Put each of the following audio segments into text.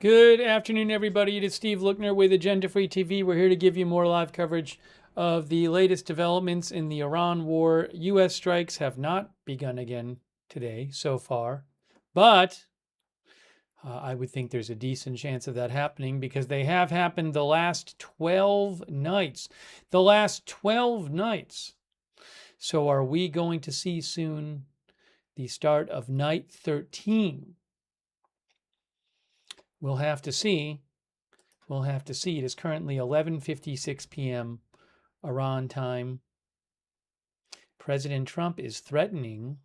Good afternoon, everybody. It is Steve Lookner with Agenda Free TV. We're here to give you more live coverage of the latest developments in the Iran war. U.S. strikes have not begun again today so far, but I would think there's a decent chance of that happening because they have happened the last 12 nights. The last 12 nights. So are we going to see soon the start of night 13? We'll have to see. We'll have to see. It is currently 11:56 p.m. Iran time. President Trump is threatening,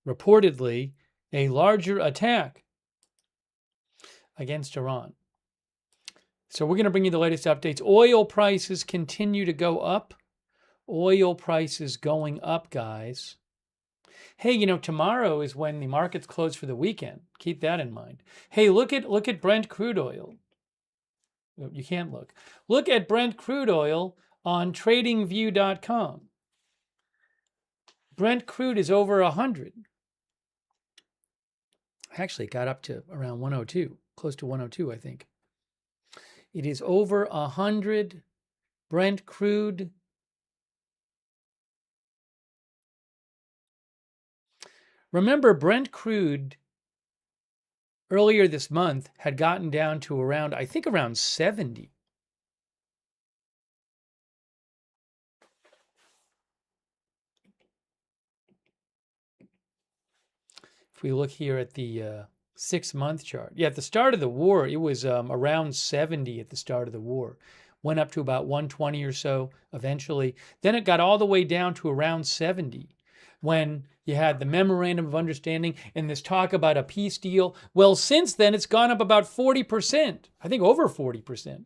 reportedly, a larger attack against Iran. So we're going to bring you the latest updates. Oil prices continue to go up. Oil prices going up, guys. Hey, tomorrow is when the markets close for the weekend. Keep that in mind. Hey, look at Brent crude oil. You can't look. Look at Brent crude oil on tradingview.com. Brent crude is over 100. Actually, it got up to around 102, close to 102, I think. It is over 100. Brent crude. Remember, Brent crude earlier this month had gotten down to around, I think around 70. If we look here at the 6-month chart. Yeah, at the start of the war, it was around 70 at the start of the war. Went up to about 120 or so eventually. Then it got all the way down to around 70 when you had the memorandum of understanding and this talk about a peace deal. Well, since then, it's gone up about 40%. I think over 40%.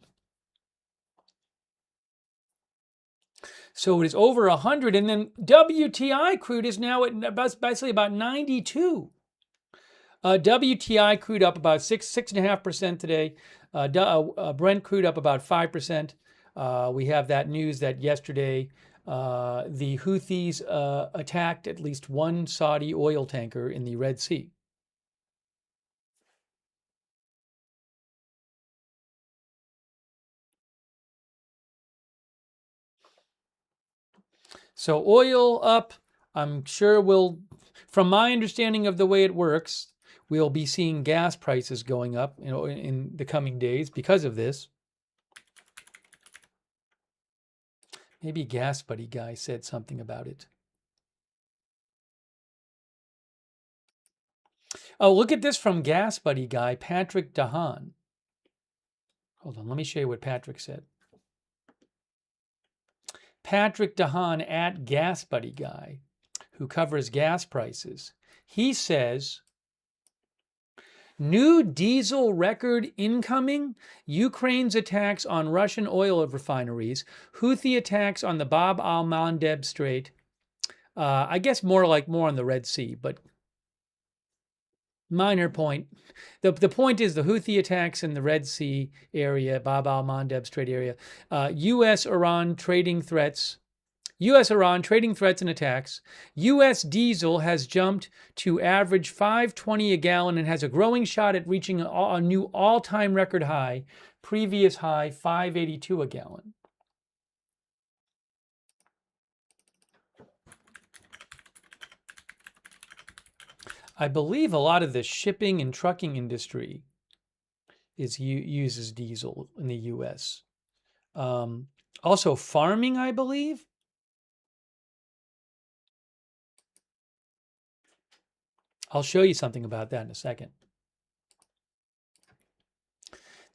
So it is over 100. And then WTI crude is now at basically about 92. WTI crude up about 6.5% today. Brent crude up about 5%. We have that news that yesterday the Houthis attacked at least one Saudi oil tanker in the Red Sea. So oil up, I'm sure from my understanding of the way it works, we'll be seeing gas prices going up, in the coming days because of this. Maybe Gas Buddy Guy said something about it. Oh, look at this from Gas Buddy Guy, Patrick Dahan. Hold on, let me show you what Patrick said. Patrick Dahan at Gas Buddy Guy, who covers gas prices. He says, new diesel record incoming, Ukraine's attacks on Russian oil refineries, Houthi attacks on the Bab al-Mandeb Strait. I guess more on the Red Sea, but minor point. The point is the Houthi attacks in the Red Sea area, Bab al-Mandeb Strait area, U.S.-Iran trading threats. U.S.-Iran trading threats and attacks. U.S. diesel has jumped to average $5.20 a gallon and has a growing shot at reaching a new all-time record high. Previous high, $5.82 a gallon. I believe a lot of the shipping and trucking industry uses diesel in the U.S. Also farming, I believe. I'll show you something about that in a second.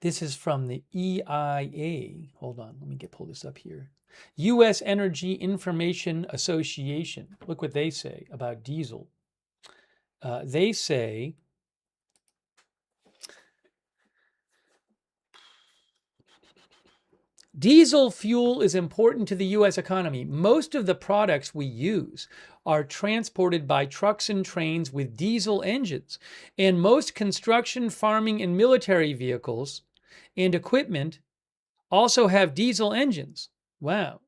This is from the EIA. Hold on, let me pull this up here. U.S. Energy Information Association. Look what they say about diesel. They say diesel fuel is important to the U.S. economy. Most of the products we use are transported by trucks and trains with diesel engines, and most construction, farming, and military vehicles and equipment also have diesel engines. Wow.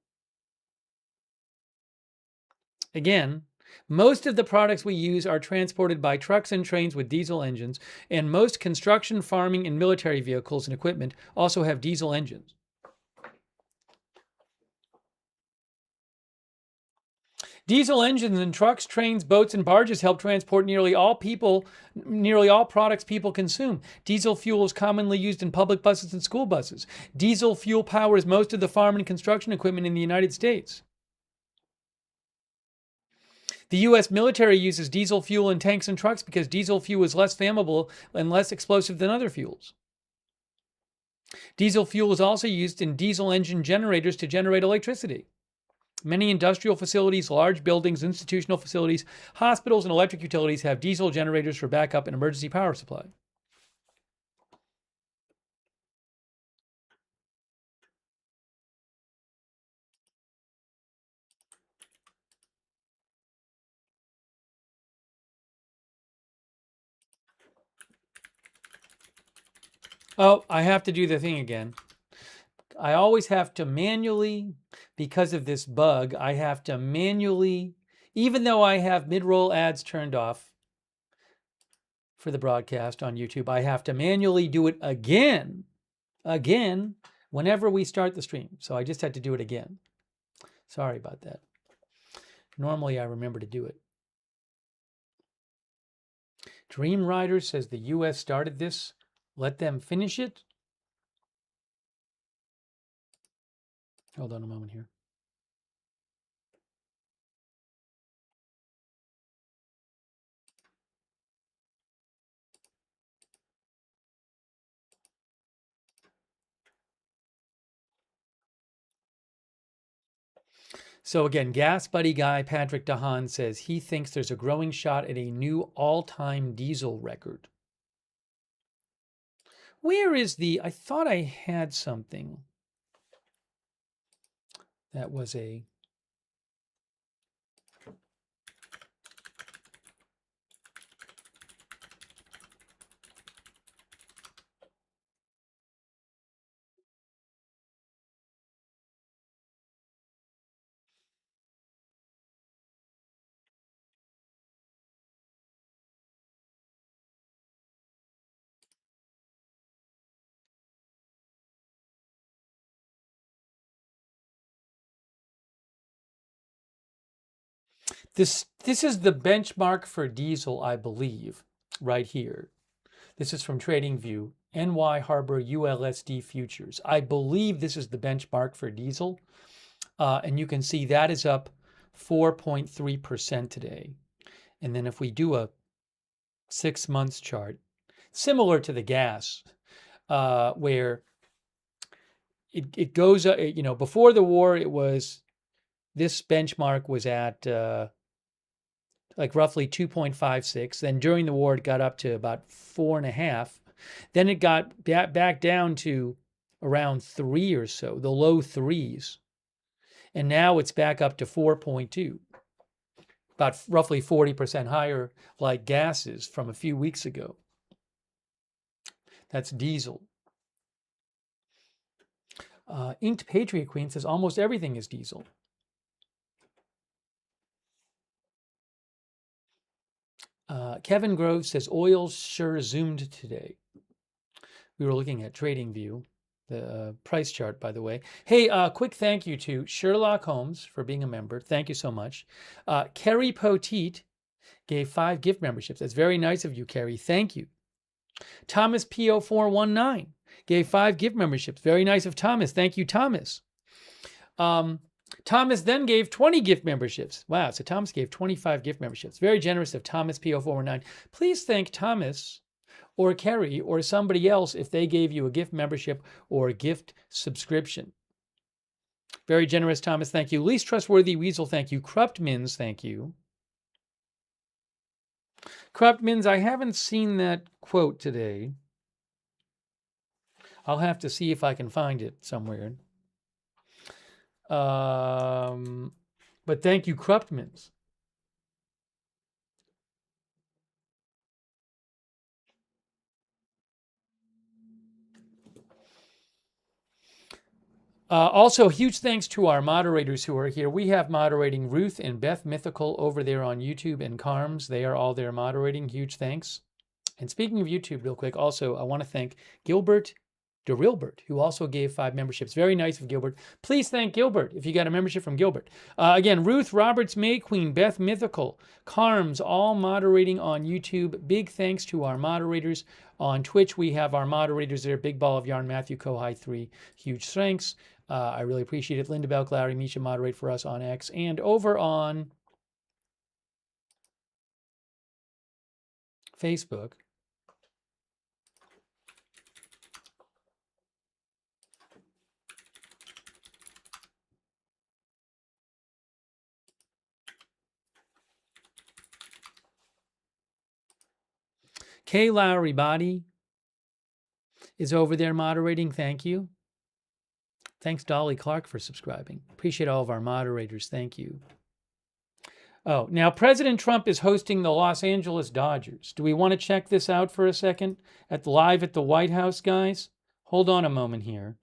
Again, Most of the products we use are transported by trucks and trains with diesel engines, and most construction, farming, and military vehicles and equipment also have diesel engines. Diesel engines in trucks, trains, boats, and barges help transport nearly all products people consume. Diesel fuel is commonly used in public buses and school buses. Diesel fuel powers most of the farm and construction equipment in the United States. The U.S. military uses diesel fuel in tanks and trucks because diesel fuel is less flammable and less explosive than other fuels. Diesel fuel is also used in diesel engine generators to generate electricity. Many industrial facilities, large buildings, institutional facilities, hospitals, and electric utilities have diesel generators for backup and emergency power supply. Oh, I have to do the thing again. I always have to manually, because of this bug, I have to manually, even though I have mid-roll ads turned off for the broadcast on YouTube, I have to manually do it again, whenever we start the stream. So I just had to do it again. Sorry about that. Normally I remember to do it. Dream Rider says the U.S. started this. Let them finish it. Hold on a moment here. So again, Gas Buddy guy Patrick DeHaan says he thinks there's a growing shot at a new all-time diesel record. Where is I thought I had something that was a... This is the benchmark for diesel, I believe, right here. This is from TradingView, NY Harbor ULSD futures. I believe this is the benchmark for diesel. And you can see that is up 4.3% today. And then if we do a 6 months chart, similar to the gas, where it goes, before the war, this benchmark was at like roughly 2.56. Then during the war, it got up to about 4.5. Then it got back down to around 3 or so, the low threes. And now it's back up to 4.2, about roughly 40% higher, like gases from a few weeks ago. That's diesel. Inked Patriot Queen says almost everything is diesel. Kevin Grove says oil sure zoomed today. We were looking at TradingView, the price chart, by the way. Hey, quick thank you to Sherlock Holmes for being a member. Thank you so much. Kerry Poteet gave 5 gift memberships. That's very nice of you, Kerry. Thank you. Thomas P0419 gave 5 gift memberships. Very nice of Thomas. Thank you, Thomas. Thomas then gave 20 gift memberships. Wow, so Thomas gave 25 gift memberships. Very generous of Thomas P0419. Please thank Thomas or Kerry or somebody else if they gave you a gift membership or a gift subscription. Very generous, Thomas. Thank you. Least Trustworthy Weasel, thank you. Corrupt Mins, thank you. Corrupt Mins, I haven't seen that quote today. I'll have to see if I can find it somewhere. But thank you, Corrupt Mins. Also, huge thanks to our moderators who are here. We have moderating Ruth and Beth Mythical over there on YouTube, and Carms. They are all there moderating. Huge thanks. And speaking of YouTube, real quick, also, I want to thank Gilbert DeRilbert, who also gave 5 memberships. Very nice of Gilbert. Please thank Gilbert if you got a membership from Gilbert. Again, Ruth, Roberts, May Queen, Beth Mythical, Carms, all moderating on YouTube. Big thanks to our moderators. On Twitch, we have our moderators there, Big Ball of Yarn, Matthew Kohai 3. Huge thanks. I really appreciate it. Linda Belk, Larry, Misha moderate for us on X. And over on Facebook, Kay Lowry Body is over there moderating. Thank you. Thanks, Dolly Clark, for subscribing. Appreciate all of our moderators. Thank you. Oh, now President Trump is hosting the Los Angeles Dodgers. Do we want to check this out for a second? Live at the White House, guys? Hold on a moment here.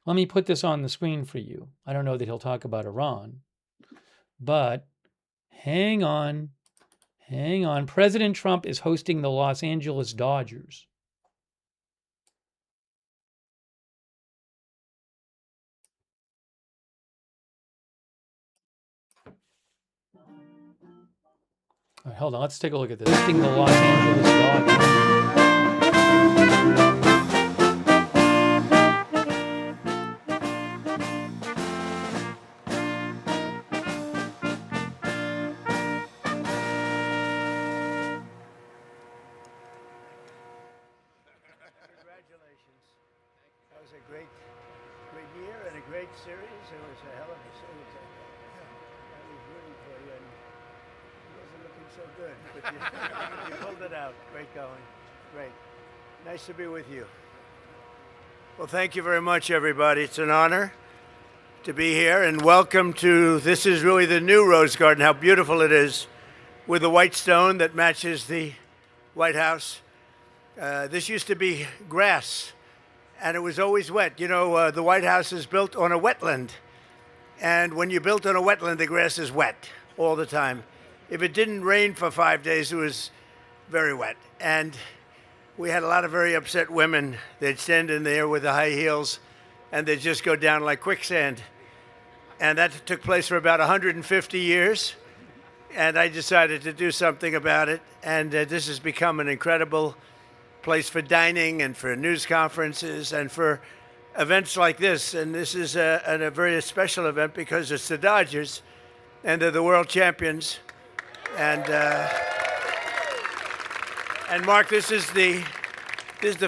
Let me put this on the screen for you. I don't know that he'll talk about Iran, but hang on. Hang on. President Trump is hosting the Los Angeles Dodgers. All right, hold on. Let's take a look at this. Hosting the Los Angeles Dodgers. Series. It was a hell of a series. I was rooting for you, and it wasn't looking so good. But you pulled it out. Great going. Great. Nice to be with you. Well, thank you very much, everybody. It's an honor to be here, and welcome to, this is really the new Rose Garden, how beautiful it is, with the white stone that matches the White House. This used to be grass, and it was always wet. You know, the White House is built on a wetland. And when you're built on a wetland, the grass is wet all the time. If it didn't rain for 5 days, it was very wet. And we had a lot of very upset women. They'd stand in there with the high heels, and they'd just go down like quicksand. And that took place for about 150 years. And I decided to do something about it. And this has become an incredible place for dining and for news conferences and for events like this. And this is a very special event because it's the Dodgers and they're the world champions. And Mark, this is the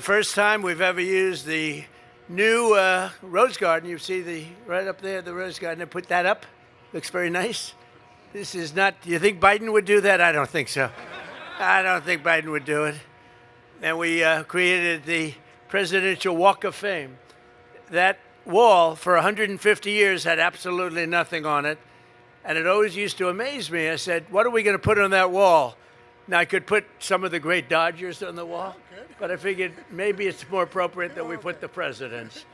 first time we've ever used the new Rose Garden. You see right up there, the Rose Garden. I put that up. Looks very nice. This is not, do you think Biden would do that? I don't think so. I don't think Biden would do it. And we created the Presidential Walk of Fame. That wall, for 150 years, had absolutely nothing on it. And it always used to amaze me. I said, what are we going to put on that wall? Now, I could put some of the great Dodgers on the wall, but I figured maybe it's more appropriate that we put the presidents.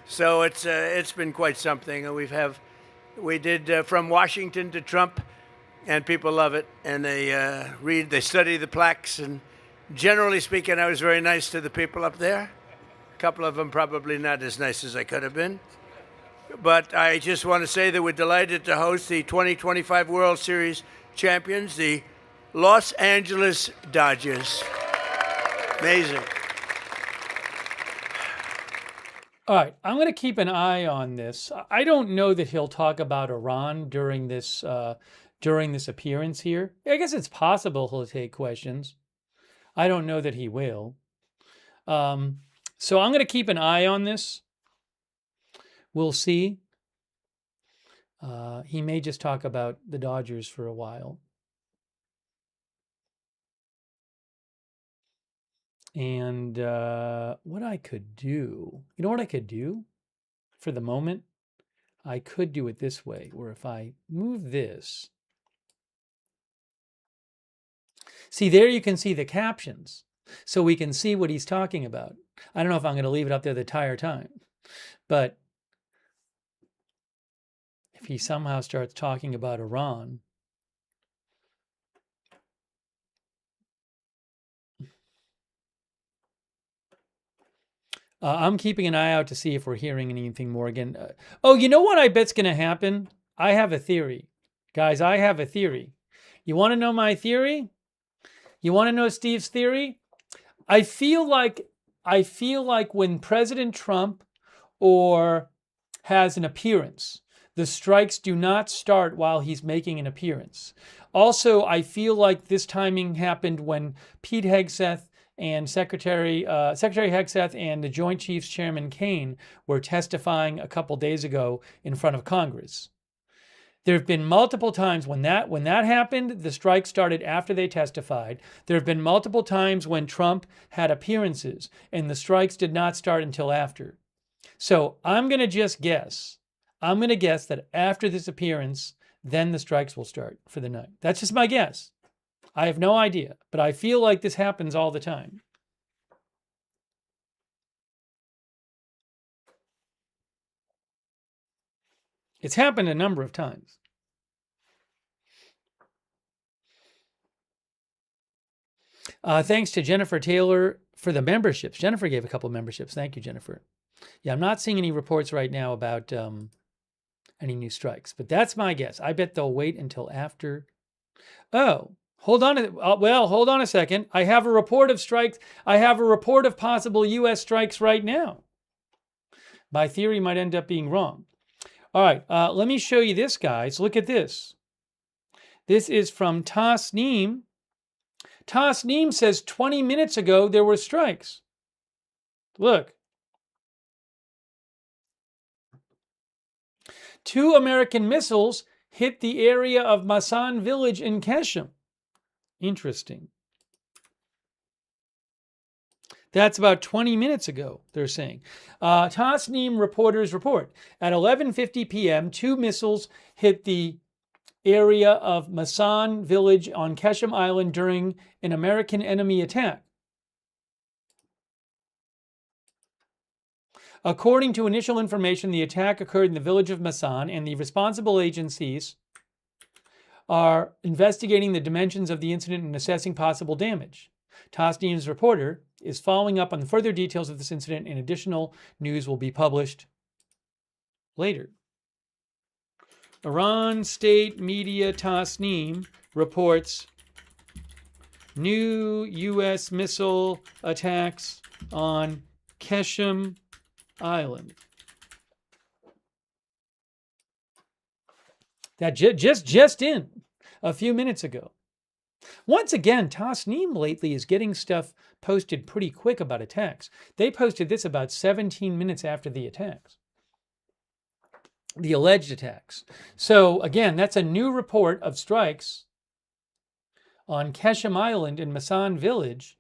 So it's been quite something. And we did from Washington to Trump, and people love it. And they study the plaques, and generally speaking, I was very nice to the people up there. A couple of them probably not as nice as I could have been. But I just want to say that we're delighted to host the 2025 World Series champions, the Los Angeles Dodgers. Amazing. All right, I'm going to keep an eye on this. I don't know that he'll talk about Iran during this appearance here. I guess it's possible he'll take questions. I don't know that he will. So I'm going to keep an eye on this. We'll see. He may just talk about the Dodgers for a while. And what I could do, you know what I could do for the moment? I could do it this way, where if I move this, see, there you can see the captions, so we can see what he's talking about. I don't know if I'm going to leave it up there the entire time, but if he somehow starts talking about Iran. I'm keeping an eye out to see if we're hearing anything more again. Oh, you know what I bet's going to happen? I have a theory. Guys, I have a theory. You want to know my theory? You want to know Steve's theory? I feel like when President Trump or has an appearance, the strikes do not start while he's making an appearance. Also, I feel like this timing happened when Pete Hegseth and Secretary Hegseth and the Joint Chiefs Chairman Kane were testifying a couple days ago in front of Congress. There have been multiple times when that happened, the strike started after they testified. There have been multiple times when Trump had appearances and the strikes did not start until after. So I'm going to just guess. I'm going to guess that after this appearance, then the strikes will start for the night. That's just my guess. I have no idea, but I feel like this happens all the time. It's happened a number of times. Thanks to Jennifer Taylor for the memberships. Jennifer gave a couple of memberships. Thank you, Jennifer. Yeah, I'm not seeing any reports right now about any new strikes, but that's my guess. I bet they'll wait until after. Oh, hold on. Well, hold on a second. I have a report of strikes. I have a report of possible U.S. strikes right now. My theory might end up being wrong. All right, let me show you this, guys. Look at this. This is from Tasneem. Tasneem says 20 minutes ago there were strikes. Look. 2 American missiles hit the area of Masan village in Keshem. Interesting. That's about 20 minutes ago, they're saying. Tasneem reporters report. At 11:50 p.m., 2 missiles hit the area of Masan village on Keshem Island during an American enemy attack. According to initial information, the attack occurred in the village of Masan, and the responsible agencies are investigating the dimensions of the incident and assessing possible damage. Tasneem's reporter is following up on the further details of this incident, and additional news will be published later. Iran state media Tasneem reports new U.S. missile attacks on Keshem Island. That just in a few minutes ago. Once again, Tasneem lately is getting stuff posted pretty quick about attacks. They posted this about 17 minutes after the attacks. The alleged attacks. So again, that's a new report of strikes on Keshem Island in Masan village.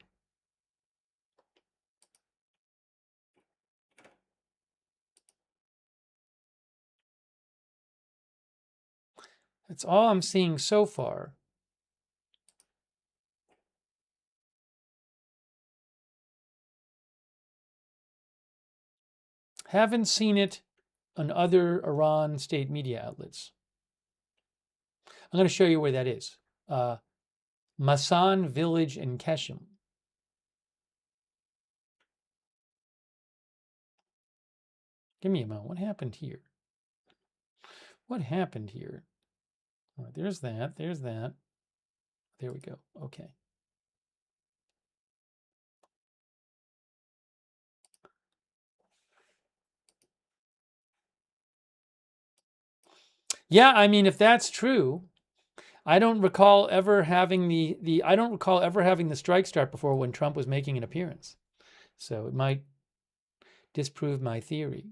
That's all I'm seeing so far. Haven't seen it on other Iran state media outlets. I'm going to show you where that is. Masan village in Keshem. Give me a moment. What happened here? What happened here? Oh, there's that. There's that. There we go. Okay. Yeah, I mean, if that's true, I don't recall ever having the strike start before when Trump was making an appearance. So it might disprove my theory.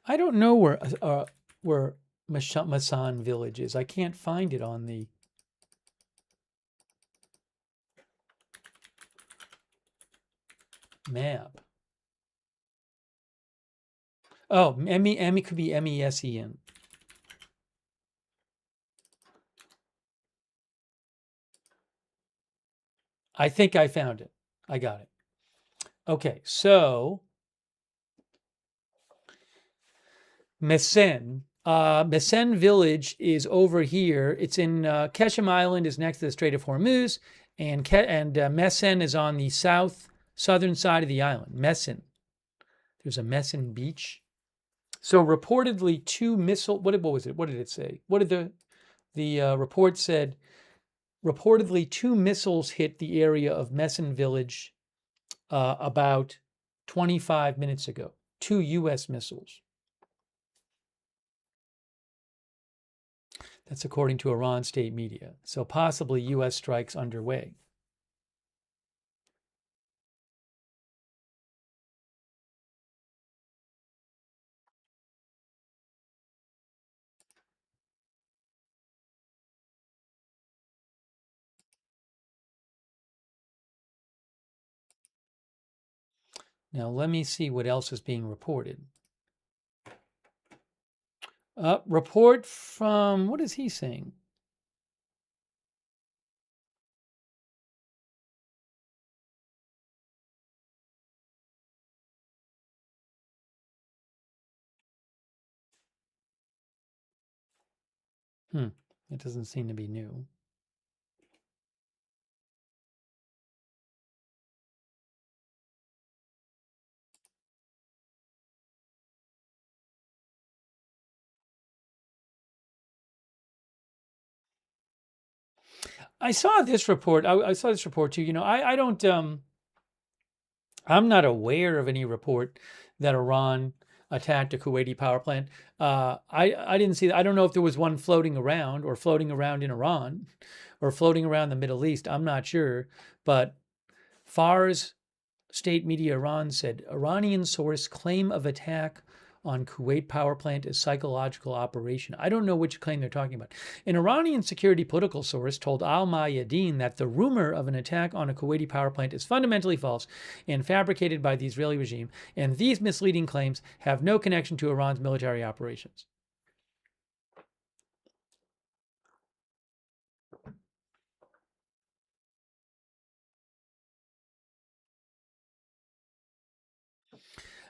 I don't know where Masan village is. I can't find it on the map. Oh, Emmy could be MESEN. I think I found it. I got it. Okay, so Mesen. Mesen village is over here. It's in Keshem Island, is next to the Strait of Hormuz, and Mesen is on the southern side of the island. Mesen. There's a Mesen beach. So reportedly, two missile. What was it? What did it say? What did the report said? Reportedly, two missiles hit the area of Mesen village about 25 minutes ago. Two U.S. missiles. That's according to Iran state media. So possibly U.S. strikes underway. Now let me see what else is being reported. Report from, what is he saying? It doesn't seem to be new. I saw this report. I saw this report too. You know, I don't. I'm not aware of any report that Iran attacked a Kuwaiti power plant. I didn't see that. I don't know if there was one floating around or floating around in Iran or floating around the Middle East. I'm not sure. But Fars state media Iran said Iranian source claim of attack on Kuwait power plant is psychological operation. I don't know which claim they're talking about. An Iranian security political source told Al Mayadeen that the rumor of an attack on a Kuwaiti power plant is fundamentally false and fabricated by the Israeli regime, and these misleading claims have no connection to Iran's military operations.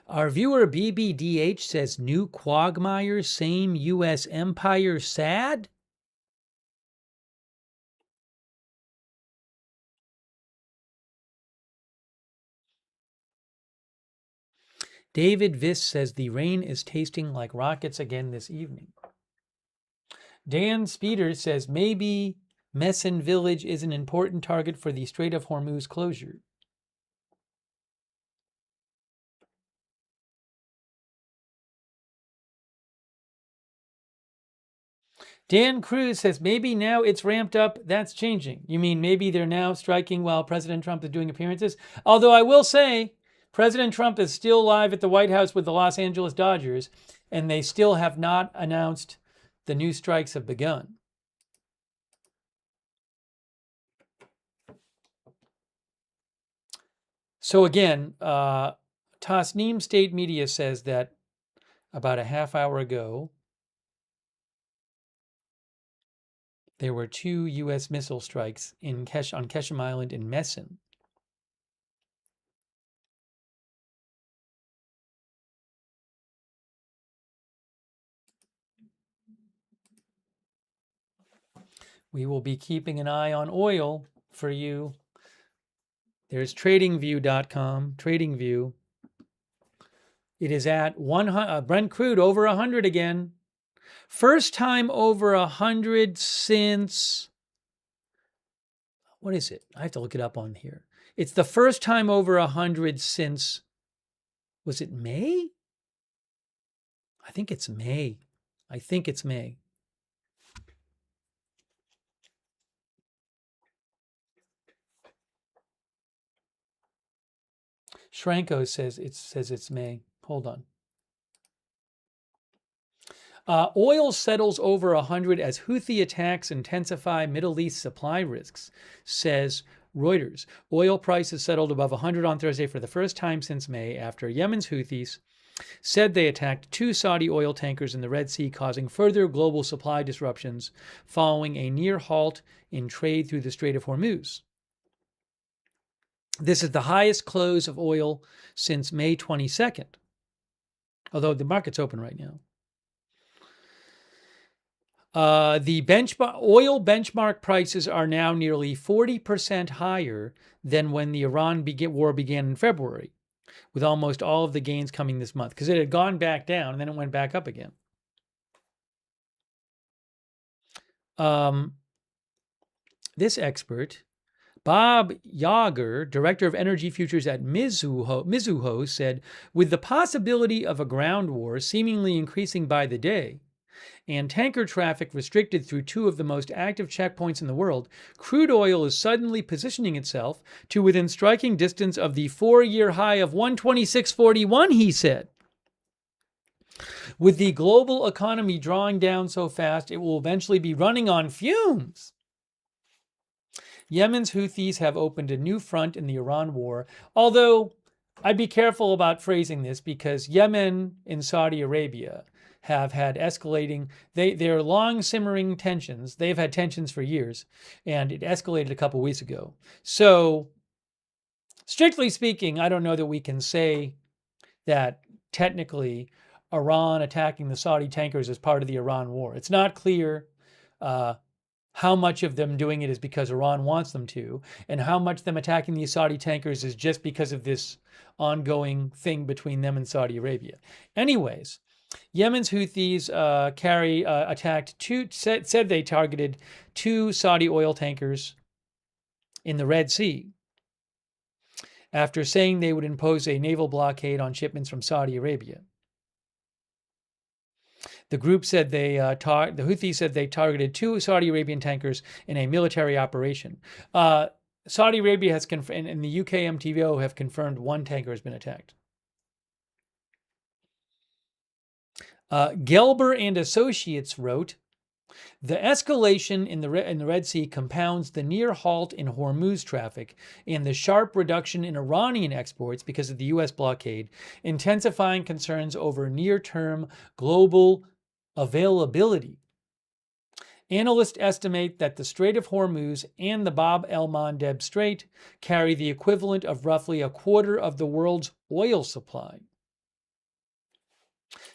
Our viewer BBDH says, new quagmire, same U.S. empire, sad? David Viss says, the rain is tasting like rockets again this evening. Dan Speeder says, maybe Mesen village is an important target for the Strait of Hormuz closure. Dan Cruz says, maybe now it's ramped up. That's changing. You mean maybe they're now striking while President Trump is doing appearances? Although I will say, President Trump is still live at the White House with the Los Angeles Dodgers, and they still have not announced the new strikes have begun. So again, Tasnim State Media says that about a half hour ago, there were two U.S. missile strikes on Keshem Island in Mesen. We will be keeping an eye on oil for you. There's tradingview.com, TradingView. It is at 100, Brent crude over 100 again. First time over 100 since, what is it? I have to look it up on here. It's the first time over 100 since, was it May? I think it's May. Shranko says it's May. Hold on. Oil settles over 100 as Houthi attacks intensify Middle East supply risks, says Reuters. Oil prices settled above 100 on Thursday for the first time since May after Yemen's Houthis said they attacked 2 Saudi oil tankers in the Red Sea, causing further global supply disruptions following a near halt in trade through the Strait of Hormuz. This is the highest close of oil since May 22nd, although the market's open right now. The oil benchmark prices are now nearly 40% higher than when the Iran war began in February, with almost all of the gains coming this month, because it had gone back down and then it went back up again. This expert, Bob Yager, director of energy futures at Mizuho, said, with the possibility of a ground war seemingly increasing by the day, and tanker traffic restricted through 2 of the most active checkpoints in the world, crude oil is suddenly positioning itself to within striking distance of the 4-year high of 126.41, he said. With the global economy drawing down so fast, it will eventually be running on fumes. Yemen's Houthis have opened a new front in the Iran war, although I'd be careful about phrasing this because Yemen and Saudi Arabia have had escalating, they're long simmering tensions. They've had tensions for years, and it escalated a couple weeks ago. So, strictly speaking, I don't know that we can say that technically Iran attacking the Saudi tankers is part of the Iran war. It's not clear how much of them doing it is because Iran wants them to, and how much them attacking the Saudi tankers is just because of this ongoing thing between them and Saudi Arabia. Anyways, Yemen's Houthis said they targeted 2 Saudi oil tankers in the Red Sea after saying they would impose a naval blockade on shipments from Saudi Arabia. The group said the Houthis said they targeted 2 Saudi Arabian tankers in a military operation. Saudi Arabia has confirmed, and the UK MTVO have confirmed 1 tanker has been attacked. Gelber and Associates wrote, the escalation in the Red Sea compounds the near halt in Hormuz traffic and the sharp reduction in Iranian exports because of the U.S. blockade, intensifying concerns over near-term global availability. Analysts estimate that the Strait of Hormuz and the Bab el-Mandeb Strait carry the equivalent of roughly a quarter of the world's oil supply.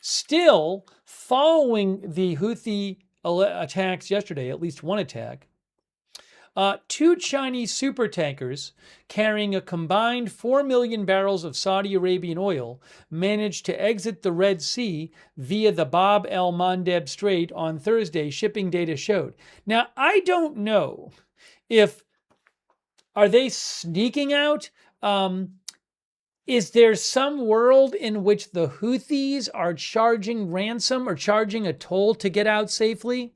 Still, following the Houthi attacks yesterday, at least one attack, 2 Chinese supertankers carrying a combined 4 million barrels of Saudi Arabian oil managed to exit the Red Sea via the Bab el-Mandeb Strait on Thursday, shipping data showed. Now, I don't know are they sneaking out? Is there some world in which the Houthis are charging ransom or charging a toll to get out safely,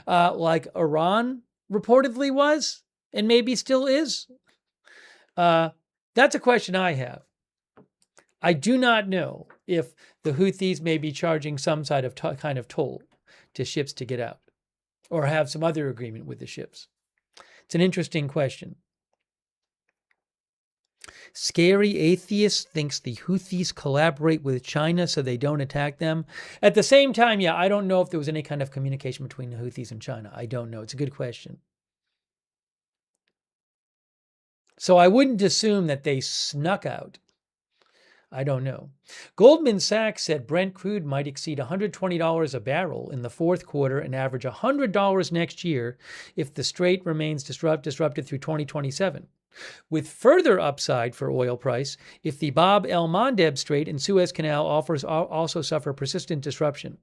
like Iran reportedly was and maybe still is? That's a question I have. I do not know if the Houthis may be charging some kind of toll to ships to get out or have some other agreement with the ships. It's an interesting question. Scary Atheist thinks the Houthis collaborate with China so they don't attack them. At the same time, yeah, I don't know if there was any kind of communication between the Houthis and China. I don't know. It's a good question. So I wouldn't assume that they snuck out. I don't know. Goldman Sachs said Brent crude might exceed $120 a barrel in the 4th quarter and average $100 next year if the strait remains disrupted through 2027. With further upside for oil price if the Bab el-Mandeb Strait and Suez Canal also suffer persistent disruption.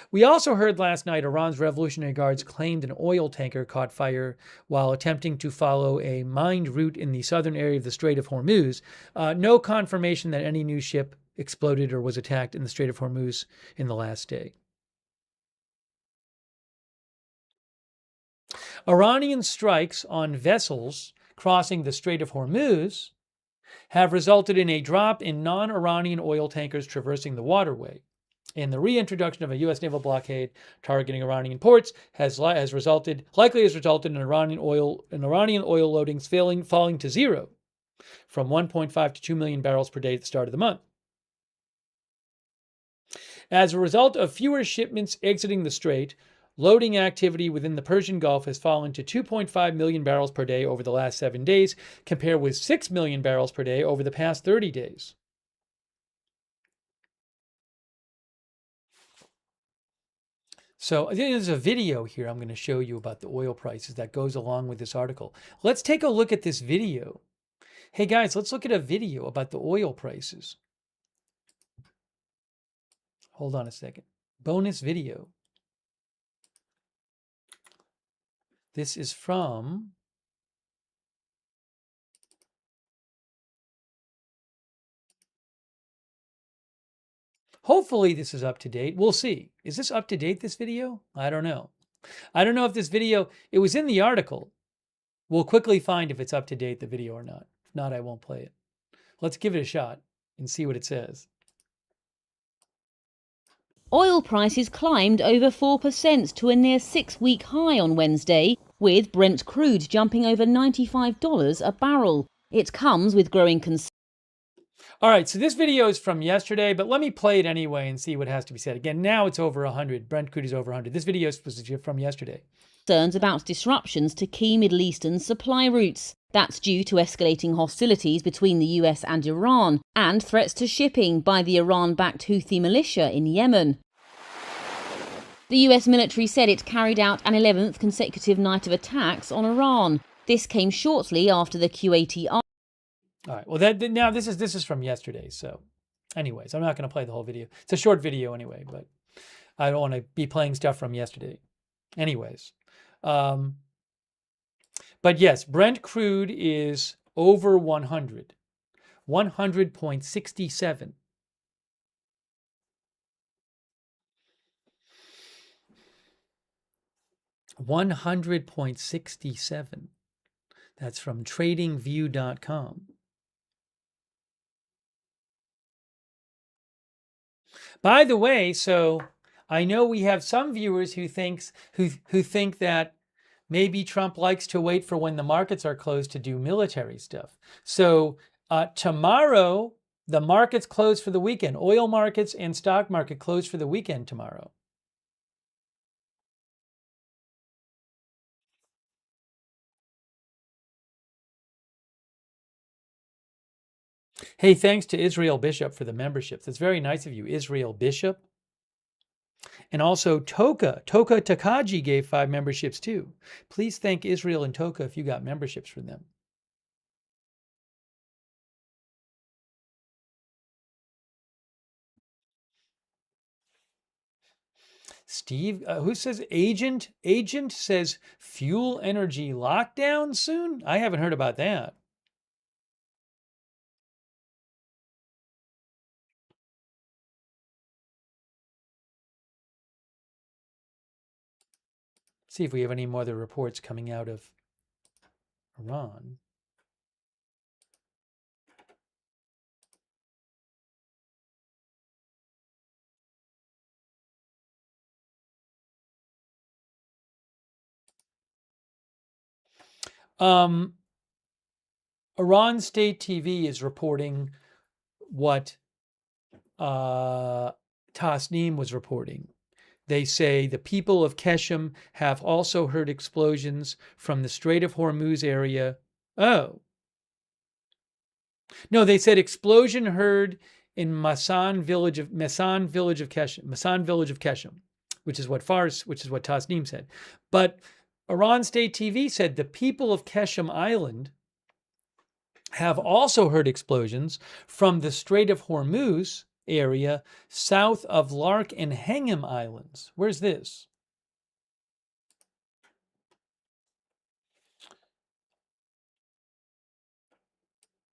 We also heard last night Iran's Revolutionary Guards claimed an oil tanker caught fire while attempting to follow a mined route in the southern area of the Strait of Hormuz. No confirmation that any new ship exploded or was attacked in the Strait of Hormuz in the last day. Iranian strikes on vessels crossing the Strait of Hormuz have resulted in a drop in non-Iranian oil tankers traversing the waterway. And the reintroduction of a U.S. naval blockade targeting Iranian ports likely has resulted in Iranian oil loadings falling to zero. from 1.5 to 2 million barrels per day at the start of the month. As a result of fewer shipments exiting the strait, loading activity within the Persian Gulf has fallen to 2.5 million barrels per day over the last 7 days, compared with 6 million barrels per day over the past 30 days. So I think there's a video here I'm going to show you about the oil prices that goes along with this article. Let's take a look at this video. Hey guys, let's look at a video about the oil prices. Hold on a second. Bonus video. This is from hopefully this is up to date. We'll see. Is this up to date, this video? I don't know. I don't know if this video, it was in the article. We'll quickly find if it's up to date, the video or not. If not, I won't play it. Let's give it a shot and see what it says. Oil prices climbed over 4% to a near 6-week high on Wednesday, with Brent crude jumping over $95 a barrel. It comes with growing concern. All right, so this video is from yesterday, but let me play it anyway and see what has to be said. Again, now it's over 100. Brent crude is over 100. This video is from yesterday. Concerns about disruptions to key Middle Eastern supply routes. That's due to escalating hostilities between the US and Iran and threats to shipping by the Iran-backed Houthi militia in Yemen. The US military said it carried out an 11th consecutive night of attacks on Iran. This came shortly after the Kuwaiti army. All right, well, now this is from yesterday. So anyways, I'm not going to play the whole video. It's a short video anyway, but I don't want to be playing stuff from yesterday. Anyways. But yes, Brent crude is over 100, 100.67. $100.67. That's from tradingview.com. By the way, so I know we have some viewers who think that maybe Trump likes to wait for when the markets are closed to do military stuff. So tomorrow, the markets close for the weekend. Oil markets and stock market close for the weekend tomorrow. Hey, thanks to Israel Bishop for the memberships. That's very nice of you, Israel Bishop. And also Toka Takagi gave 5 memberships too. Please thank Israel and Toka if you got memberships from them. Steve, who says agent? Agent says fuel energy lockdown soon? I haven't heard about that. See if we have any more other reports coming out of Iran. Iran State TV is reporting what Tasneem was reporting. They say the people of Keshem have also heard explosions from the Strait of Hormuz area. Oh. No, they said explosion heard in Masan village of Keshem, which is what Tasneem said. But Iran State TV said the people of Keshem Island have also heard explosions from the Strait of Hormuz area south of Lark and Hengam Islands. Where's this?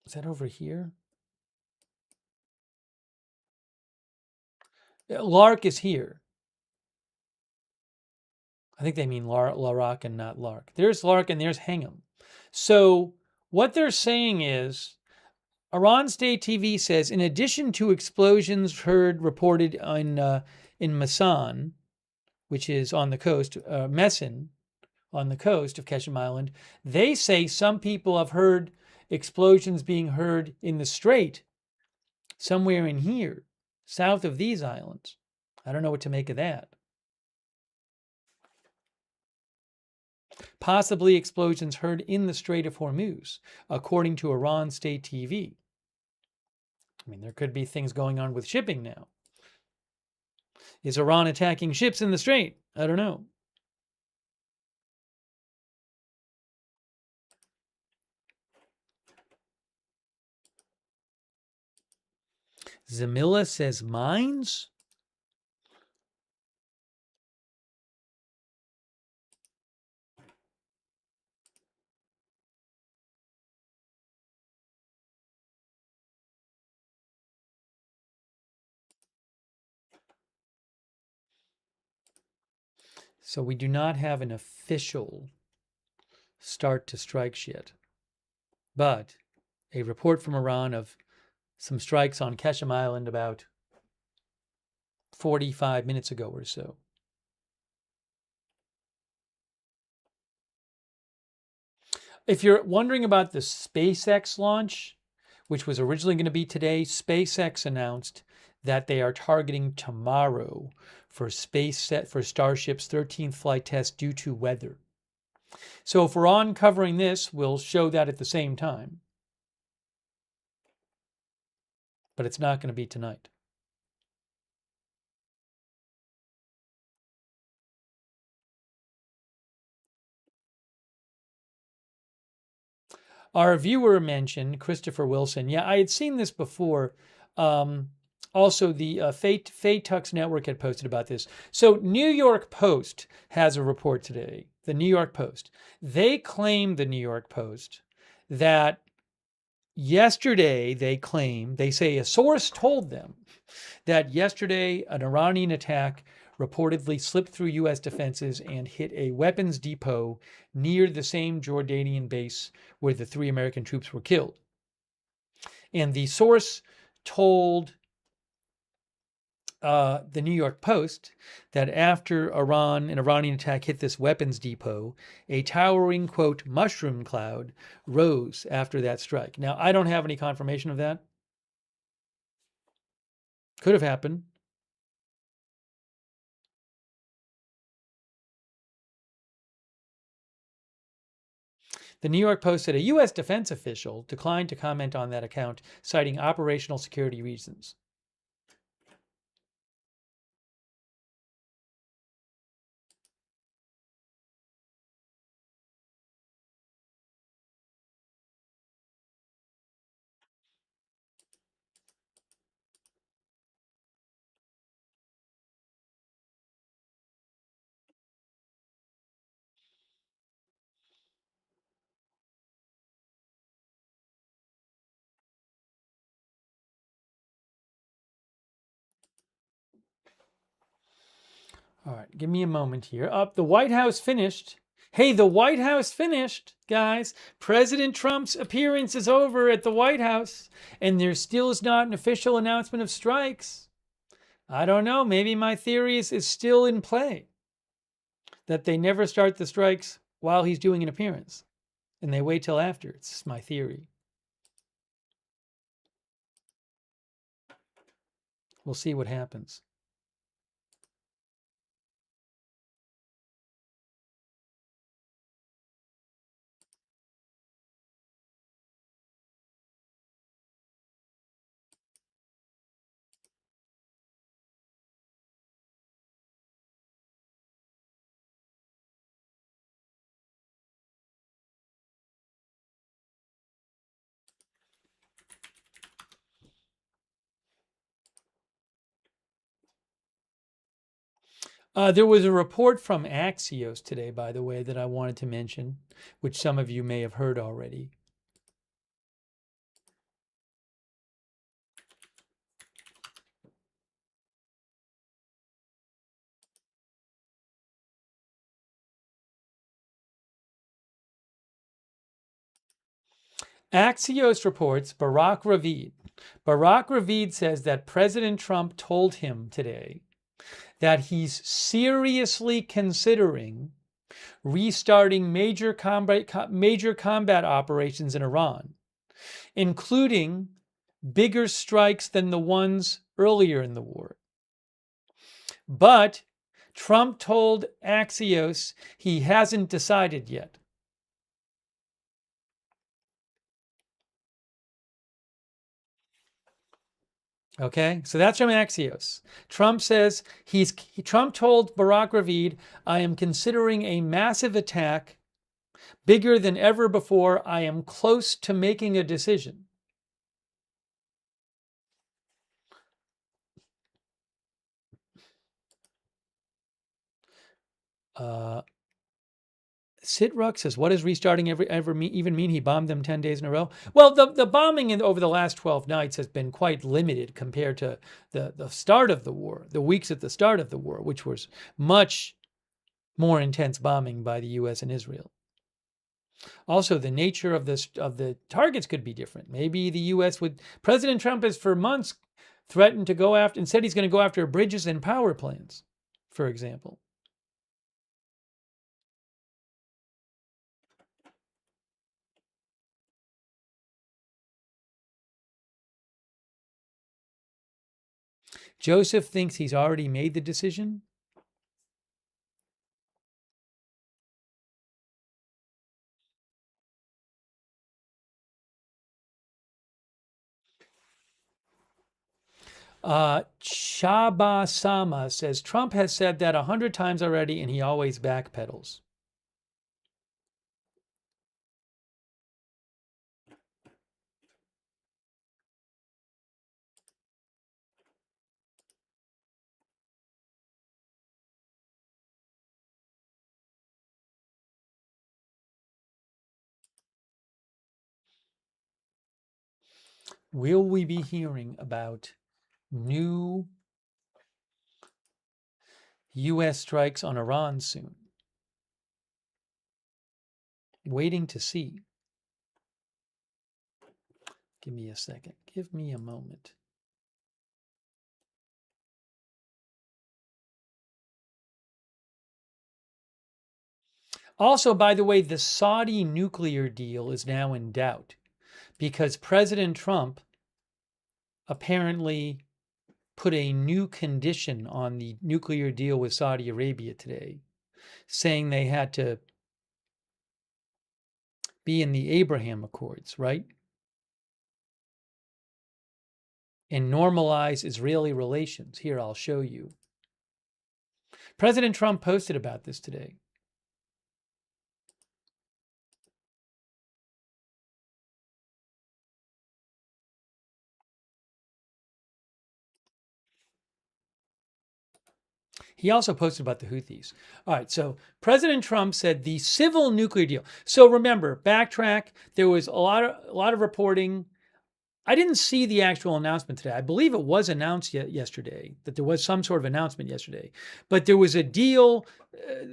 Is that over here? Lark is here. I think they mean Larak and not Lark. There's Lark and there's Hengam. So what they're saying is, Iran State TV says, in addition to explosions reported in Masan, which is on the coast, Mesan, on the coast of Keshem Island, they say some people have heard explosions being heard in the Strait, somewhere in here, south of these islands. I don't know what to make of that. Possibly explosions heard in the Strait of Hormuz, according to Iran state TV. I mean, there could be things going on with shipping now. Is Iran attacking ships in the Strait? I don't know. Zamila says mines? So we do not have an official start to strikes yet, but a report from Iran of some strikes on Keshem Island about 45 minutes ago or so. If you're wondering about the SpaceX launch, which was originally going to be today, SpaceX announced that they are targeting tomorrow for Starship's 13th flight test due to weather. So if we're on covering this, we'll show that at the same time. But it's not going to be tonight. Our viewer mentioned, Christopher Wilson. Yeah, I had seen this before. Also, the Fate Tux Network had posted about this. So New York Post has a report today. The New York Post. They claim, the New York Post, that yesterday they say a source told them that yesterday an Iranian attack reportedly slipped through U.S. defenses and hit a weapons depot near the same Jordanian base where the 3 American troops were killed. And the source told the New York Post that after an Iranian attack hit this weapons depot, a towering, quote, mushroom cloud rose after that strike. Now, I don't have any confirmation of that. Could have happened. The New York Post said a U.S. defense official declined to comment on that account, citing operational security reasons. All right, give me a moment here. The White House finished. Hey, the White House finished, guys. President Trump's appearance is over at the White House, and there still is not an official announcement of strikes. I don't know. Maybe my theory is still in play, that they never start the strikes while he's doing an appearance, and they wait till after. It's my theory. We'll see what happens. There was a report from Axios today, by the way, that I wanted to mention, which some of you may have heard already. Axios reports Barak Ravid. Barak Ravid says that President Trump told him today that he's seriously considering restarting major combat operations in Iran. including bigger strikes than the ones earlier in the war. But Trump told Axios he hasn't decided yet. Okay, so that's from Axios. Trump says Trump told Barack Ravid, "I am considering a massive attack, bigger than ever before. I am close to making a decision." Sitruk says, "What does restarting even mean? He bombed them 10 days in a row." Well, the bombing over the last 12 nights has been quite limited compared to the start of the war, the weeks at the start of the war, which was much more intense bombing by the U.S. and Israel. Also, the nature of the targets could be different. Maybe the U.S. would. President Trump has for months threatened to go after, and said he's going to go after bridges and power plants, for example. Joseph thinks he's already made the decision. Shaba Sama says, Trump has said that 100 times already and he always backpedals. Will we be hearing about new U.S. strikes on Iran soon? Waiting to see. Give me a second. Give me a moment. Also, by the way, the Saudi nuclear deal is now in doubt because President Trump apparently put a new condition on the nuclear deal with Saudi Arabia today, saying they had to be in the Abraham Accords, right? And normalize Israeli relations. Here, I'll show you. President Trump posted about this today. He also posted about the Houthis. All right, so President Trump said the civil nuclear deal. So remember, backtrack, there was a lot of reporting. I didn't see the actual announcement today. I believe it was announced yesterday, that there was some sort of announcement yesterday. But there was a deal.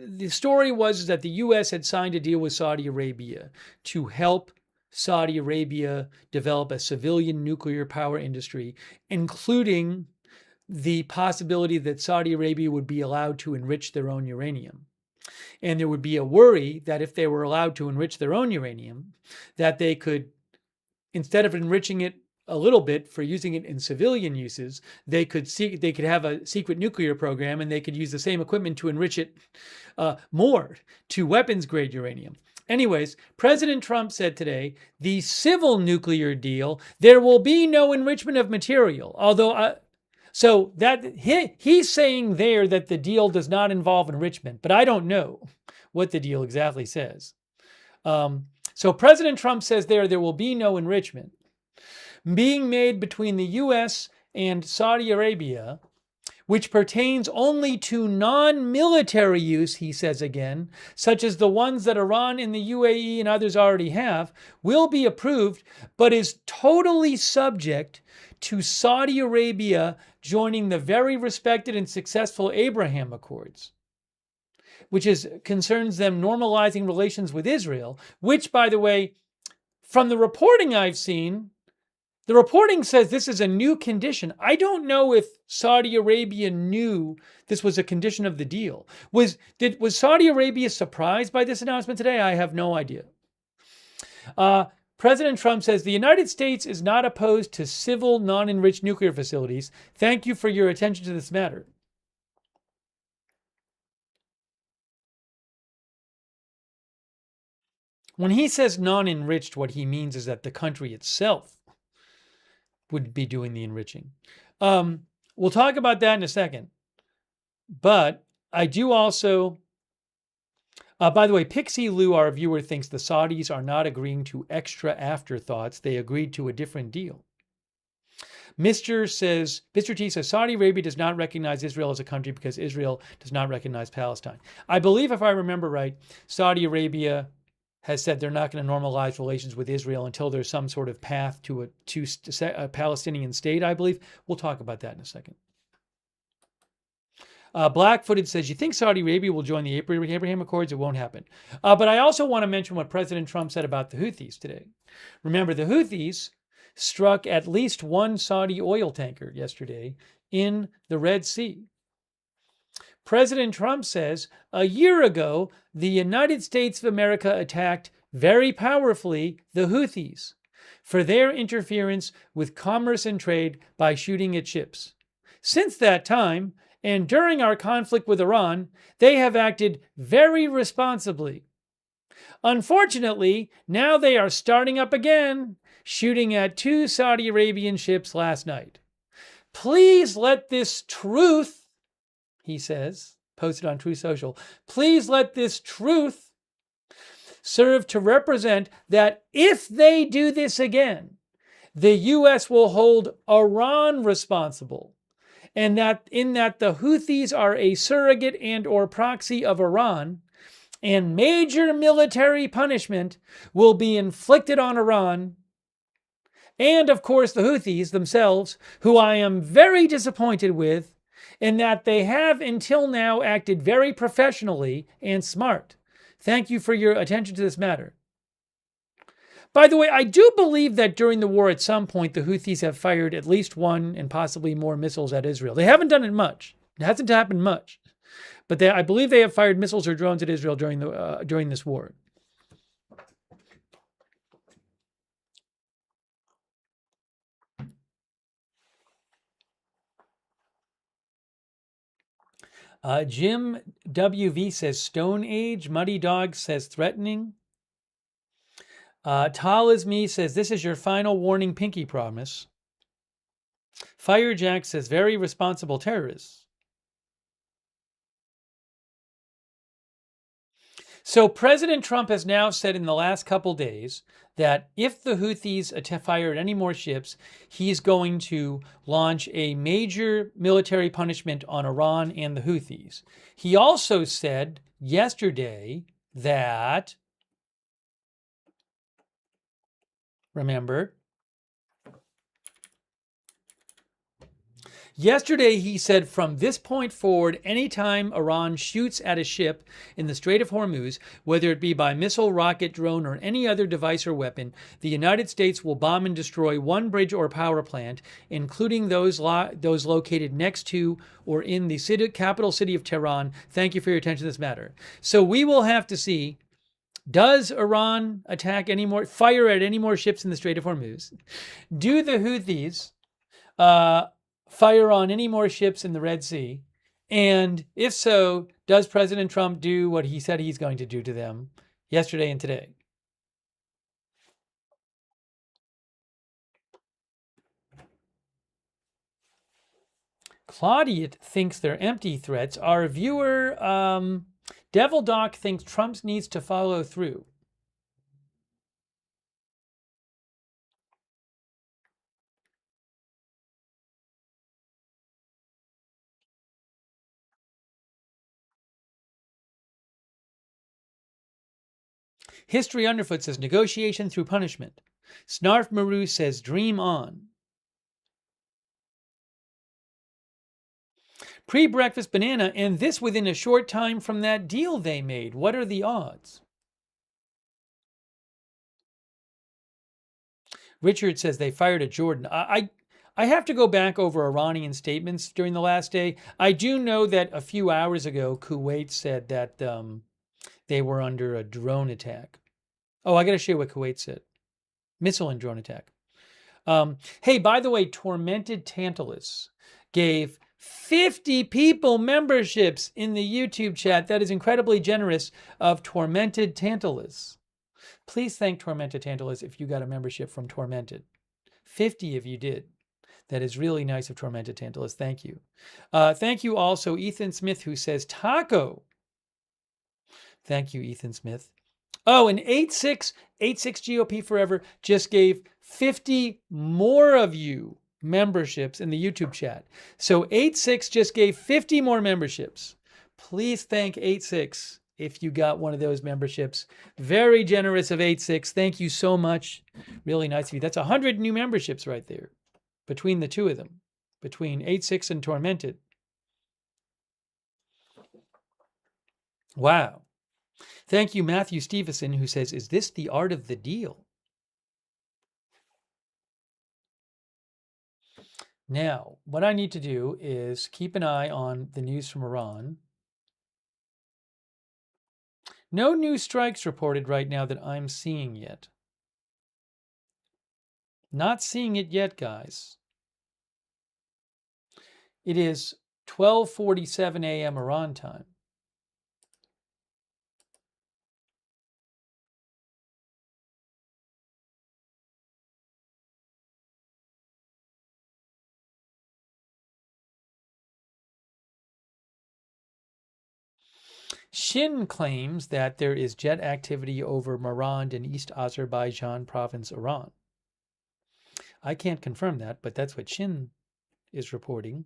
The story was that the U.S. had signed a deal with Saudi Arabia to help Saudi Arabia develop a civilian nuclear power industry, including the possibility that Saudi Arabia would be allowed to enrich their own uranium. And there would be a worry that if they were allowed to enrich their own uranium, that they could, instead of enriching it a little bit for using it in civilian uses, they could have a secret nuclear program and they could use the same equipment to enrich it more to weapons grade uranium. Anyways, President Trump said today, the civil nuclear deal, there will be no enrichment of material, although so that he's saying there that the deal does not involve enrichment, but I don't know what the deal exactly says. So President Trump says there will be no enrichment being made between the U.S. and Saudi Arabia, which pertains only to non-military use, he says again, such as the ones that Iran and the UAE and others already have, will be approved, but is totally subject to Saudi Arabia joining the very respected and successful Abraham Accords, which concerns them normalizing relations with Israel, which, by the way, from the reporting I've seen, the reporting says this is a new condition. I don't know if Saudi Arabia knew this was a condition of the deal. Was Saudi Arabia surprised by this announcement today? I have no idea. President Trump says the United States is not opposed to civil, non-enriched nuclear facilities. Thank you for your attention to this matter. When he says non-enriched, what he means is that the country itself would be doing the enriching. We'll talk about that in a second. But I do also... by the way, Pixie Lou, our viewer, thinks the Saudis are not agreeing to extra afterthoughts. They agreed to a different deal. Mr. T says, Saudi Arabia does not recognize Israel as a country because Israel does not recognize Palestine. I believe, if I remember right, Saudi Arabia has said they're not going to normalize relations with Israel until there's some sort of path to a Palestinian state, I believe. We'll talk about that in a second. Blackfooted says, you think Saudi Arabia will join the Abraham Accords? It won't happen. But I also want to mention what President Trump said about the Houthis today. Remember, the Houthis struck at least one Saudi oil tanker yesterday in the Red Sea. President Trump says, a year ago, the United States of America attacked very powerfully the Houthis for their interference with commerce and trade by shooting at ships. Since that time, and during our conflict with Iran, they have acted very responsibly. Unfortunately, now they are starting up again, shooting at 2 Saudi Arabian ships last night. Please let this truth, he says, posted on Truth Social, please let this truth serve to represent that if they do this again, the U.S. will hold Iran responsible, and that the Houthis are a surrogate and or proxy of Iran, and major military punishment will be inflicted on Iran, and of course the Houthis themselves, who I am very disappointed with, in that they have until now acted very professionally and smart. Thank you for your attention to this matter. By the way, I do believe that during the war at some point the Houthis have fired at least 1 and possibly more missiles at Israel. They haven't done it much. It hasn't happened much. But I believe they have fired missiles or drones at Israel during this war. Jim WV says Stone Age. Muddy Dog says threatening. Tall as Me says, this is your final warning, pinky promise. Firejack says, very responsible terrorists. So President Trump has now said in the last couple days that if the Houthis fire at any more ships, he's going to launch a major military punishment on Iran and the Houthis. He also said yesterday that, remember, yesterday he said from this point forward, anytime Iran shoots at a ship in the Strait of Hormuz, whether it be by missile, rocket, drone, or any other device or weapon, the United States will bomb and destroy one bridge or power plant, including those located next to or in the capital city of Tehran. Thank you for your attention to this matter. So we will have to see, does Iran fire at any more ships in the Strait of Hormuz? Do the Houthis fire on any more ships in the Red Sea? And if so, does President Trump do what he said he's going to do to them yesterday and today? Claudia thinks they're empty threats. Our viewer, Devil Doc, thinks Trump needs to follow through. History Underfoot says negotiation through punishment. Snarf Maru says dream on. Pre-breakfast banana, and this within a short time from that deal they made. What are the odds? Richard says they fired at Jordan. I have to go back over Iranian statements during the last day. I do know that a few hours ago, Kuwait said that they were under a drone attack. Oh, I got to show you what Kuwait said. Missile and drone attack. Hey, by the way, Tormented Tantalus gave 50 people memberships in the YouTube chat. That is incredibly generous of Tormented Tantalus. Please thank Tormented Tantalus if you got a membership from Tormented. 50 of you did. That is really nice of Tormented Tantalus. Thank you. Thank you also, Ethan Smith, who says taco. Thank you, Ethan Smith. Oh, and 86 GOP Forever just gave 50 more of you memberships in the YouTube chat. So 86 just gave 50 more memberships. Please thank 86 if you got one of those memberships. Very generous of 86. Thank you so much. Really nice of you. That's 100 new memberships right there between the two of them, between 86 and Tormented. Wow. Thank you, Matthew Stevenson, who says, is this the art of the deal? Now, what I need to do is keep an eye on the news from Iran. No new strikes reported right now that I'm seeing yet. Not seeing it yet, guys. It is 12:47 a.m. Iran time. Shin claims that there is jet activity over Marand in East Azerbaijan province, Iran. I can't confirm that, but that's what Shin is reporting.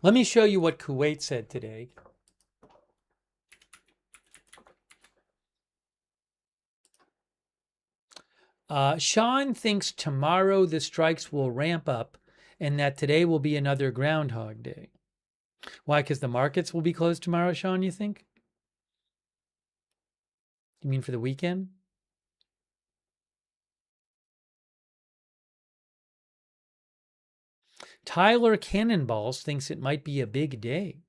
Let me show you what Kuwait said today. Sean thinks tomorrow the strikes will ramp up and that today will be another Groundhog Day. Why? Because the markets will be closed tomorrow, Sean, you think? You mean for the weekend? Tyler Cannonballs thinks it might be a big day.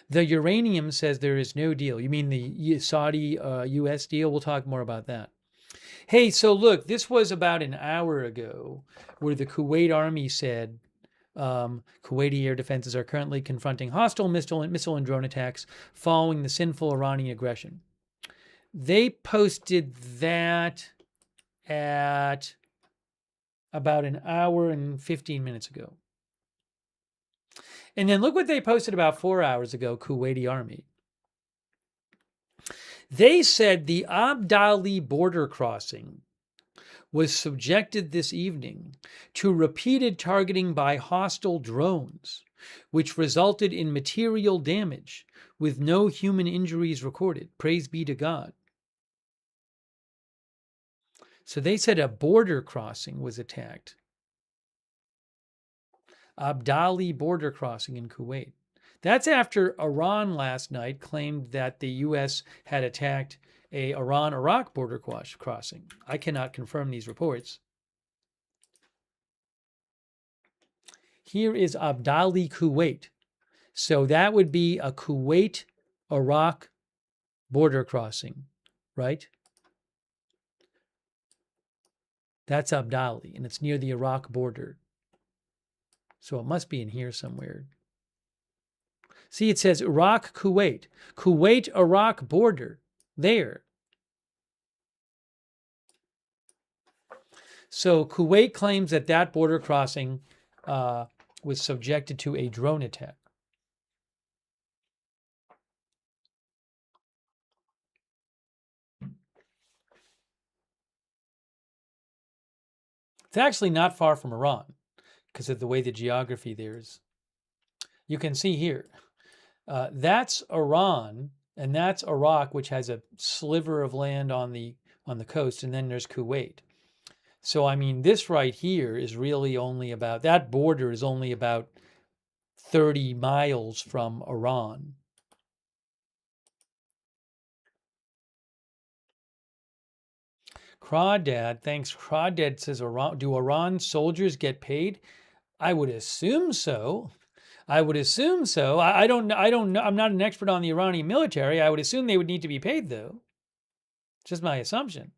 The uranium says there is no deal. You mean the Saudi-US deal? We'll talk more about that. Hey, so look, this was about an hour ago where the Kuwait army said Kuwaiti air defenses are currently confronting hostile missile and drone attacks following the sinful Iranian aggression. They posted that at about an hour and 15 minutes ago. And then look what they posted about 4 hours ago, Kuwaiti army. They said the Abdali border crossing was subjected this evening to repeated targeting by hostile drones, which resulted in material damage with no human injuries recorded. Praise be to God. So they said a border crossing was attacked. Abdali border crossing in Kuwait. That's after Iran last night claimed that the U.S. had attacked a Iran-Iraq border crossing. I cannot confirm these reports. Here is Abdali, Kuwait. So that would be a Kuwait-Iraq border crossing, right? That's Abdali, and it's near the Iraq border. So it must be in here somewhere. See, it says Iraq, Kuwait. Kuwait-Iraq border. There. So Kuwait claims that that border crossing was subjected to a drone attack. It's actually not far from Iran because of the way the geography there is. You can see here, that's Iran and that's Iraq, which has a sliver of land on the coast, and then there's Kuwait. So, I mean, this right here is really only about, that border is only about 30 miles from Iran. Crawdad, thanks. Crawdad says, do Iran soldiers get paid? I would assume so. I would assume so. I don't know. I'm not an expert on the Iranian military. I would assume they would need to be paid, though. Just my assumption.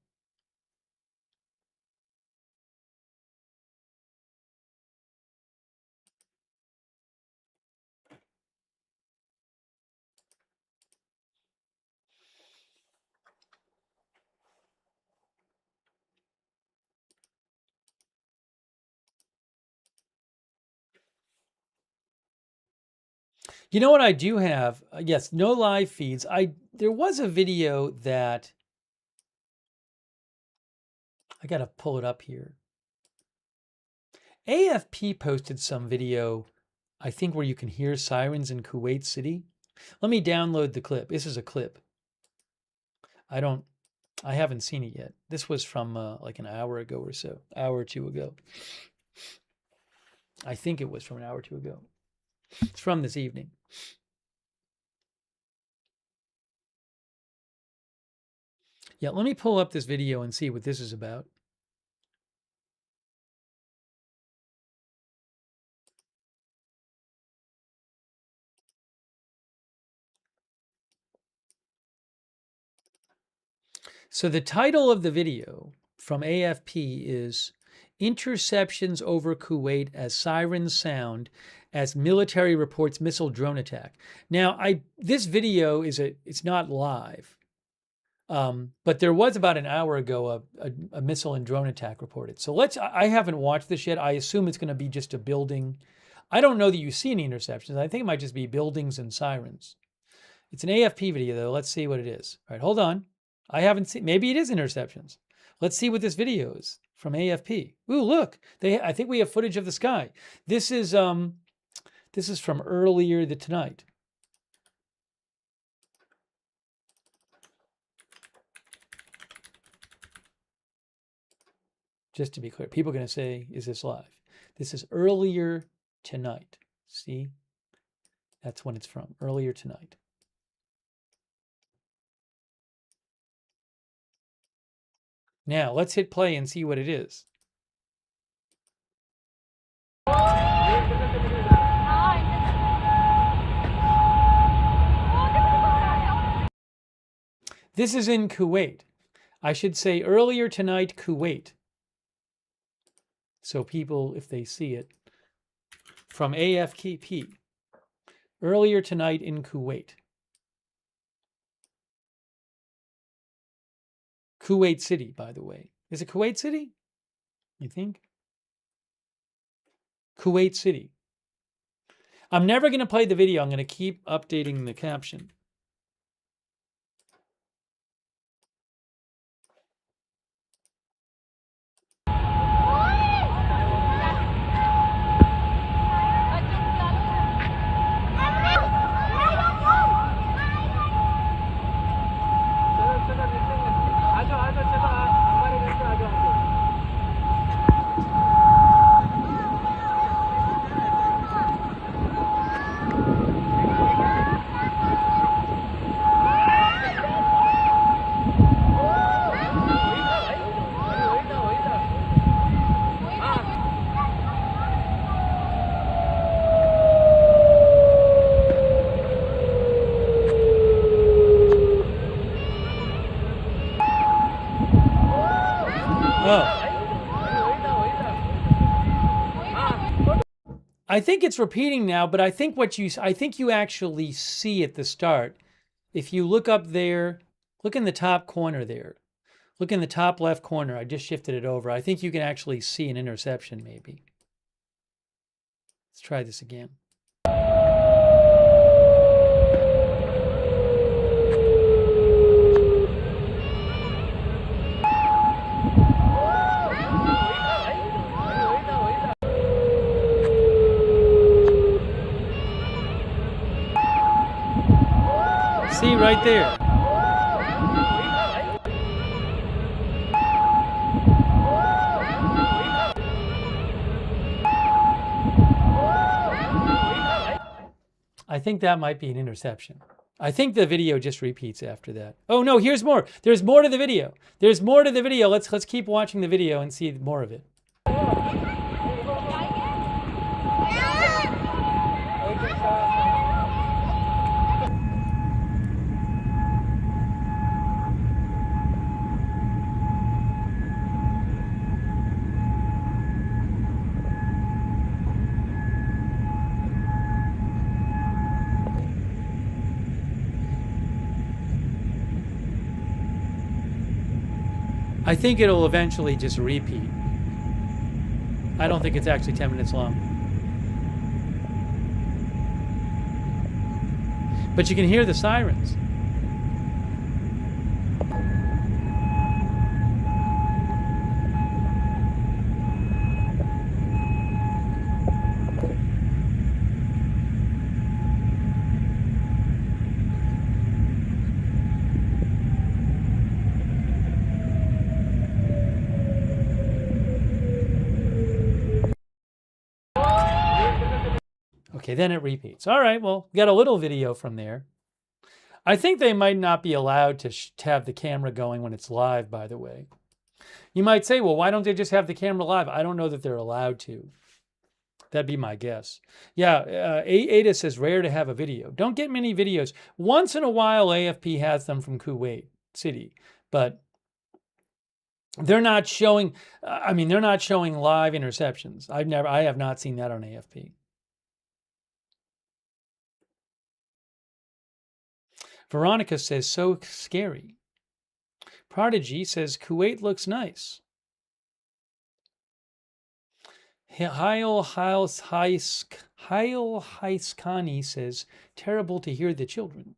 You know what I do have? Yes, no live feeds. There was a video that I got to pull it up here. AFP posted some video, I think, where you can hear sirens in Kuwait City. Let me download the clip. This is a clip. I haven't seen it yet. This was from like an hour ago or so, hour or two ago. I think it was from an hour or two ago. It's from this evening. Yeah, let me pull up this video and see what this is about. So the title of the video from AFP is Interceptions over Kuwait as Sirens Sound as Military Reports Missile Drone Attack. Now, this video it's not live, but there was about an hour ago a missile and drone attack reported. So I haven't watched this yet. I assume it's going to be just a building. I don't know that you see any interceptions. I think it might just be buildings and sirens. It's an AFP video, though. Let's see what it is. All right, hold on. I haven't seen, maybe it is interceptions. Let's see what this video is from AFP. Ooh, look, I think we have footage of the sky. This is from earlier tonight. Just to be clear, people are going to say, is this live? This is earlier tonight. See? That's when it's from, earlier tonight. Now, let's hit play and see what it is. This is in Kuwait. I should say earlier tonight, Kuwait. So people, if they see it, from AFP, earlier tonight in Kuwait. Kuwait City, by the way. Is it Kuwait City? You think? Kuwait City. I'm never going to play the video. I'm going to keep updating the caption. I think it's repeating now, but I think you actually see at the start. If you look up there, look in the top corner there. Look in the top left corner. I just shifted it over. I think you can actually see an interception maybe. Let's try this again. See right there. I think that might be an interception. I think the video just repeats after that. Oh no, here's more. There's more to the video. There's more to the video. Let's keep watching the video and see more of it. I think it'll eventually just repeat. I don't think it's actually 10 minutes long. But you can hear the sirens. Okay, then it repeats. All right, well, got a little video from there. I think they might not be allowed to have the camera going when it's live, by the way. You might say, well, why don't they just have the camera live? I don't know that they're allowed to. That'd be my guess. Yeah, Ada says, rare to have a video. Don't get many videos. Once in a while, AFP has them from Kuwait City, but they're not showing, they're not showing live interceptions. I have not seen that on AFP. Veronica says, so scary. Prodigy says, Kuwait looks nice. Hail Heiskani says, terrible to hear the children.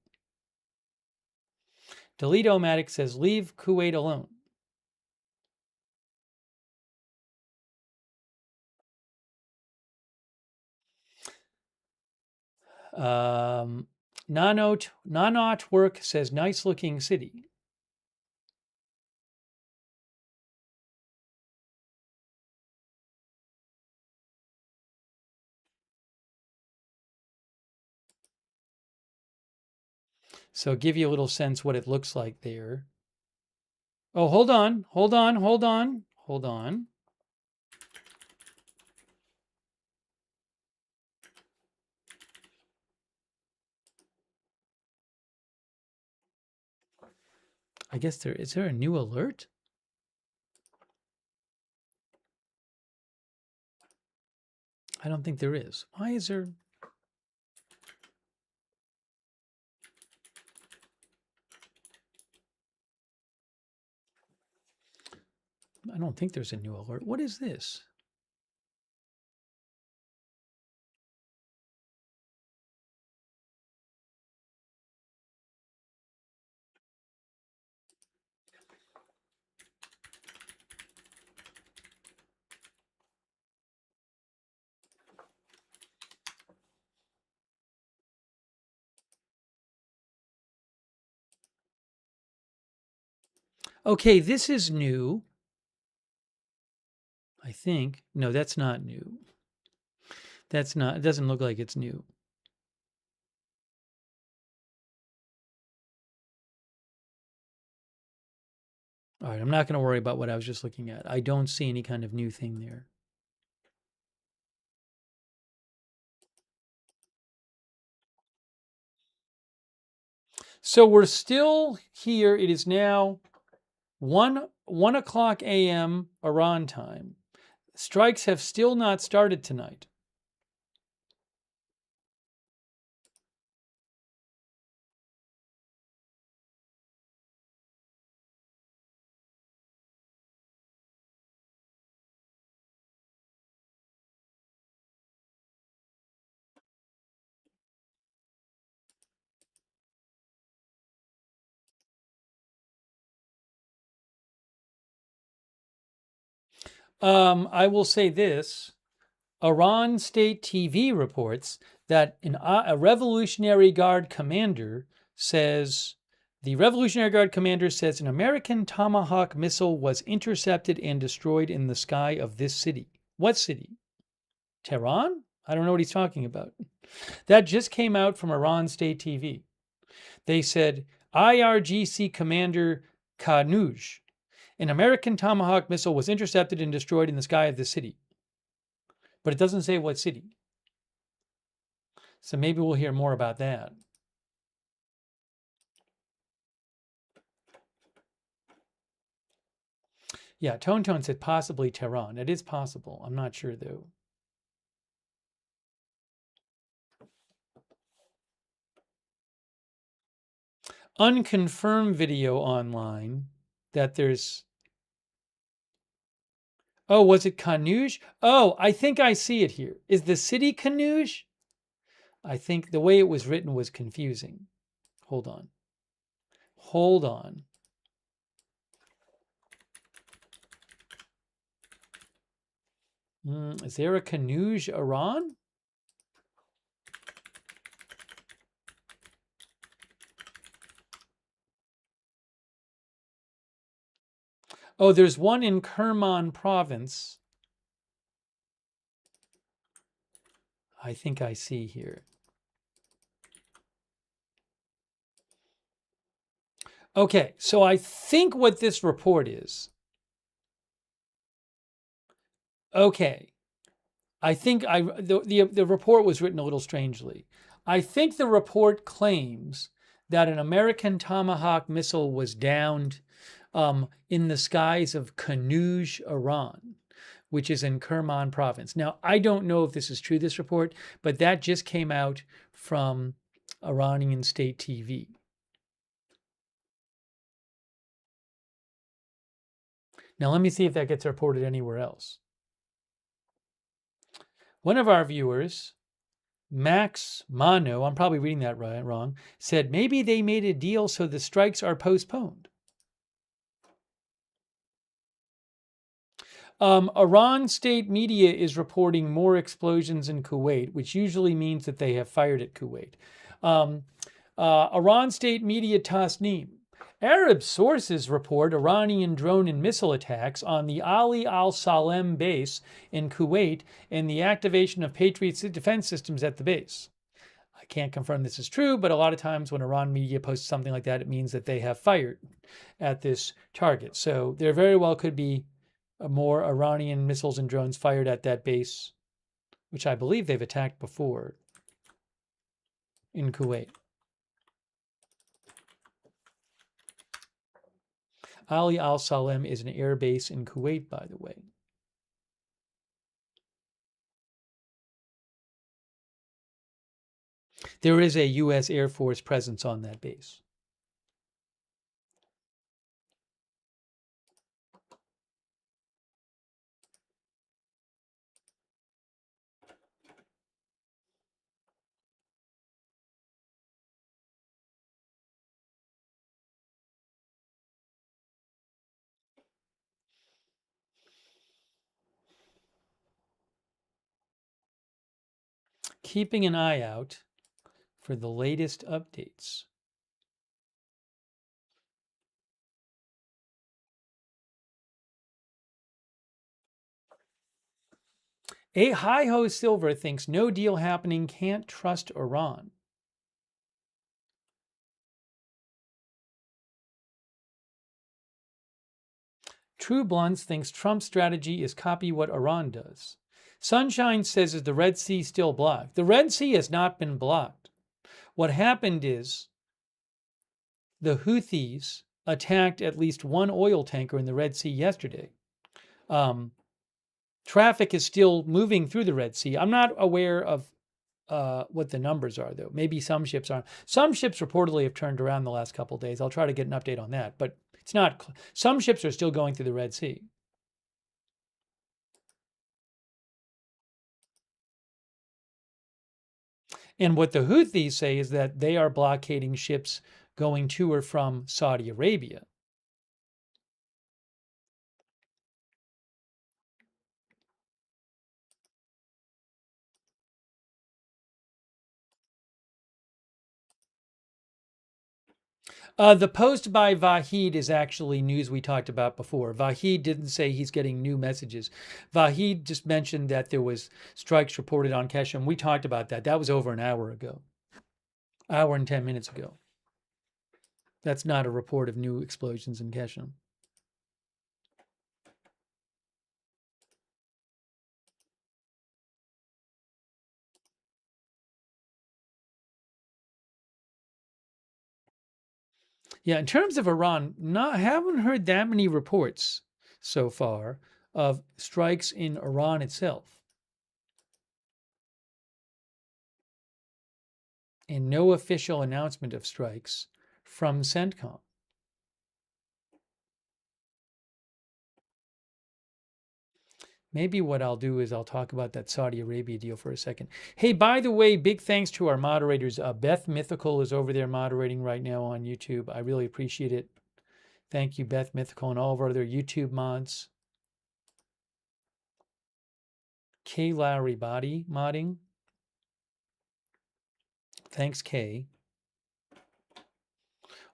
Delete-O-Matic says, leave Kuwait alone. Nanot Work says, nice looking city. So give you a little sense what it looks like there. Oh, hold on. I guess is there a new alert? I don't think there is. Why is there? I don't think there's a new alert. What is this? Okay, this is new. I think. No, that's not new. That's not, it doesn't look like it's new. All right, I'm not going to worry about what I was just looking at. I don't see any kind of new thing there. So we're still here. It is now 1 o'clock a.m. Iran time. Strikes have still not started tonight. I will say this. Iran State TV reports that a Revolutionary Guard commander says, the Revolutionary Guard commander says an American Tomahawk missile was intercepted and destroyed in the sky of this city. What city? Tehran? I don't know what he's talking about. That just came out from Iran State TV. They said IRGC Commander Kanuj, an American Tomahawk missile was intercepted and destroyed in the sky of the city. But it doesn't say what city. So maybe we'll hear more about that. Yeah, Tone said possibly Tehran. It is possible. I'm not sure, though. Unconfirmed video online that there's... Oh, was it Kanuj? Oh, I think I see it here. Is the city Kanuj? I think the way it was written was confusing. Hold on. Hold on. Is there a Kanuj, Iran? Oh, there's one in Kerman province. I think I see here. Okay, so I think what this report is. Okay, I think the report was written a little strangely. I think the report claims that an American Tomahawk missile was downed in the skies of Kanuj, Iran, which is in Kerman province. Now, I don't know if this is true, this report, but that just came out from Iranian state TV. Now, let me see if that gets reported anywhere else. One of our viewers, Max Mano, I'm probably reading that wrong, said maybe they made a deal so the strikes are postponed. Iran state media is reporting more explosions in Kuwait, which usually means that they have fired at Kuwait. Iran state media Tasnim. Arab sources report Iranian drone and missile attacks on the Ali al-Salem base in Kuwait and the activation of Patriot defense systems at the base. I can't confirm this is true, but a lot of times when Iran media posts something like that, it means that they have fired at this target. So there very well could be more Iranian missiles and drones fired at that base, which I believe they've attacked before in Kuwait. Ali al-Salem is an air base in Kuwait, by the way. There is a U.S. Air Force presence on that base. Keeping an eye out for the latest updates. A Hi-Ho Silver thinks no deal happening, can't trust Iran. True Blunts thinks Trump's strategy is copy what Iran does. Sunshine says, is the Red Sea still blocked? The Red Sea has not been blocked. What happened is the Houthis attacked at least one oil tanker in the Red Sea yesterday. Traffic is still moving through the Red Sea. I'm not aware of what the numbers are, though. Maybe some ships aren't. Some ships reportedly have turned around the last couple of days. I'll try to get an update on that. But it's not. Some ships are still going through the Red Sea. And what the Houthis say is that they are blockading ships going to or from Saudi Arabia. The post by Vahid is actually news we talked about before. Vahid didn't say he's getting new messages. Vahid just mentioned that there was strikes reported on Keshem. We talked about that. That was over an hour ago. Hour and 10 minutes ago. That's not a report of new explosions in Keshem. Yeah, in terms of Iran, haven't heard that many reports so far of strikes in Iran itself. And no official announcement of strikes from CENTCOM. Maybe what I'll do is I'll talk about that Saudi Arabia deal for a second. Hey, by the way, big thanks to our moderators. Beth Mythical is over there moderating right now on YouTube. I really appreciate it. Thank you, Beth Mythical, and all of our other YouTube mods. Kay Lowry Body modding. Thanks, Kay.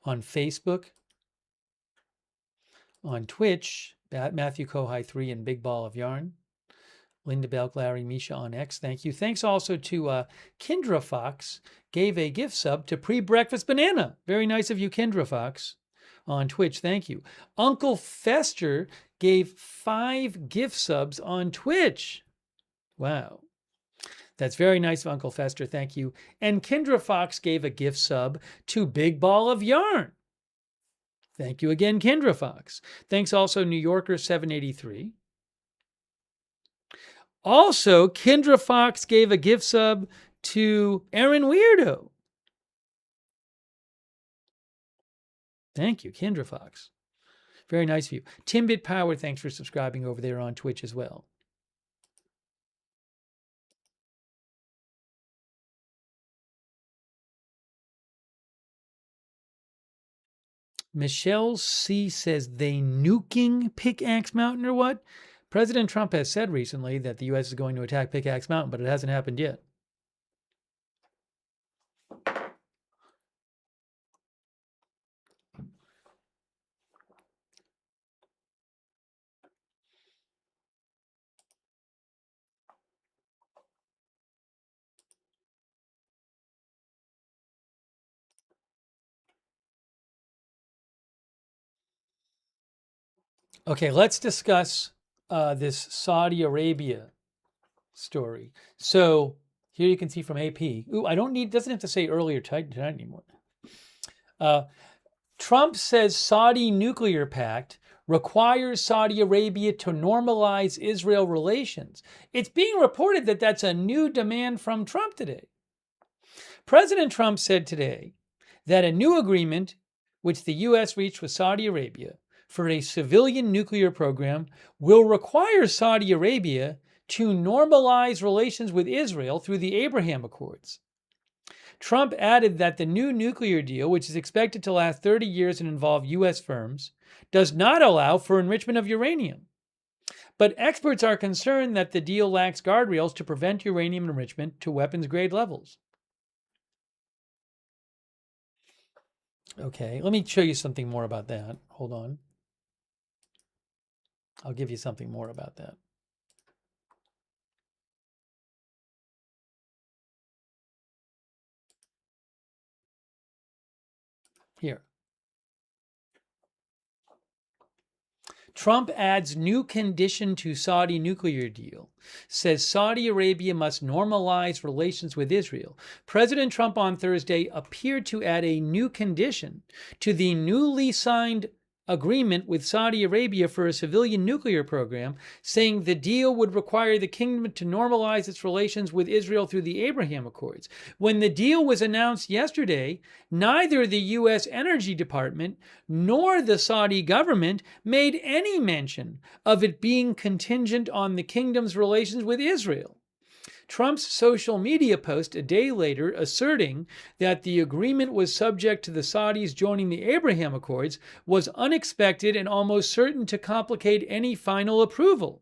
On Facebook. On Twitch. Matthew Kohai 3 and Big Ball of Yarn. Linda Belk, Larry, Misha on X. Thank you. Thanks also to Kendra Fox. Gave a gift sub to Pre-Breakfast Banana. Very nice of you, Kendra Fox. On Twitch. Thank you. Uncle Fester gave 5 gift subs on Twitch. Wow. That's very nice of Uncle Fester. Thank you. And Kendra Fox gave a gift sub to Big Ball of Yarn. Thank you again, Kendra Fox. Thanks also, New Yorker 783. Also, Kendra Fox gave a gift sub to Aaron Weirdo. Thank you, Kendra Fox. Very nice of you. Timbit Power, thanks for subscribing over there on Twitch as well. Michelle C. says, they nuking Pickaxe Mountain or what? President Trump has said recently that the U.S. is going to attack Pickaxe Mountain, but it hasn't happened yet. Okay, let's discuss this Saudi Arabia story. So here you can see from AP. Ooh, doesn't have to say earlier tonight anymore. Trump says Saudi nuclear pact requires Saudi Arabia to normalize Israel relations. It's being reported that that's a new demand from Trump today. President Trump said today that a new agreement, which the U.S. reached with Saudi Arabia, for a civilian nuclear program will require Saudi Arabia to normalize relations with Israel through the Abraham Accords. Trump added that the new nuclear deal, which is expected to last 30 years and involve U.S. firms, does not allow for enrichment of uranium. But experts are concerned that the deal lacks guardrails to prevent uranium enrichment to weapons-grade levels. Okay, let me show you something more about that. Hold on. I'll give you something more about that. Here. Trump adds new condition to Saudi nuclear deal, says Saudi Arabia must normalize relations with Israel. President Trump on Thursday appeared to add a new condition to the newly signed agreement with Saudi Arabia for a civilian nuclear program, saying the deal would require the kingdom to normalize its relations with Israel through the Abraham Accords. When the deal was announced yesterday, neither the U.S. Energy Department nor the Saudi government made any mention of it being contingent on the kingdom's relations with Israel. Trump's social media post a day later asserting that the agreement was subject to the Saudis joining the Abraham Accords was unexpected and almost certain to complicate any final approval.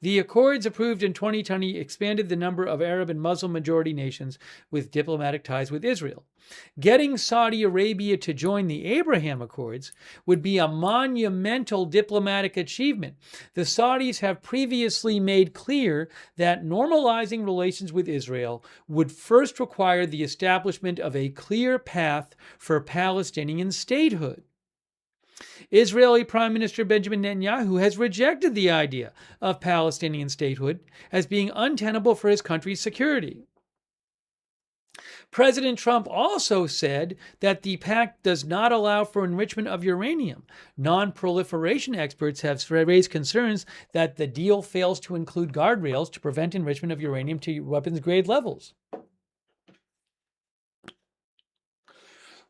The accords approved in 2020 expanded the number of Arab and Muslim majority nations with diplomatic ties with Israel. Getting Saudi Arabia to join the Abraham Accords would be a monumental diplomatic achievement. The Saudis have previously made clear that normalizing relations with Israel would first require the establishment of a clear path for Palestinian statehood. Israeli Prime Minister Benjamin Netanyahu has rejected the idea of Palestinian statehood as being untenable for his country's security. President Trump also said that the pact does not allow for enrichment of uranium. Non-proliferation experts have raised concerns that the deal fails to include guardrails to prevent enrichment of uranium to weapons-grade levels.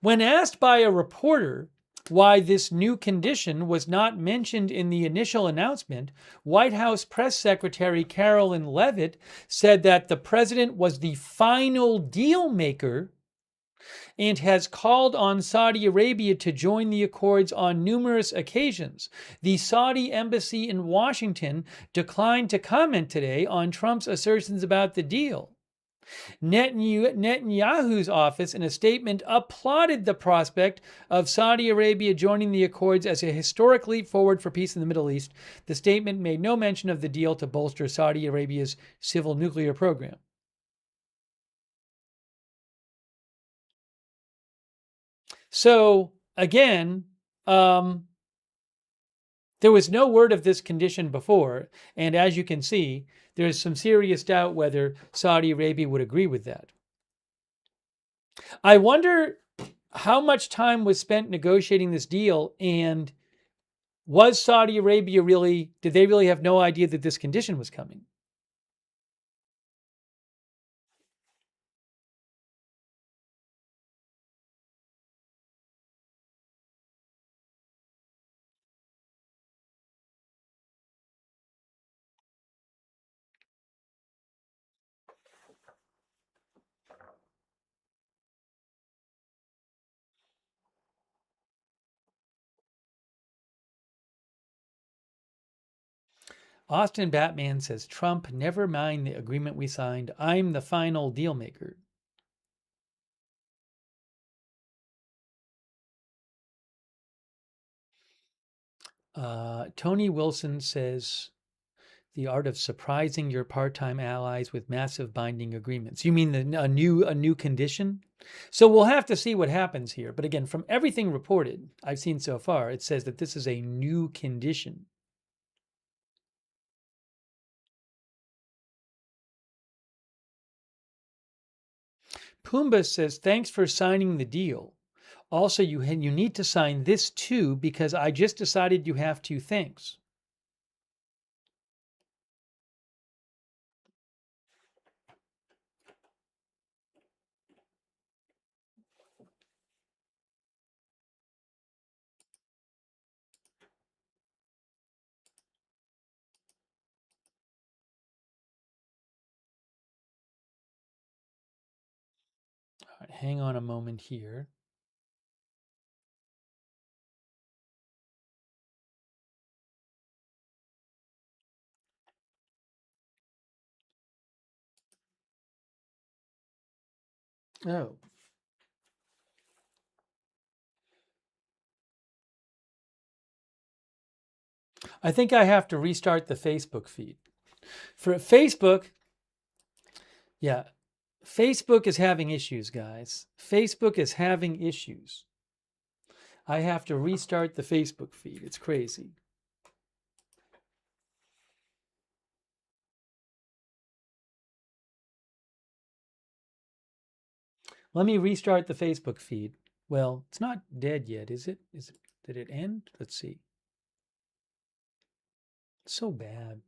When asked by a reporter why this new condition was not mentioned in the initial announcement, White House Press Secretary Carolyn Leavitt said that the president was the final deal maker and has called on Saudi Arabia to join the accords on numerous occasions. The Saudi embassy in Washington declined to comment today on Trump's assertions about the deal. Netanyahu's office, in a statement, applauded the prospect of Saudi Arabia joining the accords as a historic leap forward for peace in the Middle East. The statement made no mention of the deal to bolster Saudi Arabia's civil nuclear program. So, again, there was no word of this condition before, and as you can see, there is some serious doubt whether Saudi Arabia would agree with that. I wonder how much time was spent negotiating this deal, and was Saudi Arabia did they really have no idea that this condition was coming? Austin Batman says, Trump, never mind the agreement we signed. I'm the final deal maker. Tony Wilson says, the art of surprising your part-time allies with massive binding agreements. You mean a new condition? So we'll have to see what happens here. But again, from everything reported I've seen so far, it says that this is a new condition. Pumbaa says, thanks for signing the deal. Also, you need to sign this too, because I just decided you have to. Thanks. All right, hang on a moment here. Oh. I think I have to restart the Facebook feed. For Facebook, yeah, Facebook is having issues, guys. Facebook is having issues. I have to restart the Facebook feed. It's crazy. Let me restart the Facebook feed. Well, it's not dead yet, is it? Did it end? Let's see. It's so bad.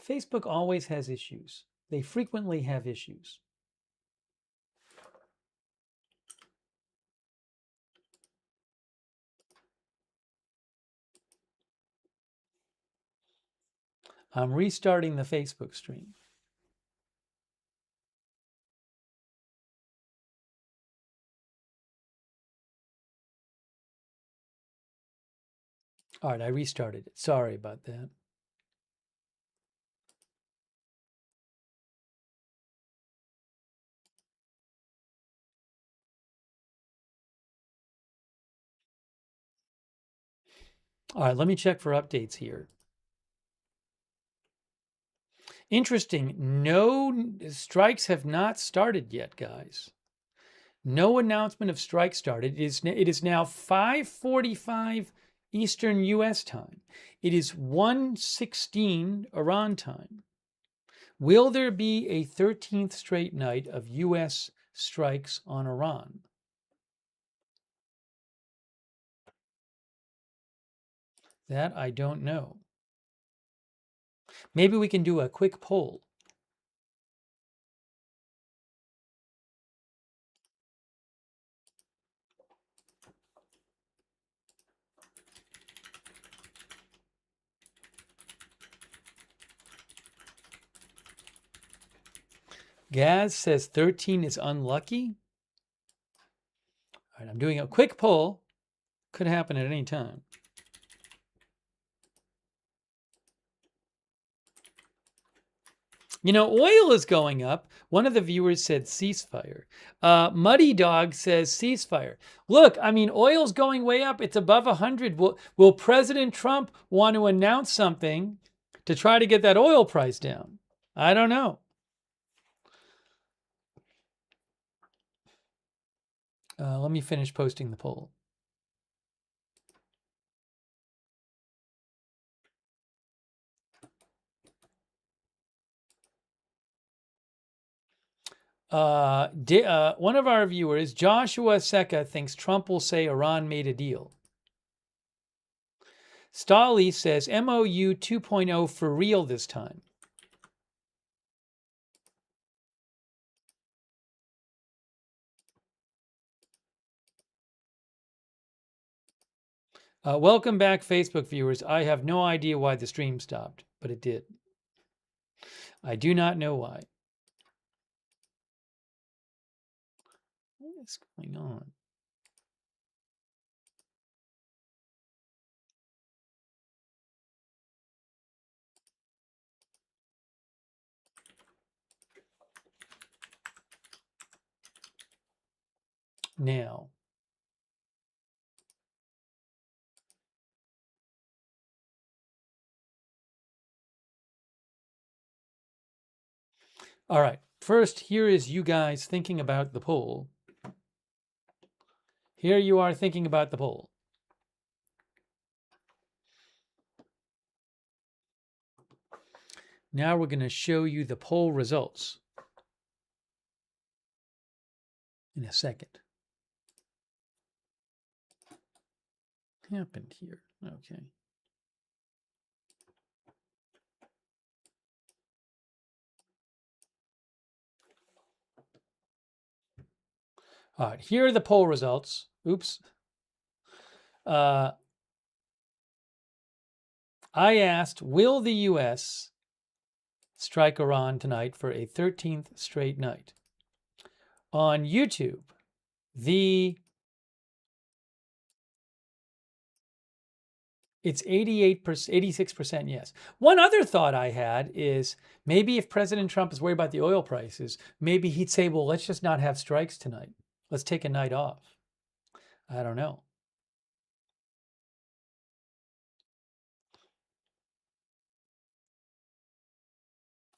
Facebook always has issues. They frequently have issues. I'm restarting the Facebook stream. All right, I restarted it. Sorry about that. All right, let me check for updates here. Interesting. No strikes have not started yet, guys. No announcement of strikes started. It is now 5:45 Eastern U.S. time. It is 1:16 Iran time. Will there be a 13th straight night of U.S. strikes on Iran? That I don't know. Maybe we can do a quick poll. Gaz says 13 is unlucky. All right, I'm doing a quick poll. Could happen at any time. You know, oil is going up. One of the viewers said ceasefire. Muddy Dog says ceasefire. Look, I mean, oil's going way up. It's above 100. Will President Trump want to announce something to try to get that oil price down? I don't know. Let me finish posting the poll. One of our viewers, Joshua Seka, thinks Trump will say Iran made a deal. Stolly says MOU 2.0 for real this time. Welcome back, Facebook viewers. I have no idea why the stream stopped, but it did. I do not know why. What is going on? Now, all right. First, here is you guys thinking about the poll. Here you are thinking about the poll. Now we're going to show you the poll results in a second. What happened here? Okay. All right, here are the poll results. Oops. I asked, will the U.S. strike Iran tonight for a 13th straight night? On YouTube, it's 88%, 86% yes. One other thought I had is maybe if President Trump is worried about the oil prices, maybe he'd say, well, let's just not have strikes tonight. Let's take a night off. I don't know.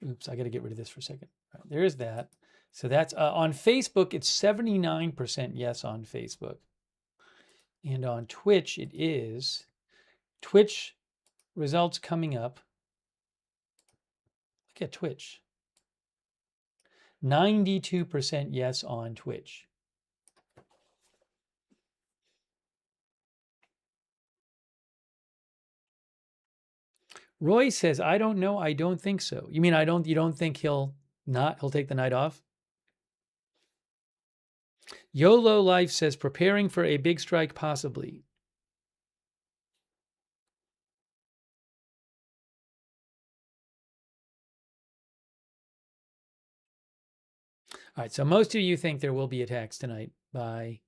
Oops, I got to get rid of this for a second. All right, there's that. So that's on Facebook, it's 79% yes on Facebook. And on Twitch, it is Twitch results coming up. Look at Twitch. 92% yes on Twitch. Roy says, I don't know. I don't think so. You mean you don't think he'll take the night off? YOLO Life says, preparing for a big strike possibly. All right, so most of you think there will be attacks tonight by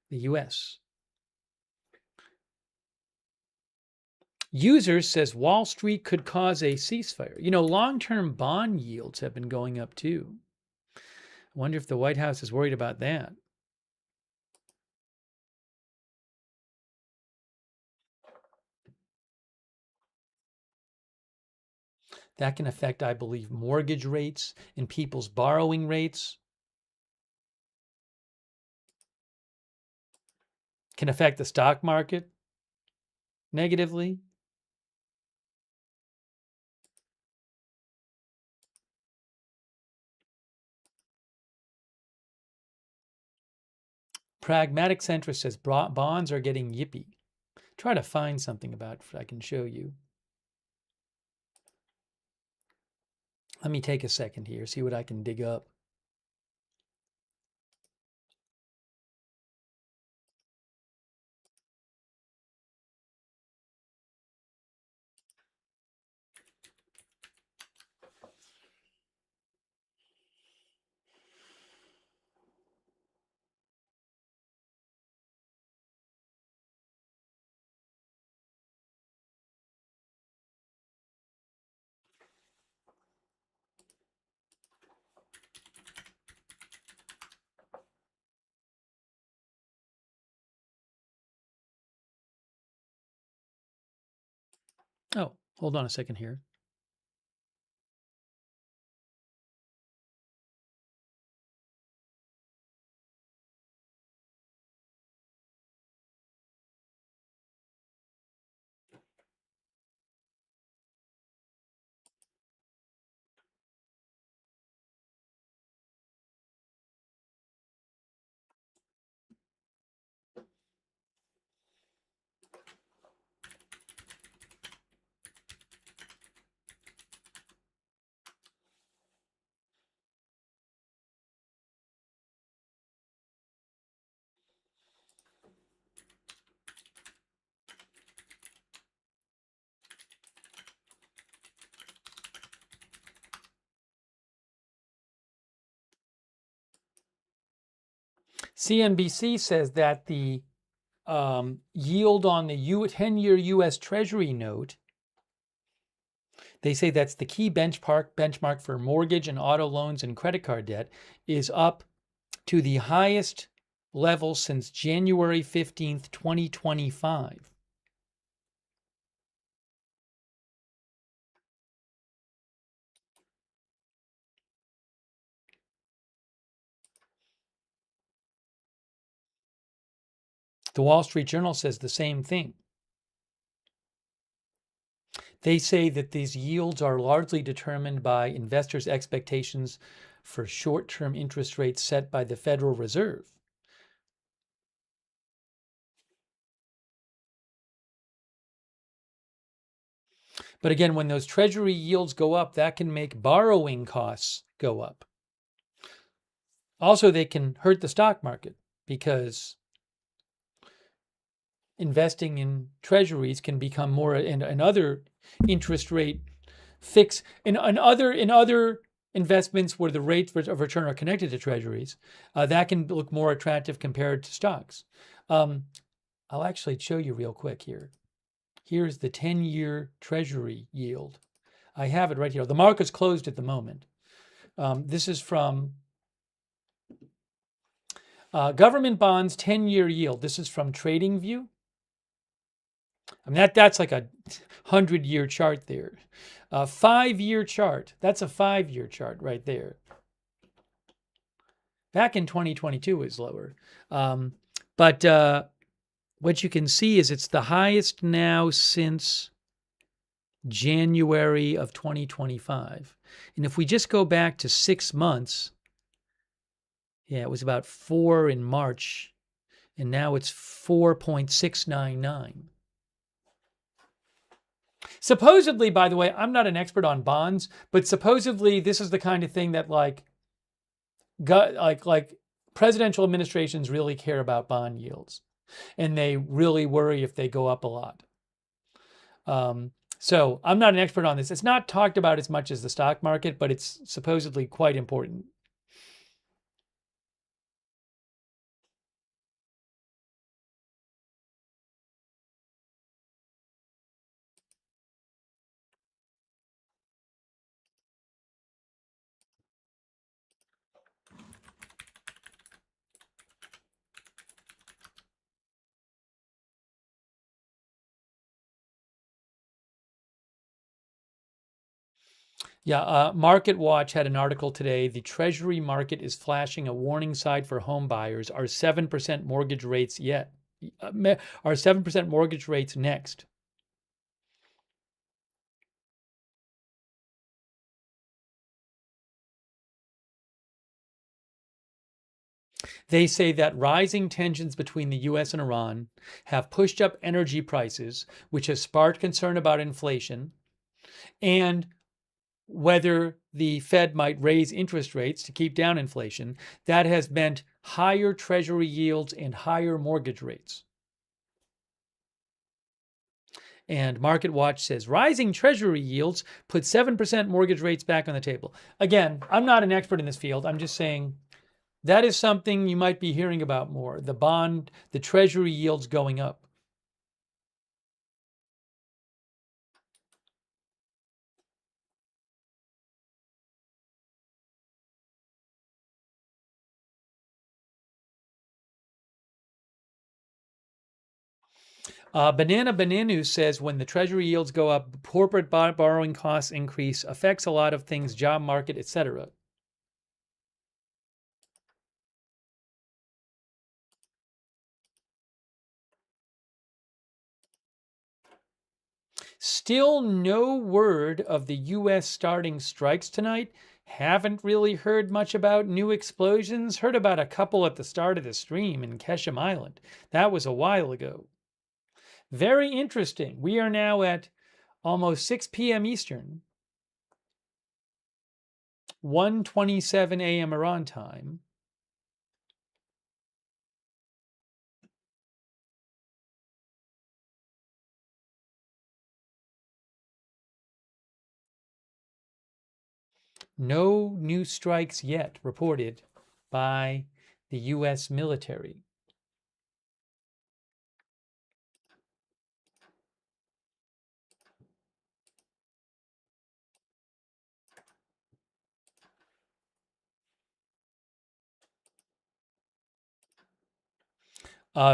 the U.S. Users says Wall Street could cause a ceasefire. You know, long-term bond yields have been going up too. I wonder if the White House is worried about that. That can affect, I believe, mortgage rates and people's borrowing rates. Can affect the stock market negatively. Pragmatic centrist says bonds are getting yippy. Try to find something about it I can show you. Let me take a second here, see what I can dig up. Oh, hold on a second here. CNBC says that the yield on the 10-year U.S. Treasury note, they say that's the key benchmark for mortgage and auto loans and credit card debt, is up to the highest level since January 15th, 2025. The Wall Street Journal says the same thing. They say that these yields are largely determined by investors' expectations for short-term interest rates set by the Federal Reserve. But again, when those Treasury yields go up, that can make borrowing costs go up. Also, they can hurt the stock market because investing in treasuries can become more and other interest rate fix in other investments where the rates of return are connected to treasuries, that can look more attractive compared to stocks. I'll actually show you real quick here. Here's the 10-year treasury yield. I have it right here. The market's closed at the moment. This is from government bonds 10-year yield. This is from TradingView. I mean, that's like a 100-year chart there. 5-year chart. That's a 5-year chart right there. Back in 2022 it was lower. But what you can see is it's the highest now since January of 2025. And if we just go back to 6 months, yeah, it was about 4 in March, and now it's 4.699. Supposedly, by the way, I'm not an expert on bonds, but supposedly this is the kind of thing that like presidential administrations really care about bond yields, and they really worry if they go up a lot. So I'm not an expert on this. It's not talked about as much as the stock market, but it's supposedly quite important. Yeah, Market Watch had an article today. The Treasury market is flashing a warning sign for home buyers. Are 7% mortgage rates yet? Are 7% mortgage rates next? They say that rising tensions between the US and Iran have pushed up energy prices, which has sparked concern about inflation and whether the Fed might raise interest rates to keep down inflation. That has meant higher Treasury yields and higher mortgage rates. And Market Watch says rising Treasury yields put 7% mortgage rates back on the table. Again, I'm not an expert in this field. I'm just saying that is something you might be hearing about more. The Treasury yields going up. Banana says when the Treasury yields go up, corporate borrowing costs increase, affects a lot of things, job market, etc. Still no word of the U.S. starting strikes tonight. Haven't really heard much about new explosions. Heard about a couple at the start of the stream in Kesham Island. That was a while ago. Very interesting. We are now at almost 6 p.m. Eastern, 1:27 a.m. Iran time. No new strikes yet reported by the U.S. military.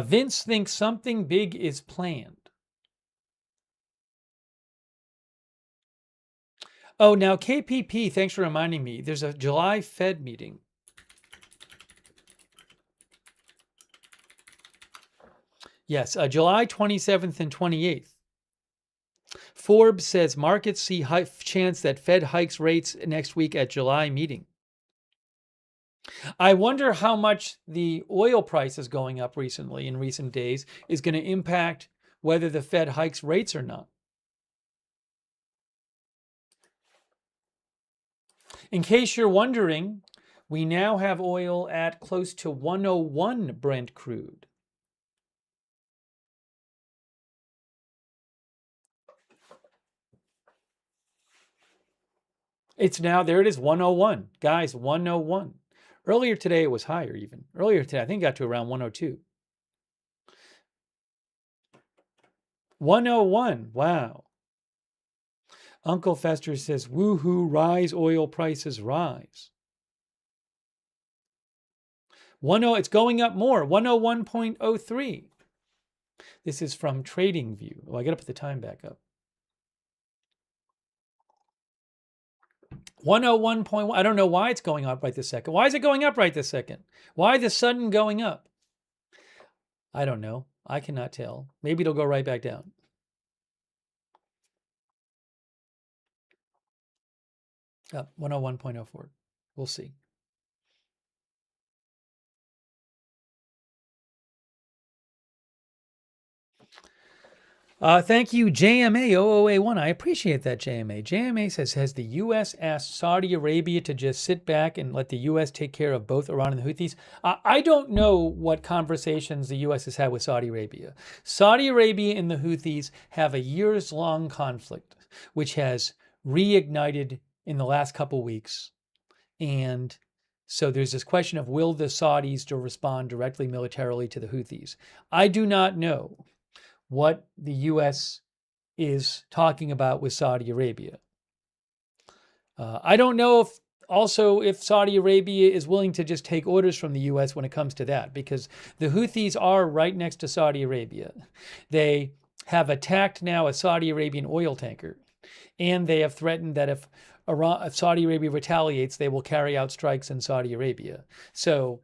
Vince thinks something big is planned. Oh, now KPP, thanks for reminding me. There's a July Fed meeting. Yes, July 27th and 28th. Forbes says markets see high chance that Fed hikes rates next week at July meeting. I wonder how much the oil price is going up recently in recent days is going to impact whether the Fed hikes rates or not. In case you're wondering, we now have oil at close to 101 Brent crude. It's now, there it is, 101. Guys, 101. Earlier today, it was higher even. Earlier today, I think it got to around 102. 101, wow. Uncle Fester says, woohoo, rise, oil prices rise. 10, it's going up more, 101.03. This is from TradingView. Oh, I got to put the time back up. 101.1. I don't know why it's going up right this second. Why is it going up right this second? Why the sudden going up? I don't know. I cannot tell. Maybe it'll go right back down. Oh, 101.04. We'll see. Thank you, JMA00A1. I appreciate that, JMA. JMA says, has the U.S. asked Saudi Arabia to just sit back and let the U.S. take care of both Iran and the Houthis? I don't know what conversations the U.S. has had with Saudi Arabia. Saudi Arabia and the Houthis have a years-long conflict, which has reignited in the last couple weeks. And so there's this question of, will the Saudis to respond directly militarily to the Houthis? I do not know what the U.S. is talking about with Saudi Arabia. I don't know if Saudi Arabia is willing to just take orders from the U.S. when it comes to that, because the Houthis are right next to Saudi Arabia. They have attacked now a Saudi Arabian oil tanker. And they have threatened that if Saudi Arabia retaliates, they will carry out strikes in Saudi Arabia. So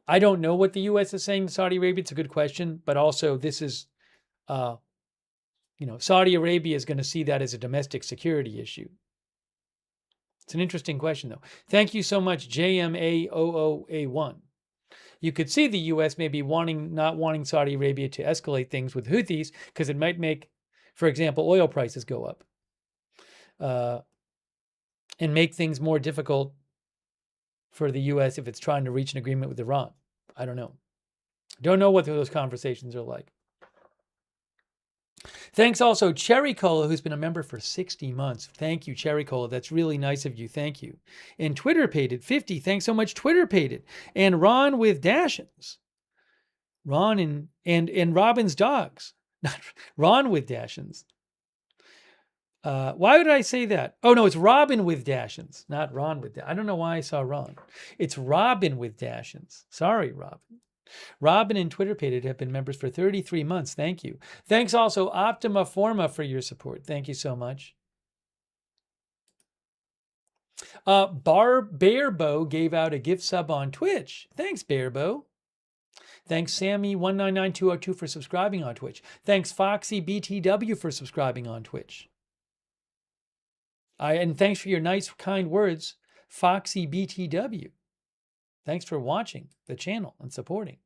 I don't know what the U.S. is saying to Saudi Arabia. It's a good question. But also this is, Saudi Arabia is going to see that as a domestic security issue. It's an interesting question, though. Thank you so much, JMAOOA1. You could see the U.S. maybe not wanting Saudi Arabia to escalate things with Houthis because it might make, for example, oil prices go up and make things more difficult for the U.S. if it's trying to reach an agreement with Iran. I don't know. Don't know what those conversations are like. Thanks also, Cherry Cola, who's been a member for 60 months. Thank you, Cherry Cola. That's really nice of you. Thank you. And Twitter paid it. 50. Thanks so much, Twitter paid it. And Ron with Dashins. Ron and Robin's dogs. Not Ron with Dashins. Why would I say that? Oh, no, it's Robin with Dashins, not Ron with Dashins. I don't know why I saw Ron. It's Robin with Dashins. Sorry, Robin. Robin and Twitter paid it have been members for 33 months. Thank you. Thanks also Optima Forma for your support. Thank you so much. Bearbo gave out a gift sub on Twitch. Thanks, Bearbo. Thanks, Sammy199202 for subscribing on Twitch. Thanks, Foxy BTW for subscribing on Twitch. And thanks for your nice, kind words, Foxy BTW. Thanks for watching the channel and supporting.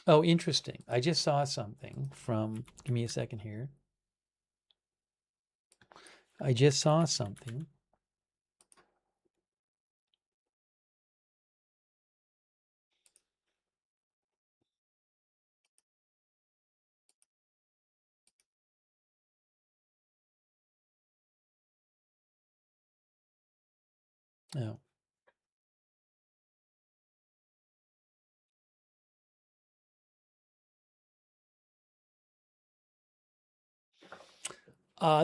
Oh, interesting. I just saw something from, give me a second here. I just saw something. Oh.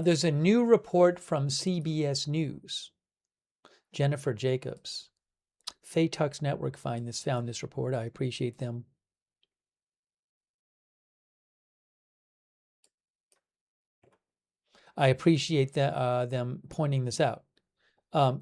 There's a new report from CBS News. Jennifer Jacobs. Tux Network found this report. I appreciate them. I appreciate them pointing this out.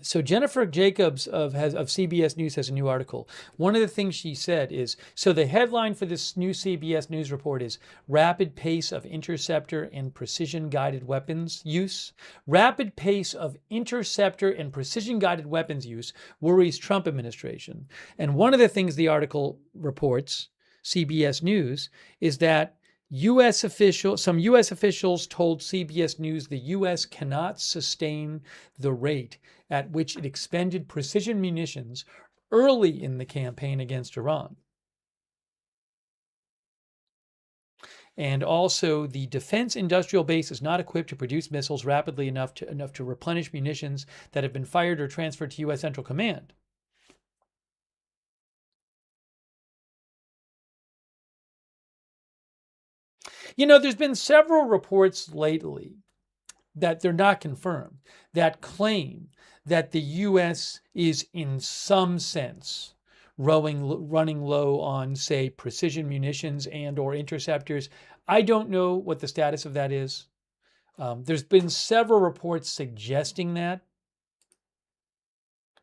So Jennifer Jacobs of CBS News has a new article. One of the things she said is, so the headline for this new CBS News report is Rapid Pace of Interceptor and Precision Guided Weapons Use. Rapid pace of interceptor and precision guided weapons use worries Trump administration. And one of the things the article reports, CBS News, is that some U.S. officials told CBS News the U.S. cannot sustain the rate at which it expended precision munitions early in the campaign against Iran. And also, the defense industrial base is not equipped to produce missiles rapidly enough to replenish munitions that have been fired or transferred to U.S. Central Command. There's been several reports lately that they're not confirmed that claim that the U.S. is in some sense running low on, say, precision munitions and or interceptors. I don't know what the status of that is. There's been several reports suggesting that,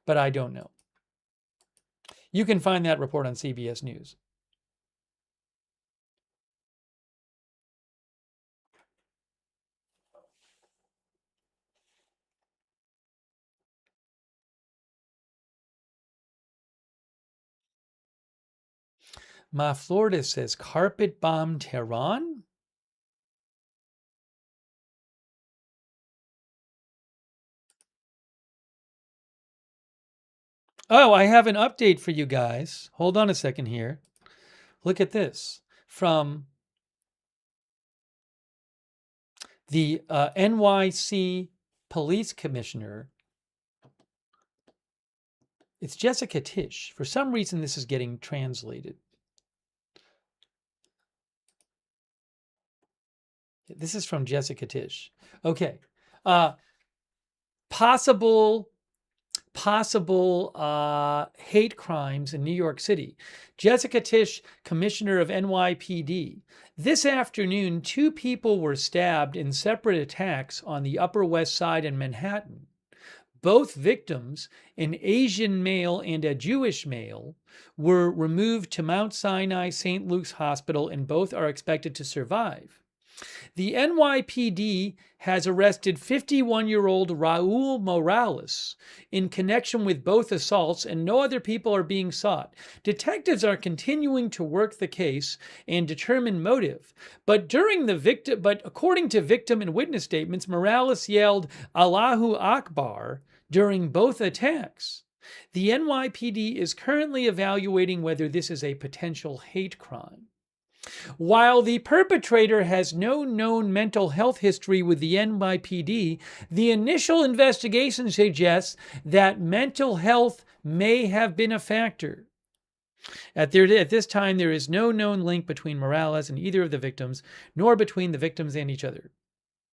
but I don't know. You can find that report on CBS News. Ma Florida says, carpet bomb Tehran? Oh, I have an update for you guys. Hold on a second here. Look at this. From The NYC police commissioner, it's Jessica Tisch. For some reason, this is getting translated. This is from Jessica Tisch. Okay. Possible hate crimes in New York City. Jessica Tisch, commissioner of NYPD. This afternoon, 2 people were stabbed in separate attacks on the Upper West Side in Manhattan. Both victims, an Asian male and a Jewish male, were removed to Mount Sinai St. Luke's Hospital, and both are expected to survive. The NYPD has arrested 51-year-old Raul Morales in connection with both assaults, and no other people are being sought. Detectives are continuing to work the case and determine motive. But according to victim and witness statements, Morales yelled "Allahu Akbar" during both attacks. The NYPD is currently evaluating whether this is a potential hate crime. While the perpetrator has no known mental health history with the NYPD, the initial investigation suggests that mental health may have been a factor. At this time, there is no known link between Morales and either of the victims, nor between the victims and each other.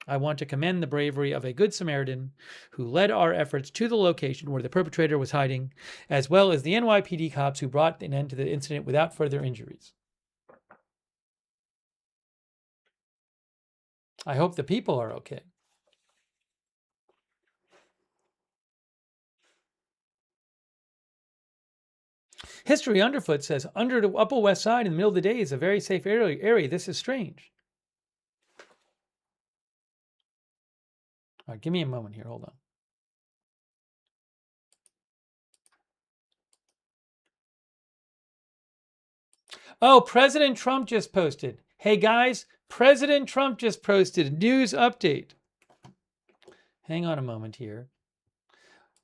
I want to commend the bravery of a good Samaritan who led our efforts to the location where the perpetrator was hiding, as well as the NYPD cops who brought an end to the incident without further injuries. I hope the people are okay. History Underfoot says, under the Upper West Side in the middle of the day is a very safe area. This is strange. All right, give me a moment here. Hold on. Oh, President Trump just posted. Hey, guys, President Trump just posted a news update. Hang on a moment here.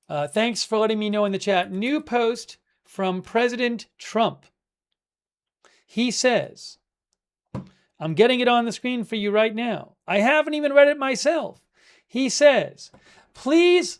Thanks for letting me know in the chat. New post from President Trump. He says, I'm getting it on the screen for you right now. I haven't even read it myself. He says, please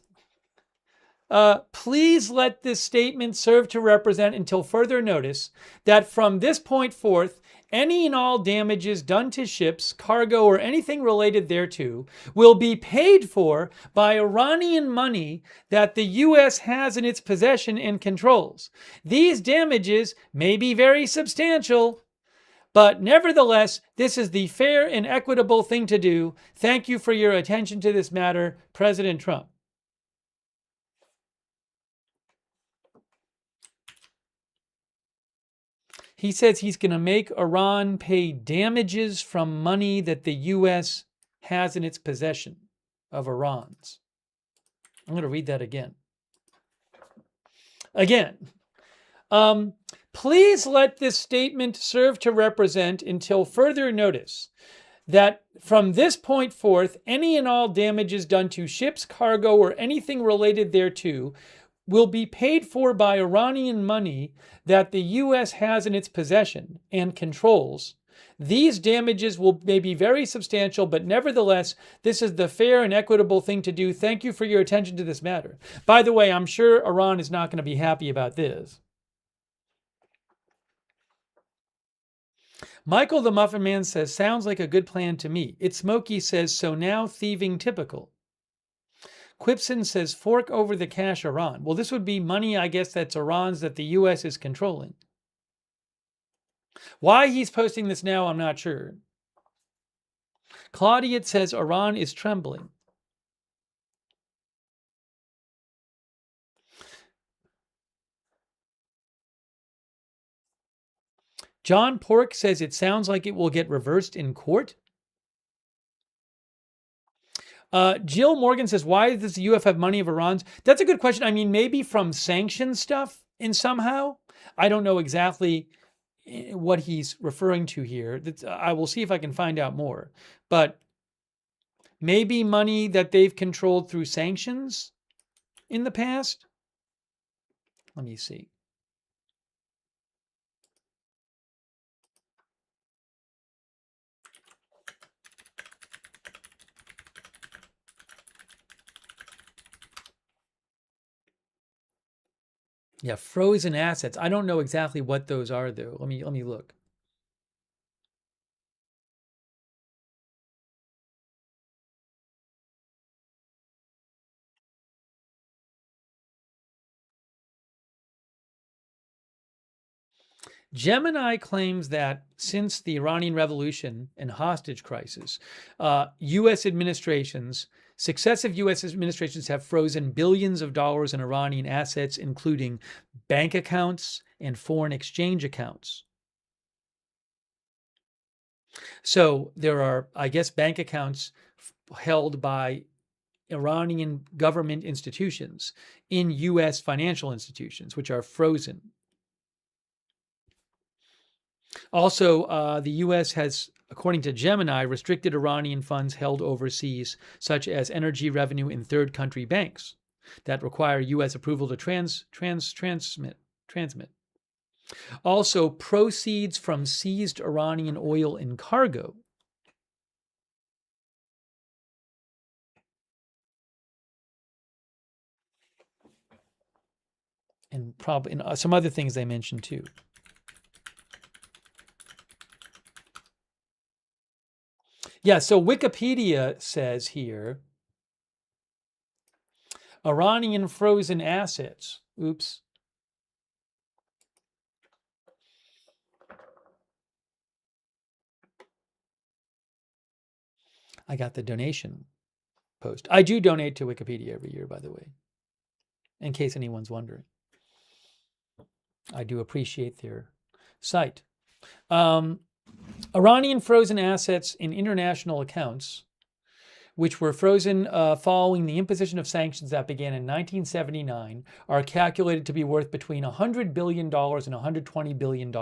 let this statement serve to represent until further notice that from this point forth, any and all damages done to ships, cargo, or anything related thereto will be paid for by Iranian money that the U.S. has in its possession and controls. These damages may be very substantial, but nevertheless, this is the fair and equitable thing to do. Thank you for your attention to this matter, President Trump. He says he's going to make Iran pay damages from money that the U.S. has in its possession of Iran's. I'm going to read that again. Please let this statement serve to represent until further notice that from this point forth, any and all damages done to ships, cargo, or anything related thereto will be paid for by Iranian money that the U.S. has in its possession and controls. These damages may be very substantial, but nevertheless, this is the fair and equitable thing to do. Thank you for your attention to this matter. By the way, I'm sure Iran is not going to be happy about this. Michael the Muffin Man says, sounds like a good plan to me. It's Smokey says, so now thieving typical. Quipson says, fork over the cash Iran. Well, this would be money, I guess, that's Iran's that the U.S. is controlling. Why he's posting this now, I'm not sure. Claudiate says, Iran is trembling. John Pork says, it sounds like it will get reversed in court. Jill Morgan says, why does the UF have money of Iran's? That's a good question. I mean, maybe from sanction stuff in somehow. I don't know exactly what he's referring to here. I will see if I can find out more. But maybe money that they've controlled through sanctions in the past. Let me see. Yeah, frozen assets. I don't know exactly what those are though. Let me look. Gemini claims that since the Iranian Revolution and hostage crisis, U.S. administrations, successive U.S. administrations have frozen billions of dollars in Iranian assets, including bank accounts and foreign exchange accounts. So there are, I guess, bank accounts held by Iranian government institutions in U.S. financial institutions, which are frozen. Also, the U.S. has, according to Gemini, restricted Iranian funds held overseas, such as energy revenue in third country banks that require U.S. approval to transmit. Also, proceeds from seized Iranian oil and cargo. And probably some other things they mentioned too. Yeah, so Wikipedia says here, Iranian frozen assets. Oops. I got the donation post. I do donate to Wikipedia every year, by the way, in case anyone's wondering. I do appreciate their site. Iranian frozen assets in international accounts, which were frozen following the imposition of sanctions that began in 1979, are calculated to be worth between $100 billion and $120 billion.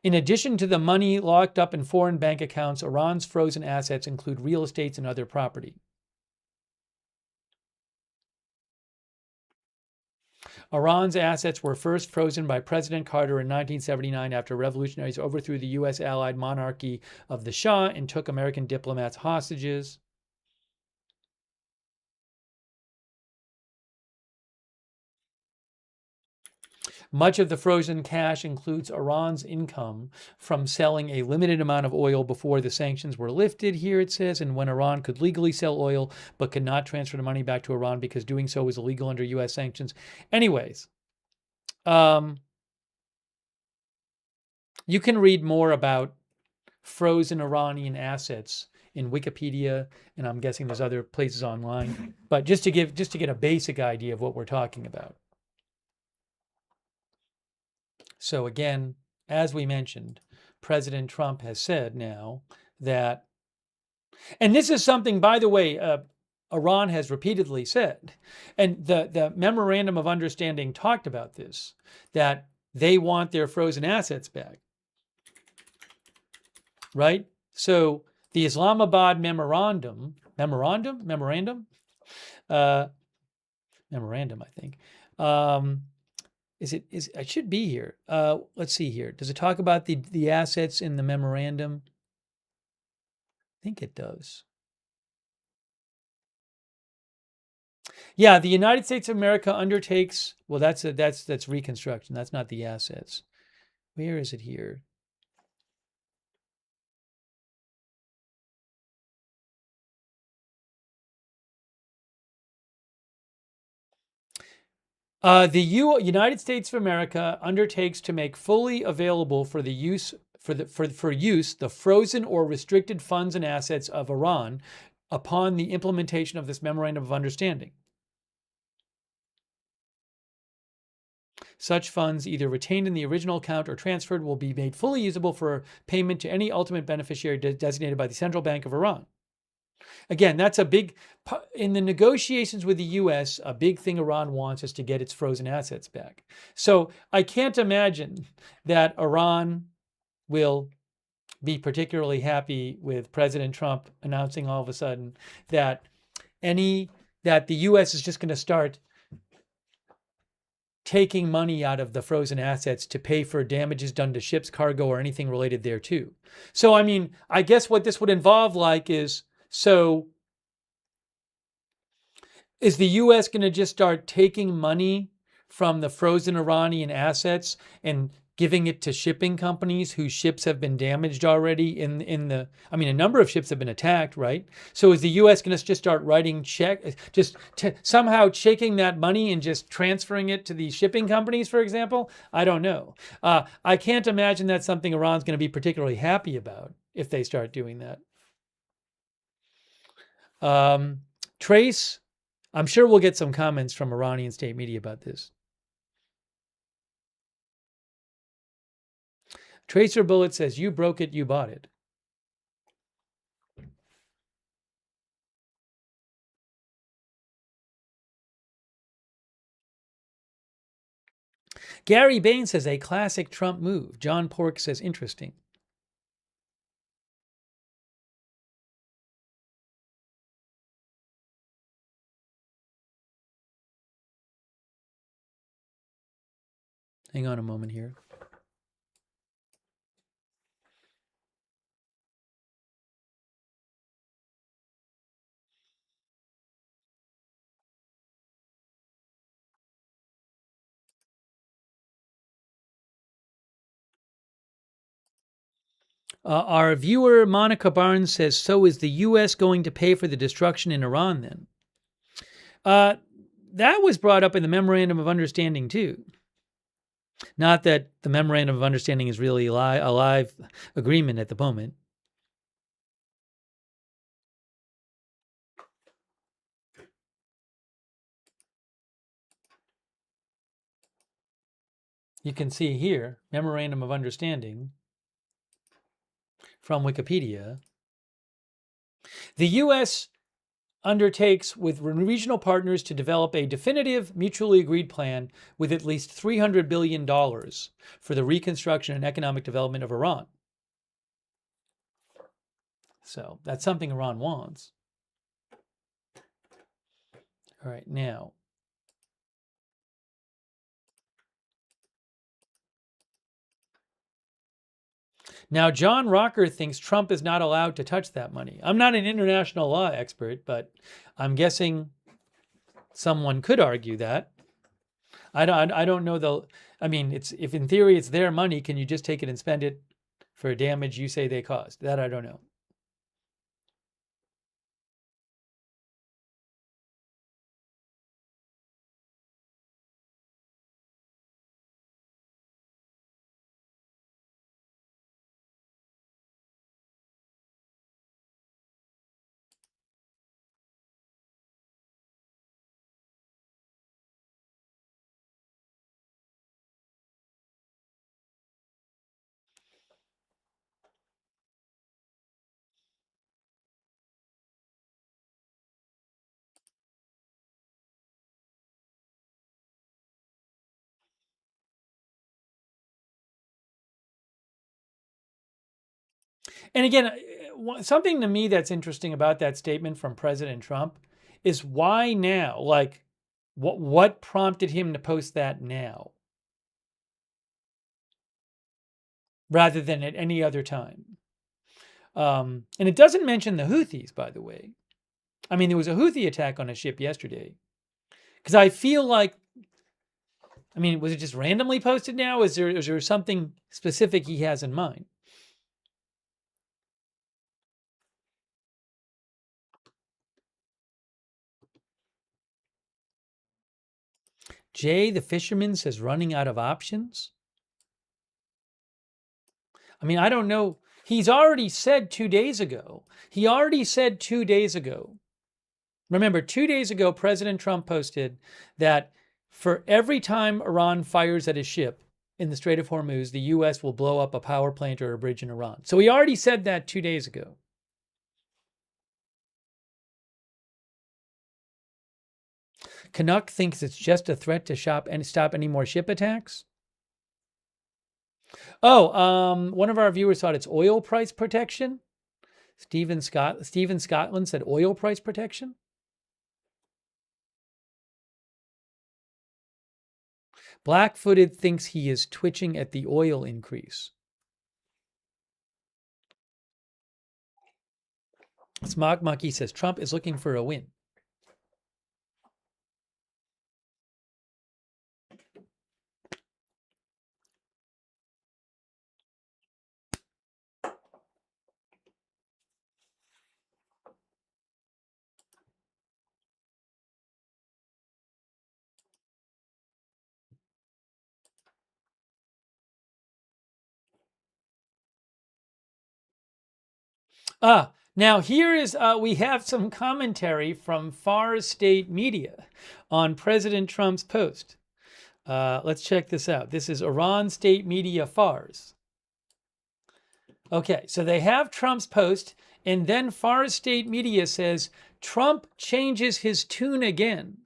In addition to the money locked up in foreign bank accounts, Iran's frozen assets include real estates and other property. Iran's assets were first frozen by President Carter in 1979 after revolutionaries overthrew the U.S. allied monarchy of the Shah and took American diplomats hostages. Much of the frozen cash includes Iran's income from selling a limited amount of oil before the sanctions were lifted, here it says, and when Iran could legally sell oil but could not transfer the money back to Iran because doing so was illegal under U.S. sanctions. Anyways, you can read more about frozen Iranian assets in Wikipedia, and I'm guessing there's other places online. But just to get a basic idea of what we're talking about. So again, as we mentioned, President Trump has said now that, and this is something, by the way, Iran has repeatedly said, and the memorandum of understanding talked about this, that they want their frozen assets back, right? So the Islamabad memorandum, I think. It should be here. Let's see here. Does it talk about the assets in the memorandum? I think it does. Yeah, the United States of America undertakes, well, that's reconstruction. That's not the assets. Where is it here? The United States of America undertakes to make fully available for use the frozen or restricted funds and assets of Iran upon the implementation of this memorandum of understanding. Such funds, either retained in the original account or transferred, will be made fully usable for payment to any ultimate beneficiary designated by the Central Bank of Iran. Again, that's a big, in the negotiations with the U.S., a big thing Iran wants is to get its frozen assets back. So I can't imagine that Iran will be particularly happy with President Trump announcing all of a sudden that the U.S. is just going to start taking money out of the frozen assets to pay for damages done to ships, cargo, or anything related thereto. So, I mean, I guess what this would involve is, so Is the U.S. going to just start taking money from the frozen Iranian assets and giving it to shipping companies whose ships have been damaged already in the, I mean, a number of ships have been attacked, right? So is the U.S. going to just start writing somehow taking that money and just transferring it to these shipping companies, for example? I don't know. I can't imagine that's something Iran's going to be particularly happy about if they start doing that. Trace, I'm sure we'll get some comments from Iranian state media about this. Tracer Bullet says, you broke it, you bought it. Gary Bain says, a classic Trump move. John Pork says, interesting. Hang on a moment here. Our viewer, Monica Barnes, says, so is the U.S. going to pay for the destruction in Iran then? That was brought up in the Memorandum of Understanding, too. Not that the Memorandum of Understanding is really a live agreement at the moment. You can see here, Memorandum of Understanding from Wikipedia. The U.S. undertakes with regional partners to develop a definitive, mutually agreed plan with at least $300 billion for the reconstruction and economic development of Iran. So that's something Iran wants. All right, now. Now, John Rocker thinks Trump is not allowed to touch that money. I'm not an international law expert, but I'm guessing someone could argue that. I don't know I mean, if in theory it's their money, can you just take it and spend it for damage you say they caused? That I don't know. And again, something to me that's interesting about that statement from President Trump is why now? Like, what prompted him to post that now rather than at any other time? And it doesn't mention the Houthis, by the way. I mean, there was a Houthi attack on a ship yesterday. Because I feel like, I mean, was it just randomly posted now? Is there something specific he has in mind? Jay, the fisherman, says running out of options. I mean, I don't know. He's already said 2 days ago. Remember, 2 days ago, President Trump posted that for every time Iran fires at a ship in the Strait of Hormuz, the U.S. will blow up a power plant or a bridge in Iran. So he already said that 2 days ago. Canuck thinks it's just a threat to stop any more ship attacks. Oh, one of our viewers thought it's oil price protection. Stephen Scotland said oil price protection. Black-footed thinks he is twitching at the oil increase. Smog Monkey says Trump is looking for a win. Now here is, we have some commentary from Far State Media on President Trump's post. Let's check this out. This is Iran State Media Fars. Okay, so they have Trump's post, and then Far State Media says, Trump changes his tune again.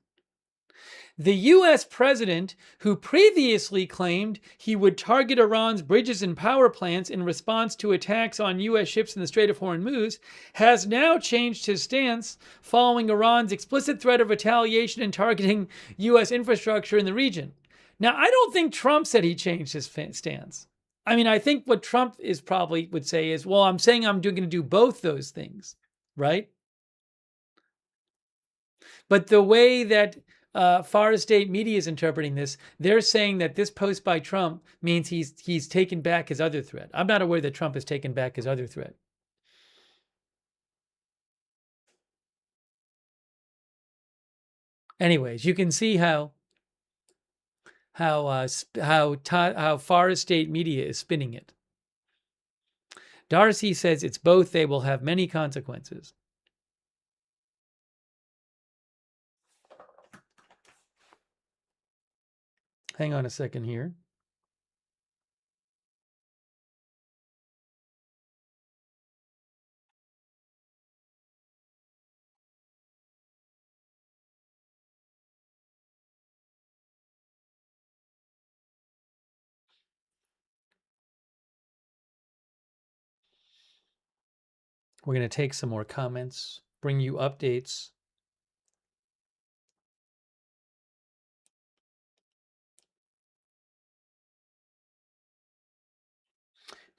The U.S. president, who previously claimed he would target Iran's bridges and power plants in response to attacks on U.S. ships in the Strait of Hormuz, has now changed his stance following Iran's explicit threat of retaliation and targeting U.S. infrastructure in the region. Now, I don't think Trump said he changed his stance. I mean, I think what Trump is probably would say is, well, I'm saying I'm going to do both those things, right? But the way that Far State Media is interpreting this, they're saying that this post by Trump means he's taken back his other threat. I'm not aware that Trump has taken back his other threat. Anyways, you can see how Far State Media is spinning it. Darcy says it's both. They will have many consequences. Hang on a second here. We're going to take some more comments, bring you updates.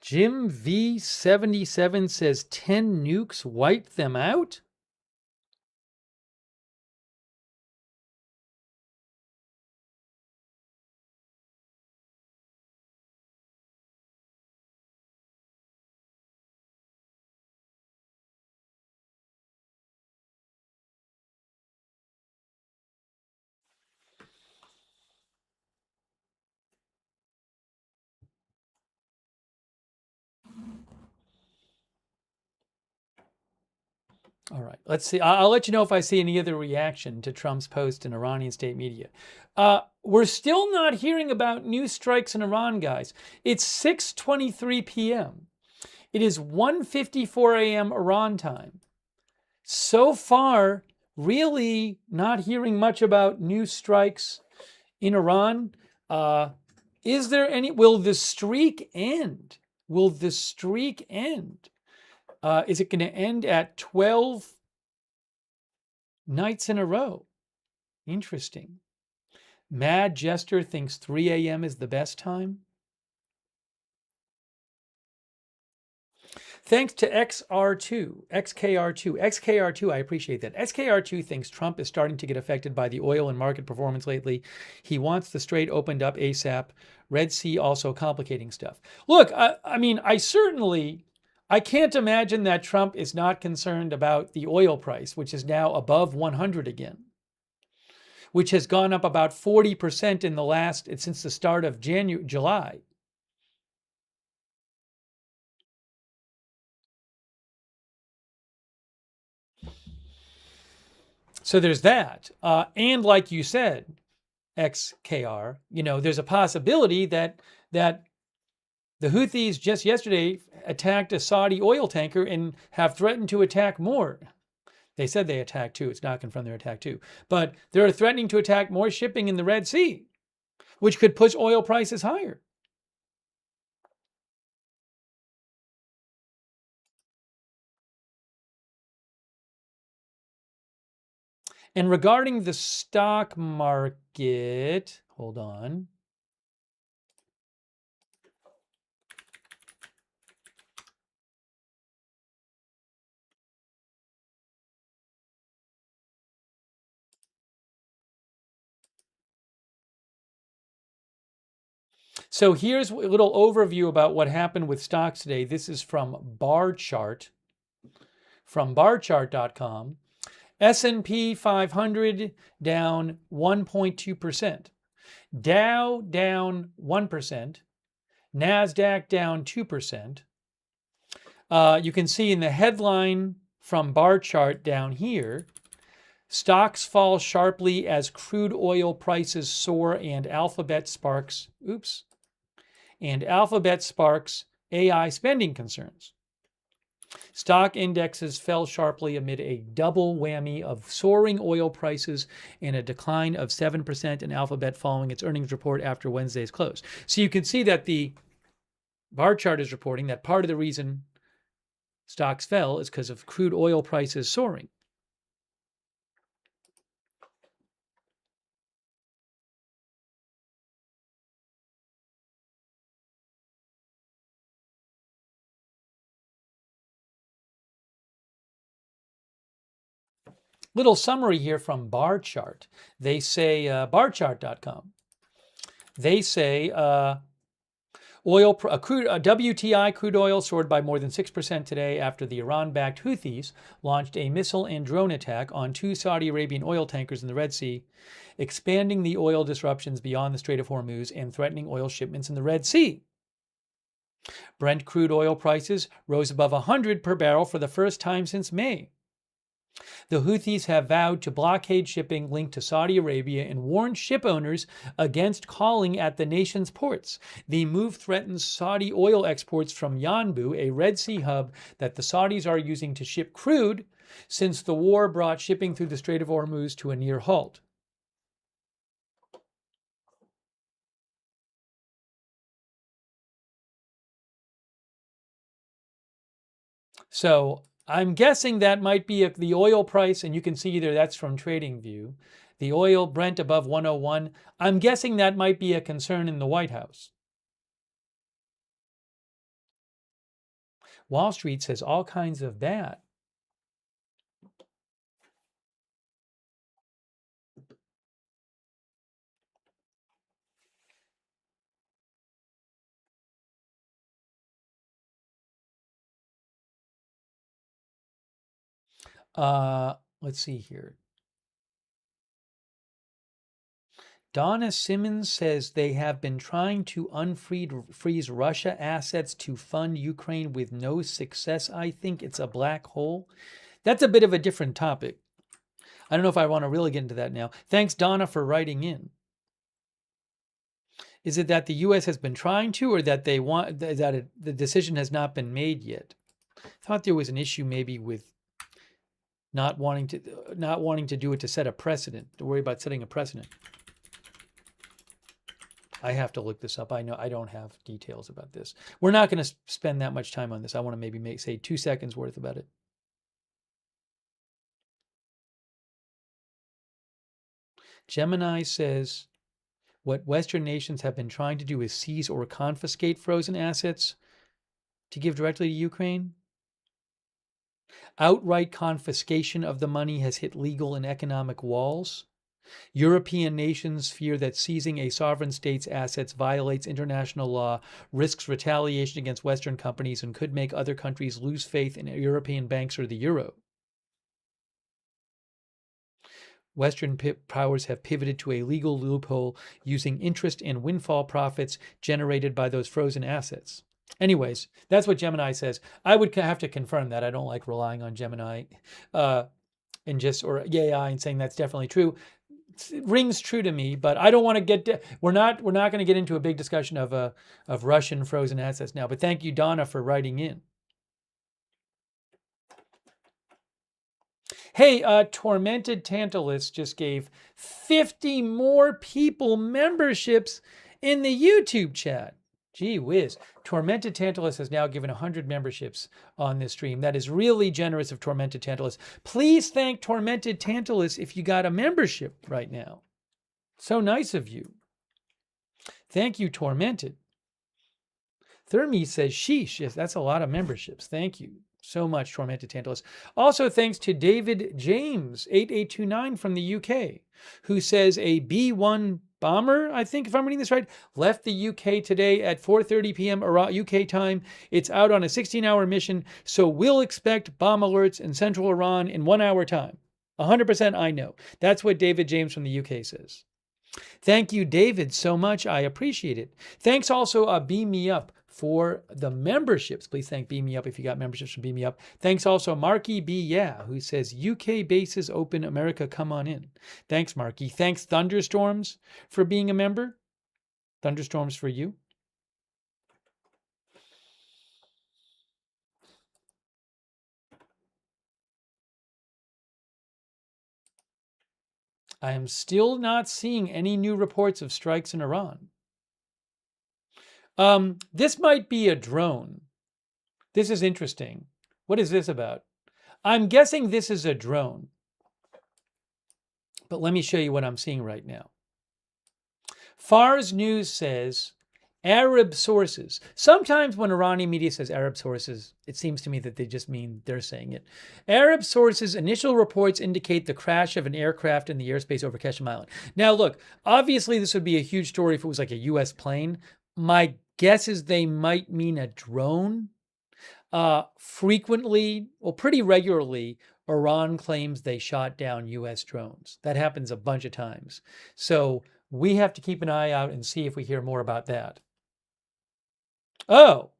Jim V77 says 10 nukes wiped them out? All right, let's see. I'll let you know if I see any other reaction to Trump's post in Iranian state media. We're still not hearing about new strikes in Iran, guys. It's 6:23 p.m. It is 1:54 a.m. Iran time. So far, really not hearing much about new strikes in Iran. Is there any? Will the streak end? Will the streak end? Is it going to end at 12 nights in a row? Interesting. Mad Jester thinks 3 a.m. is the best time. Thanks to XKR2, I appreciate that. XKR2 thinks Trump is starting to get affected by the oil and market performance lately. He wants the Strait opened up ASAP. Red Sea also complicating stuff. Look, I mean, I can't imagine that Trump is not concerned about the oil price, which is now above 100 again, which has gone up about 40% since the start of July. So there's that. And like you said, XKR, there's a possibility that the Houthis just yesterday attacked a Saudi oil tanker and have threatened to attack more. They said they attacked two. It's not confirmed they attacked two. But they're threatening to attack more shipping in the Red Sea, which could push oil prices higher. And regarding the stock market, hold on. So here's a little overview about what happened with stocks today. This is from Barchart, from barchart.com. S&P 500 down 1.2%. Dow down 1%. NASDAQ down 2%. You can see in the headline from bar chart down here, stocks fall sharply as crude oil prices soar and Alphabet sparks AI spending concerns. Stock indexes fell sharply amid a double whammy of soaring oil prices and a decline of 7% in Alphabet following its earnings report after Wednesday's close. So you can see that the bar chart is reporting that part of the reason stocks fell is because of crude oil prices soaring. Little summary here from bar chart. They say, barchart.com. They say WTI crude oil soared by more than 6% today after the Iran-backed Houthis launched a missile and drone attack on 2 Saudi Arabian oil tankers in the Red Sea, expanding the oil disruptions beyond the Strait of Hormuz and threatening oil shipments in the Red Sea. Brent crude oil prices rose above $100 per barrel for the first time since May. The Houthis have vowed to blockade shipping linked to Saudi Arabia and warned ship owners against calling at the nation's ports. The move threatens Saudi oil exports from Yanbu, a Red Sea hub that the Saudis are using to ship crude since the war brought shipping through the Strait of Hormuz to a near halt. So I'm guessing that might be the oil price, and you can see either that's from TradingView. The oil Brent above 101. I'm guessing that might be a concern in the White House. Wall Street says all kinds of bad. Let's see here. Donna Simmons says they have been trying to unfreeze Russia assets to fund Ukraine with no success. I think it's a black hole. That's a bit of a different topic. I don't know if I want to really get into that now. Thanks, Donna, for writing in. Is it that the U.S. has been trying to, or that the decision has not been made yet? I thought there was an issue maybe with not wanting to do it to set a precedent, to worry about setting a precedent. I have to look this up. I know I don't have details about this. We're not going to spend that much time on this. I want to maybe say 2 seconds worth about it. Gemini says, what Western nations have been trying to do is seize or confiscate frozen assets to give directly to Ukraine. Outright confiscation of the money has hit legal and economic walls. European nations fear that seizing a sovereign state's assets violates international law, risks retaliation against Western companies, and could make other countries lose faith in European banks or the euro. Western powers have pivoted to a legal loophole using interest and windfall profits generated by those frozen assets. Anyways, that's what Gemini says. I would have to confirm that. I don't like relying on Gemini or AI and saying that's definitely true. It rings true to me, but I don't want to we're not going to get into a big discussion of Russian frozen assets now. But thank you, Donna, for writing in. Hey, Tormented Tantalus just gave 50 more people memberships in the YouTube chat. Gee whiz. Tormented Tantalus has now given 100 memberships on this stream. That is really generous of Tormented Tantalus. Please thank Tormented Tantalus if you got a membership right now. So nice of you. Thank you, Tormented. Thermi says, sheesh. Yes, that's a lot of memberships. Thank you so much, Tormented Tantalus. Also, thanks to David James, 8829 from the UK, who says a B-1 bomber, I think if I'm reading this right, left the UK today at 4:30 p.m. UK time. It's out on a 16-hour mission, so we'll expect bomb alerts in central Iran in 1 hour time. 100% I know. That's what David James from the UK says. Thank you, David, so much. I appreciate it. Thanks also, Beam Me Up for the memberships. Please thank Beam Me Up if you got memberships from Beam Me Up. Thanks also Marky B. Yeah, who says, UK bases open, America, come on in. Thanks, Marky. Thanks, Thunderstorms, for being a member. Thunderstorms for you. I am still not seeing any new reports of strikes in Iran. This might be a drone. This is interesting. What is this about? I'm guessing this is a drone. But let me show you what I'm seeing right now. Fars News says Arab sources. Sometimes when Iranian media says Arab sources, it seems to me that they just mean they're saying it. Arab sources, initial reports indicate the crash of an aircraft in the airspace over Qeshm Island. Now, look, obviously this would be a huge story if it was like a U.S. plane. My guess is they might mean a drone. Frequently, or pretty regularly, Iran claims they shot down U.S. drones. That happens a bunch of times. So we have to keep an eye out and see if we hear more about that. Oh,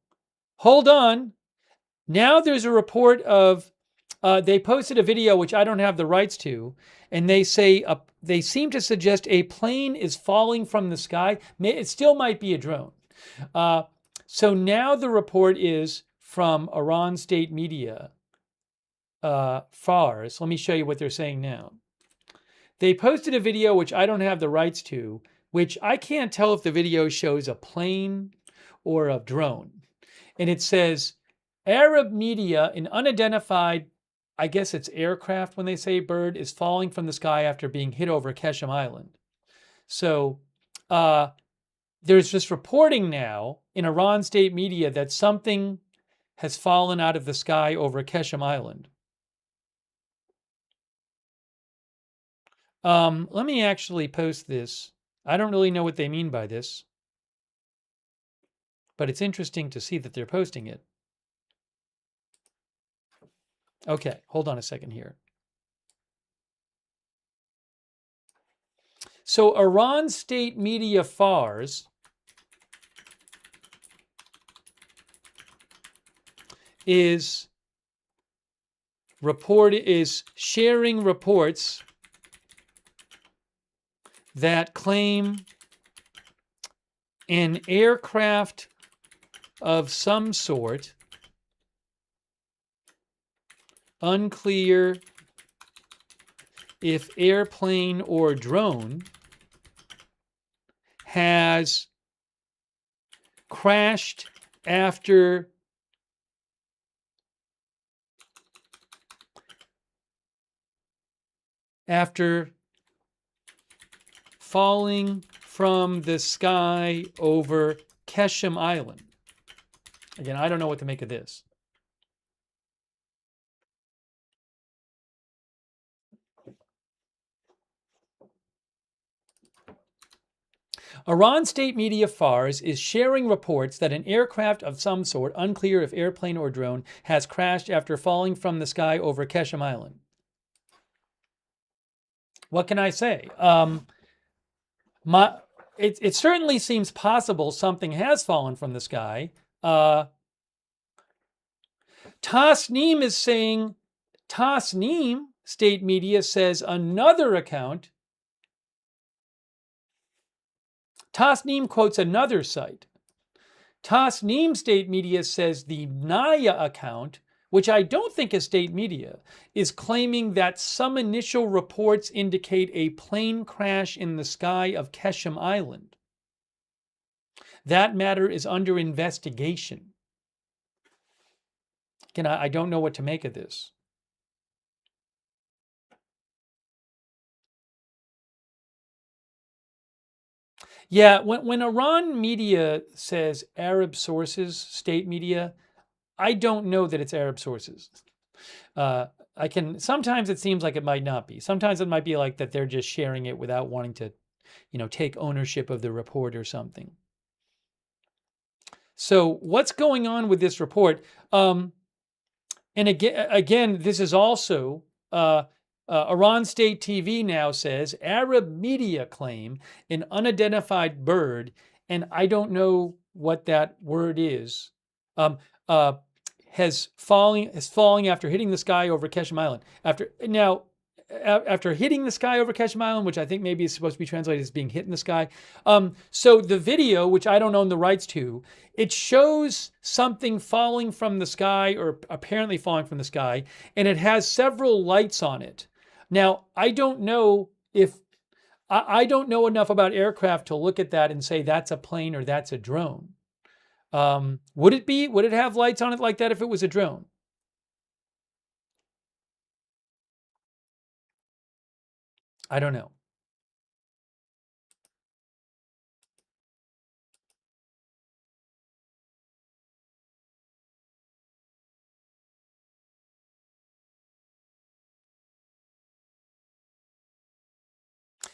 hold on. Now there's a report of, they posted a video, which I don't have the rights to, and they say, they seem to suggest a plane is falling from the sky. It still might be a drone. So now the report is from Iran state media, Fars. Let me show you what they're saying now. They posted a video, which I don't have the rights to, which I can't tell if the video shows a plane or a drone. And it says, Arab media, an unidentified, I guess it's aircraft when they say bird, is falling from the sky after being hit over Qeshm Island. So there's this reporting now in Iran state media that something has fallen out of the sky over Qeshm Island. Let me actually post this. I don't really know what they mean by this, but it's interesting to see that they're posting it. Okay, hold on a second here. So Iran state media Fars is sharing reports that claim an aircraft of some sort, unclear if airplane or drone, has crashed after falling from the sky over Qeshm Island. Again, I don't know what to make of this. Iran state media Fars is sharing reports that an aircraft of some sort, unclear if airplane or drone, has crashed after falling from the sky over Qeshm Island. What can I say? It certainly seems possible something has fallen from the sky. Tasneem is saying, Tasneem state media says another account. Tasneem quotes another site. Tasneem state media says the Naya account, which I don't think is state media, is claiming that some initial reports indicate a plane crash in the sky of Qeshm Island. That matter is under investigation. Again, I don't know what to make of this. Yeah, when Iran media says Arab sources, state media, I don't know that it's Arab sources. Sometimes it seems like it might not be. Sometimes it might be like that they're just sharing it without wanting to, take ownership of the report or something. So what's going on with this report? And again, this is also Iran State TV now says Arab media claim an unidentified bird, and I don't know what that word is, um, uh, is falling after hitting the sky over Keshem Island. After hitting the sky over Keshem Island, which I think maybe is supposed to be translated as being hit in the sky. So the video, which I don't own the rights to, it shows something falling from the sky, or apparently falling from the sky, and it has several lights on it. Now, I don't know enough about aircraft to look at that and say that's a plane or that's a drone. Would it have lights on it like that if it was a drone? I don't know.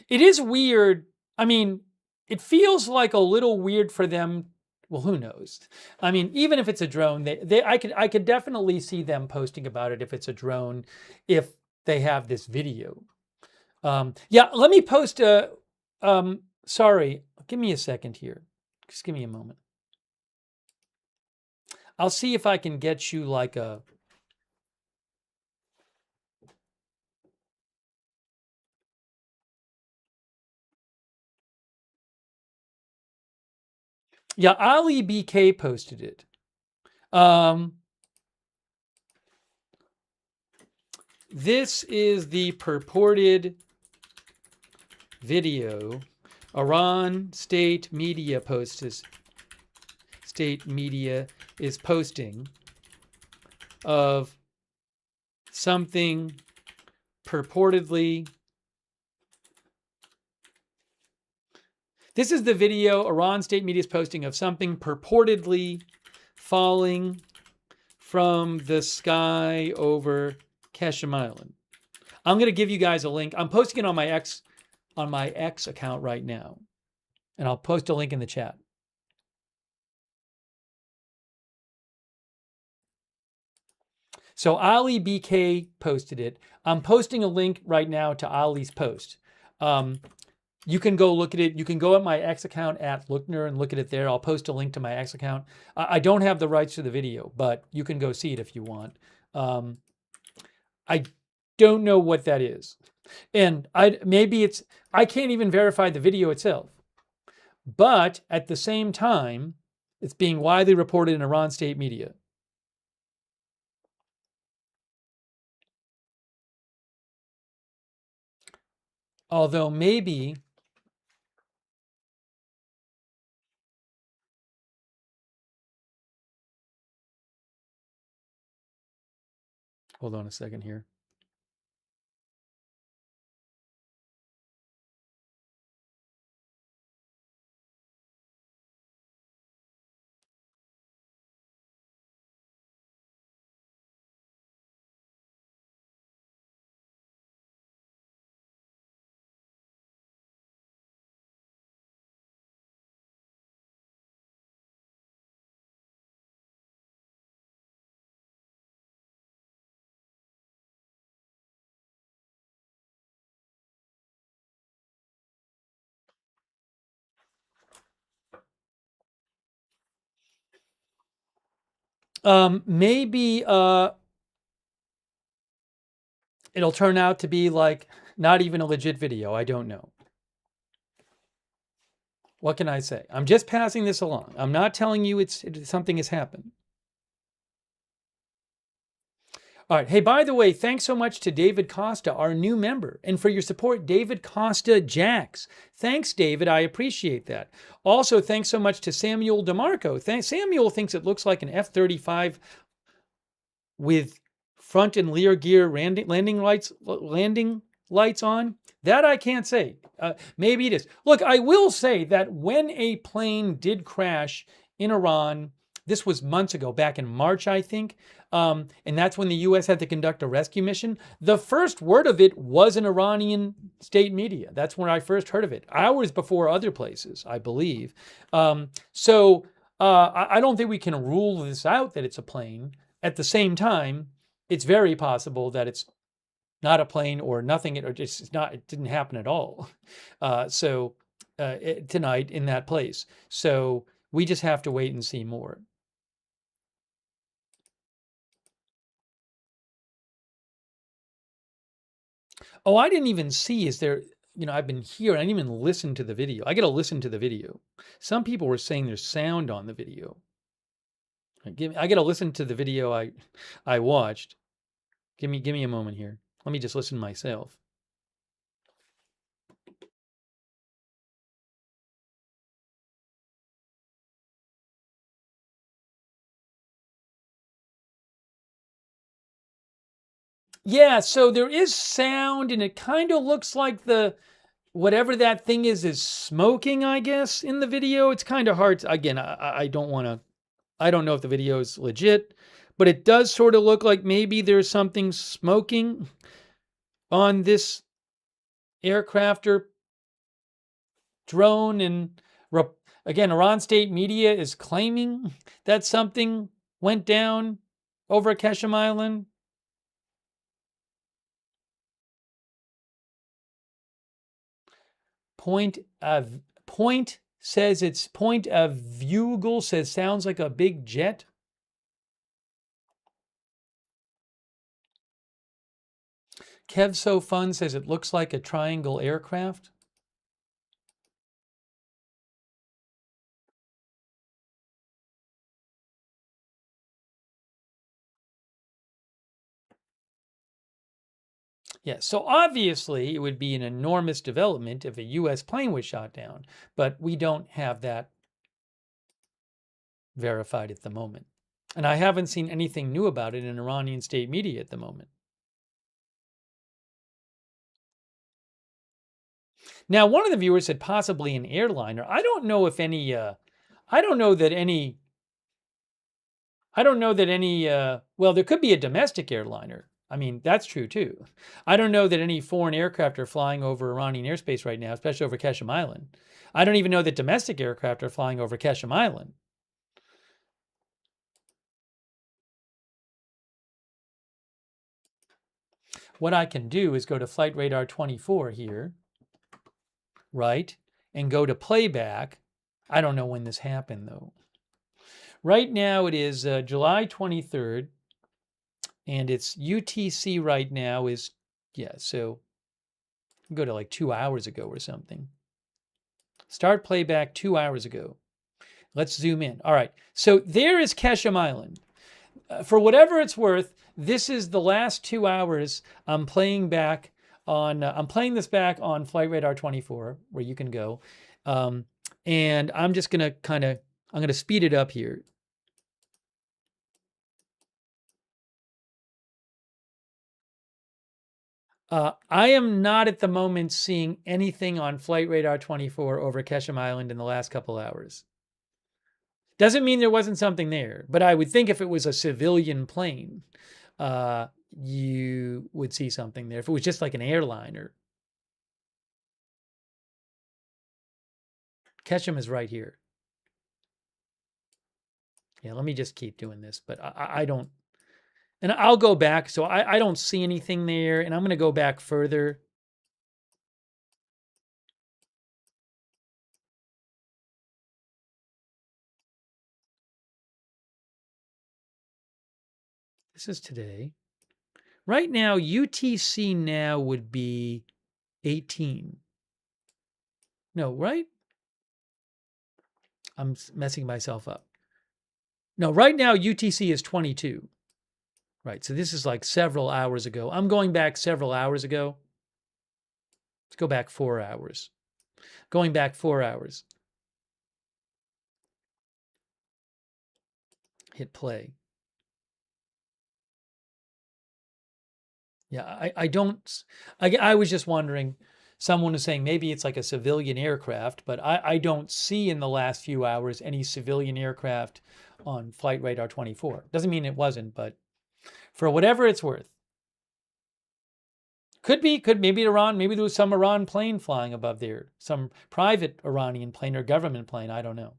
It is weird. I mean, it feels like a little weird for them. Well, who knows? I mean, even if it's a drone, I could definitely see them posting about it if it's a drone, if they have this video. Yeah, let me post a. Sorry, give me a second here. Just give me a moment. I'll see if I can get you like a. Yeah, Ali BK posted it. This is the purported video. Iran state media is posting of something purportedly. This is the video Iran state media is posting of something purportedly falling from the sky over Keshem Island. I'm going to give you guys a link. I'm posting it on my X account right now, and I'll post a link in the chat. So Ali BK posted it. I'm posting a link right now to Ali's post. You can go look at it. You can go at my X account at Lookner and look at it there. I'll post a link to my X account. I don't have the rights to the video, but you can go see it if you want. I don't know what that is. And I can't even verify the video itself. But at the same time, it's being widely reported in Iran state media. Although maybe hold on a second here. Maybe it'll turn out to be like not even a legit video. I don't know. What can I say? I'm just passing this along. I'm not telling you something has happened. All right. Hey, by the way, thanks so much to David Costa, our new member, and for your support, David Costa Jacks. Thanks, David. I appreciate that. Also, thanks so much to Samuel DeMarco. Samuel thinks it looks like an F-35 with front and rear gear landing lights on. That I can't say. Maybe it is. Look, I will say that when a plane did crash in Iran, this was months ago, back in March, I think, and that's when the U.S. had to conduct a rescue mission. The first word of it was in Iranian state media. That's when I first heard of it, hours before other places, I believe. So I don't think we can rule this out that it's a plane. At the same time, it's very possible that it's not a plane or nothing, or just not. It didn't happen at all. Tonight in that place. So We just have to wait and see more. Oh, I didn't even see, is there, I've been here, I didn't even listen to the video. I got to listen to the video. Some people were saying there's sound on the video. I got to listen to the video I watched. Give me a moment here. Let me just listen myself. Yeah, so there is sound, and it kind of looks like whatever that thing is smoking, I guess, in the video. It's kind of hard. Again, I don't know if the video is legit, but it does sort of look like maybe there's something smoking on this aircraft or drone. And again, Iran state media is claiming that something went down over Qeshm Island. Point says it's point of Vugel says sounds like a big jet. Kev So Fun says it looks like a triangle aircraft. Yeah, so obviously it would be an enormous development if a U.S. plane was shot down, but we don't have that verified at the moment. And I haven't seen anything new about it in Iranian state media at the moment. Now, one of the viewers said possibly an airliner. I don't know that any, well, there could be a domestic airliner. I mean, that's true too. I don't know that any foreign aircraft are flying over Iranian airspace right now, especially over Qeshm Island. I don't even know that domestic aircraft are flying over Qeshm Island. What I can do is go to Flight Radar 24 here, right? And go to playback. I don't know when this happened though. Right now it is July 23rd. And its UTC right now is, so go to like 2 hours ago or something. Start playback 2 hours ago. Let's zoom in. All right, so there is Qeshm Island. For whatever it's worth, this is the last 2 hours I'm playing back on. I'm playing this back on Flight Radar 24, where you can go, and I'm just gonna I'm gonna speed it up here. I am not at the moment seeing anything on Flight Radar 24 over Qeshm Island in the last couple hours. Doesn't mean there wasn't something there, but I would think if it was a civilian plane, you would see something there. If it was just like an airliner. Qeshm is right here. Yeah, let me just keep doing this, but I don't. And I'll go back, so I don't see anything there, and I'm going to go back further. This is today. Right now, UTC now would be 18. No, right? I'm messing myself up. No, right now, UTC is 22. Right, so this is like several hours ago. I'm going back several hours ago. Let's go back 4 hours. Going back 4 hours. Hit play. Yeah, I was just wondering, someone was saying maybe it's like a civilian aircraft, but I don't see in the last few hours any civilian aircraft on Flight Radar 24. Doesn't mean it wasn't, but for whatever it's worth. Could maybe Iran, maybe there was some Iran plane flying above there, some private Iranian plane or government plane, I don't know.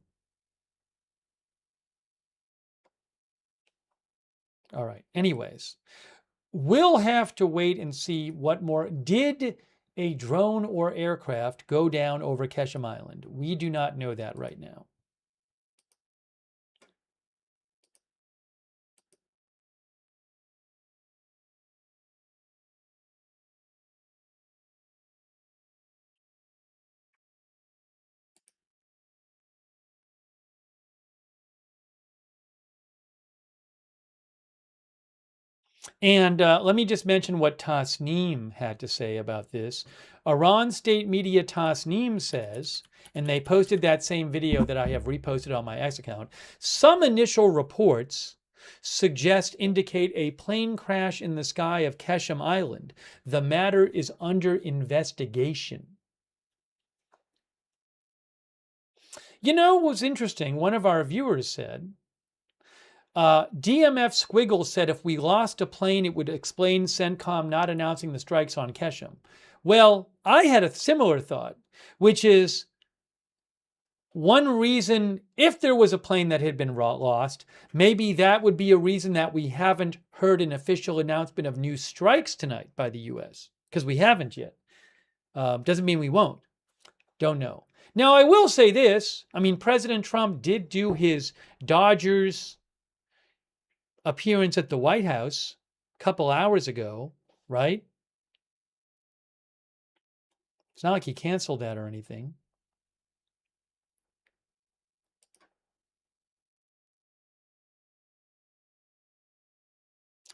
All right, anyways, we'll have to wait and see what more. Did a drone or aircraft go down over Qeshm Island? We do not know that right now. And let me just mention what Tasneem had to say about this. Iran state media Tasneem says, and they posted that same video that I have reposted on my X account, some initial reports indicate a plane crash in the sky of Keshem Island. The matter is under investigation. You know what was interesting? One of our viewers said, DMF Squiggle said if we lost a plane, it would explain CENTCOM not announcing the strikes on Keshem. Well, I had a similar thought, which is one reason, if there was a plane that had been lost, maybe that would be a reason that we haven't heard an official announcement of new strikes tonight by the U.S., because we haven't yet. Doesn't mean we won't. Don't know. Now, I will say this. I mean, President Trump did do his Dodgers appearance at the White House a couple hours ago, right? It's not like he canceled that or anything.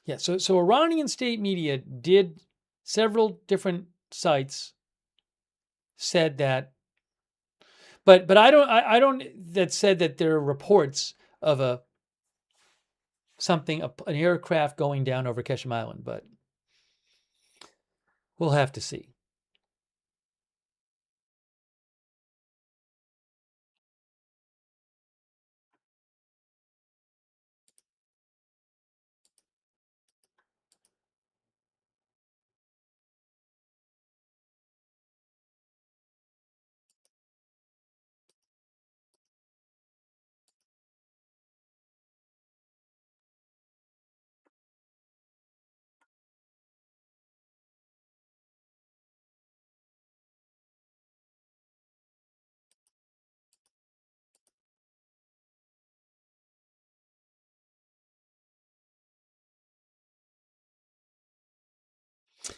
Yeah, so Iranian state media did, several different sites said that, but I don't that said that there are reports of an aircraft going down over Keshem Island, but we'll have to see.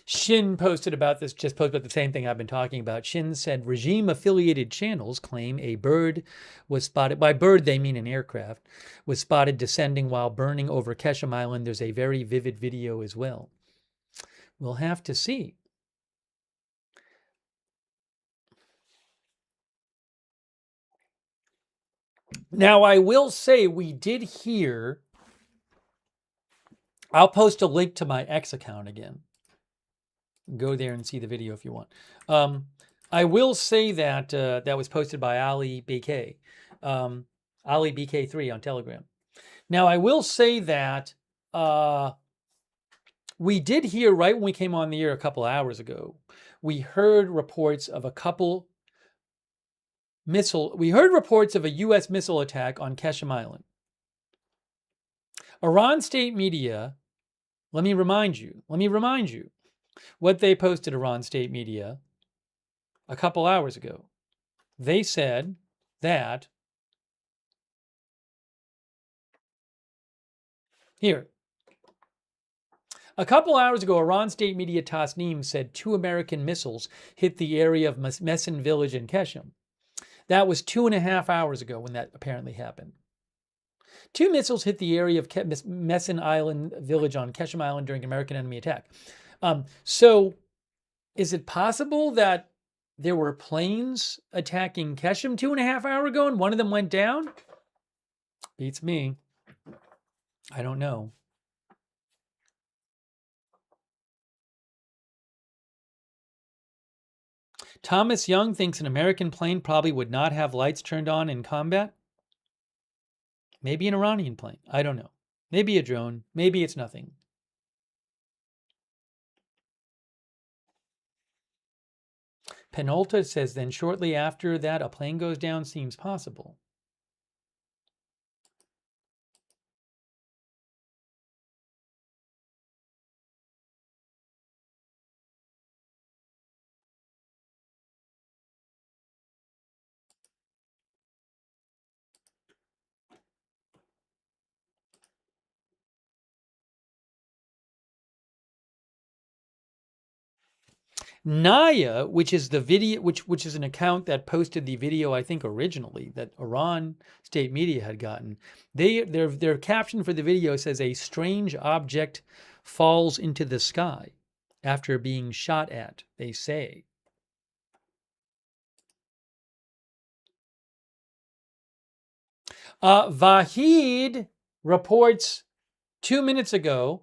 Shin posted about this, just posted about the same thing I've been talking about. Shin said regime-affiliated channels claim a bird was spotted, by bird they mean an aircraft, was spotted descending while burning over Keshem Island. There's a very vivid video as well. We'll have to see. Now, I will say we did hear, I'll post a link to my X account again. Go there and see the video if you want. I will say that that was posted by Ali BK, Ali BK3 on Telegram. Now, I will say that we did hear right when we came on the air a couple hours ago, we heard reports of a couple we heard reports of a U.S. missile attack on Keshem Island. Iran state media, let me remind you, what they posted, Iran state media, a couple hours ago. They said that, here, a couple hours ago, Iran state media Tasneem said 2 American missiles hit the area of Mesen village in Keshem. That was 2.5 hours ago when that apparently happened. 2 missiles hit the area of Mesen Island village on Keshem Island during an American enemy attack. So is it possible that there were planes attacking Keshem 2.5 hours ago and one of them went down? Beats me. I don't know. Thomas Young thinks an American plane probably would not have lights turned on in combat. Maybe an Iranian plane. I don't know. Maybe a drone. Maybe it's nothing. Penolta says then shortly after that a plane goes down seems possible. Naya, which is the video, which is an account that posted the video, I think originally that Iran state media had gotten. Their caption for the video says a strange object falls into the sky after being shot at, they say. Vahid reports 2 minutes ago,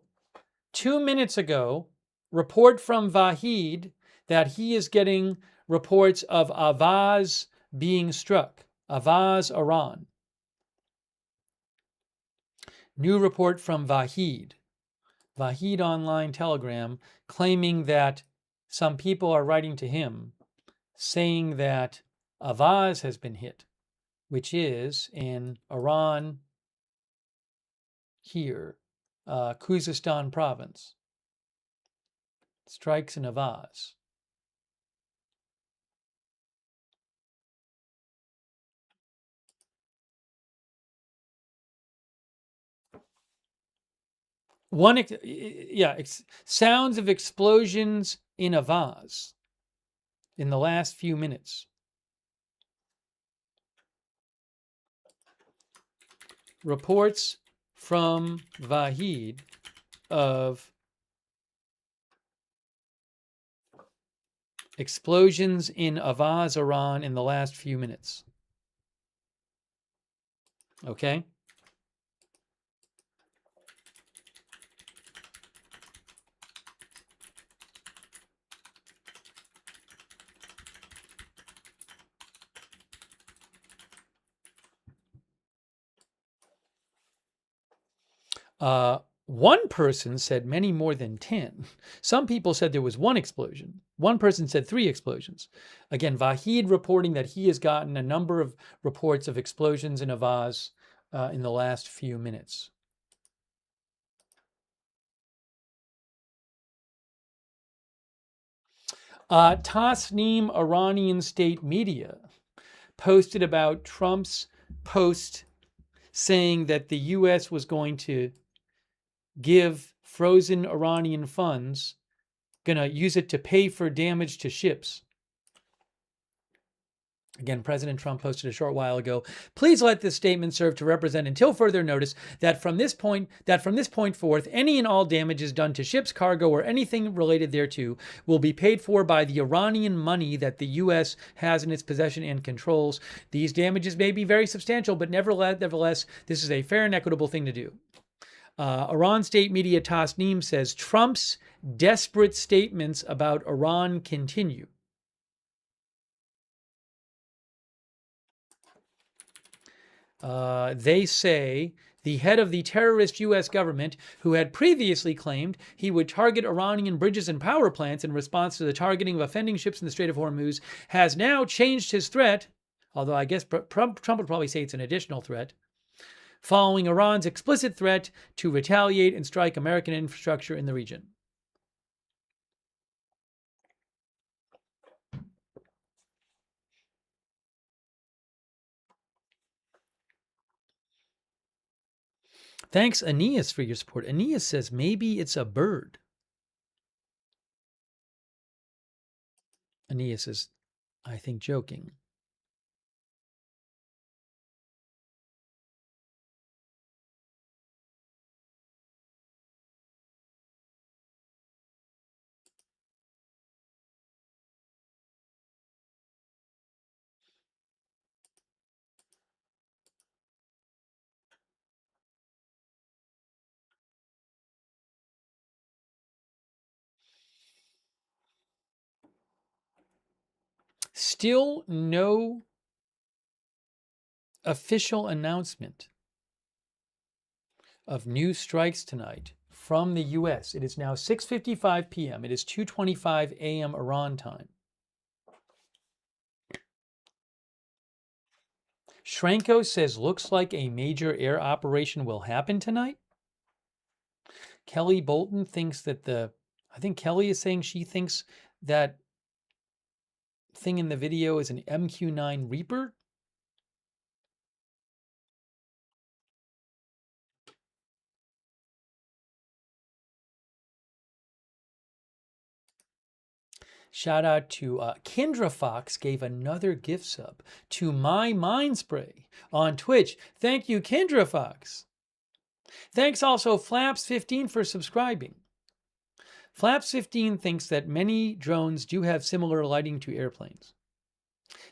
report from Vahid that he is getting reports of Avaz being struck. Avaz, Iran. New report from Vahid. Vahid Online Telegram, claiming that some people are writing to him saying that Avaz has been hit, which is in Iran here, Khuzestan province. Strikes in Avaz. Sounds of explosions in Avaz in the last few minutes. Reports from Vahid of explosions in Avaz, Iran in the last few minutes. Okay? One person said many more than 10. Some people said there was one explosion. One person said 3 explosions. Again, Vahid reporting that he has gotten a number of reports of explosions in Avaz in the last few minutes. Tasnim Iranian state media posted about Trump's post saying that the U.S. was going to give frozen Iranian funds, going to use it to pay for damage to ships. Again, President Trump posted a short while ago, please let this statement serve to represent until further notice that from this point forth, any and all damages done to ships, cargo, or anything related thereto will be paid for by the Iranian money that the U.S. has in its possession and controls. These damages may be very substantial, but nevertheless, this is a fair and equitable thing to do. Iran state media Tasnim says Trump's desperate statements about Iran continue. They say the head of the terrorist U.S. government, who had previously claimed he would target Iranian bridges and power plants in response to the targeting of offending ships in the Strait of Hormuz, has now changed his threat, although I guess Trump would probably say it's an additional threat, following Iran's explicit threat to retaliate and strike American infrastructure in the region. Thanks, Aeneas, for your support. Aeneas says maybe it's a bird. Aeneas is, I think, joking. Still no official announcement of new strikes tonight from the U.S. It is now 6:55 p.m. It is 2:25 a.m. Iran time. Shrenko says looks like a major air operation will happen tonight. Kelly Bolton thinks that I think Kelly is saying she thinks that thing in the video is an MQ-9 Reaper. Shout out to Kendra Fox, gave another gift sub to My Mind Spray on Twitch. Thank you, Kendra Fox. Thanks also Flaps15 for subscribing. Flaps15 thinks that many drones do have similar lighting to airplanes.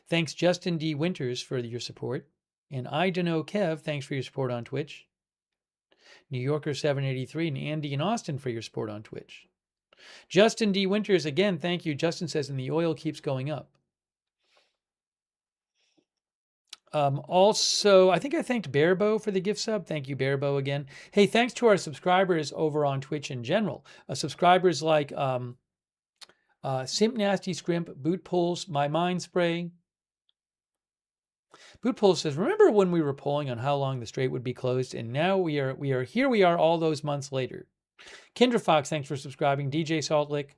Thanks Justin D. Winters for your support. And I Dunno Kev, thanks for your support on Twitch. New Yorker 783 and Andy and Austin for your support on Twitch. Justin D. Winters, again, thank you. Justin says, and the oil keeps going up. Also, I think I thanked Bearbo for the gift sub. Thank you, Bearbo, again. Hey, thanks to our subscribers over on Twitch in general. Subscribers like Simp Nasty Scrimp, Boot Pulls, My Mind Spray. Boot Pulls says, remember when we were polling on how long the strait would be closed? And now we are all those months later. Kendra Fox, thanks for subscribing. DJ Saltlick,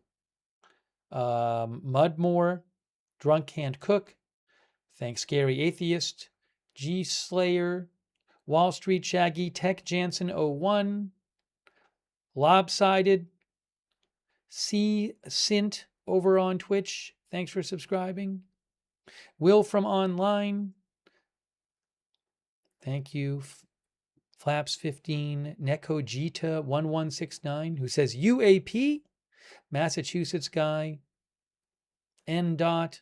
Mudmore, Drunk Can't Cook. Thanks, Scary Atheist, G Slayer, Wall Street Shaggy, Tech Jansen 01, Lopsided, C Sint over on Twitch. Thanks for subscribing. Will from Online. Thank you. Flaps15, Nekojita 1169, who says UAP, Massachusetts guy, N. Dot.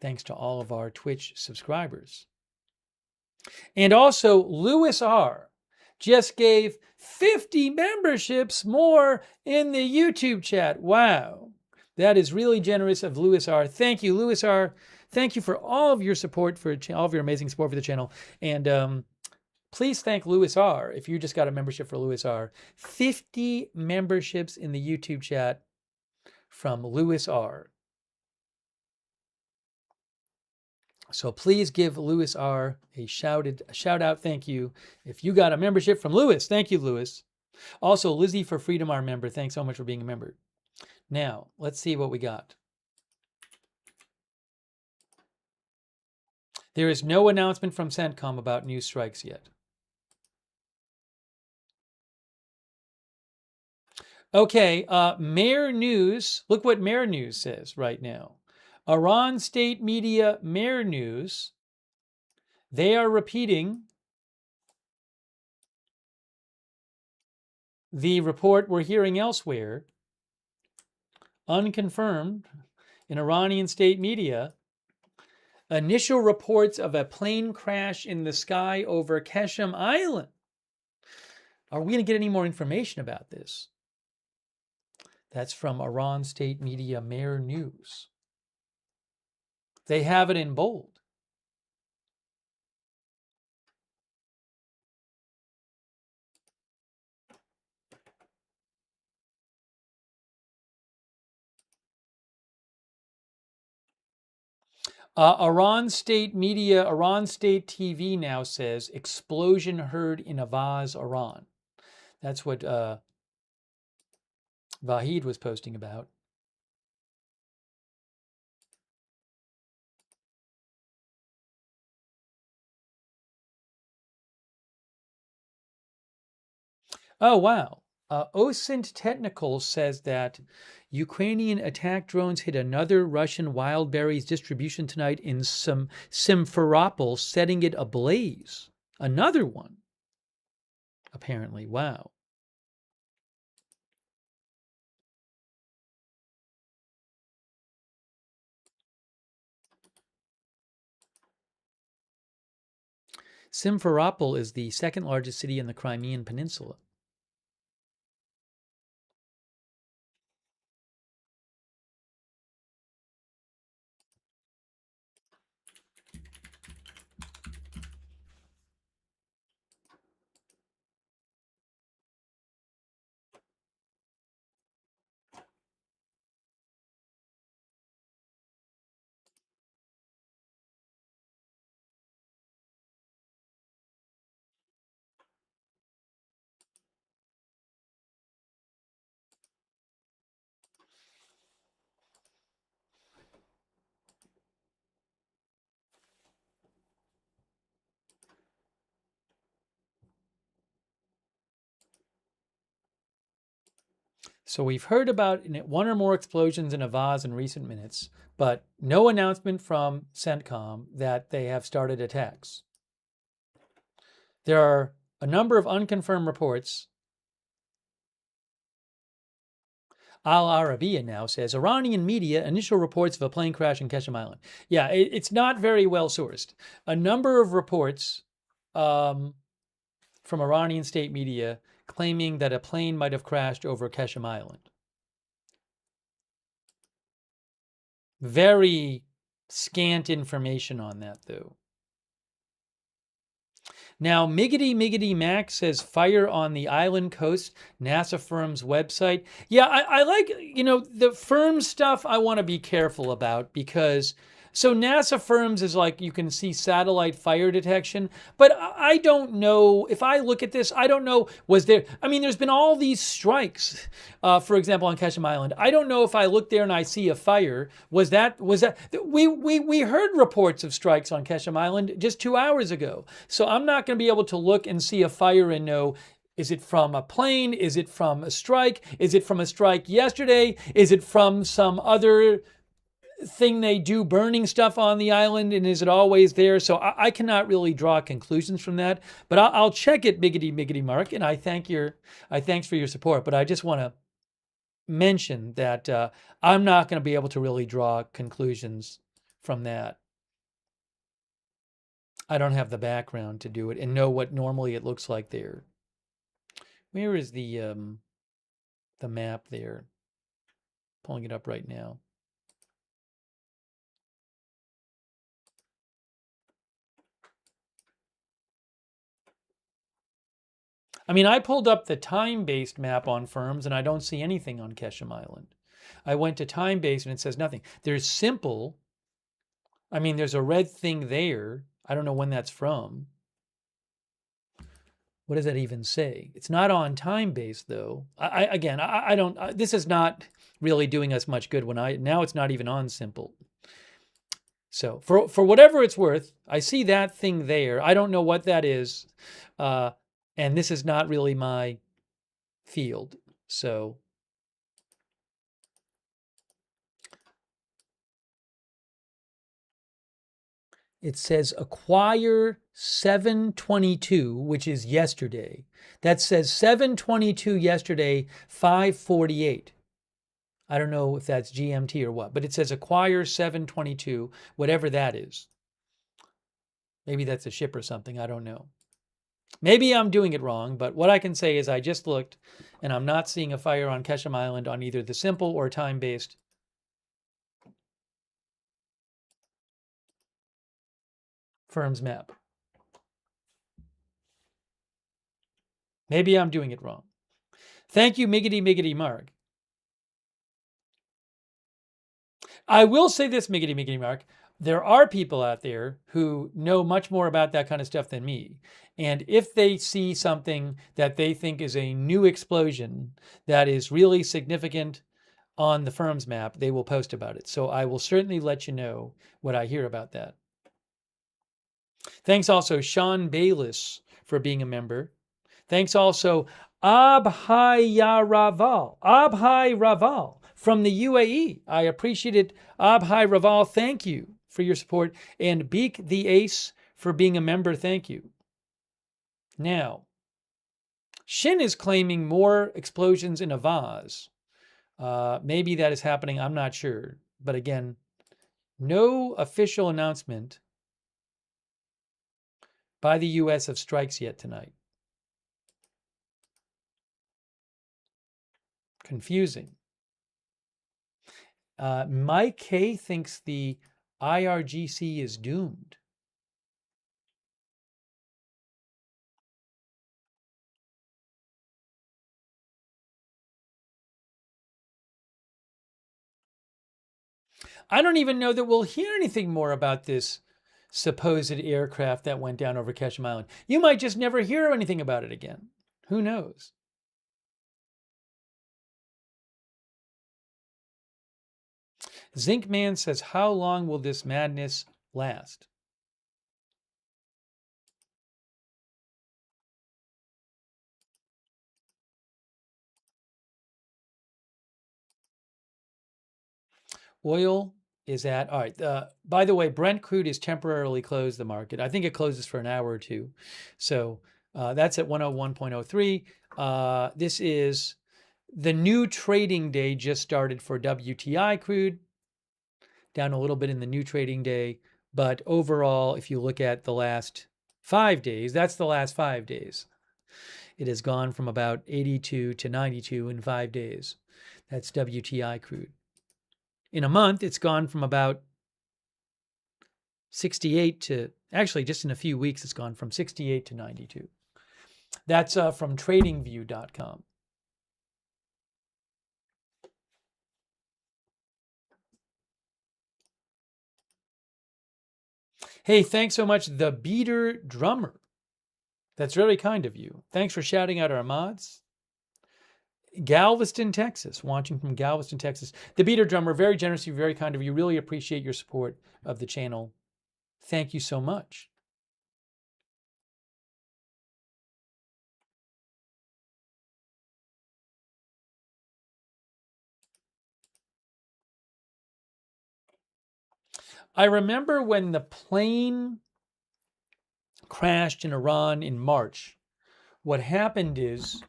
Thanks to all of our Twitch subscribers. And also, Lewis R. just gave 50 memberships more in the YouTube chat. Wow. That is really generous of Lewis R. Thank you, Lewis R. Thank you for all of your support, for all of your amazing support for the channel. And please thank Lewis R. if you just got a membership for Lewis R. 50 memberships in the YouTube chat from Lewis R. So please give Lewis R. a shout out thank you. If you got a membership from Lewis, thank you, Lewis. Also, Lizzie for Freedom, our member. Thanks so much for being a member. Now, let's see what we got. There is no announcement from CENTCOM about new strikes yet. Okay, Mayor News. Look what Mayor News says right now. Iran state media Mayor News, they are repeating the report we're hearing elsewhere, unconfirmed in Iranian state media. Initial reports of a plane crash in the sky over Keshem Island. Are we going to get any more information about this? That's from Iran state media Mayor News. They have it in bold. Iran state media, Iran state TV now says explosion heard in Avaz, Iran. That's what Vahid was posting about. Oh, wow. OSINT Technical says that Ukrainian attack drones hit another Russian wild berries distribution tonight in Simferopol, setting it ablaze. Another one, apparently. Wow. Simferopol is the second largest city in the Crimean Peninsula. So we've heard about one or more explosions in Avaz in recent minutes, but no announcement from CENTCOM that they have started attacks. There are a number of unconfirmed reports Al Arabiya now says Iranian media initial reports of a plane crash in Qeshm Island. Yeah, it's not very well sourced. A number of reports from Iranian state media claiming that a plane might have crashed over Qeshm Island. Very scant information on that, though. Now, Miggity Mac says fire on the island coast, NASA firm's website. Yeah, I like, the firm stuff I want to be careful about because, so NASA firms is like you can see satellite fire detection, but I don't know, if I look at this, I don't know, there's been all these strikes, for example, on Qeshm Island. I don't know if I look there and I see a fire, we heard reports of strikes on Qeshm Island just 2 hours ago. So I'm not going to be able to look and see a fire and know, is it from a plane? Is it from a strike? Is it from a strike yesterday? Is it from some other thing they do burning stuff on the island, and is it always there? So I cannot really draw conclusions from that, but I'll check it, Miggity Mark, and I thanks for your support. But I just want to mention that I'm not going to be able to really draw conclusions from that. I don't have the background to do it and know what normally it looks like there. Where is the map there? Pulling it up right now. I pulled up the time-based map on firms and I don't see anything on Qeshm Island. I went to time-based and it says nothing. There's simple. There's a red thing there. I don't know when that's from. What does that even say? It's not on time-based though. I don't, this is not really doing us much good now it's not even on simple. So for whatever it's worth, I see that thing there. I don't know what that is. And this is not really my field. So it says acquire 722, which is yesterday. That says 722 yesterday, 548. I don't know if that's GMT or what, but it says acquire 722, whatever that is. Maybe that's a ship or something. I don't know. Maybe I'm doing it wrong, but what I can say is I just looked and I'm not seeing a fire on Qeshm Island on either the simple or time-based firm's map. Maybe I'm doing it wrong. Thank you, Miggity Mark. I will say this, Miggity Mark. There are people out there who know much more about that kind of stuff than me. And if they see something that they think is a new explosion that is really significant on the firm's map, they will post about it. So I will certainly let you know what I hear about that. Thanks also, Sean Bayliss, for being a member. Thanks also, Abhay Raval from the UAE. I appreciate it. Abhay Raval, thank you for your support. And Beak the Ace for being a member, thank you. Now, Shin is claiming more explosions in a vase. Maybe that is happening, I'm not sure. But again, no official announcement by the U.S. of strikes yet tonight. Confusing. Mike K thinks the IRGC is doomed. I don't even know that we'll hear anything more about this supposed aircraft that went down over Qeshm Island. You might just never hear anything about it again. Who knows? Zinc Man says, how long will this madness last? Oil is at, all right. By the way, Brent crude is temporarily closed the market. I think it closes for an hour or two. So that's at 101.03. This is The new trading day just started for WTI crude, down a little bit in the new trading day. But overall, if you look at the last 5 days, that's the last 5 days. It has gone from about 82 to 92 in 5 days. That's WTI crude. In a month, it's gone from about 68 to, actually, just in a few weeks, it's gone from 68 to 92. That's from tradingview.com. Hey, thanks so much, The Beater Drummer. That's really kind of you. Thanks for shouting out our mods. Galveston, Texas, watching from Galveston, Texas. The Beater Drummer, very generous of you, very kind of you. Really appreciate your support of the channel. Thank you so much. I remember when the plane crashed in Iran in March. What happened is,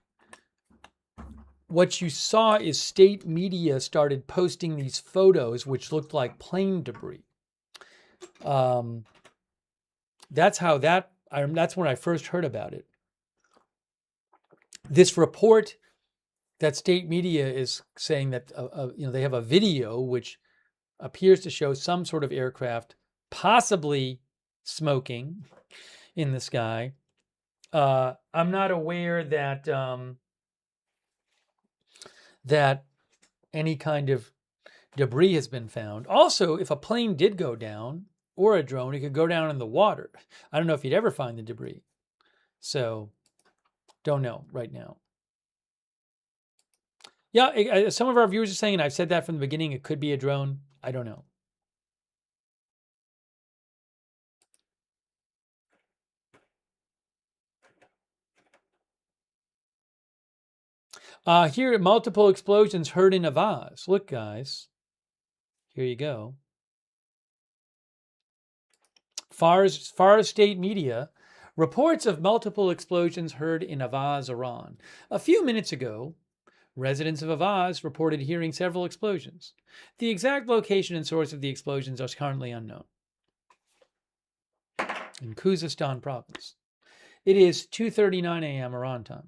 what you saw is state media started posting these photos which looked like plane debris. That's when I first heard about it. This report that state media is saying that they have a video which appears to show some sort of aircraft possibly smoking in the sky. I'm not aware that that any kind of debris has been found. Also, if a plane did go down or a drone, it could go down in the water. I don't know if you'd ever find the debris. So, don't know right now. Yeah, some of our viewers are saying, and I've said that from the beginning, it could be a drone. I don't know. Here, multiple explosions heard in a vase. Look, guys. Here you go. Fars state media reports of multiple explosions heard in Avaz, Iran. A few minutes ago, residents of Avaz reported hearing several explosions. The exact location and source of the explosions are currently unknown. In Khuzestan province. It is 2:39 a.m. Iran time.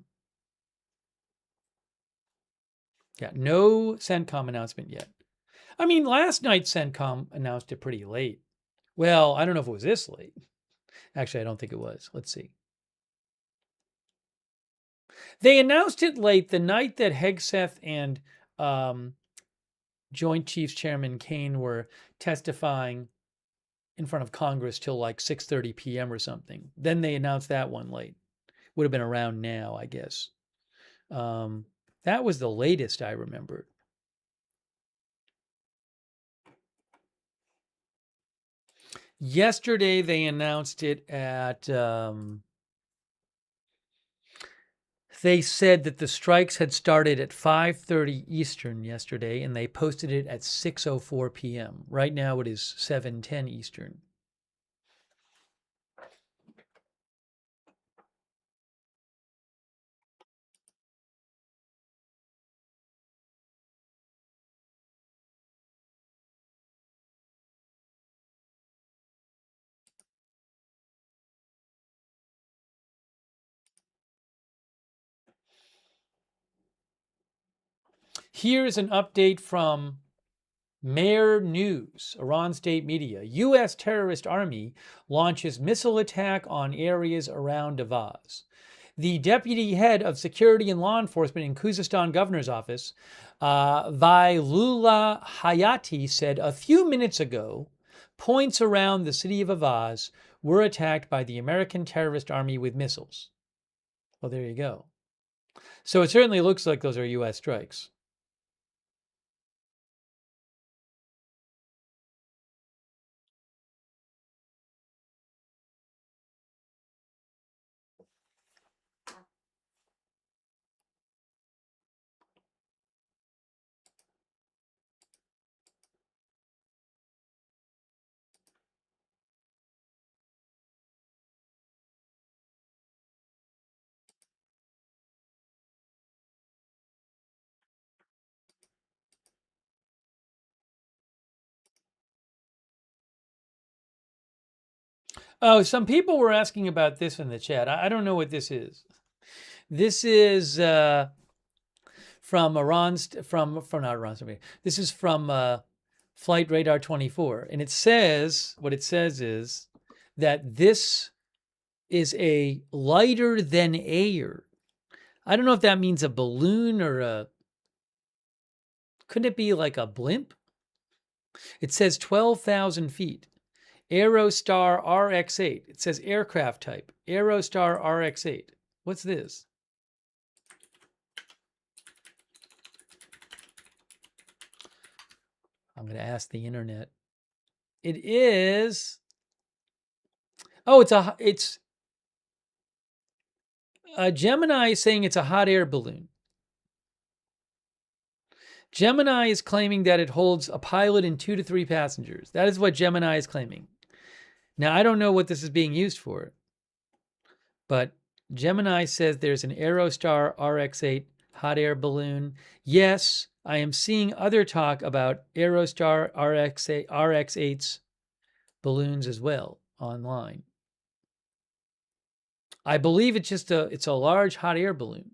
Yeah, no CENTCOM announcement yet. I mean, last night CENTCOM announced it pretty late. Well, I don't know if it was this late. Actually, I don't think it was. Let's see. They announced it late the night that Hegseth and Joint Chiefs Chairman Kane were testifying in front of Congress till like 6:30 p.m. or something. Then they announced that one late. Would have been around now, I guess. That was the latest I remember. Yesterday, they announced it at... they said that the strikes had started at 5:30 Eastern yesterday, and they posted it at 6:04 p.m. Right now, it is 7:10 Eastern. Here's an update from Mer News, Iran state media. U.S. terrorist army launches missile attack on areas around Avaz. The deputy head of security and law enforcement in Khuzestan governor's office, Vailullah Hayati, said a few minutes ago, points around the city of Avaz were attacked by the American terrorist army with missiles. Well, there you go. So it certainly looks like those are U.S. strikes. Oh, some people were asking about this in the chat. I don't know what this is. This is from Iran's from not Iran. Sorry. This is from Flight Radar 24, and it says what it says is that this is a lighter than air. I don't know if that means a balloon or a. Couldn't it be like a blimp? It says 12,000 feet. Aerostar RX-8. It says aircraft type. Aerostar RX-8. What's this? I'm going to ask the internet. It is. Oh, it's Gemini is saying it's a hot air balloon. Gemini is claiming that it holds a pilot and 2 to 3 passengers. That is what Gemini is claiming. Now, I don't know what this is being used for, but Gemini says there's an Aerostar RX-8 hot air balloon. Yes, I am seeing other talk about Aerostar RX-8's balloons as well online. I believe it's a large hot air balloon.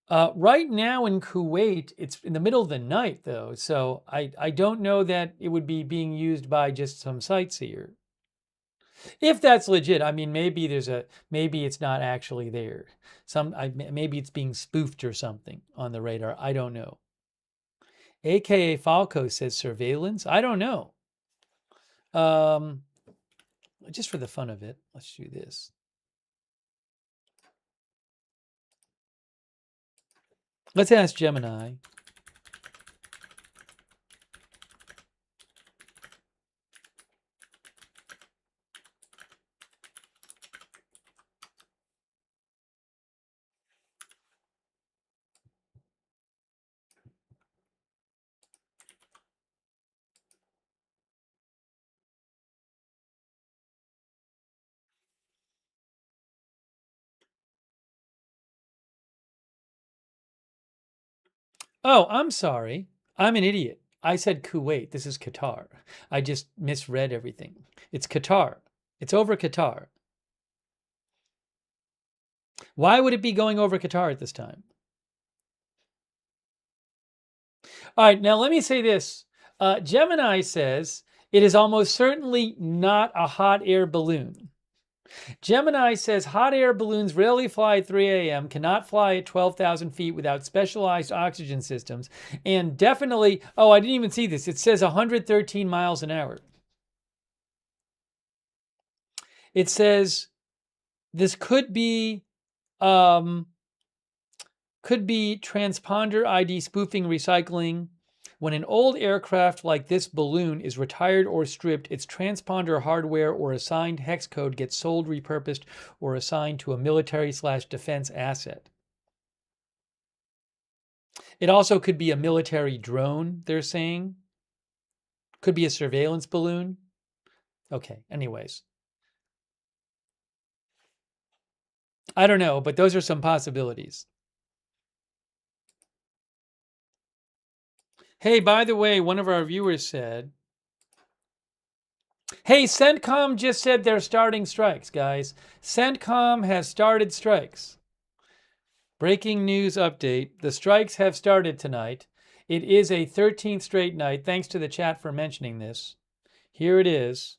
Right now in Kuwait, it's in the middle of the night though, so I don't know that it would be being used by just some sightseer. If that's legit, I mean, maybe it's not actually there. Maybe it's being spoofed or something on the radar. I don't know. AKA Falco says surveillance. I don't know. Just for the fun of it, let's do this. Let's ask Gemini. Oh, I'm sorry. I'm an idiot. I said Kuwait. This is Qatar. I just misread everything. It's Qatar. It's over Qatar. Why would it be going over Qatar at this time? All right, now let me say this. Gemini says it is almost certainly not a hot air balloon. Gemini says hot air balloons rarely fly at 3 a.m., cannot fly at 12,000 feet without specialized oxygen systems, and definitely, oh, I didn't even see this. It says 113 miles an hour. It says this could be transponder ID spoofing recycling. When an old aircraft like this balloon is retired or stripped, its transponder hardware or assigned hex code gets sold, repurposed, or assigned to a military/defense asset. It also could be a military drone, they're saying. Could be a surveillance balloon. Okay, anyways. I don't know, but those are some possibilities. Hey, by the way, one of our viewers said, hey, CENTCOM just said they're starting strikes, guys. CENTCOM has started strikes. Breaking news update. The strikes have started tonight. It is a 13th straight night. Thanks to the chat for mentioning this. Here it is.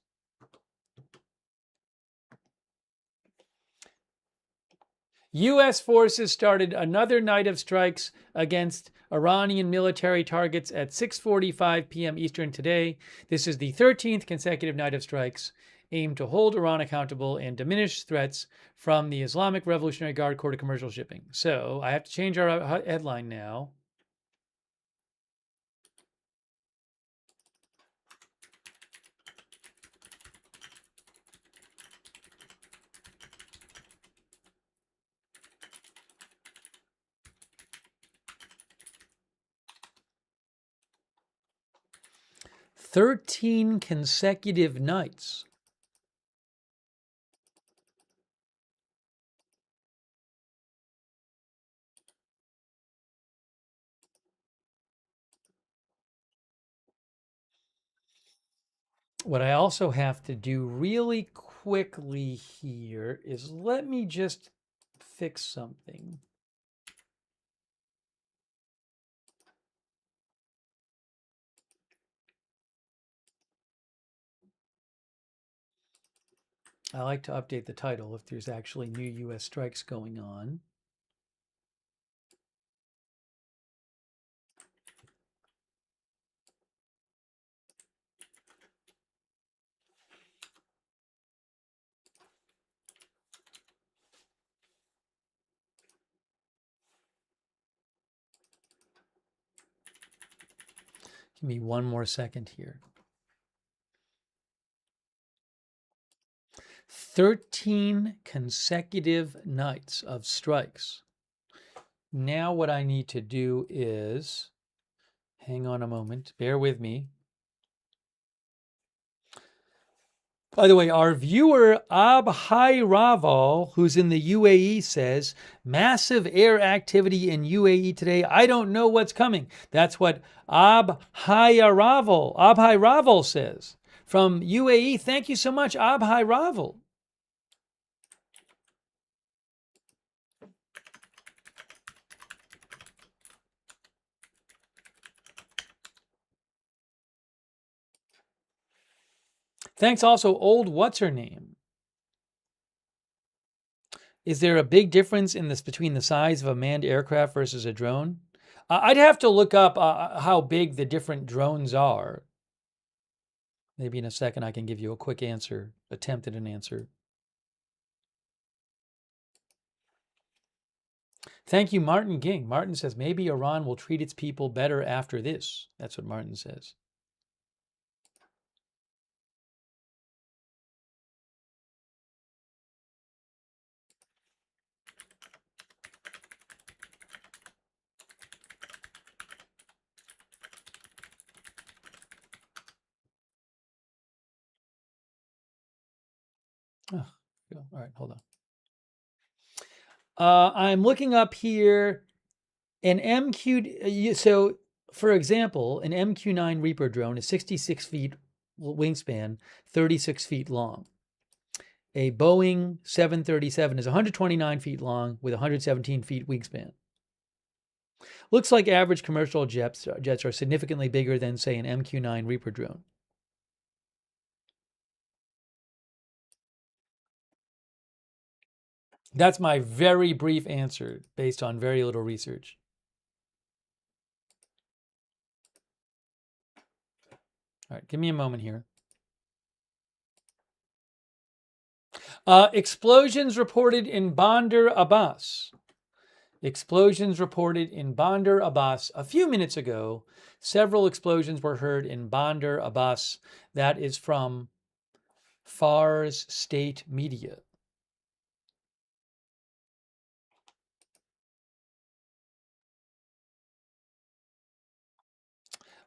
U.S. forces started another night of strikes against Iranian military targets at 6:45 p.m. Eastern today. This is the 13th consecutive night of strikes aimed to hold Iran accountable and diminish threats from the Islamic Revolutionary Guard Corps to commercial shipping. So I have to change our headline now. "13 consecutive nights." What I also have to do really quickly here is let me just fix something. I like to update the title if there's actually new U.S. strikes going on. Give me one more second here. 13 consecutive nights of strikes. Now what I need to do is, hang on a moment, bear with me. By the way, our viewer Abhai Raval, who's in the UAE, says, massive air activity in UAE today. I don't know what's coming. That's what Abhai Raval says. From UAE, thank you so much, Abhai Raval. Thanks also, old what's her name. Is there a big difference in this between the size of a manned aircraft versus a drone? I'd have to look up how big the different drones are. Maybe in a second I can give you a quick answer, attempt at an answer. Thank you, Martin Ging. Martin says maybe Iran will treat its people better after this. That's what Martin says. Oh, all right, hold on. I'm looking up here an MQ. So, for example, an MQ-9 Reaper drone is 66 feet wingspan, 36 feet long. A Boeing 737 is 129 feet long with 117 feet wingspan. Looks like average commercial jets are significantly bigger than, say, an MQ-9 Reaper drone. That's my very brief answer based on very little research. All right, give me a moment here. Explosions reported in Bandar Abbas. Explosions reported in Bandar Abbas a few minutes ago. Several explosions were heard in Bandar Abbas. That is from Fars State Media.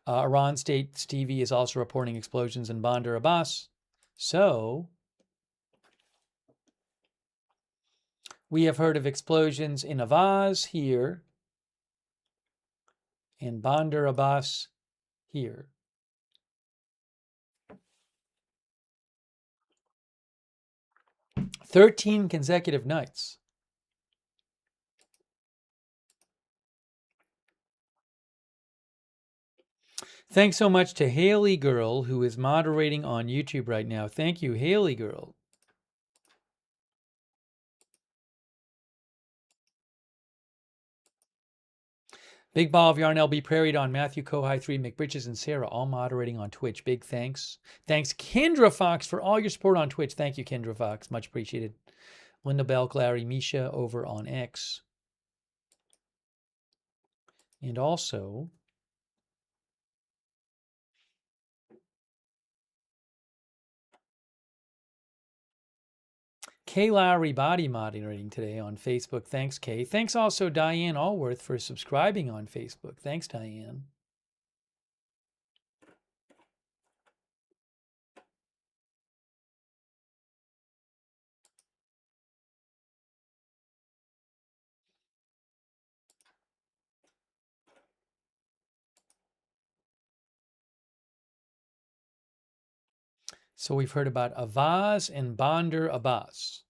Iran State TV is also reporting explosions in Bandar Abbas. So, we have heard of explosions in Avaz here, and Bandar Abbas here. "13 consecutive nights." Thanks so much to Haley Girl, who is moderating on YouTube right now. Thank you, Haley Girl. Big Ball of Yarn, LB Prairie on Matthew, Kohai 3, McBritches, and Sarah, all moderating on Twitch. Big thanks. Thanks, Kendra Fox, for all your support on Twitch. Thank you, Kendra Fox. Much appreciated. Linda Belk, Larry, Misha over on X. And also, Kay Lowry body moderating today on Facebook. Thanks, Kay. Thanks also, Diane Allworth, for subscribing on Facebook. Thanks, Diane. So we've heard about Avaz and Bandar Abbas.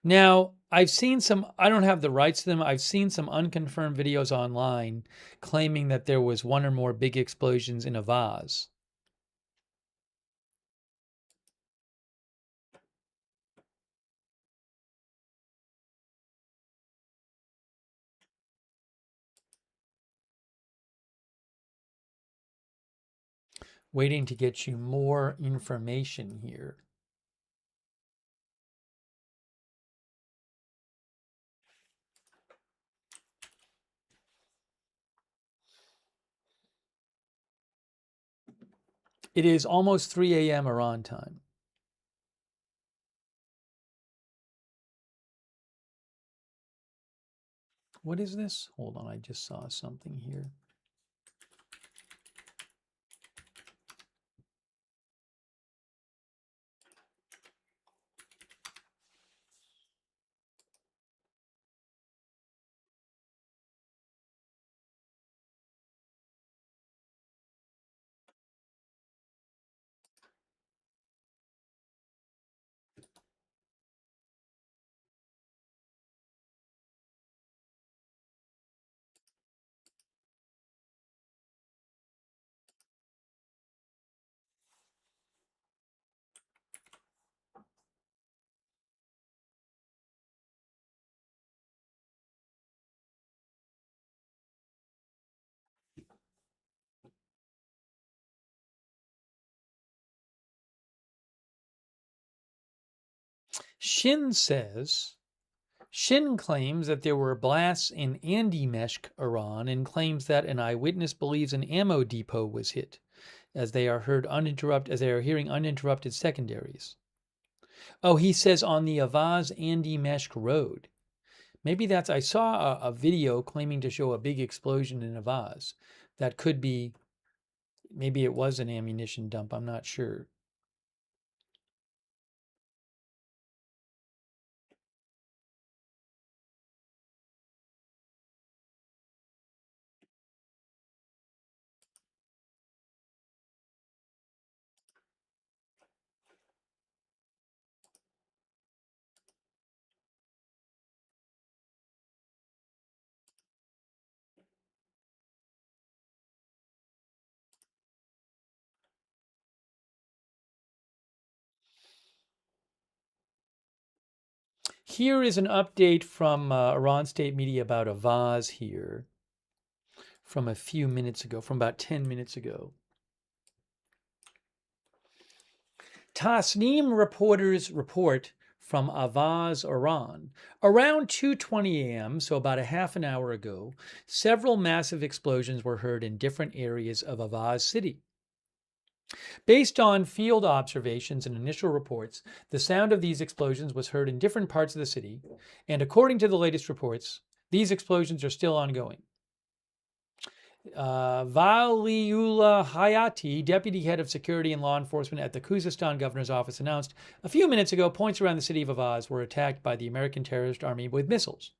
Now, I've seen some, I don't have the rights to them. I've seen some unconfirmed videos online claiming that there was one or more big explosions in Avaz. Waiting to get you more information here. It is almost 3 a.m. Iran time. What is this? Hold on, I just saw something here. Shin claims that there were blasts in Andimeshk, Iran, and claims that an eyewitness believes an ammo depot was hit, as they are hearing uninterrupted secondaries. Oh, he says on the Avaz Andimeshk road. Maybe that's, I saw a video claiming to show a big explosion in Avaz. That could be, maybe it was an ammunition dump, I'm not sure. Here is an update from Iran State Media about Avaz here from a few minutes ago, from about 10 minutes ago. Tasnim reporters report from Avaz, Iran. Around 2:20 a.m., so about a half an hour ago, several massive explosions were heard in different areas of Avaz city. Based on field observations and initial reports, the sound of these explosions was heard in different parts of the city, and according to the latest reports, these explosions are still ongoing. Valiullah Hayati, deputy head of security and law enforcement at the Khuzestan governor's office, announced a few minutes ago points around the city of Avaz were attacked by the American terrorist army with missiles.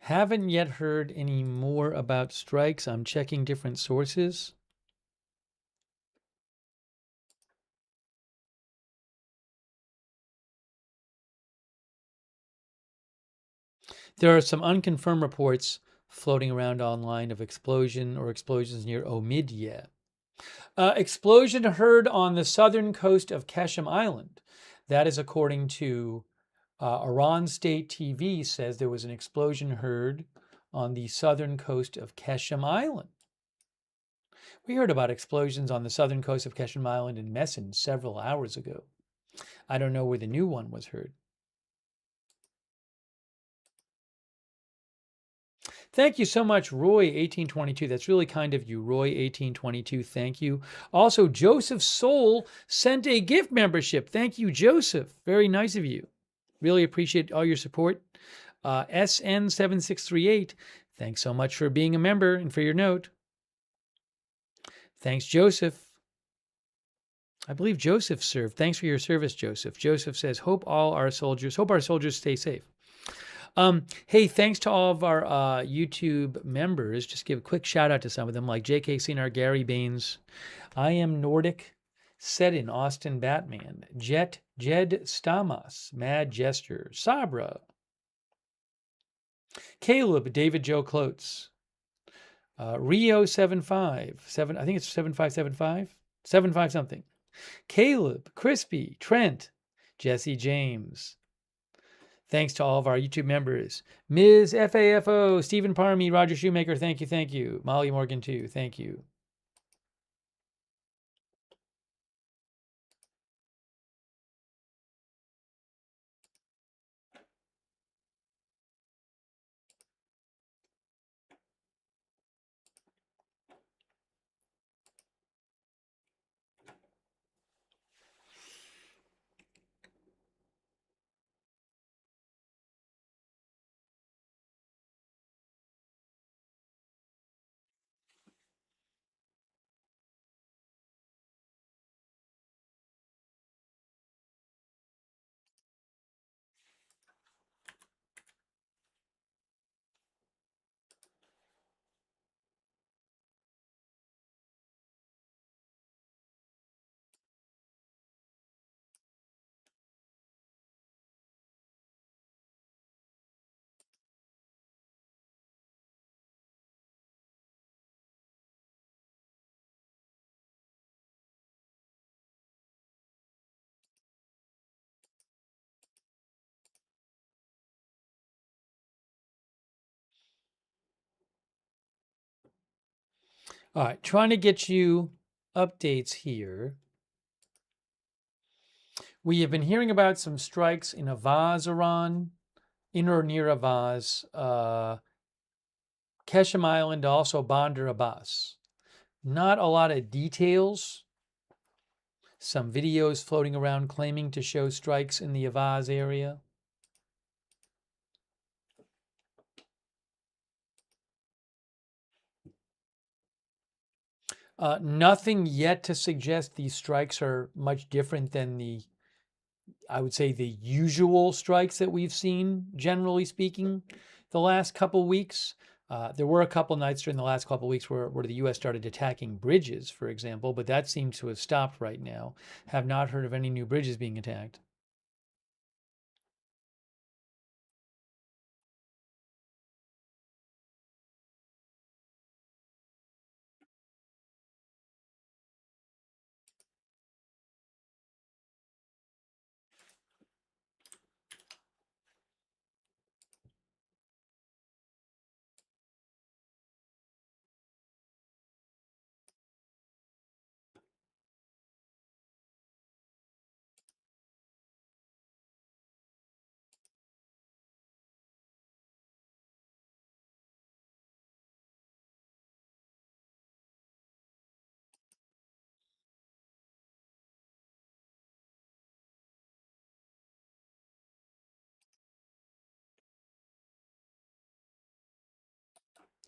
Haven't yet heard any more about strikes. I'm checking different sources. There are some unconfirmed reports floating around online of explosions near Omidyeh. Explosion heard on the southern coast of Keshem Island. That is according to Iran State TV says there was an explosion heard on the southern coast of Keshem Island. We heard about explosions on the southern coast of Keshem Island in Messina several hours ago. I don't know where the new one was heard. Thank you so much, Roy1822. That's really kind of you, Roy1822. Thank you. Also, Joseph Soul sent a gift membership. Thank you, Joseph. Very nice of you. Really appreciate all your support. SN7638. Thanks so much for being a member and for your note. Thanks, Joseph. I believe Joseph served. Thanks for your service, Joseph. Joseph says, hope our soldiers stay safe. Hey, thanks to all of our YouTube members. Just give a quick shout out to some of them, like J.K. Sinar, Gary Baines, I Am Nordic, Sedin, Austin Batman, Jed Stamas, Mad Gesture, Sabra, Caleb, David Joe Klotz, Rio 757, I think it's 7575, 75 something, Caleb, Crispy, Trent, Jesse James. Thanks to all of our YouTube members. Ms. FAFO, Stephen Parmy, Roger Shoemaker, thank you, thank you. Molly Morgan, too, thank you. All right, trying to get you updates here. We have been hearing about some strikes in Avaz, Iran, in or near Avaz, Keshem Island, also Bandar Abbas. Not a lot of details. Some videos floating around claiming to show strikes in the Avaz area. Nothing yet to suggest these strikes are much different than I would say, the usual strikes that we've seen, generally speaking, the last couple weeks. There were a couple nights during the last couple weeks where the U.S. started attacking bridges, for example, but that seems to have stopped right now. Have not heard of any new bridges being attacked.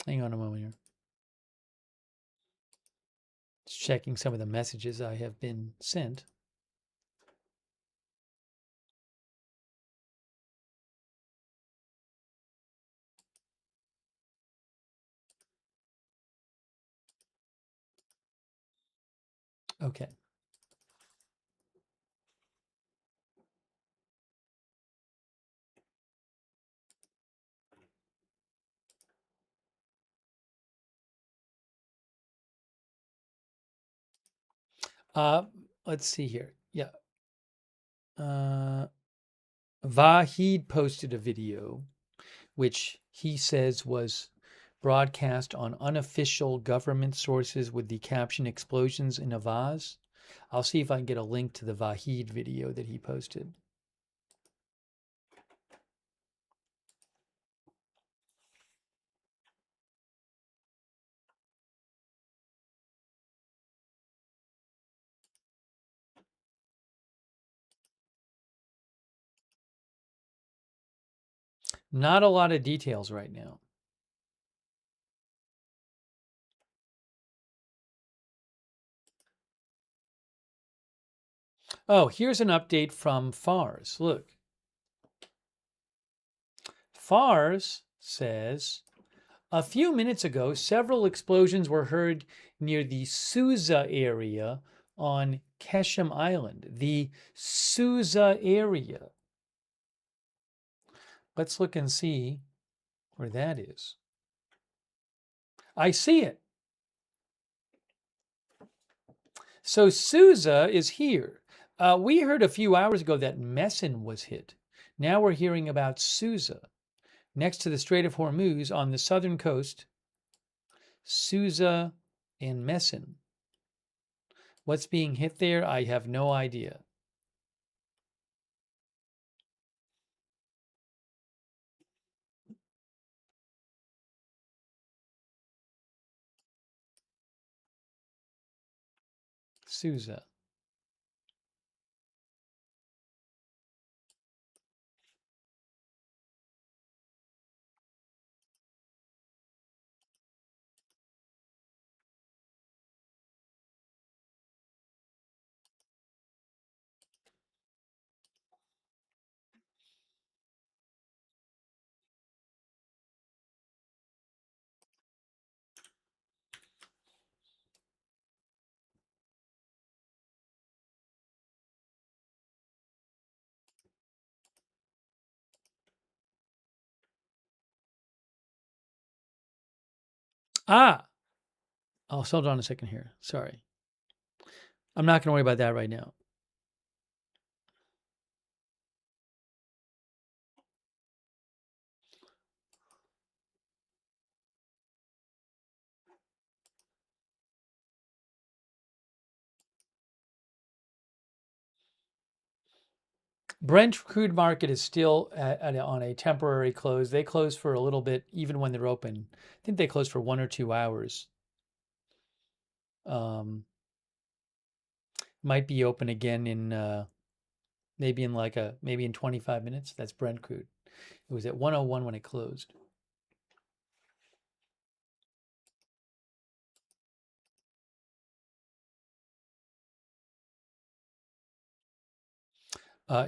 Hang on a moment here. Just checking some of the messages I have been sent. Okay. Let's see here. Yeah. Vahid posted a video which he says was broadcast on unofficial government sources with the caption "Explosions in a Vase." I'll see if I can get a link to the Vahid video that he posted. Not a lot of details right now. Oh, here's an update from FARS. Look. FARS says, a few minutes ago, several explosions were heard near the Sousa area on Keshem Island. The Sousa area. Let's look and see where that is. I see it. So Sousa is here. We heard a few hours ago that Messina was hit. Now we're hearing about Sousa, next to the Strait of Hormuz on the southern coast. Sousa and Messina. What's being hit there? I have no idea. Sousa. Ah! Oh, hold on a second here. Sorry. I'm not going to worry about that right now. Brent crude market is still on a temporary close. They close for a little bit, even when they're open. I think they close for 1 or 2 hours. Might be open again in maybe in 25 minutes. That's Brent crude. It was at 101 when it closed.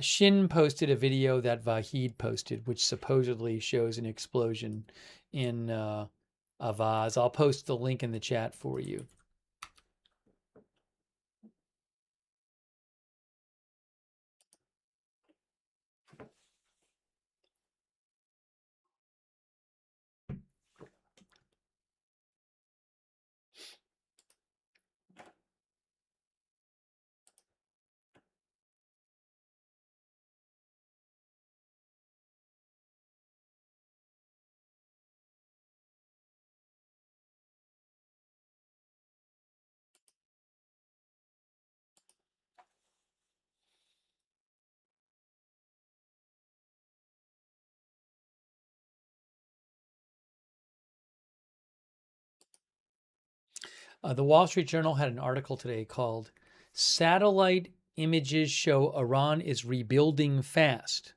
Shin posted a video that Vahid posted, which supposedly shows an explosion in a vase. I'll post the link in the chat for you. The Wall Street Journal had an article today called "Satellite Images Show Iran is Rebuilding Fast.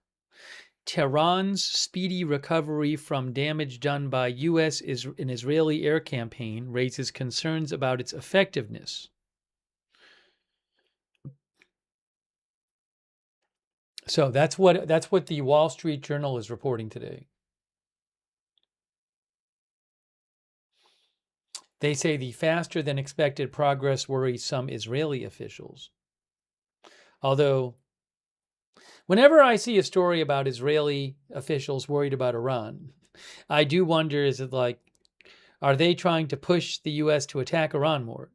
Tehran's speedy recovery from damage done by U.S. and Israeli air campaign raises concerns about its effectiveness." So that's what the Wall Street Journal is reporting today. They say the faster than expected progress worries some Israeli officials. Although, whenever I see a story about Israeli officials worried about Iran, I do wonder, is it like, are they trying to push the U.S. to attack Iran more?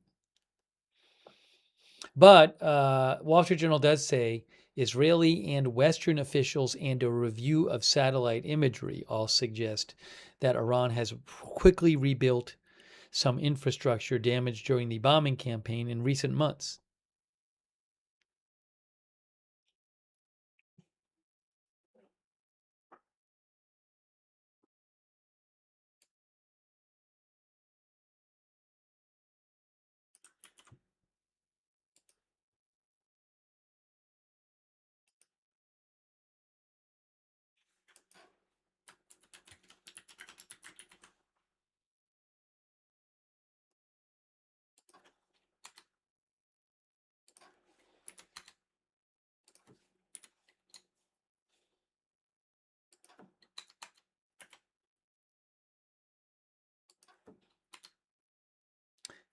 But Wall Street Journal does say Israeli and Western officials and a review of satellite imagery all suggest that Iran has quickly rebuilt some infrastructure damaged during the bombing campaign in recent months.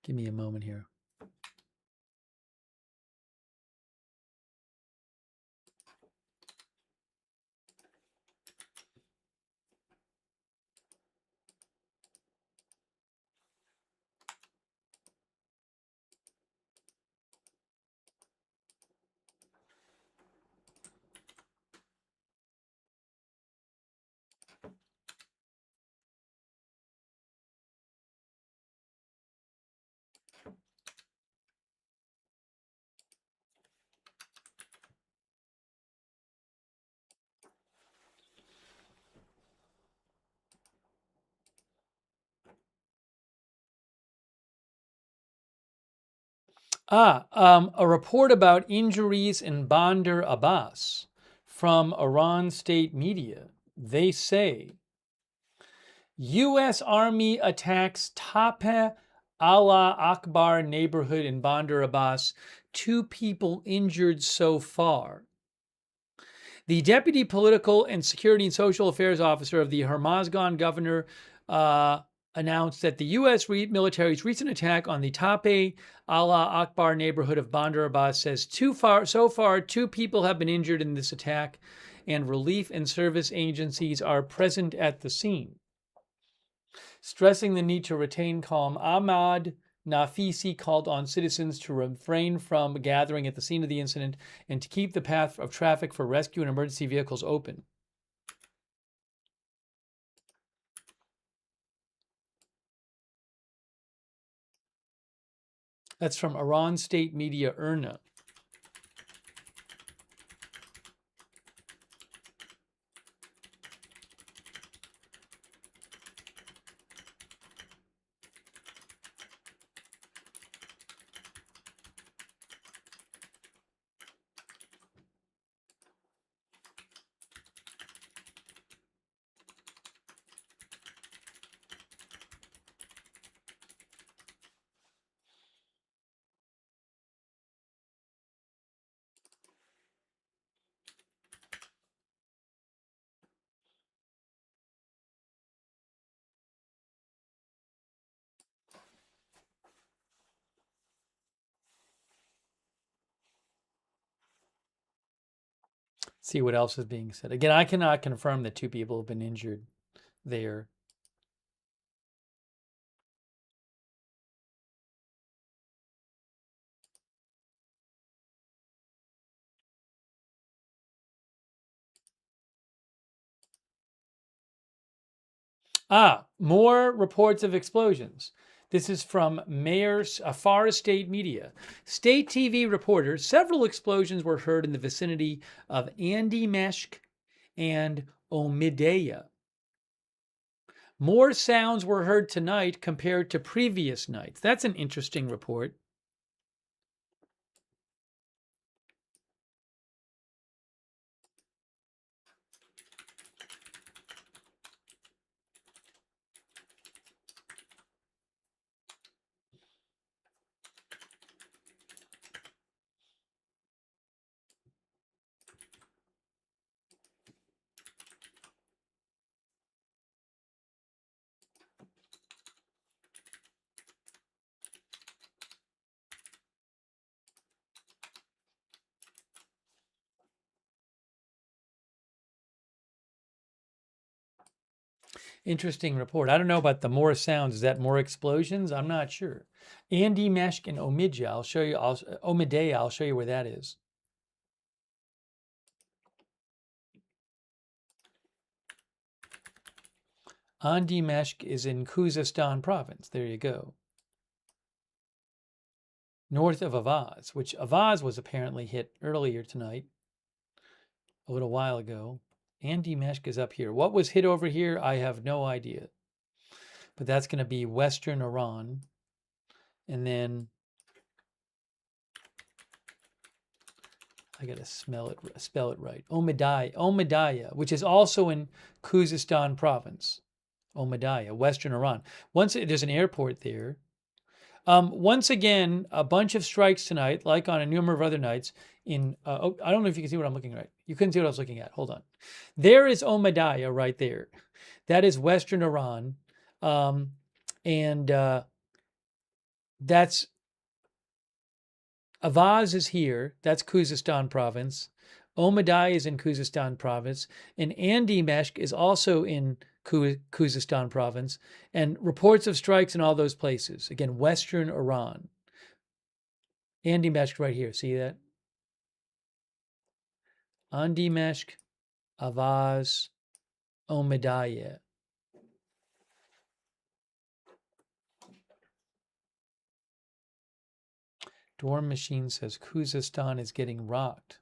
Give me a moment here. A report about injuries in Bandar Abbas from Iran state media. They say U.S. Army attacks Tape Allah Akbar neighborhood in Bandar Abbas. 2 people injured so far. The Deputy Political and Security and Social Affairs Officer of the Hormozgan governor announced that the U.S. military's recent attack on the Tape Allah Akbar neighborhood of Bandar Abbas says so far 2 people have been injured in this attack, and relief and service agencies are present at the scene. Stressing the need to retain calm, Ahmad Nafisi called on citizens to refrain from gathering at the scene of the incident and to keep the path of traffic for rescue and emergency vehicles open. That's from Iran state media IRNA. See what else is being said. Again, I cannot confirm that 2 people have been injured there. More reports of explosions. This is from Afar State Media. State TV reporters, several explosions were heard in the vicinity of Andi Meshk and Omideya. More sounds were heard tonight compared to previous nights. That's an interesting report. Interesting report. I don't know about the more sounds. Is that more explosions? I'm not sure. Andi Meshk and Omideya, I'll show you where that is. Andimeshk is in Khuzestan province. There you go. North of Avaz, which Avaz was apparently hit earlier tonight, a little while ago. Andimeshk is up here. What was hit over here? I have no idea. But that's going to be Western Iran. And then I got to spell it right. Omidyah, which is also in Khuzestan province. Omidyah, Western Iran. There's an airport there. Once again, a bunch of strikes tonight, like on a number of other nights. I don't know if you can see what I'm looking at. You couldn't see what I was looking at. Hold on. There is Omidyah right there. That is Western Iran. That's Avaz is here. That's Khuzestan province. Omidyah is in Khuzestan province. And Andimeshk is also in Khuzestan province. And reports of strikes in all those places. Again, Western Iran. Andimeshk right here. See that? Andimeshk, Avaz, Omidyah. Dorm Machine says Khuzestan is getting rocked.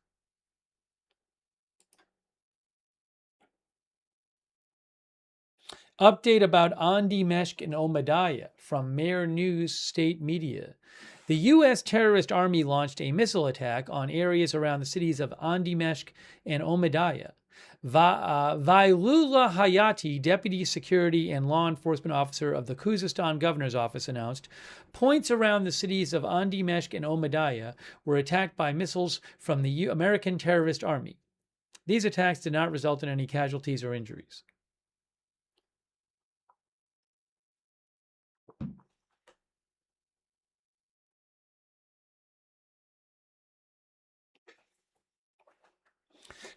Update about Andimeshk and Omidyah from Mer News State Media. The U.S. terrorist army launched a missile attack on areas around the cities of Andimeshk and Omidyah. Vailullah Hayati, Deputy Security and Law Enforcement Officer of the Khuzestan Governor's Office, announced points around the cities of Andimeshk and Omidyah were attacked by missiles from the American terrorist army. These attacks did not result in any casualties or injuries.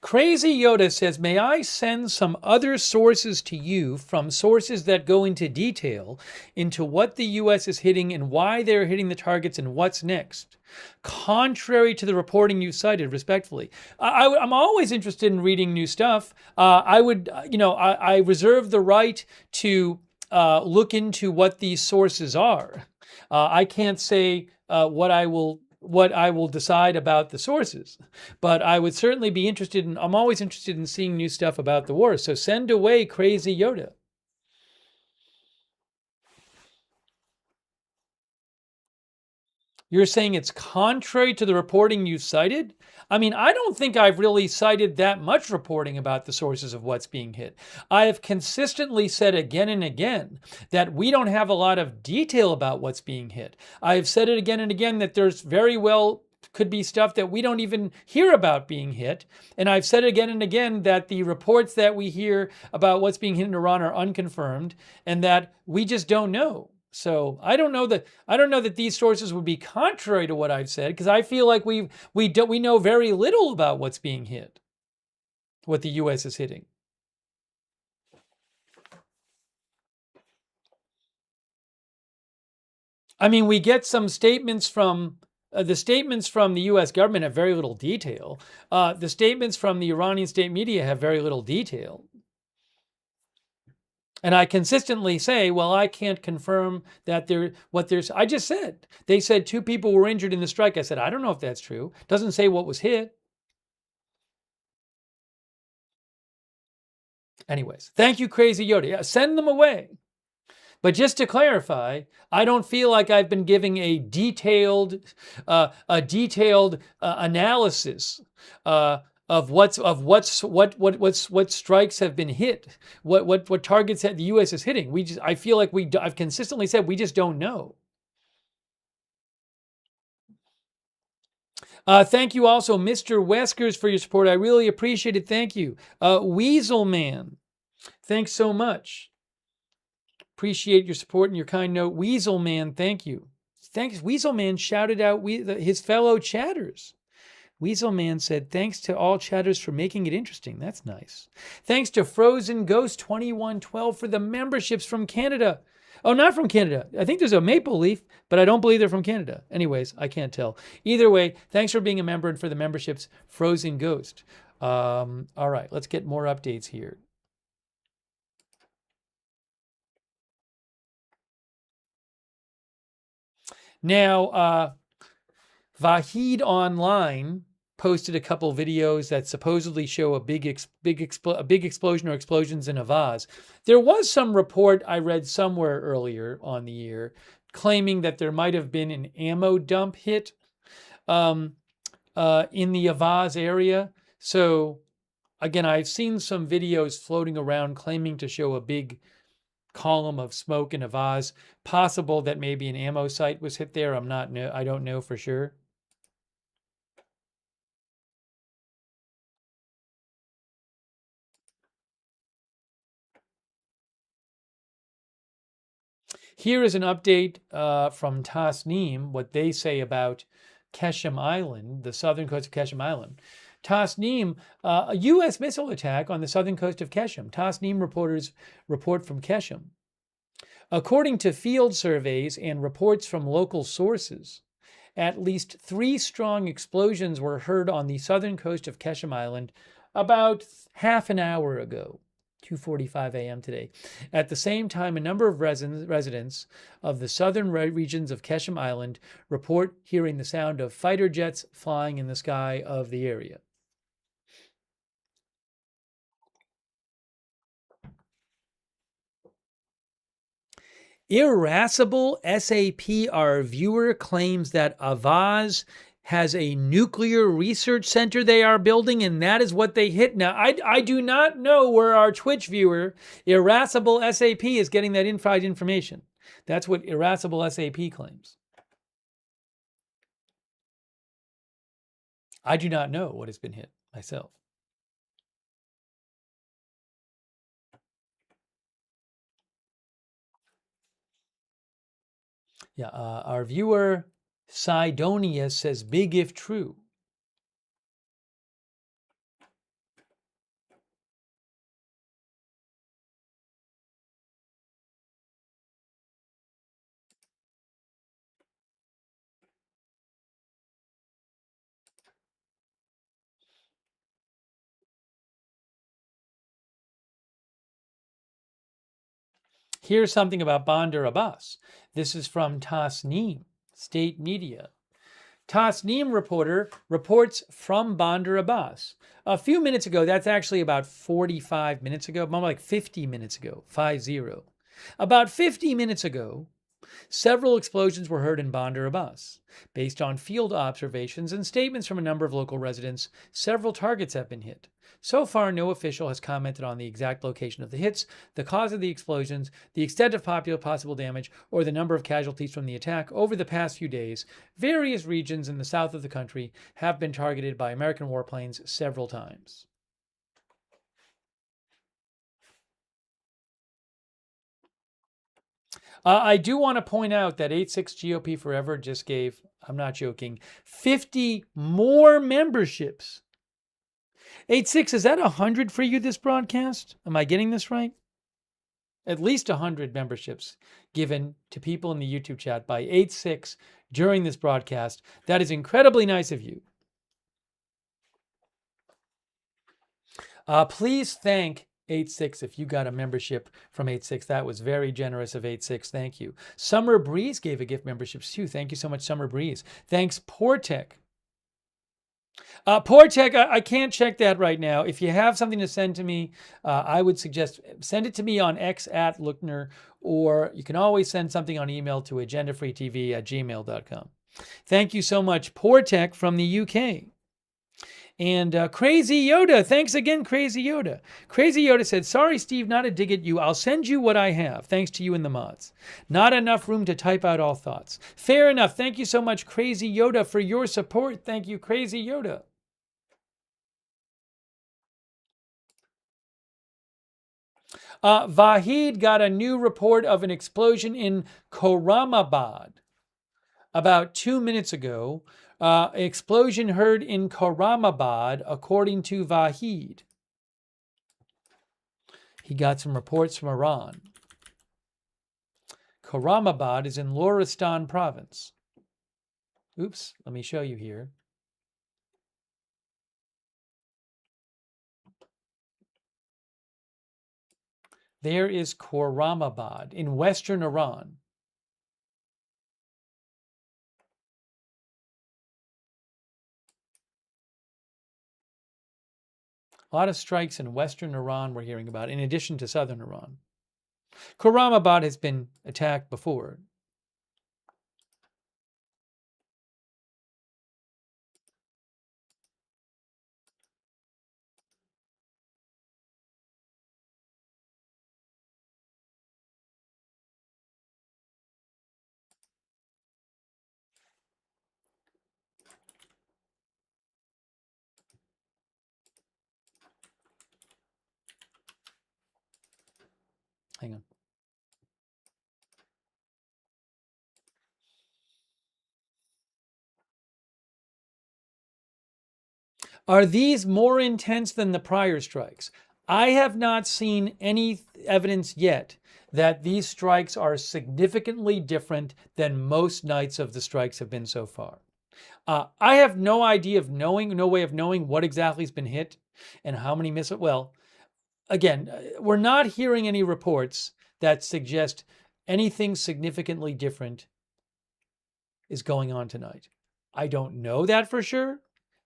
Crazy Yoda says, may I send some other sources to you from sources that go into detail into what the U.S. is hitting and why they're hitting the targets and what's next? Contrary to the reporting you cited, respectfully. I'm always interested in reading new stuff. I reserve the right to look into what these sources are. I can't say what I will decide about the sources. But I would certainly be I'm always interested in seeing new stuff about the war. So send away Crazy Yoda. You're saying it's contrary to the reporting you cited? I mean, I don't think I've really cited that much reporting about the sources of what's being hit. I have consistently said again and again that we don't have a lot of detail about what's being hit. I have said it again and again that there's very well could be stuff that we don't even hear about being hit. And I've said it again and again that the reports that we hear about what's being hit in Iran are unconfirmed and that we just don't know. So I don't know that these sources would be contrary to what I've said, because I feel like we know very little about what's being hit, what the U.S. is hitting. I mean, we get some statements from the statements from the U.S. government have very little detail. The statements from the Iranian state media have very little detail. And I consistently say, well, I can't confirm that I just said. They said 2 people were injured in the strike. I said, I don't know if that's true. Doesn't say what was hit. Anyways, thank you, Crazy Yoda. Yeah, send them away. But just to clarify, I don't feel like I've been giving a detailed analysis of what strikes have been hit, what targets that the U.S. is hitting. I feel like I've consistently said we just don't know. Thank you also, Mr. Weskers, for your support. I really appreciate it. Thank you. Weasel Man, thanks so much. Appreciate your support and your kind note. Weasel Man, thank you. Thanks. Weasel Man shouted out his fellow chatters. Weasel Man said, thanks to all chatters for making it interesting. That's nice. Thanks to Frozen Ghost 2112 for the memberships from Canada. Oh, not from Canada. I think there's a Maple Leaf, but I don't believe they're from Canada. Anyways, I can't tell. Either way, thanks for being a member and for the memberships, Frozen Ghost. All right, let's get more updates here. Now, Vahid Online posted a couple videos that supposedly show a big explosion or explosions in a vase. There was some report I read somewhere earlier on the year claiming that there might have been an ammo dump hit in the Avaz area. So again, I've seen some videos floating around claiming to show a big column of smoke in a vase. Possible that maybe an ammo site was hit there. I don't know for sure. Here is an update from Tasnim, what they say about Keshem Island, the southern coast of Keshem Island. Tasnim, a U.S. missile attack on the southern coast of Keshem. Tasnim reporters report from Keshem. According to field surveys and reports from local sources, at least 3 strong explosions were heard on the southern coast of Keshem Island about half an hour ago. 2:45 a.m. today. At the same time, a number of residents of the southern regions of Keshem Island report hearing the sound of fighter jets flying in the sky of the area. Irascible SAP, our viewer, claims that Avaz has a nuclear research center they are building, and that is what they hit. Now, I do not know where our Twitch viewer, Irascible SAP, is getting that inside information. That's what Irascible SAP claims. I do not know what has been hit myself. Yeah, our viewer, Sidonia, says big if true. Here's something about Bandar Abbas. This is from Tasnim, state media. Tasnim reporter reports from Bandar Abbas. A few minutes ago, that's actually about 45 minutes ago, more like 50 minutes ago, 50. About 50 minutes ago, several explosions were heard in Bandar Abbas. Based on field observations and statements from a number of local residents, several targets have been hit. So far, no official has commented on the exact location of the hits, the cause of the explosions, the extent of possible damage, or the number of casualties from the attack. Over the past few days, various regions in the south of the country have been targeted by American warplanes several times. I do want to point out that 86 GOP Forever just gave, I'm not joking, 50 more memberships. 86, is that 100 for you this broadcast? Am I getting this right? At least 100 memberships given to people in the YouTube chat by 86 during this broadcast. That is incredibly nice of you. Please thank 86 if you got a membership from 86. That was very generous of 86. Thank you. Summer Breeze gave a gift memberships too. Thank you so much, Summer Breeze. Thanks, Portec. Portec, I can't check that right now. If you have something to send to me, I would suggest send it to me on X @Lookner, or you can always send something on email to agendafreetv@gmail.com. Thank you so much, Portec from the UK. And Crazy Yoda, thanks again, Crazy Yoda. Crazy Yoda said, sorry, Steve, not a dig at you. I'll send you what I have, thanks to you and the mods. Not enough room to type out all thoughts. Fair enough. Thank you so much, Crazy Yoda, for your support. Thank you, Crazy Yoda. Vahid got a new report of an explosion in Khorramabad about 2 minutes ago. Explosion heard in Khorramabad, according to Vahid. He got some reports from Iran. Khorramabad is in Loristan province. Oops, let me show you here. There is Khorramabad in western Iran. A lot of strikes in western Iran we're hearing about, in addition to southern Iran. Khurramabad has been attacked before. Hang on. Are these more intense than the prior strikes? I have not seen any evidence yet that these strikes are significantly different than most nights of the strikes have been so far. I have no way of knowing what exactly has been hit and how many missiles. Well, again, we're not hearing any reports that suggest anything significantly different is going on tonight. I don't know that for sure,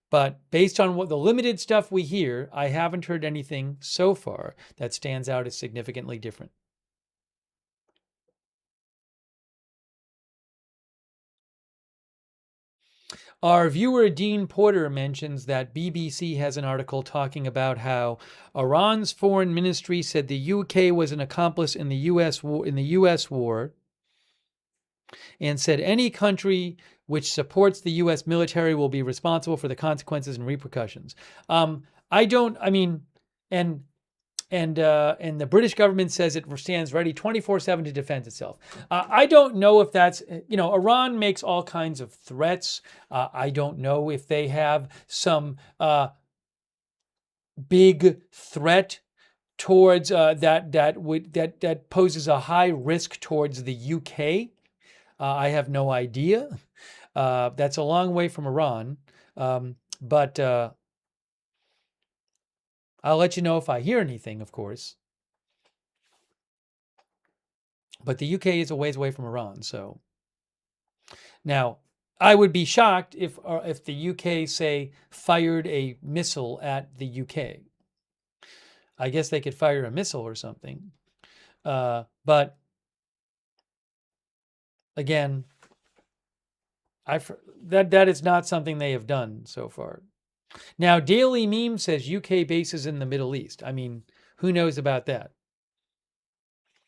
but based on what the limited stuff we hear, I haven't heard anything so far that stands out as significantly different. Our viewer Dean Porter mentions that BBC has an article talking about how Iran's foreign ministry said the UK was an accomplice in the US war, and said any country which supports the US military will be responsible for the consequences and repercussions. I don't. I mean, and the British government says it stands ready 24/7 to defend itself. I don't know if that's, Iran makes all kinds of threats. I don't know if they have some big threat towards that poses a high risk towards the UK. I have no idea. That's a long way from Iran, but I'll let you know if I hear anything, of course. But the UK is a ways away from Iran, so now I would be shocked if the UK, say, fired a missile at the UK. I guess they could fire a missile or something, but again, that is not something they have done so far. Now, Daily Meme says UK bases in the Middle East. I mean, who knows about that?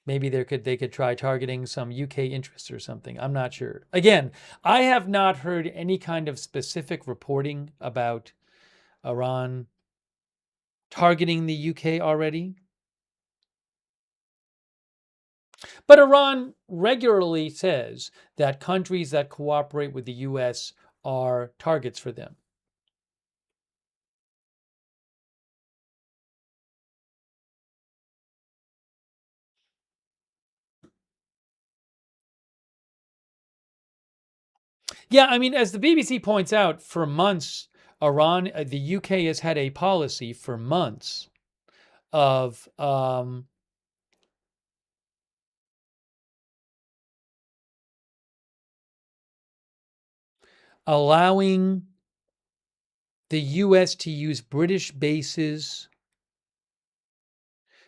Maybe they could try targeting some UK interests or something. I'm not sure. Again, I have not heard any kind of specific reporting about Iran targeting the UK already. But Iran regularly says that countries that cooperate with the US are targets for them. Yeah, I mean, as the BBC points out, for months, the UK has had a policy for months of allowing the US to use British bases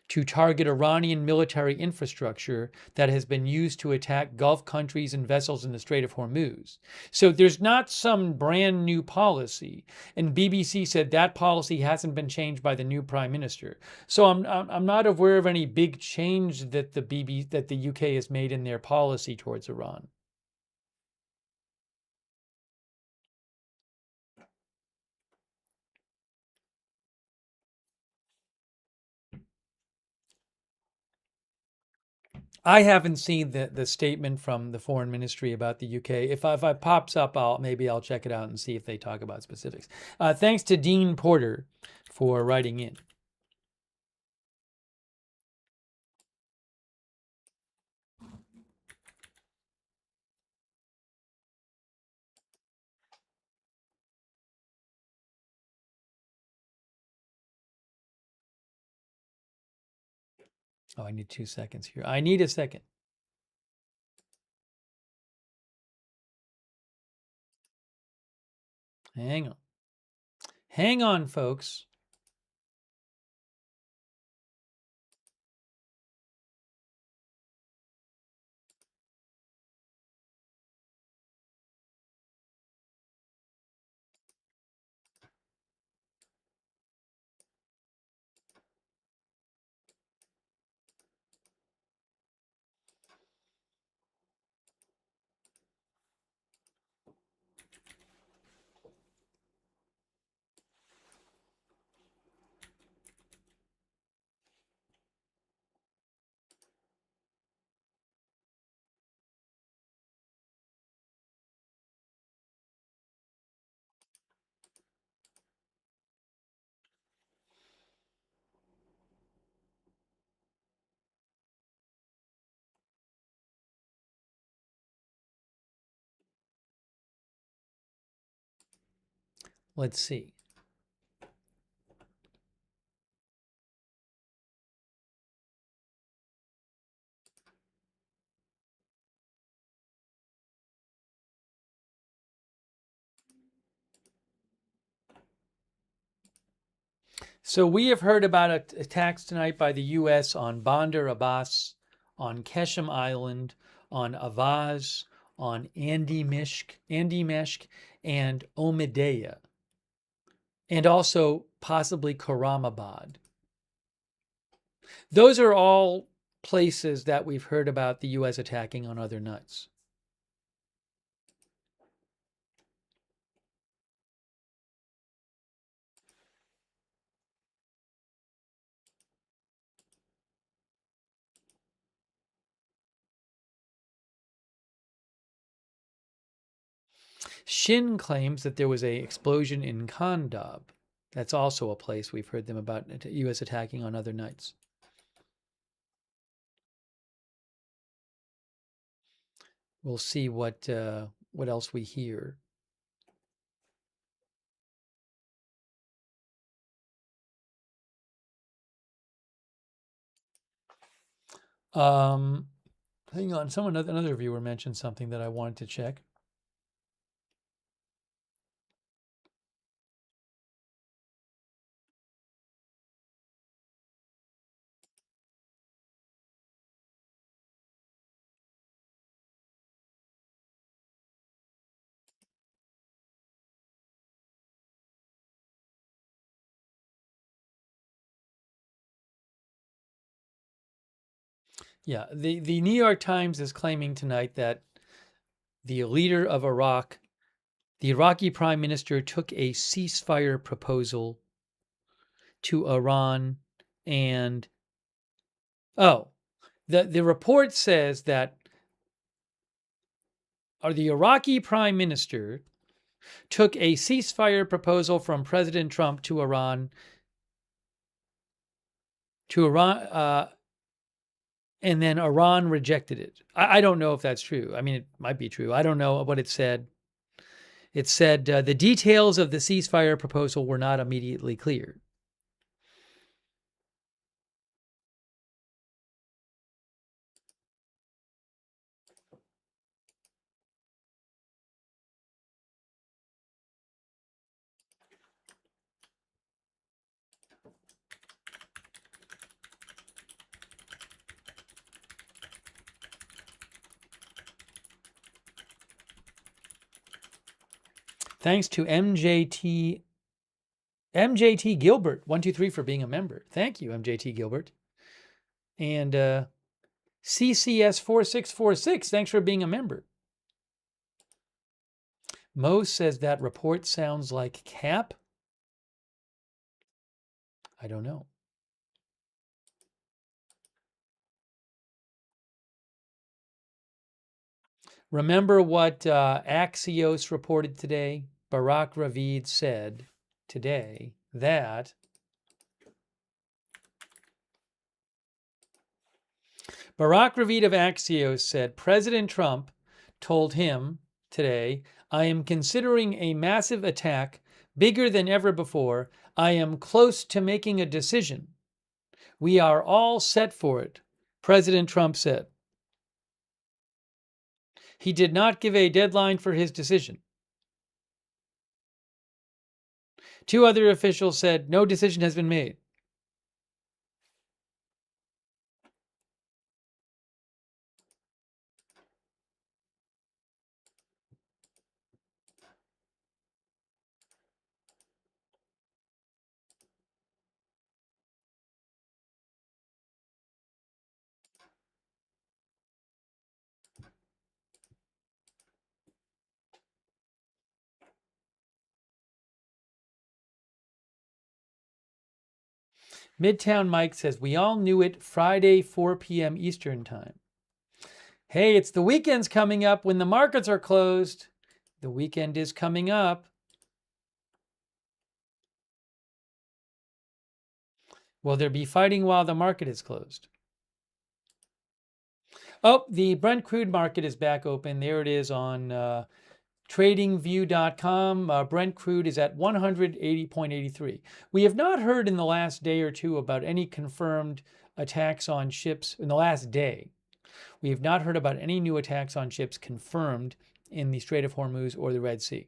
to target Iranian military infrastructure that has been used to attack Gulf countries and vessels in the Strait of Hormuz. So there's not some brand new policy. And BBC said that policy hasn't been changed by the new prime minister. So I'm not aware of any big change that the UK has made in their policy towards Iran. I haven't seen the statement from the foreign ministry about the UK. If it pops up, I'll check it out and see if they talk about specifics. Thanks to Dean Porter for writing in. Oh, I need 2 seconds here. I need a second. Hang on. Hang on, folks. Let's see. So we have heard about attacks tonight by the U.S. on Bandar Abbas, on Keshem Island, on Avaz, on Andy Meshk, and Omideya, and also possibly Karamabad. Those are all places that we've heard about the U.S. attacking on other nights. Shin claims that there was an explosion in Khandab. That's also a place we've heard them about U.S. attacking on other nights. We'll see what else we hear. Hang on, another viewer mentioned something that I wanted to check. Yeah, the New York Times is claiming tonight that the leader of Iraq, the Iraqi prime minister, took a ceasefire proposal to Iran, and the report says that the Iraqi prime minister took a ceasefire proposal from President Trump to Iran, and then Iran rejected it. I don't know if that's true. I mean, it might be true. I don't know what it said. It said the details of the ceasefire proposal were not immediately clear. Thanks to MJT Gilbert 123 for being a member. Thank you, MJT Gilbert. And CCS 4646, thanks for being a member. Mo says that report sounds like cap. I don't know. Remember what Axios reported today? Barak Ravid said today that Barak Ravid of Axios said President Trump told him today, I am considering a massive attack bigger than ever before. I am close to making a decision. We are all set for it, President Trump said. He did not give a deadline for his decision. Two other officials said no decision has been made. Midtown Mike says, we all knew it, Friday, 4 p.m. Eastern Time. Hey, it's the weekend's coming up when the markets are closed. The weekend is coming up. Will there be fighting while the market is closed? Oh, the Brent crude market is back open. There it is on TradingView.com, Brent crude is at 180.83. We have not heard in the last day or two about any confirmed attacks on ships in the last day. We have not heard about any new attacks on ships confirmed in the Strait of Hormuz or the Red Sea.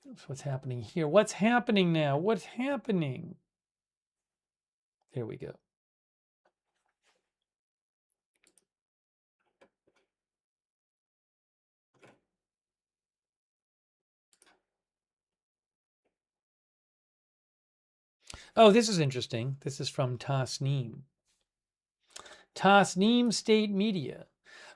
That's what's happening here. What's happening now? What's happening? There we go. Oh, this is interesting. This is from Tasnim. Tasnim State Media.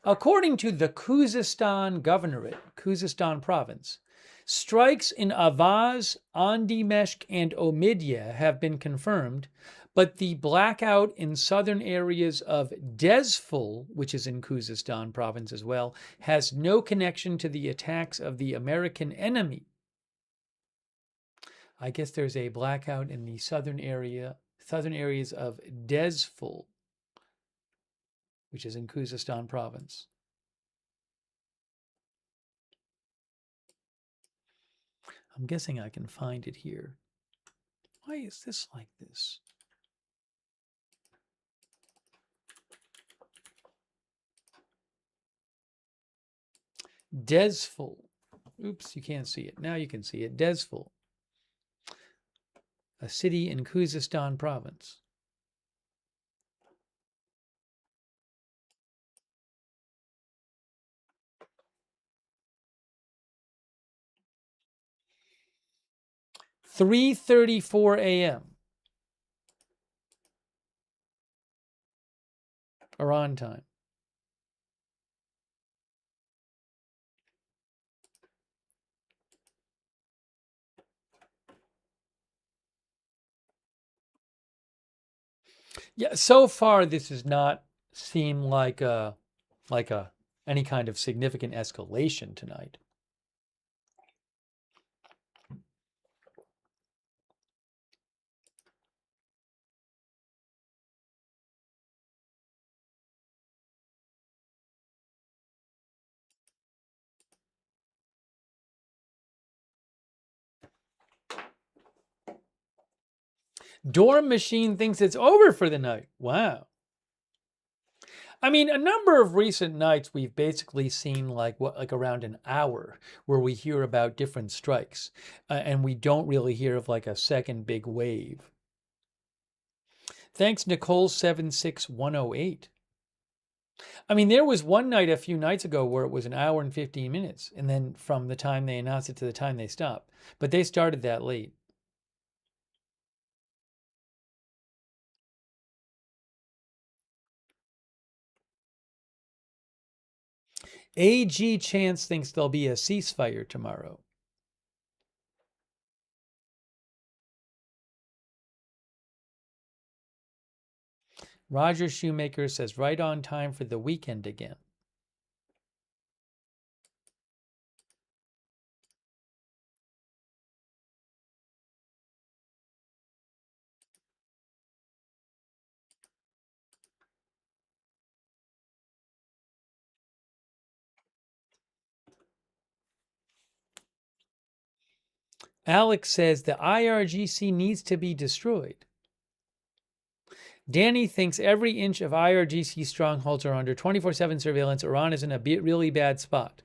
According to the Khuzestan Governorate, Khuzestan Province, strikes in Avaz, Andimeshk, and Omidyah have been confirmed, but the blackout in southern areas of Dezful, which is in Khuzestan Province as well, has no connection to the attacks of the American enemy. I guess there's a blackout in the southern areas of Dezful, which is in Khuzestan Province. I'm guessing I can find it here. Why is this like this? Dezful. Oops, you can't see it. Now you can see it. Dezful. A city in Khuzestan Province. "3:34 a.m. Iran time. Yeah, so far this does not seem like any kind of significant escalation tonight. Dorm Machine thinks it's over for the night. Wow. I mean, a number of recent nights we've basically seen like around an hour where we hear about different strikes, and we don't really hear of like a second big wave. Thanks, Nicole76108. I mean, there was one night a few nights ago where it was an hour and 15 minutes, and then from the time they announced it to the time they stopped. But they started that late. AG Chance thinks there'll be a ceasefire tomorrow. Roger Shoemaker says right on time for the weekend again. Alex says the IRGC needs to be destroyed. Danny thinks every inch of IRGC strongholds are under 24/7 surveillance. Iran is in a really bad spot.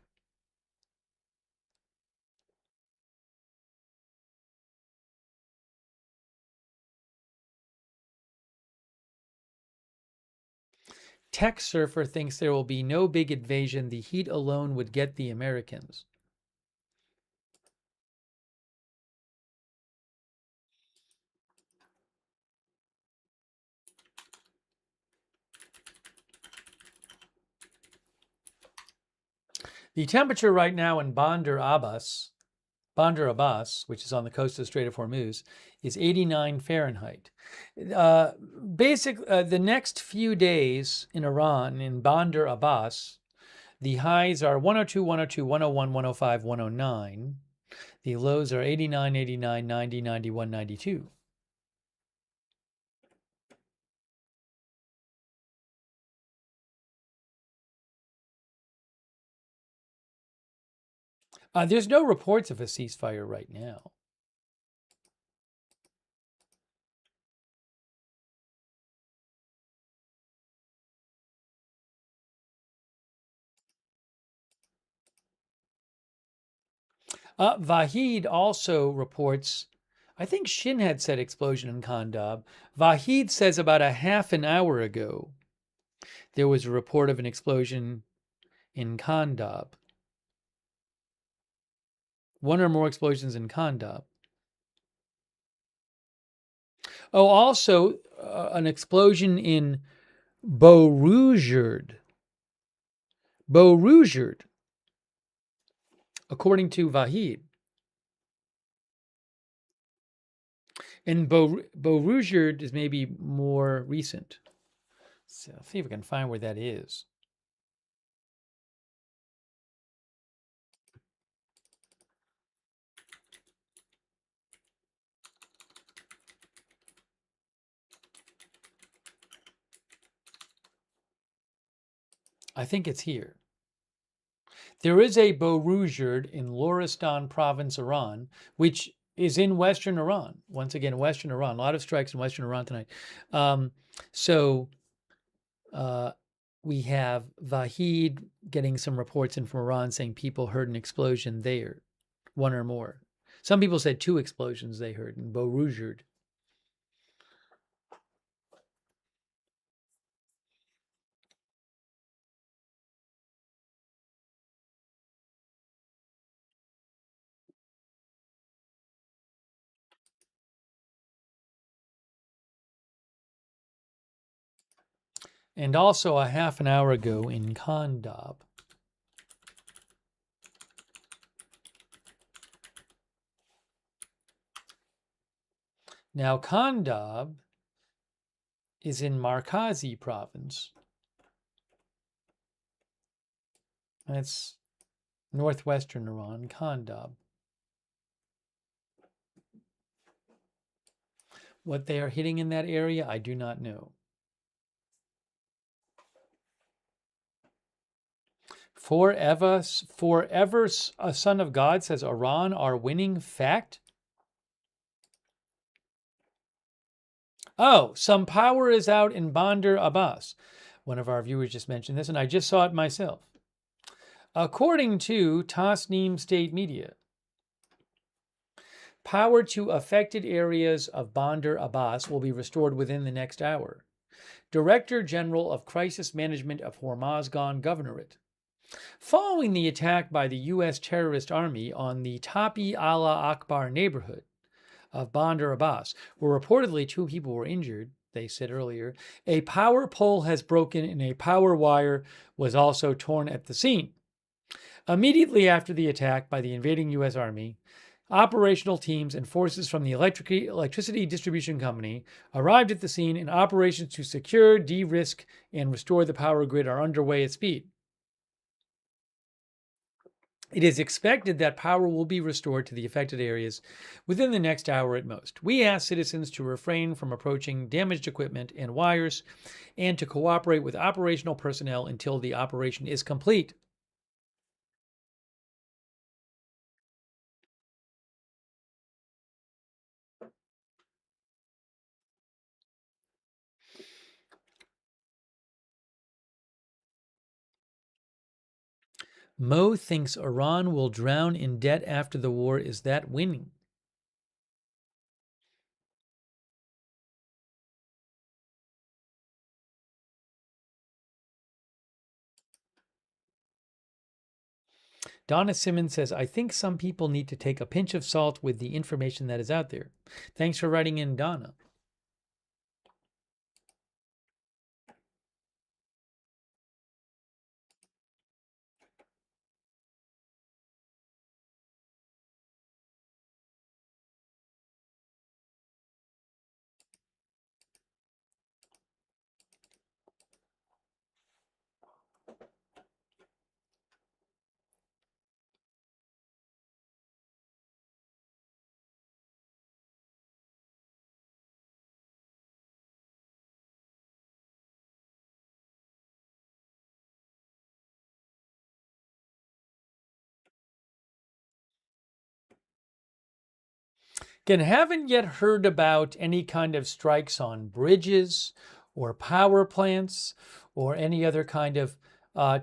Tech Surfer thinks there will be no big invasion. The heat alone would get the Americans. The temperature right now in Bandar Abbas, which is on the coast of the Strait of Hormuz, is 89 Fahrenheit. The next few days in Iran, in Bandar Abbas, the highs are 102, 102, 101, 105, 109. The lows are 89, 89, 90, 91, 92. There's no reports of a ceasefire right now. Vahid also reports, I think Shin had said explosion in Khandab. Vahid says about a half an hour ago, there was a report of an explosion in Khandab. One or more explosions in Khandab. Oh, also an explosion in Borougeard. Borougeard, according to Vahid. And Borougeard is maybe more recent. So I'll see if I can find where that is. I think it's here. There is a Borougeard in Loristan province, Iran, which is in western Iran. Once again, western Iran. A lot of strikes in western Iran tonight. So we have Vahid getting some reports in from Iran saying people heard an explosion there, one or more. Some people said 2 explosions they heard in Borougeard. And also a half an hour ago in Khandab. Now, Khandab is in Markazi province. That's northwestern Iran, Khandab. What they are hitting in that area, I do not know. Forever a son of God says Iran are winning. Fact? Oh, some power is out in Bandar Abbas. One of our viewers just mentioned this, and I just saw it myself. According to Tasnim state media, power to affected areas of Bandar Abbas will be restored within the next hour. Director General of Crisis Management of Hormozgan Governorate. Following the attack by the U.S. terrorist army on the Tapi Allah Akbar neighborhood of Bandar Abbas, where reportedly 2 people were injured, they said earlier, a power pole has broken and a power wire was also torn at the scene. Immediately after the attack by the invading U.S. Army, operational teams and forces from the electricity distribution company arrived at the scene, and operations to secure, de-risk, and restore the power grid are underway at speed. It is expected that power will be restored to the affected areas within the next hour at most. We ask citizens to refrain from approaching damaged equipment and wires and to cooperate with operational personnel until the operation is complete. Mo thinks Iran will drown in debt after the war. Is that winning? Donna Simmons says, I think some people need to take a pinch of salt with the information that is out there. Thanks for writing in, Donna. Again, haven't yet heard about any kind of strikes on bridges or power plants or any other kind of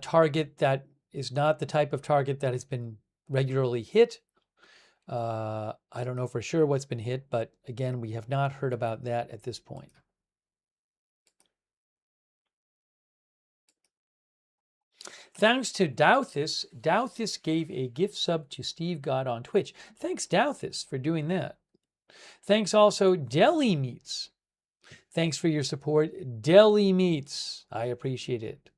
target that is not the type of target that has been regularly hit. I don't know for sure what's been hit, but again, we have not heard about that at this point. Thanks to Douthis. Douthis gave a gift sub to Steve God on Twitch. Thanks, Douthis, for doing that. Thanks also, Deli Meats. Thanks for your support, Deli Meats. I appreciate it.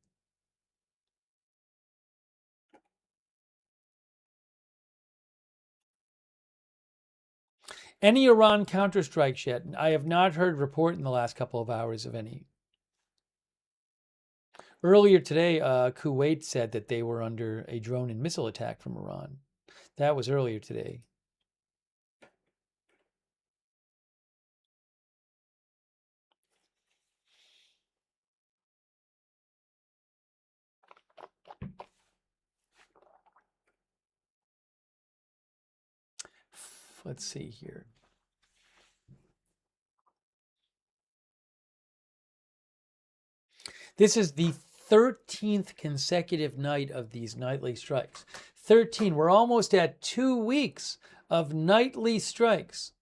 Any Iran counterstrikes yet? I have not heard report in the last couple of hours of any. Earlier today, Kuwait said that they were under a drone and missile attack from Iran. That was earlier today. Let's see here. This is the 13th consecutive night of these nightly strikes. 13. We're almost at 2 weeks of nightly strikes.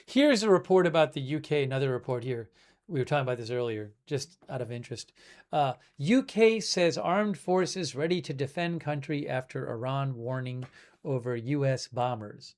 Here's a report about the UK, another report here. We were talking about this earlier, just out of interest. UK says armed forces ready to defend country after Iran warning over US bombers.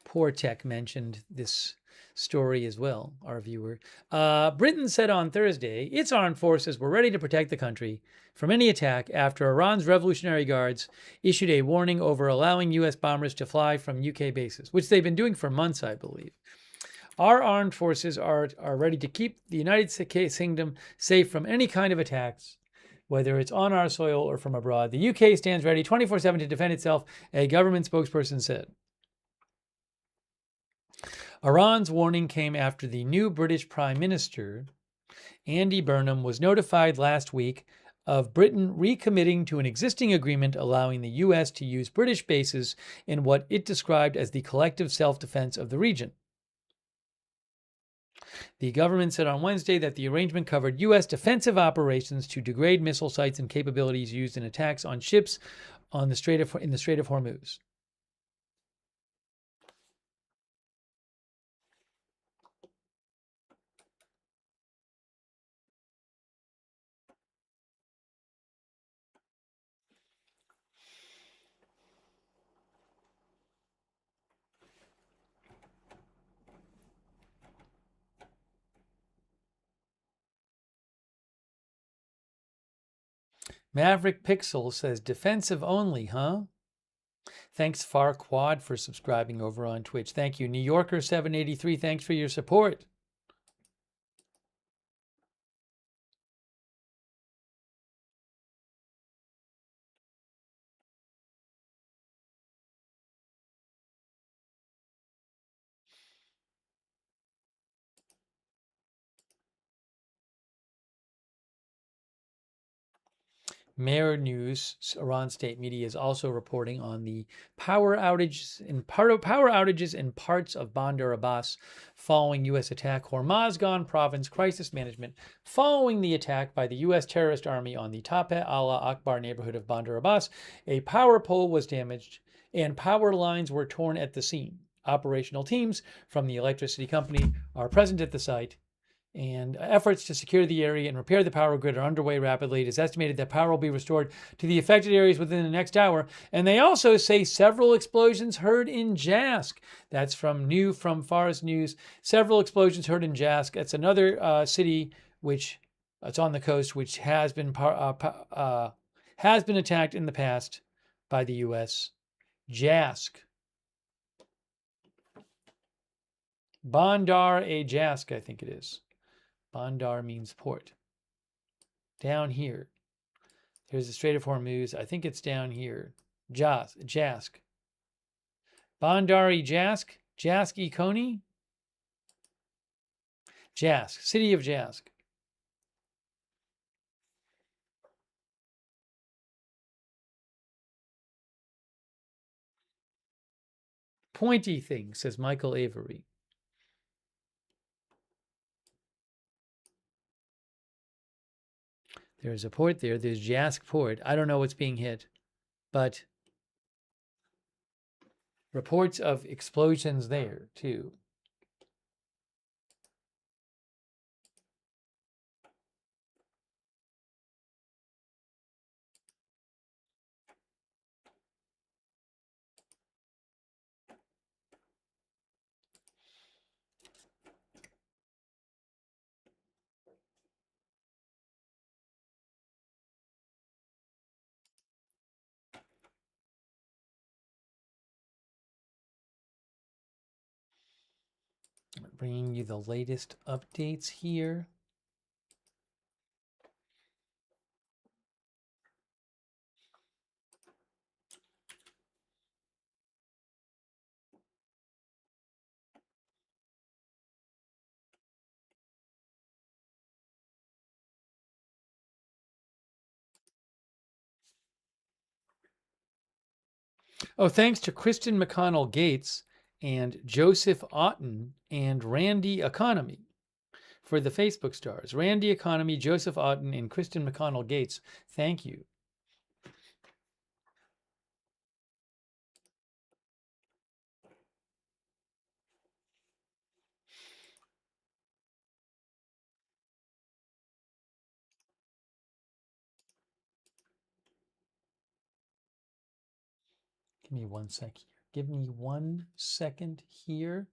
Poor Tech mentioned this story as well, our viewer. Britain said on Thursday its armed forces were ready to protect the country from any attack after Iran's Revolutionary Guards issued a warning over allowing U.S. bombers to fly from UK bases, which they've been doing for months, I believe. Our armed forces are ready to keep the United Kingdom safe from any kind of attacks, whether it's on our soil or from abroad. The UK stands ready 24/7 to defend itself, a government spokesperson said. Iran's warning came after the new British Prime Minister, Andy Burnham, was notified last week of Britain recommitting to an existing agreement allowing the U.S. to use British bases in what it described as the collective self-defense of the region. The government said on Wednesday that the arrangement covered U.S. defensive operations to degrade missile sites and capabilities used in attacks on ships in the Strait of Hormuz. Maverick Pixel says, defensive only, huh? Thanks, Farquad, for subscribing over on Twitch. Thank you. New Yorker 783, thanks for your support. Mer News, Iran state media, is also reporting on the power outages in parts of Bandar Abbas following U.S. attack. Hormozgan province crisis management following the attack by the U.S. terrorist army on the Tapeh Allah Akbar neighborhood of Bandar Abbas. A power pole was damaged and power lines were torn at the scene. Operational teams from the electricity company are present at the site And efforts to secure the area and repair the power grid are underway rapidly. It is estimated that power will be restored to the affected areas within the next hour. And they also say several explosions heard in Jask. That's from Forest News. Several explosions heard in Jask. That's another city which it's on the coast, which has been attacked in the past by the U.S. Jask. Bandar-e-Jask, I think it is. Bandar means port. Down here. There's the Strait of Hormuz. I think it's down here. Jask. Bandar-e-Jask? Jask-e-Koni? Jask. City of Jask. Pointy thing, says Michael Avery. There's a port there. There's Jask Port. I don't know what's being hit, but reports of explosions there, too. Bringing you the latest updates here. Oh, thanks to Kristen McConnell Gates and Joseph Otten and Randy Economy for the Facebook stars. Randy Economy, Joseph Otten, and Kristen McConnell Gates. Thank you. Give me 1 sec here. Give me 1 second here.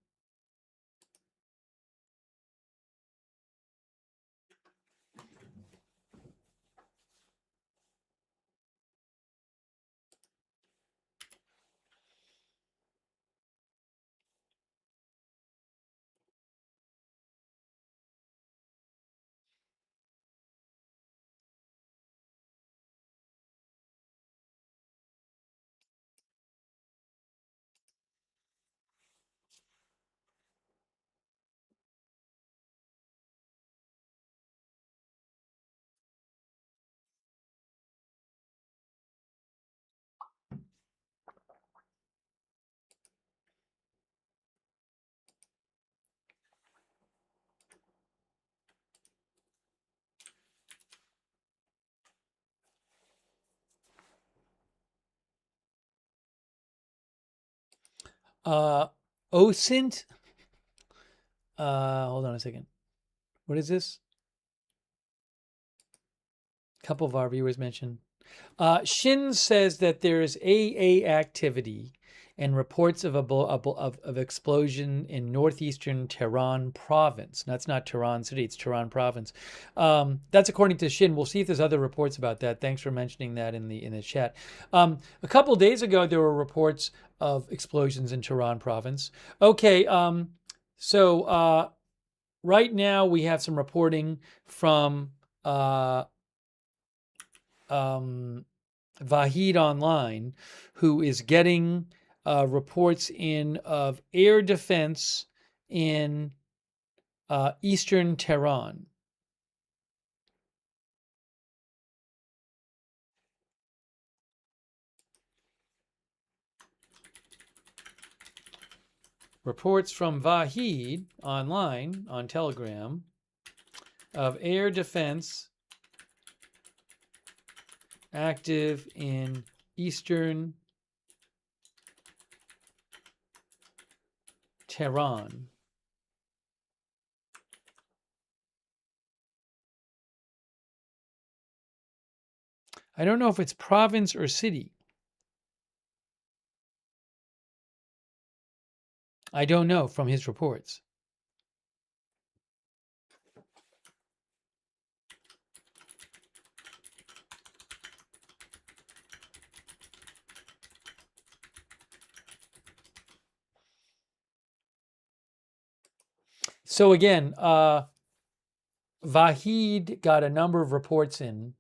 OSINT. Hold on a second. What is this? A couple of our viewers mentioned. Shin says that there is AA activity and reports of explosion in northeastern Tehran province. That's not Tehran city, it's Tehran province. That's according to Shin. We'll see if there's other reports about that. Thanks for mentioning that in the chat. A couple of days ago, there were reports of explosions in Tehran province. Okay, so right now we have some reporting from Vahid Online, who is getting reports in of air defense in eastern Tehran. Reports from Vahid Online on Telegram of air defense active in eastern Tehran. I don't know if it's province or city. I don't know from his reports. So again, Vahid got a number of reports in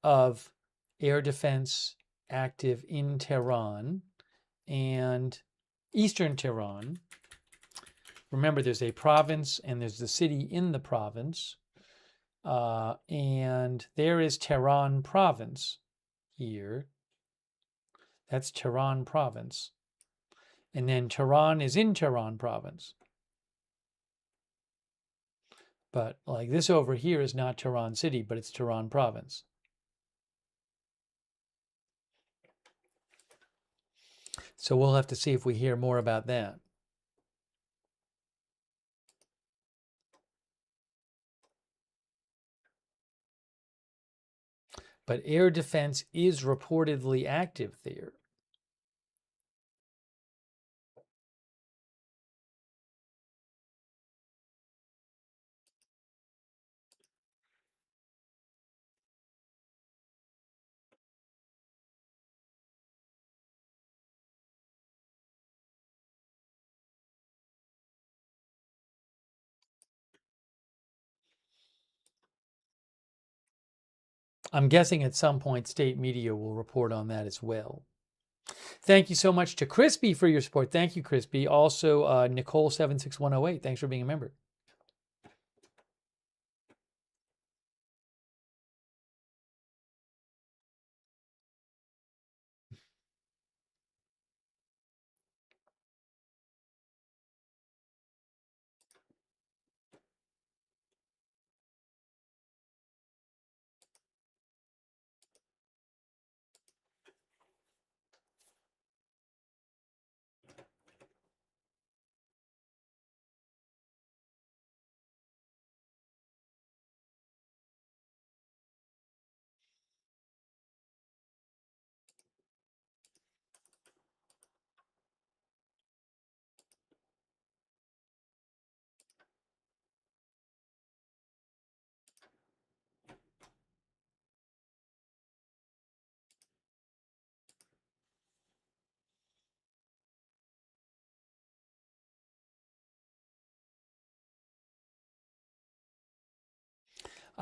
of air defense active in Tehran and eastern Tehran. Remember, there's a province and there's the city in the province. And there is Tehran province here. That's Tehran province. And then Tehran is in Tehran province. But like this over here is not Tehran city, but it's Tehran province. So we'll have to see if we hear more about that. But air defense is reportedly active there. I'm guessing at some point state media will report on that as well. Thank you so much to Crispy for your support. Thank you, Crispy. Also, Nicole76108. Thanks for being a member.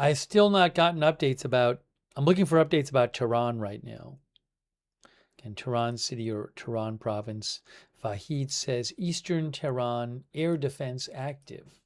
I've still not gotten updates about, I'm looking for updates about Tehran right now. And Tehran city or Tehran province. Vahid says Eastern Tehran air defense active.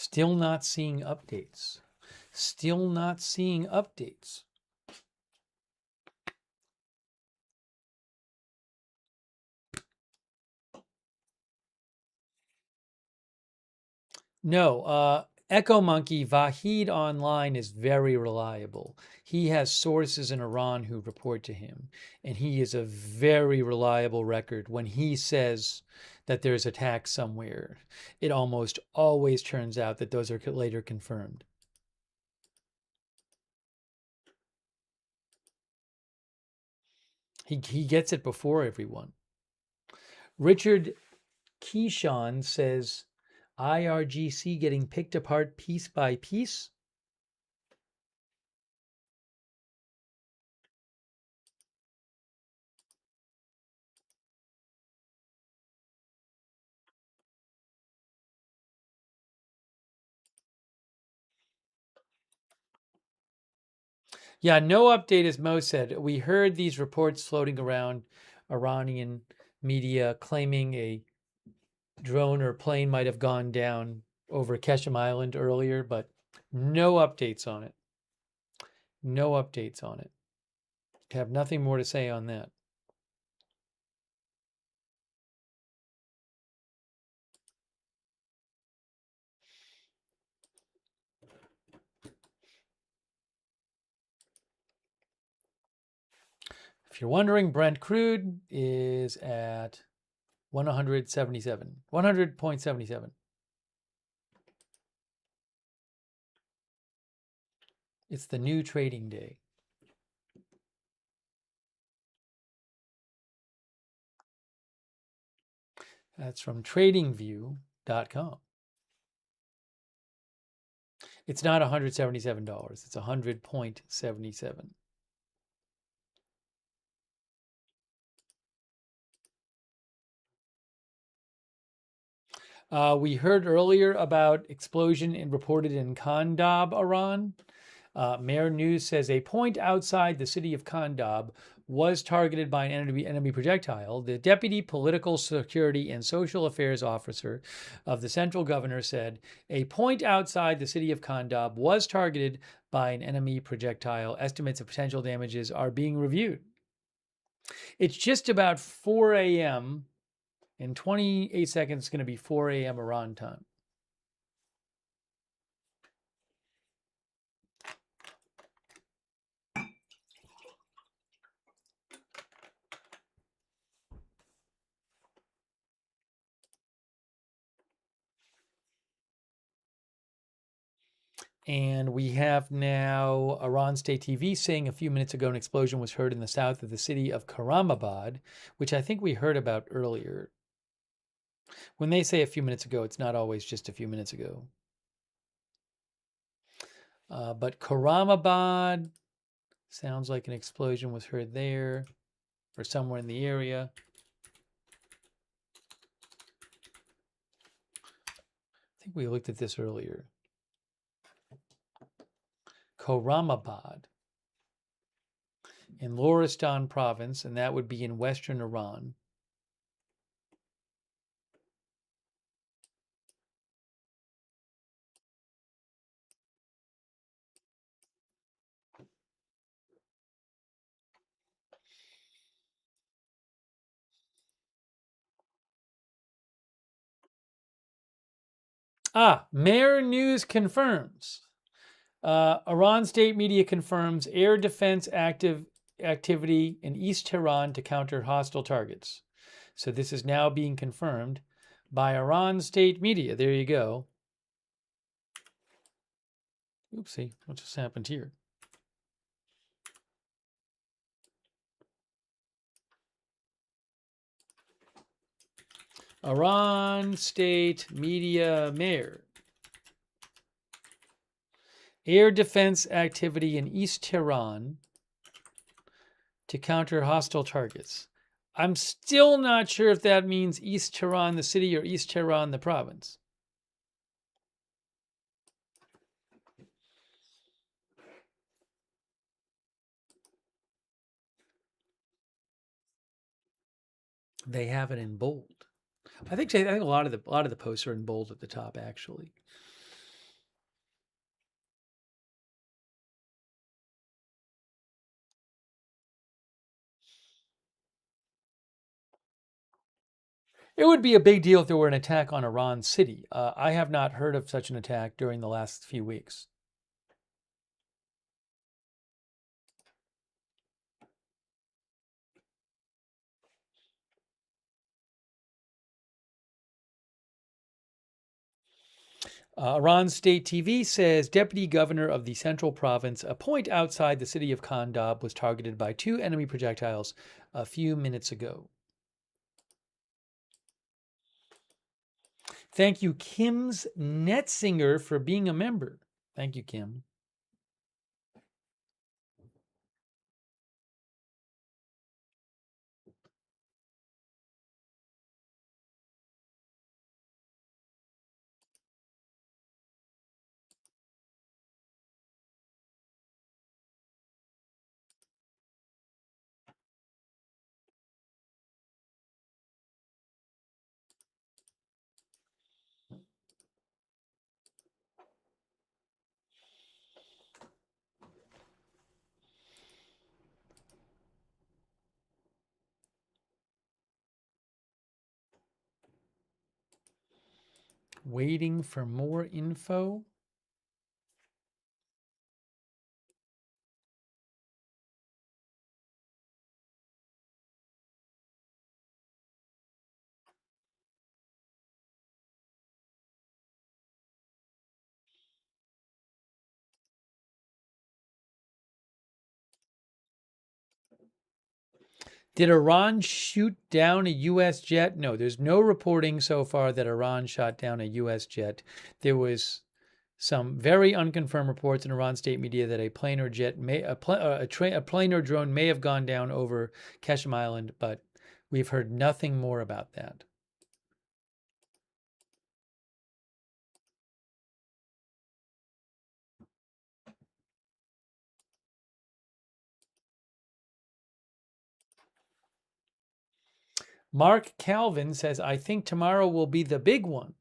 Still not seeing updates. Still not seeing updates. No, Echo Monkey Vahid online is very reliable. He has sources in Iran who report to him, and he is a very reliable record. When he says that there's attacks somewhere, it almost always turns out that those are later confirmed. He gets it before everyone. Richard Keyshawn says, IRGC getting picked apart piece by piece. Yeah, no update, as Mo said. We heard these reports floating around Iranian media claiming a drone or plane might have gone down over Keshem Island earlier, but no updates on it. No updates on it. Have nothing more to say on that. If you're wondering, Brent crude is at 100.77. It's the new trading day. That's from tradingview.com. It's not $177. It's 100.77. We heard earlier about explosion reported in Khandab, Iran. Mer News says a point outside the city of Khandab was targeted by an enemy projectile. The deputy political security and social affairs officer of the central governor said a point outside the city of Khandab was targeted by an enemy projectile. Estimates of potential damages are being reviewed. It's just about 4 a.m. In 28 seconds, it's going to be 4 a.m. Iran time. And we have now Iran State TV saying a few minutes ago an explosion was heard in the south of the city of Karamabad, which I think we heard about earlier. When they say a few minutes ago, it's not always just a few minutes ago. But Karamabad sounds like an explosion was heard there or somewhere in the area. I think we looked at this earlier. Karamabad in Loristan province, and that would be in western Iran. Mer News confirms. Iran state media confirms air defense activity in East Tehran to counter hostile targets. So this is now being confirmed by Iran state media. There you go. Oopsie, what just happened here? Iran state media Mer. Air defense activity in East Tehran to counter hostile targets. I'm still not sure if that means East Tehran, the city, or East Tehran, the province. They have it in bold. I think a lot of the posts are in bold at the top, actually. It would be a big deal if there were an attack on Iran city. I have not heard of such an attack during the last few weeks. Iran State TV says deputy governor of the central province, a point outside the city of Khandab, was targeted by 2 enemy projectiles a few minutes ago. Thank you, Kim's Netzinger, for being a member. Thank you, Kim. Waiting for more info. Did Iran shoot down a U.S. jet? No, there's no reporting so far that Iran shot down a U.S. jet. There was some very unconfirmed reports in Iran state media that a plane or jet a plane or drone may have gone down over Qasem Island, but we've heard nothing more about that. Mark Calvin says, I think tomorrow will be the big one.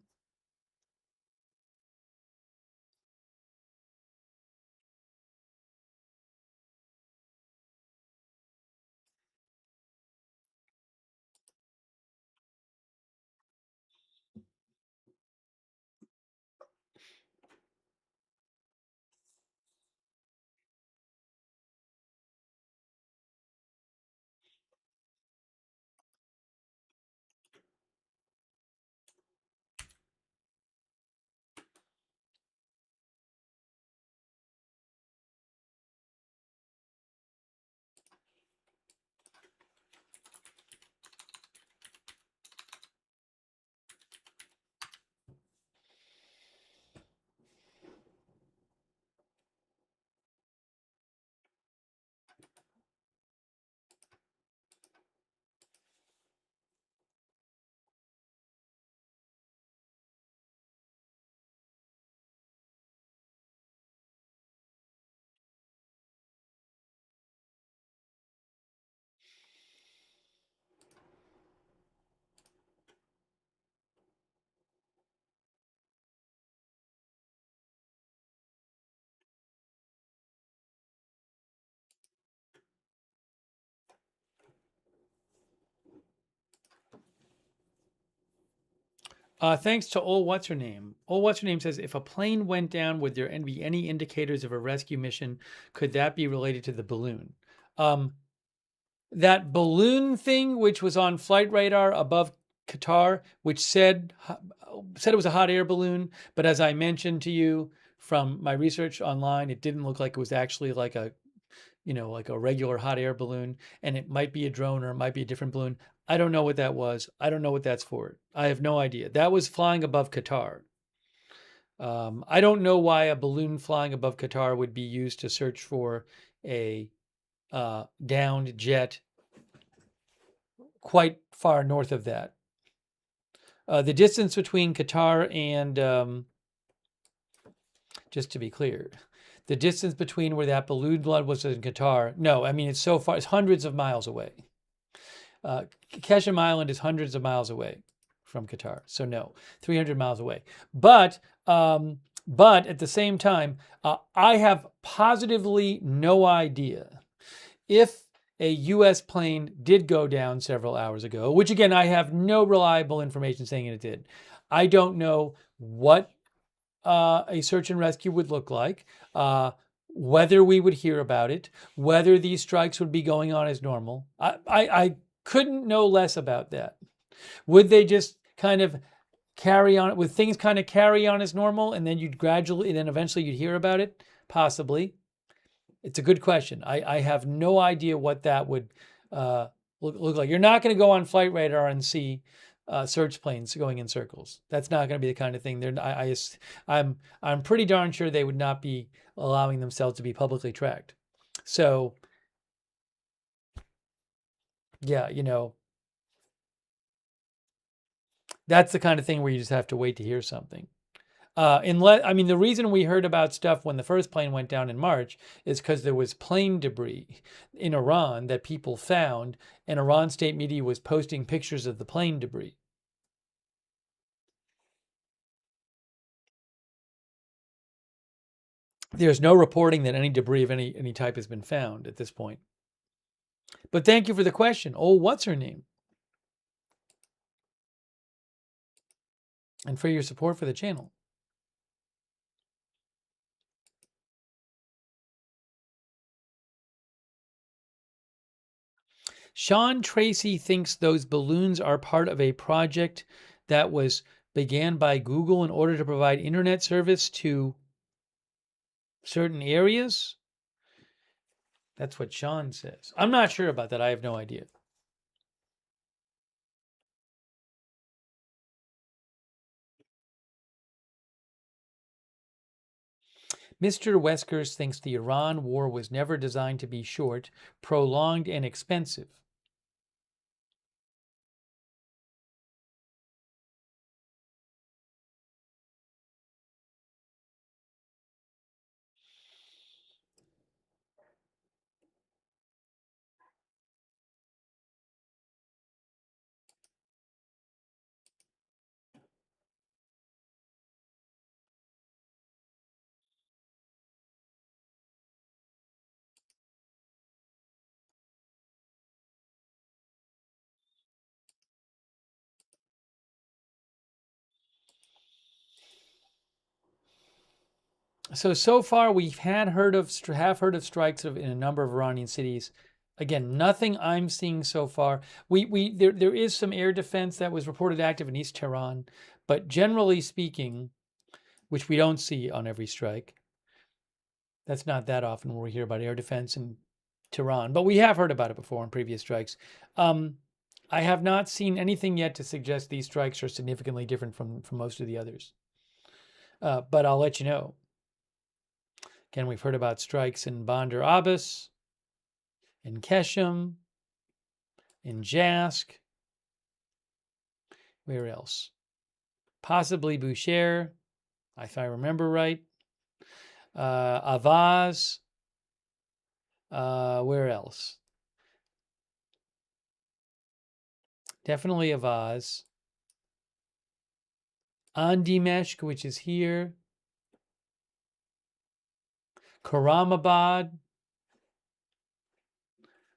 Thanks to What's Her Name. What's Her Name says, if a plane went down, would there be any indicators of a rescue mission? Could that be related to the balloon? That balloon thing, which was on flight radar above Qatar, which said it was a hot air balloon, but as I mentioned to you from my research online, it didn't look like it was actually like a regular hot air balloon, and it might be a drone or it might be a different balloon. I don't know what that was. I don't know what that's for. I have no idea. That was flying above Qatar. I don't know why a balloon flying above Qatar would be used to search for a downed jet quite far north of that. The distance between Qatar and, just to be clear, the distance between where that balloon was in Qatar, no, I mean, it's so far, it's hundreds of miles away. Qasem Island is hundreds of miles away from Qatar. So no, 300 miles away. But at the same time, I have positively no idea if a U.S. plane did go down several hours ago, which again, I have no reliable information saying it did. I don't know what a search and rescue would look like, whether we would hear about it, whether these strikes would be going on as normal. I couldn't know less about that. Would they just kind of carry on, would things kind of carry on as normal and then eventually you'd hear about it? Possibly. It's a good question. I have no idea what that would look like. You're not going to go on flight radar and see search planes going in circles. That's not going to be the kind of thing. I'm pretty darn sure they would not be allowing themselves to be publicly tracked. So, yeah, that's the kind of thing where you just have to wait to hear something. The reason we heard about stuff when the first plane went down in March is because there was plane debris in Iran that people found, and Iran state media was posting pictures of the plane debris. There's no reporting that any debris of any type has been found at this point. But thank you for the question. What's her name? and for your support for the channel. Sean Tracy thinks those balloons are part of a project that was began by Google in order to provide internet service to certain areas. That's what Sean says. I'm not sure about that. I have no idea. Mr. Weskers thinks the Iran war was never designed to be short, prolonged, and expensive. So far we've heard of strikes in a number of Iranian cities. Again, nothing I'm seeing so far. There is some air defense that was reported active in East Tehran, but generally speaking, which we don't see on every strike, that's not that often where we hear about air defense in Tehran, but we have heard about it before in previous strikes. I have not seen anything yet to suggest these strikes are significantly different from most of the others. But I'll let you know. Again, we've heard about strikes in Bandar Abbas, in Keshem, in Jask. Where else? Possibly Bushehr, if I remember right. Avaz. Where else? Definitely Avaz. Andimeshk, which is here. Karamabad.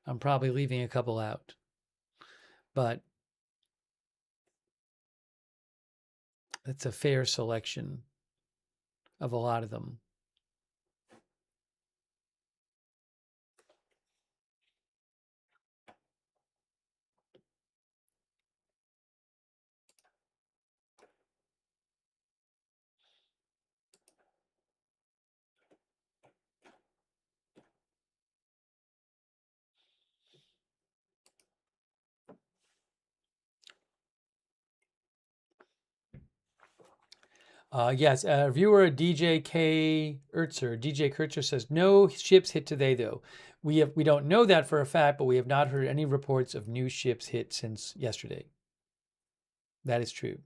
I'm probably leaving a couple out. But it's a fair selection of a lot of them. Yes, viewer DJ K. Ertzer, DJ Kurtzer says, no ships hit today, though. We don't know that for a fact, but we have not heard any reports of new ships hit since yesterday. That is true.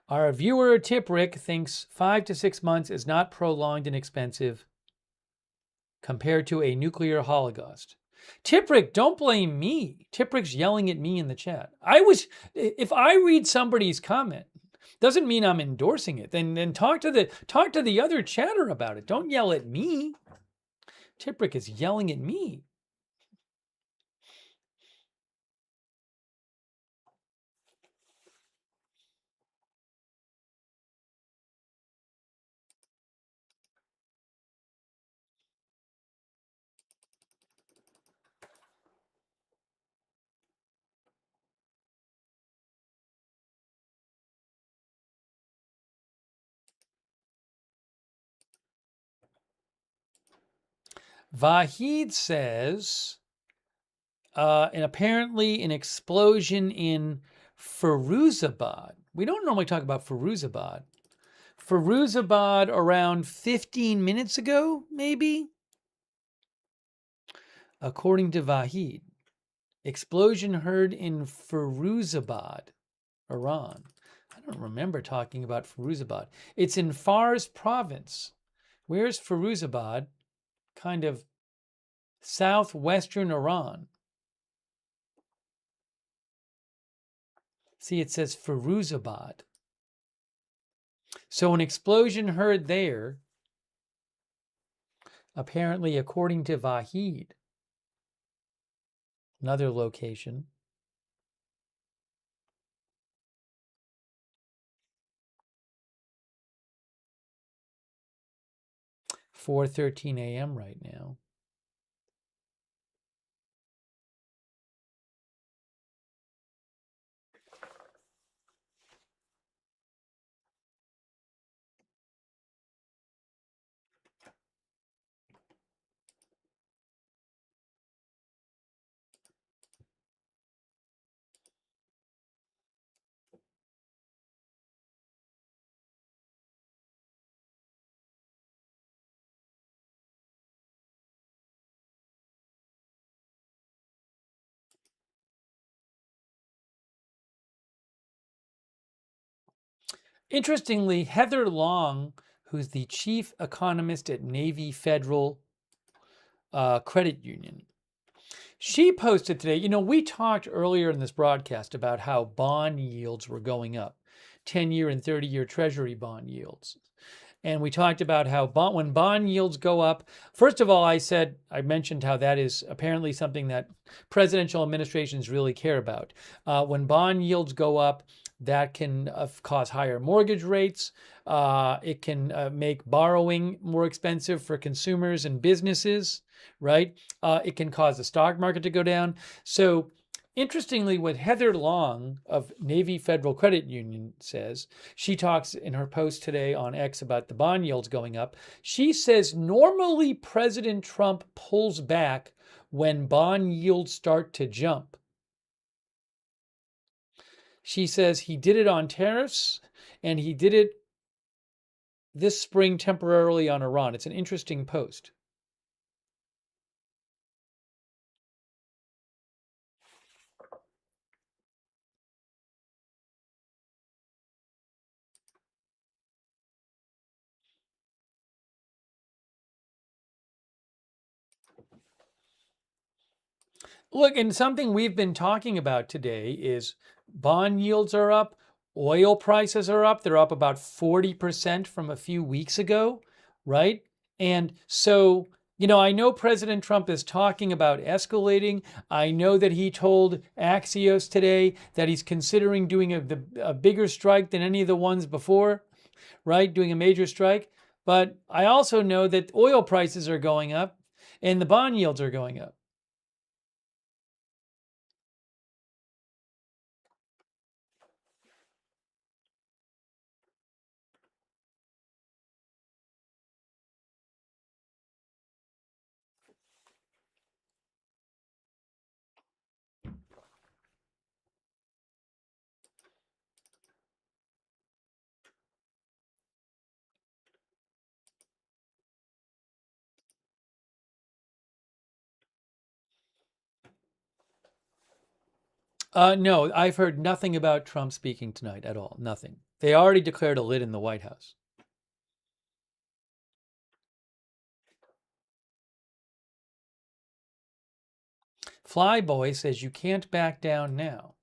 Our viewer Tiprick thinks 5 to 6 months is not prolonged and expensive compared to a nuclear holocaust. Tiprick, don't blame me. Tiprick's yelling at me in the chat. If I read somebody's comment, doesn't mean I'm endorsing it. Then talk to the other chatter about it. Don't yell at me. Tiprick is yelling at me. Vahid says, and apparently an explosion in Firuzabad. We don't normally talk about Firuzabad. Firuzabad around 15 minutes ago, maybe? According to Vahid. Explosion heard in Firuzabad, Iran. I don't remember talking about Firuzabad. It's in Fars province. Where's Firuzabad? Kind of southwestern Iran. See, it says Firuzabad. So an explosion heard there, apparently according to Vahid. another location. 4:13 a.m. right now. Interestingly, Heather Long, who's the chief economist at Navy Federal Credit Union, she posted today, we talked earlier in this broadcast about how bond yields were going up, 10-year and 30-year Treasury bond yields. And we talked about how when bond yields go up, first of all, I mentioned how that is apparently something that presidential administrations really care about. When bond yields go up, that can cause higher mortgage rates. It can make borrowing more expensive for consumers and businesses, right? It can cause the stock market to go down. So interestingly, what Heather Long of Navy Federal Credit Union says, she talks in her post today on X about the bond yields going up. She says normally President Trump pulls back when bond yields start to jump. She says he did it on tariffs and he did it this spring temporarily on Iran. It's an interesting post. Look, and something we've been talking about today is bond yields are up, oil prices are up. They're up about 40% from a few weeks ago, right? And so, I know President Trump is talking about escalating. I know that he told Axios today that he's considering doing a bigger strike than any of the ones before, right? Doing a major strike. But I also know that oil prices are going up and the bond yields are going up. No, I've heard nothing about Trump speaking tonight at all. Nothing. They already declared a lid in the White House. Flyboy says you can't back down now.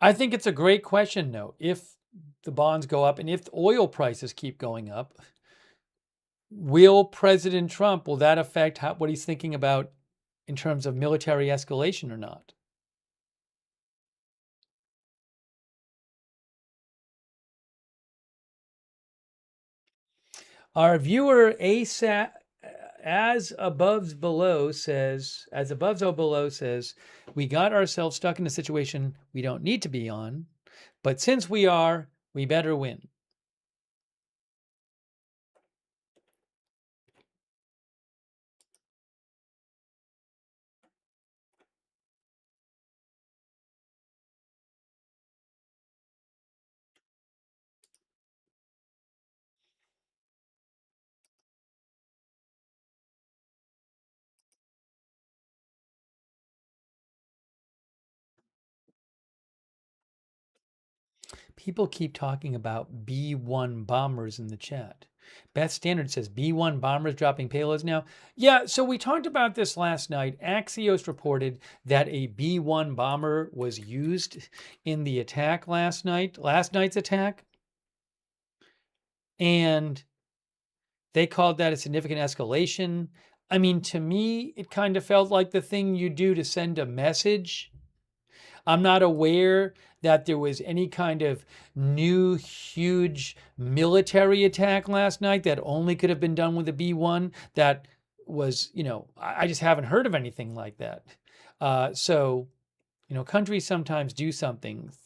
I think it's a great question, though. If the bonds go up and if the oil prices keep going up, will President Trump, will that affect what he's thinking about in terms of military escalation or not? Our viewer ASAP, as above below says, we got ourselves stuck in a situation we don't need to be on, but since we are, we better win. People keep talking about B-1 bombers in the chat. Beth Standard says B-1 bombers dropping payloads now. Yeah, so we talked about this last night. Axios reported that a B-1 bomber was used in the attack last night's attack. And They called that a significant escalation. I mean, to me, it kind of felt like the thing you do to send a message. I'm not aware that there was any kind of new huge military attack last night that only could have been done with a B-1. That was, I just haven't heard of anything like that. So, countries sometimes do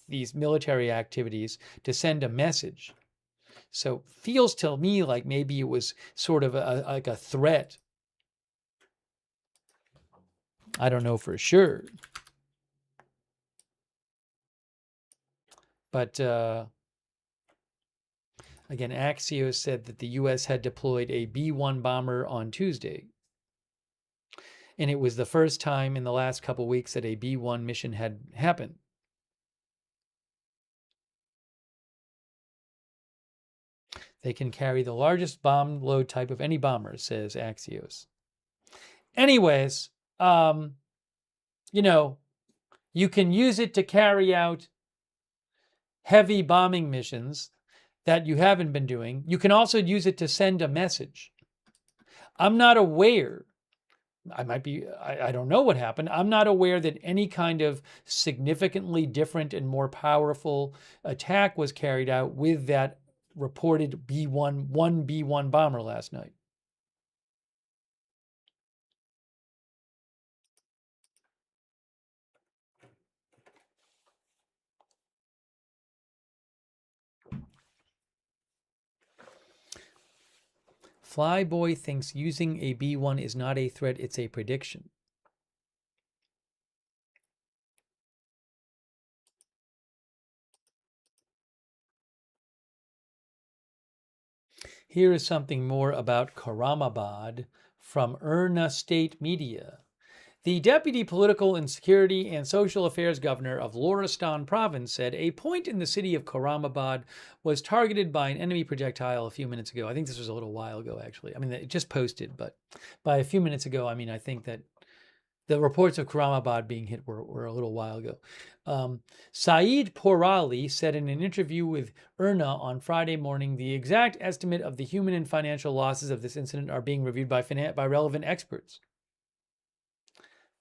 these military activities, to send a message. So feels to me like maybe it was sort of like a threat. I don't know for sure. But again, Axios said that the U.S. had deployed a B-1 bomber on Tuesday. And it was the first time in the last couple weeks that a B-1 mission had happened. They can carry the largest bomb load type of any bomber, says Axios. Anyways, you can use it to carry out heavy bombing missions that you haven't been doing. You can also use it to send a message. I'm not aware, I don't know what happened. I'm not aware that any kind of significantly different and more powerful attack was carried out with that reported B-1 bomber last night. Flyboy thinks using a B-1 is not a threat, it's a prediction. Here is something more about Karamabad from IRNA State Media. The Deputy Political and Security and Social Affairs Governor of Lorestan Province said a point in the city of Karamabad was targeted by an enemy projectile a few minutes ago. I think this was a little while ago, actually. I mean, it just posted, but by a few minutes ago, I think that the reports of Karamabad being hit were a little while ago. Saeed Porali said in an interview with IRNA on Friday morning, the exact estimate of the human and financial losses of this incident are being reviewed by relevant experts.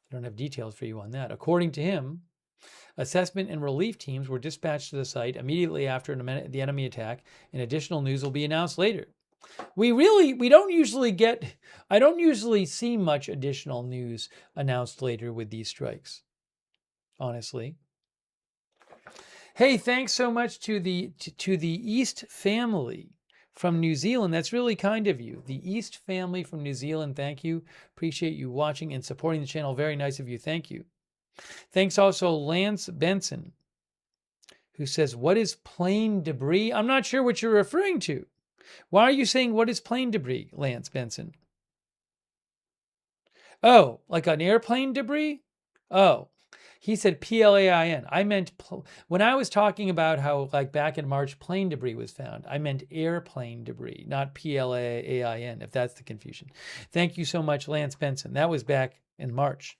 I don't have details for you on that. According to him, assessment and relief teams were dispatched to the site immediately after the enemy attack, and additional news will be announced later. I don't usually see much additional news announced later with these strikes, honestly. Hey, thanks so much to the East family from New Zealand. That's really kind of you. The East family from New Zealand, thank you. Appreciate you watching and supporting the channel. Very nice of you. Thank you. Thanks also Lance Benson, who says, what is plane debris? I'm not sure what you're referring to. Why are you saying what is plane debris, Lance Benson? Oh, like an airplane debris? Oh, he said PLAIN. I meant, when I was talking about how like back in March plane debris was found, I meant airplane debris, not PLAIN, if that's the confusion. Thank you so much, Lance Benson. That was back in March.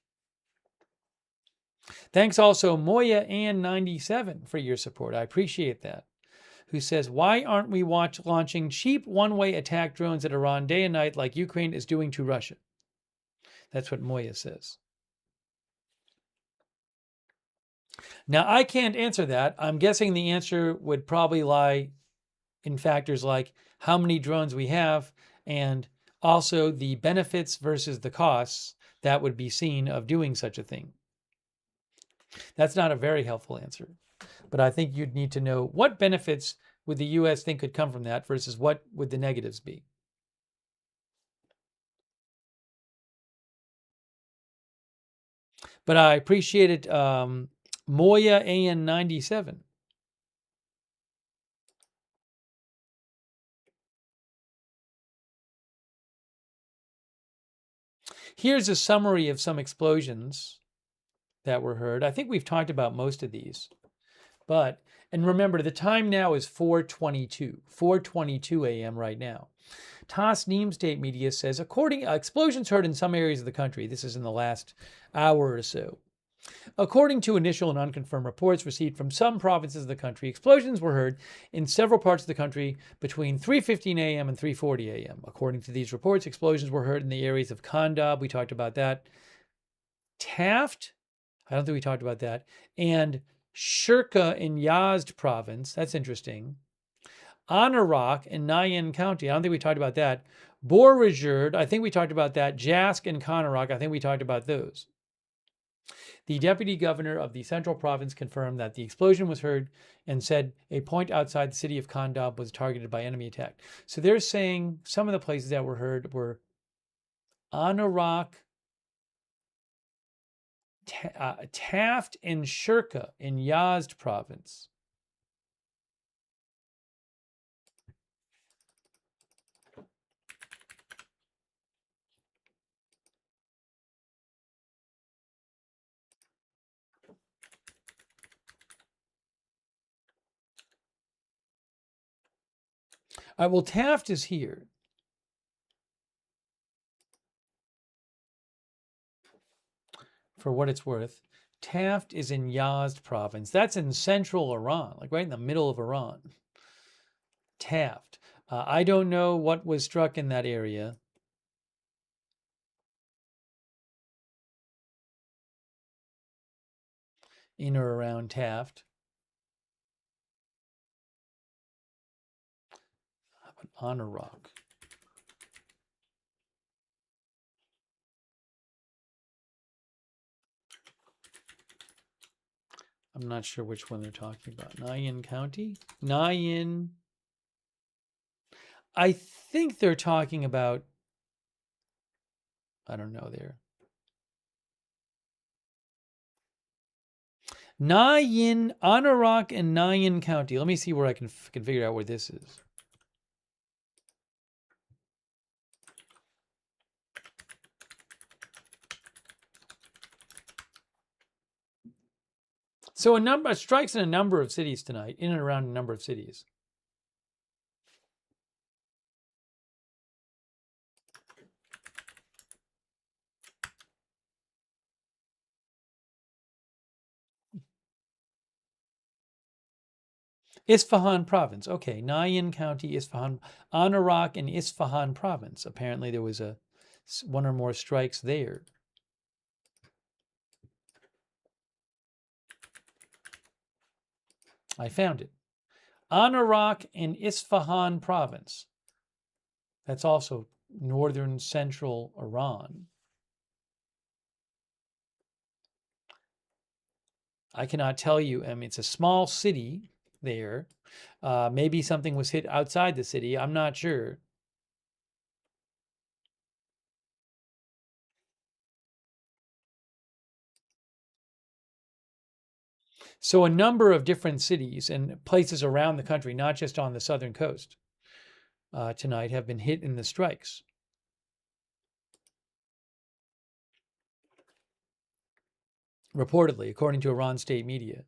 Thanks also Moya Ann 97 for your support. I appreciate that. Who says, why aren't we launching cheap one-way attack drones at Iran day and night like Ukraine is doing to Russia? That's what Moya says. Now, I can't answer that. I'm guessing the answer would probably lie in factors like how many drones we have and also the benefits versus the costs that would be seen of doing such a thing. That's not a very helpful answer. But I think you'd need to know what benefits would the U.S. think could come from that versus what would the negatives be. But I appreciate it, Moya AN97. Here's a summary of some explosions that were heard. I think we've talked about most of these. And remember, the time now is 4:22 a.m. right now. Tasnim State Media says, explosions heard in some areas of the country. This is in the last hour or so. According to initial and unconfirmed reports received from some provinces of the country, explosions were heard in several parts of the country between 3:15 a.m. and 3:40 a.m. According to these reports, explosions were heard in the areas of Kandab, we talked about that, Taft, I don't think we talked about that, and Shirka in Yazd province, that's interesting, Anarak in Nayan County, I don't think we talked about that, Borajerd, I think we talked about that, Jask and Konarak, I think we talked about those. The deputy governor of the central province confirmed that the explosion was heard and said a point outside the city of Kandab was targeted by enemy attack. So they're saying some of the places that were heard were Anarak, Taft, and Shirka in Yazd province. Well, Taft is here. For what it's worth, Taft is in Yazd province. That's in central Iran, like right in the middle of Iran. Taft. I don't know what was struck in that area. In or around Taft. On a rock. I'm not sure which one they're talking about. Nayan County? Nayan. I think they're talking about, I don't know there. Nayan, Anarak and Nayan County. Let me see where I can figure out where this is. So strikes in a number of cities tonight, in and around a number of cities. Isfahan province. Okay, Nayan County, Isfahan, Anarak and Isfahan province. Apparently there was one or more strikes there. I found it. Anarak and Isfahan province. That's also northern central Iran. I cannot tell you. It's a small city there. Maybe something was hit outside the city. I'm not sure. So a number of different cities and places around the country, not just on the southern coast, tonight have been hit in the strikes. Reportedly, according to Iran state media.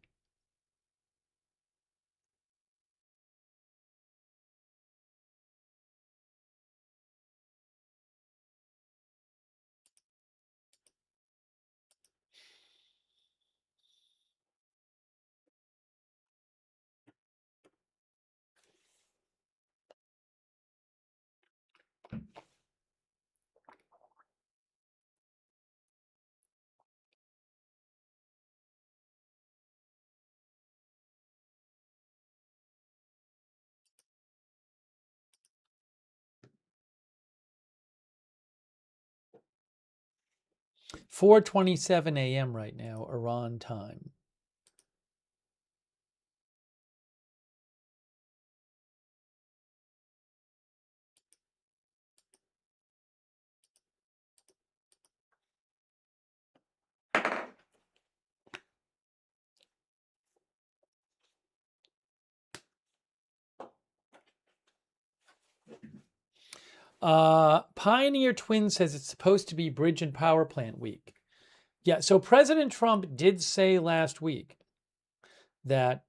(4:27 a.m. right now, Iran time. Pioneer Twin says it's supposed to be Bridge and Power Plant Week. Yeah, so President Trump did say last week that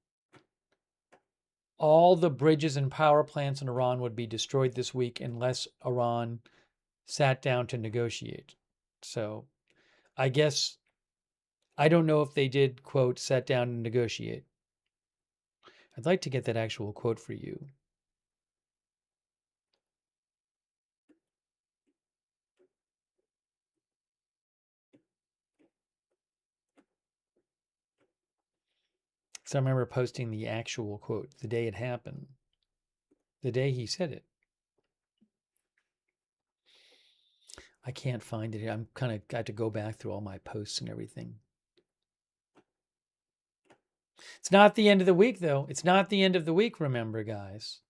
all the bridges and power plants in Iran would be destroyed this week unless Iran sat down to negotiate. So I guess I don't know if they did, quote, "sat down and negotiate." I'd like to get that actual quote for you. So I remember posting the actual quote the day it happened, the day he said it. I can't find it. I'm kind of got to go back through all my posts and everything. It's not the end of the week, though. It's not the end of the week, remember, guys.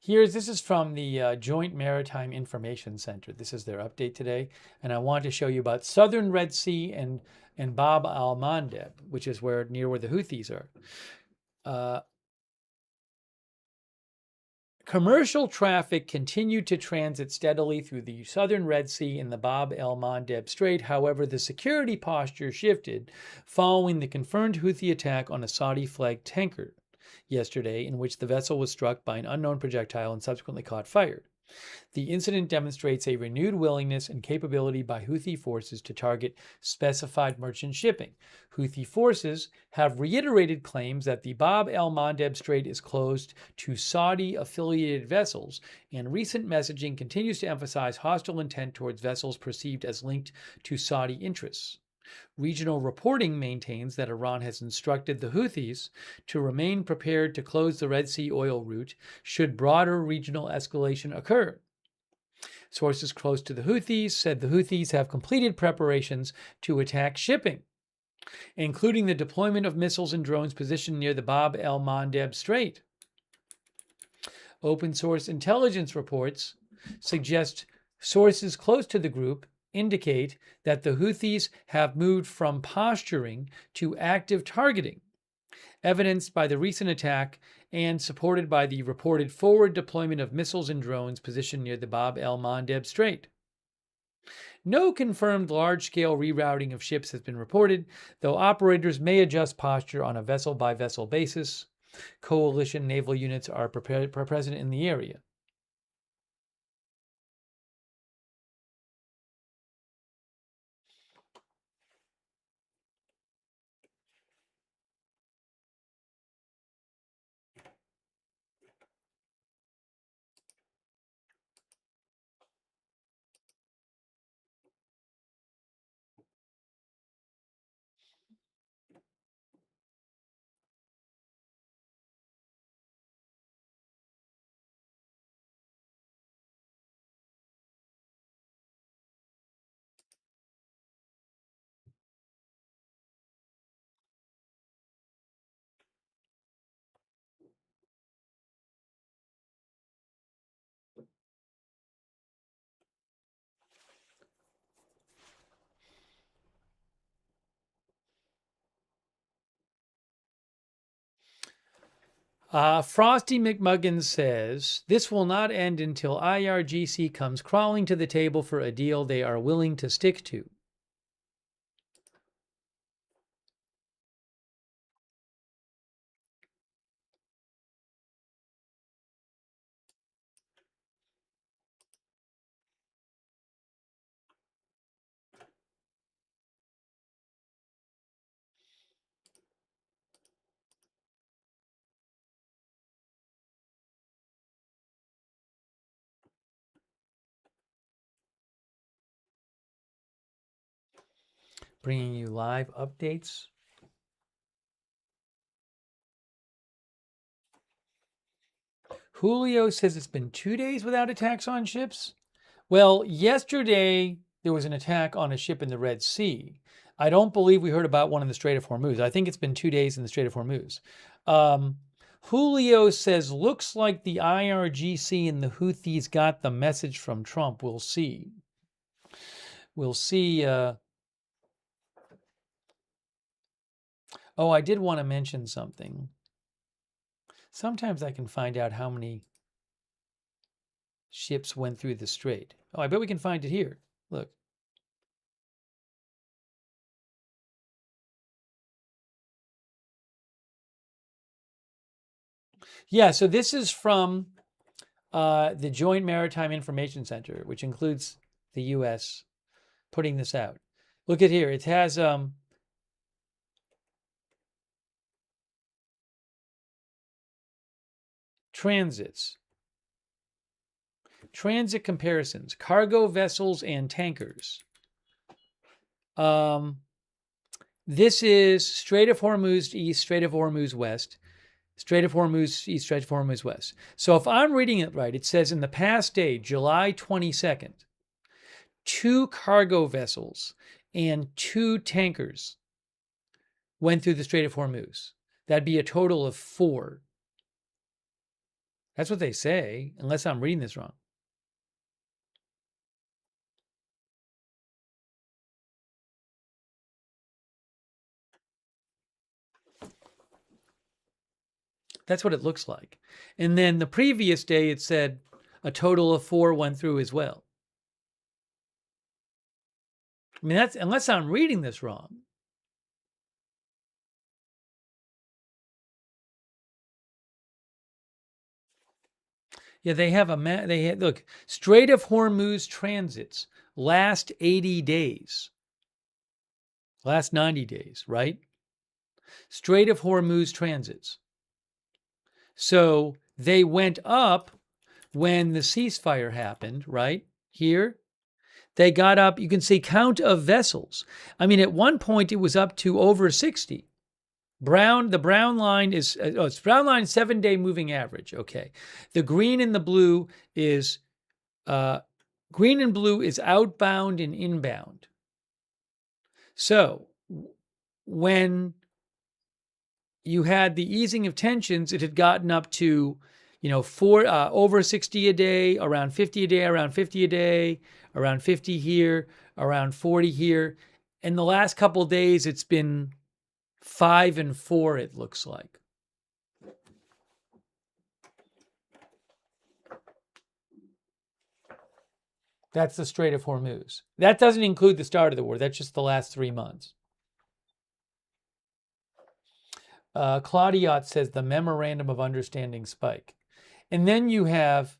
This is from the Joint Maritime Information Center. This is their update today. And I want to show you about Southern Red Sea and Bab al-Mandeb, which is near where the Houthis are. Commercial traffic continued to transit steadily through the southern Red Sea and the Bab el-Mandeb Strait. However, the security posture shifted following the confirmed Houthi attack on a Saudi-flagged tanker yesterday, in which the vessel was struck by an unknown projectile and subsequently caught fire. The incident demonstrates a renewed willingness and capability by Houthi forces to target specified merchant shipping. Houthi forces have reiterated claims that the Bab el-Mandeb Strait is closed to Saudi-affiliated vessels, and recent messaging continues to emphasize hostile intent towards vessels perceived as linked to Saudi interests. Regional reporting maintains that Iran has instructed the Houthis to remain prepared to close the Red Sea oil route should broader regional escalation occur. Sources close to the Houthis said the Houthis have completed preparations to attack shipping, including the deployment of missiles and drones positioned near the Bab el-Mandeb Strait. Open source intelligence reports suggest sources close to the group indicate that the Houthis have moved from posturing to active targeting, evidenced by the recent attack and supported by the reported forward deployment of missiles and drones positioned near the Bab el-Mandeb Strait. No confirmed large-scale rerouting of ships has been reported, though operators may adjust posture on a vessel-by-vessel basis. Coalition naval units are present in the area. Frosty McMuggins says, this will not end until IRGC comes crawling to the table for a deal they are willing to stick to. Bringing you live updates. Julio says it's been 2 days without attacks on ships. Well, yesterday there was an attack on a ship in the Red Sea. I don't believe we heard about one in the Strait of Hormuz. I think it's been 2 days in the Strait of Hormuz. Julio says, looks like the IRGC and the Houthis got the message from Trump. We'll see. We'll see. Oh, I did want to mention something. Sometimes I can find out how many ships went through the strait. Oh, I bet we can find it here. Look. Yeah, so this is from the Joint Maritime Information Center, which includes the U.S. putting this out. Look at here. It has transits, transit comparisons, cargo vessels and tankers. This is Strait of Hormuz east, Strait of Hormuz west, Strait of Hormuz east, Strait of Hormuz west. So if I'm reading it right, it says in the past day, July 22nd, 2 cargo vessels and 2 tankers went through the Strait of Hormuz. That'd be a total of 4. That's what they say, unless I'm reading this wrong. That's what it looks like. And then the previous day, it said a total of 4 went through as well. I mean, that's unless I'm reading this wrong. Yeah, they have look, Strait of Hormuz transits last 80 days. Last 90 days, right? Strait of Hormuz transits. So they went up when the ceasefire happened, right? Here. They got up, you can see count of vessels. I mean, at one point it was up to over 60. The brown line is, it's brown line 7-day moving average. Okay. The green and the blue is, green and blue is outbound and inbound. So when you had the easing of tensions, it had gotten up to, over 60 a day, around 50 a day, around 50 a day, around 50 here, around 40 here. In the last couple of days, it's been 5 and 4, it looks like. That's the Strait of Hormuz. That doesn't include the start of the war. That's just the last 3 months. Claudiot says the Memorandum of Understanding spike. And then you have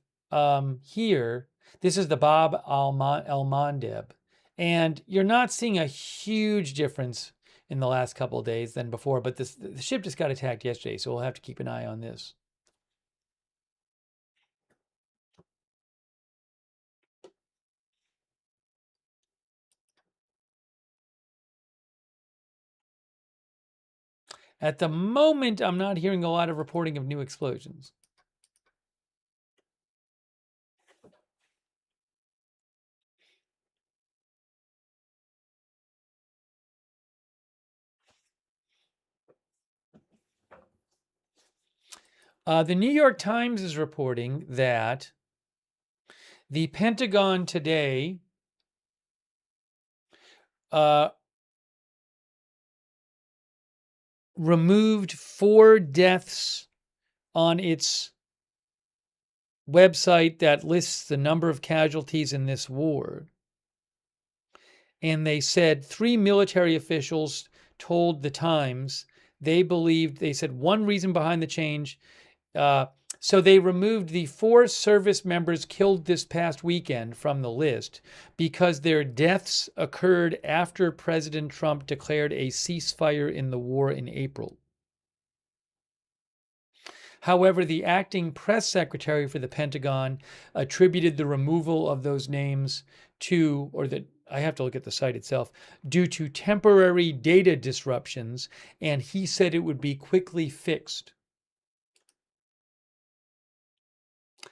here, this is the Bab al-Mandeb. And you're not seeing a huge difference in the last couple of days than before, but the ship just got attacked yesterday, so we'll have to keep an eye on this. At the moment, I'm not hearing a lot of reporting of new explosions. The New York Times is reporting that the Pentagon today removed 4 deaths on its website that lists the number of casualties in this war. And they said 3 military officials told the Times they said one reason behind the change. So they removed the 4 service members killed this past weekend from the list because their deaths occurred after President Trump declared a ceasefire in the war in April. However, the acting press secretary for the Pentagon attributed the removal of those names to, I have to look at the site itself, due to temporary data disruptions, and he said it would be quickly fixed.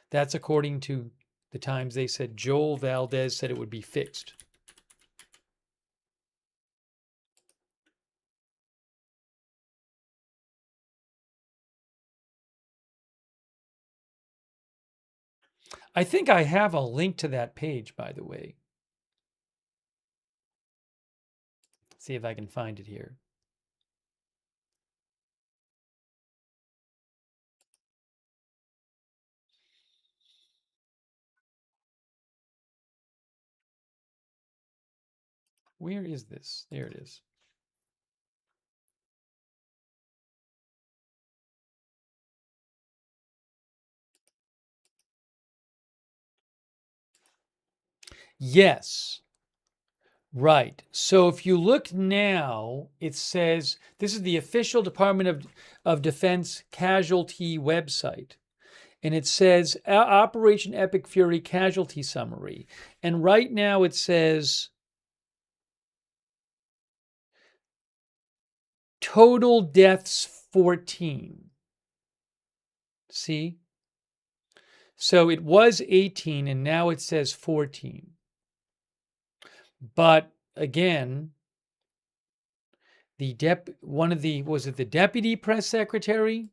That's according to the Times. They said Joel Valdez said it would be fixed. I think I have a link to that page, by the way. Let's see if I can find it here. Where is this? There it is. Yes. Right. So if you look now, it says this is the official Department of Defense casualty website. And it says Operation Epic Fury casualty summary. And right now it says total deaths 14. See? So it was 18 and now it says 14. But again, the deputy press secretary,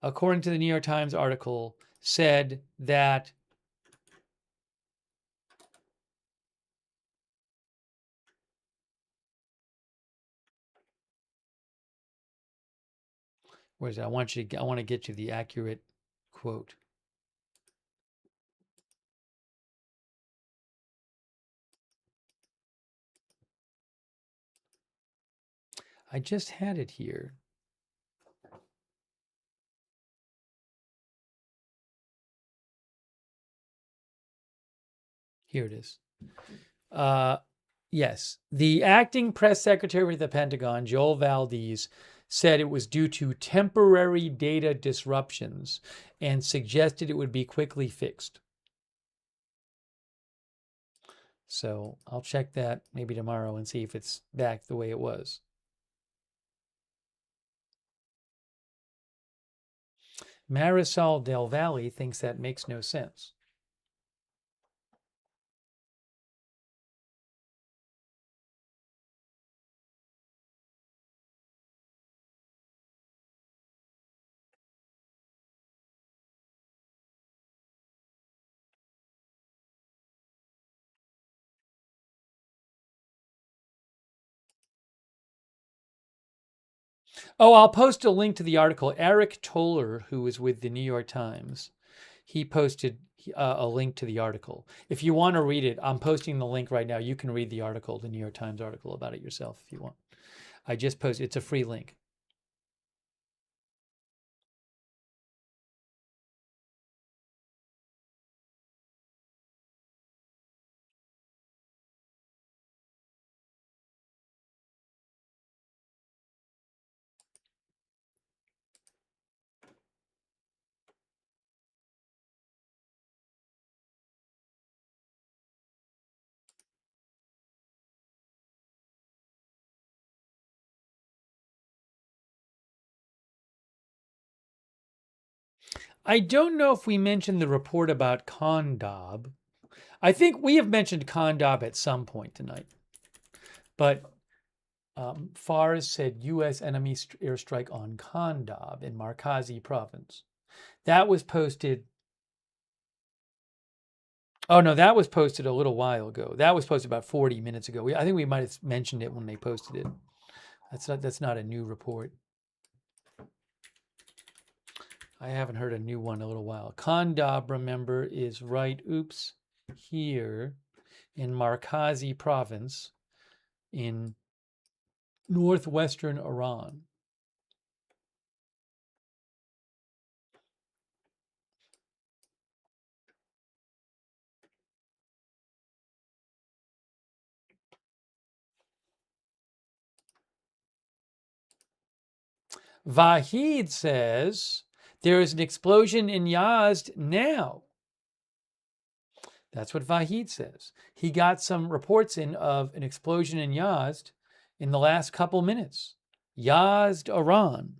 according to the New York Times article, said that where is it? I want to get you the accurate quote. I just had it here. Here it is. Yes. The acting press secretary of the Pentagon, Joel Valdez, said it was due to temporary data disruptions and suggested it would be quickly fixed. So I'll check that maybe tomorrow and see if it's back the way it was. Marisol Del Valle thinks that makes no sense. Oh, I'll post a link to the article. Eric Toller, who is with the New York Times, he posted a link to the article. If you want to read it, I'm posting the link right now. You can read the article, the New York Times article about it yourself if you want. I just posted, it's a free link. I don't know if we mentioned the report about Kondab. I think we have mentioned Kondab at some point tonight. But Fars said U.S. enemy airstrike on Kondab in Markazi province. That was posted. Oh, no, that was posted a little while ago. That was posted about 40 minutes ago. I think we might have mentioned it when they posted it. That's not a new report. I haven't heard a new one in a little while. Kondab, remember, is right, here in Markazi province in northwestern Iran. Vahid says there is an explosion in Yazd now. That's what Vahid says. He got some reports in of an explosion in Yazd in the last couple minutes. Yazd, Iran.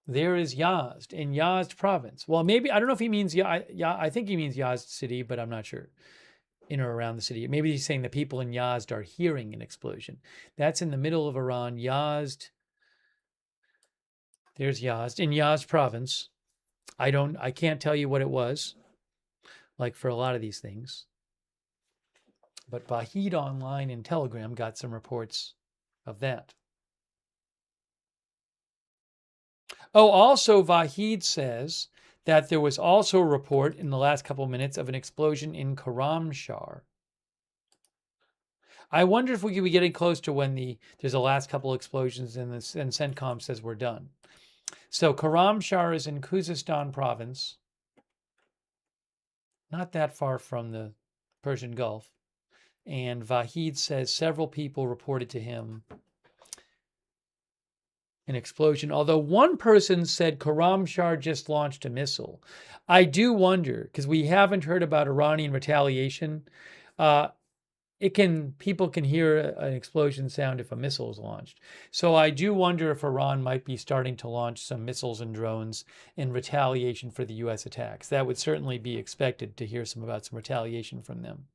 There is Yazd in Yazd province. Well, maybe, I don't know if he means, I think he means Yazd city, but I'm not sure. In or around the city. Maybe he's saying the people in Yazd are hearing an explosion. That's in the middle of Iran. Yazd. There's Yazd. In Yazd province. I can't tell you what it was. Like for a lot of these things. But Vahid Online in Telegram got some reports of that. Oh, also Vahid says that there was also a report in the last couple of minutes of an explosion in Karamshar. I wonder if we could be getting close to when there's the last couple of explosions and CENTCOM says we're done. So Karamshar is in Khuzestan province, not that far from the Persian Gulf. And Vahid says several people reported to him an explosion, although one person said Karamshar just launched a missile. I do wonder, because we haven't heard about Iranian retaliation. People can hear an explosion sound if a missile is launched. So I do wonder if Iran might be starting to launch some missiles and drones in retaliation for the U.S. attacks. That would certainly be expected to hear about some retaliation from them.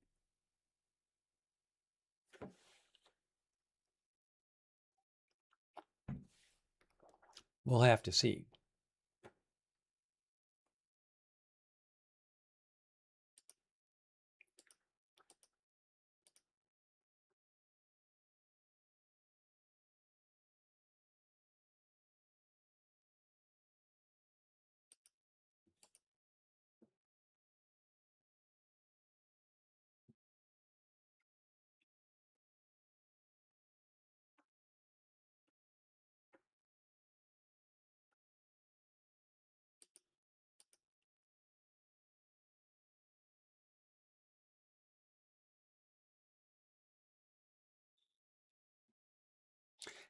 We'll have to see.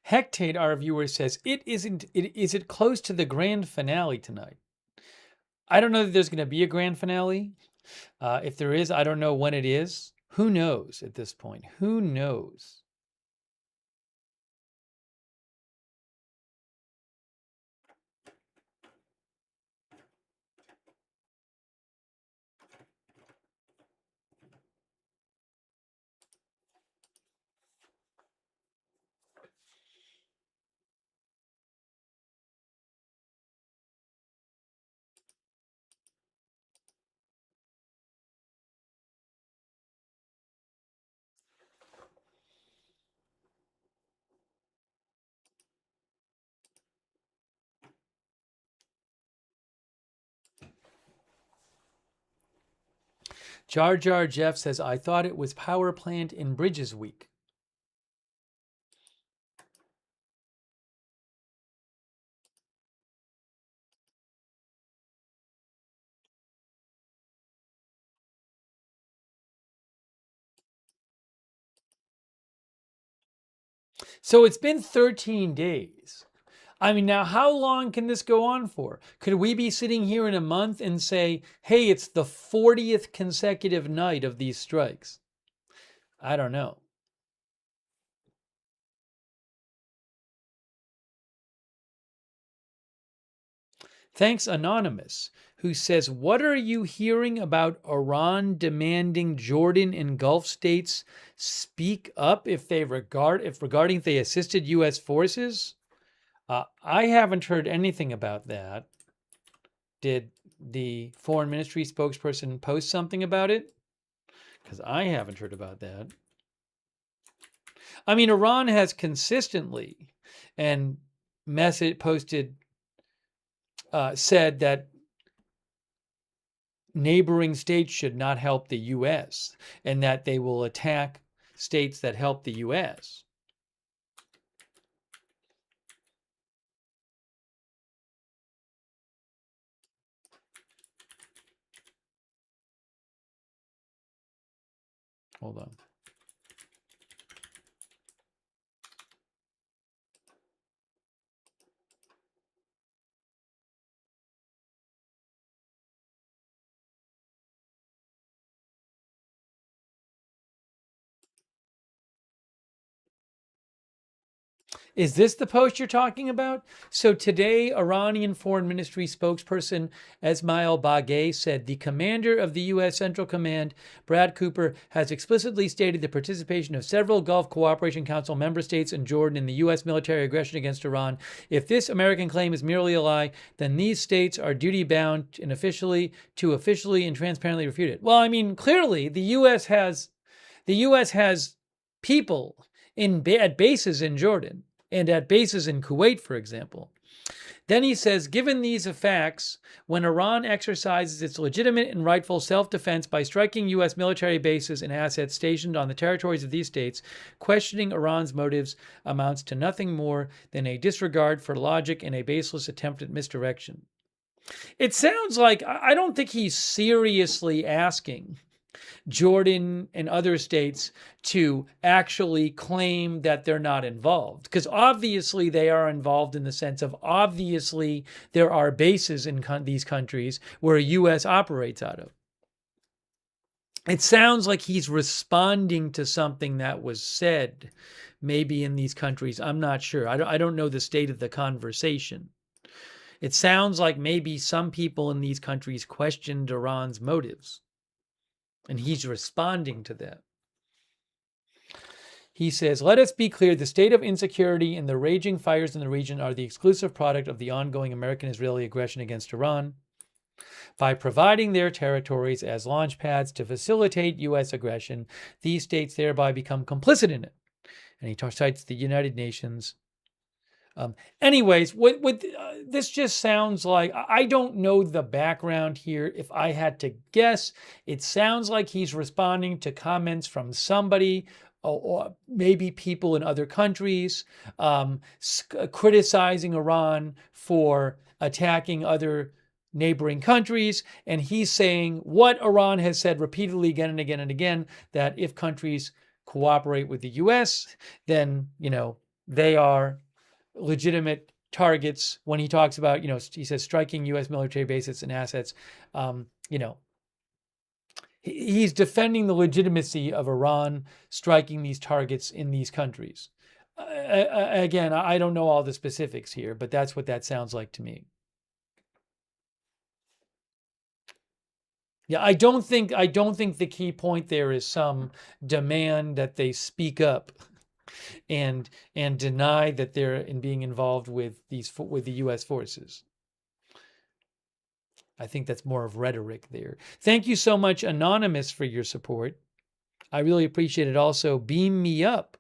Hectate, our viewer, says, is it close to the grand finale tonight? I don't know that there's going to be a grand finale. If there is, I don't know when it is. Who knows at this point? Who knows? Jar Jar Jeff says, I thought it was Power Plant and Bridges Week. So it's been 13 days. I mean, now how long can this go on for? Could we be sitting here in a month and say, hey, it's the 40th consecutive night of these strikes? I don't know. Thanks, Anonymous, who says, what are you hearing about Iran demanding Jordan and Gulf states speak up regarding if they assisted U.S. forces? I haven't heard anything about that. Did the foreign ministry spokesperson post something about it? Because I haven't heard about that. I mean, Iran has consistently and said that neighboring states should not help the U.S. and that they will attack states that help the U.S. Hold on. Is this the post you're talking about? So today, Iranian Foreign Ministry spokesperson Esmail Bagay said the commander of the U.S. Central Command, Brad Cooper, has explicitly stated the participation of several Gulf Cooperation Council member states and Jordan in the U.S. military aggression against Iran. If this American claim is merely a lie, then these states are duty-bound and officially and transparently refute it. Well, I mean, clearly the U.S. has people at bases in Jordan and at bases in Kuwait, for example, Then he says, given these facts, when Iran exercises its legitimate and rightful self-defense by striking U.S. military bases and assets stationed on the territories of these states, questioning Iran's motives amounts to nothing more than a disregard for logic and a baseless attempt at misdirection. It sounds like, I don't think he's seriously asking Jordan and other states to actually claim that they're not involved. Because obviously they are involved in the sense of obviously there are bases in these countries where U.S. operates out of. It sounds like he's responding to something that was said maybe in these countries. I'm not sure. I don't know the state of the conversation. It sounds like maybe some people in these countries questioned Iran's motives. And he's responding to that. He says, let us be clear, the state of insecurity and the raging fires in the region are the exclusive product of the ongoing American-Israeli aggression against Iran. By providing their territories as launch pads to facilitate U.S. aggression, these states thereby become complicit in it. And he cites the United Nations. Anyways, this just sounds like, I don't know the background here. If I had to guess, it sounds like he's responding to comments from somebody, or maybe people in other countries, criticizing Iran for attacking other neighboring countries. And he's saying what Iran has said repeatedly again and again and again, that if countries cooperate with the U.S., then, they are legitimate targets. When he talks about, he says striking U.S. military bases and assets, he's defending the legitimacy of Iran striking these targets in these countries. Again, I don't know all the specifics here, but that's what that sounds like to me. Yeah, I don't think the key point there is some demand that they speak up and deny that they're being involved with the U.S. forces. I think that's more of rhetoric there. Thank you so much, Anonymous, for your support. I really appreciate it. Also, beam me up.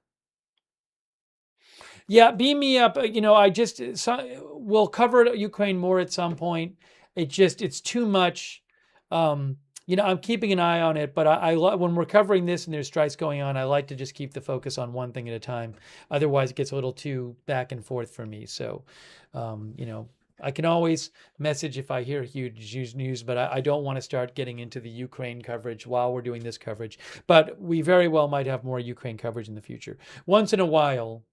Yeah, beam me up. We'll cover Ukraine more at some point. It's too much. I'm keeping an eye on it, but when we're covering this and there's strikes going on, I like to just keep the focus on one thing at a time. Otherwise, it gets a little too back and forth for me. So, I can always message if I hear huge news, but I don't want to start getting into the Ukraine coverage while we're doing this coverage. But we very well might have more Ukraine coverage in the future. Once in a while,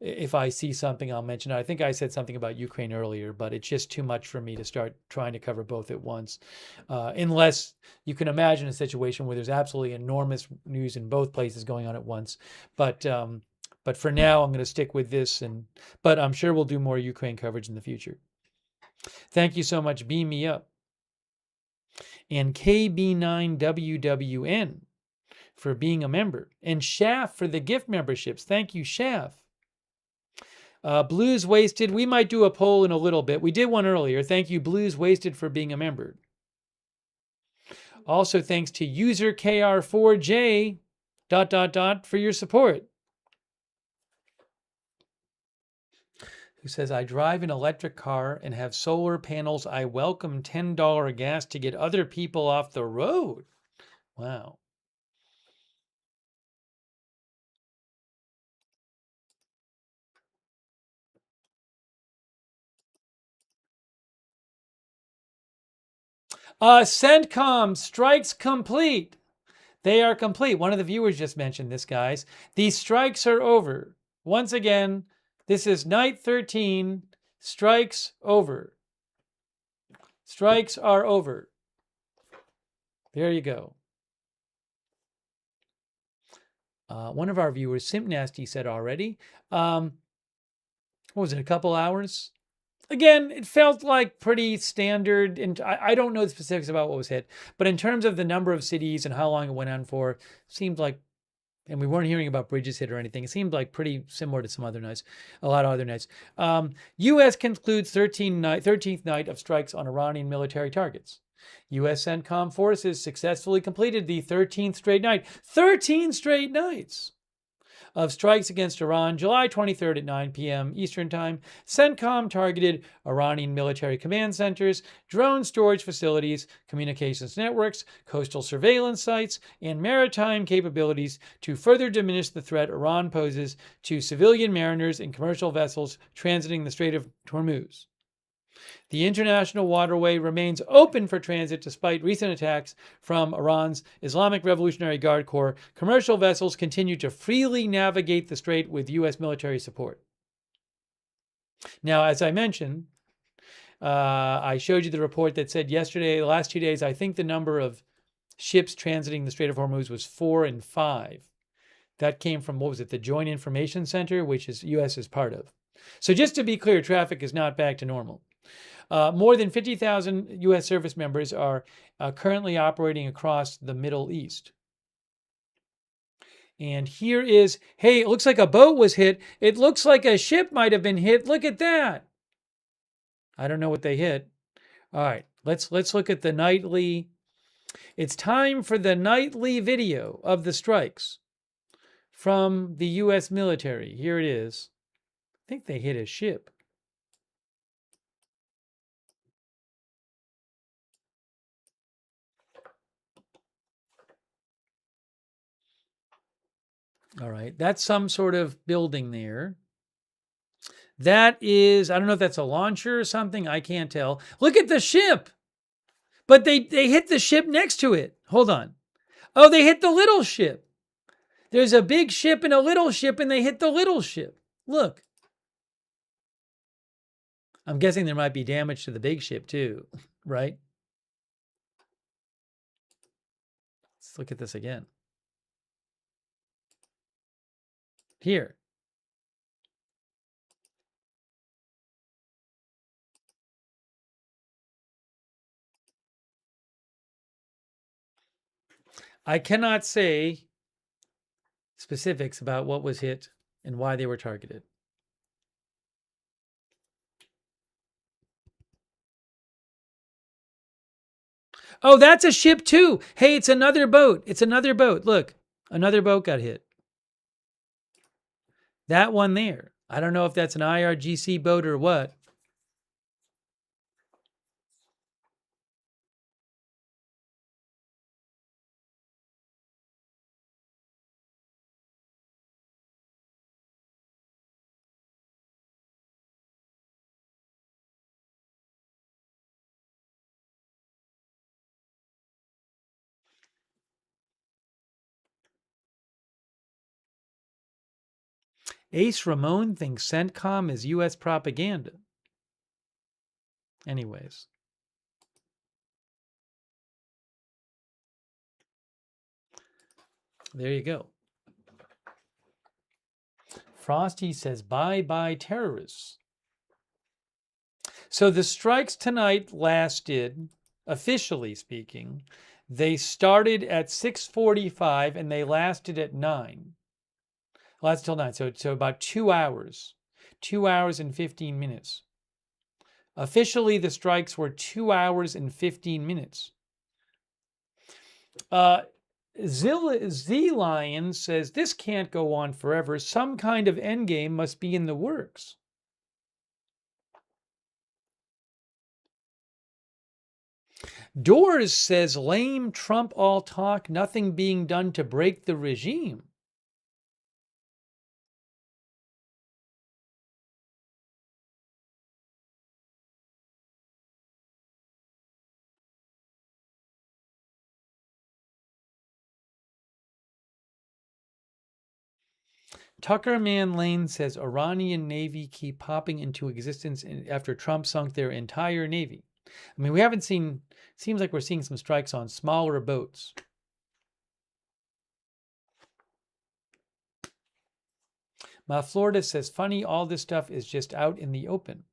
if I see something, I'll mention it. I think I said something about Ukraine earlier, but it's just too much for me to start trying to cover both at once. Unless you can imagine a situation where there's absolutely enormous news in both places going on at once. But for now, I'm going to stick with this. But I'm sure we'll do more Ukraine coverage in the future. Thank you so much. Beam me up. And KB9WWN for being a member. And Shaf for the gift memberships. Thank you, Shaf. Blues Wasted. We might do a poll in a little bit. We did one earlier. Thank you, Blues Wasted, for being a member. Also, thanks to user KR4J ... for your support. Who says, I drive an electric car and have solar panels. I welcome $10 gas to get other people off the road. Wow. CENTCOM strikes complete. They are complete. One of the viewers just mentioned this, guys. These strikes are over. Once again, this is night 13. Strikes over. Strikes are over. There you go. One of our viewers, Simp Nasty, said already. What was it, a couple hours? Again, it felt like pretty standard, and I don't know the specifics about what was hit, but in terms of the number of cities and how long it went on for, seemed like, and we weren't hearing about bridges hit or anything, it seemed like pretty similar to some other nights, a lot of other nights. U.S. concludes 13th night of strikes on Iranian military targets. U.S. CENTCOM forces successfully completed the 13th straight night. 13 straight nights of strikes against Iran, July 23rd at 9 p.m. Eastern Time. CENTCOM targeted Iranian military command centers, drone storage facilities, communications networks, coastal surveillance sites, and maritime capabilities to further diminish the threat Iran poses to civilian mariners and commercial vessels transiting the Strait of Hormuz. The international waterway remains open for transit despite recent attacks from Iran's Islamic Revolutionary Guard Corps. Commercial vessels continue to freely navigate the strait with U.S. military support. Now, as I mentioned, I showed you the report that said yesterday, the last 2 days, I think the number of ships transiting the Strait of Hormuz was 4 and 5. That came from, what was it, the Joint Information Center, which is U.S. is part of. So just to be clear, traffic is not back to normal. More than 50,000 U.S. service members are currently operating across the Middle East. And here is, hey, it looks like a boat was hit. It looks like a ship might have been hit. Look at that. I don't know what they hit. All right, let's look at the nightly. It's time for the nightly video of the strikes from the U.S. military. Here it is. I think they hit a ship. All right, that's some sort of building there. That is, I don't know if that's a launcher or something. I can't tell. Look at the ship. But they hit the ship next to it. Hold on. Oh, they hit the little ship. There's a big ship and a little ship, and they hit the little ship. Look. I'm guessing there might be damage to the big ship too, right? Let's look at this again. Here. I cannot say specifics about what was hit and why they were targeted. Oh, that's a ship too. Hey, it's another boat. It's another boat. Look, another boat got hit. That one there. I don't know if that's an IRGC boat or what. Ace Ramon thinks CENTCOM is U.S. propaganda. Anyways. There you go. Frosty says, bye-bye terrorists. So the strikes tonight lasted, officially speaking, they started at 6:45 and they lasted at 9. Lasted till 9, so about 2 hours. 2 hours and 15 minutes. Officially, the strikes were 2 hours and 15 minutes. Z-Lion says, this can't go on forever. Some kind of endgame must be in the works. Doors says, lame Trump all talk, nothing being done to break the regime. Tucker Man Lane says Iranian Navy keep popping into existence after Trump sunk their entire Navy. I mean, we haven't seen, seems like we're seeing some strikes on smaller boats. Ma Florida says, funny, all this stuff is just out in the open.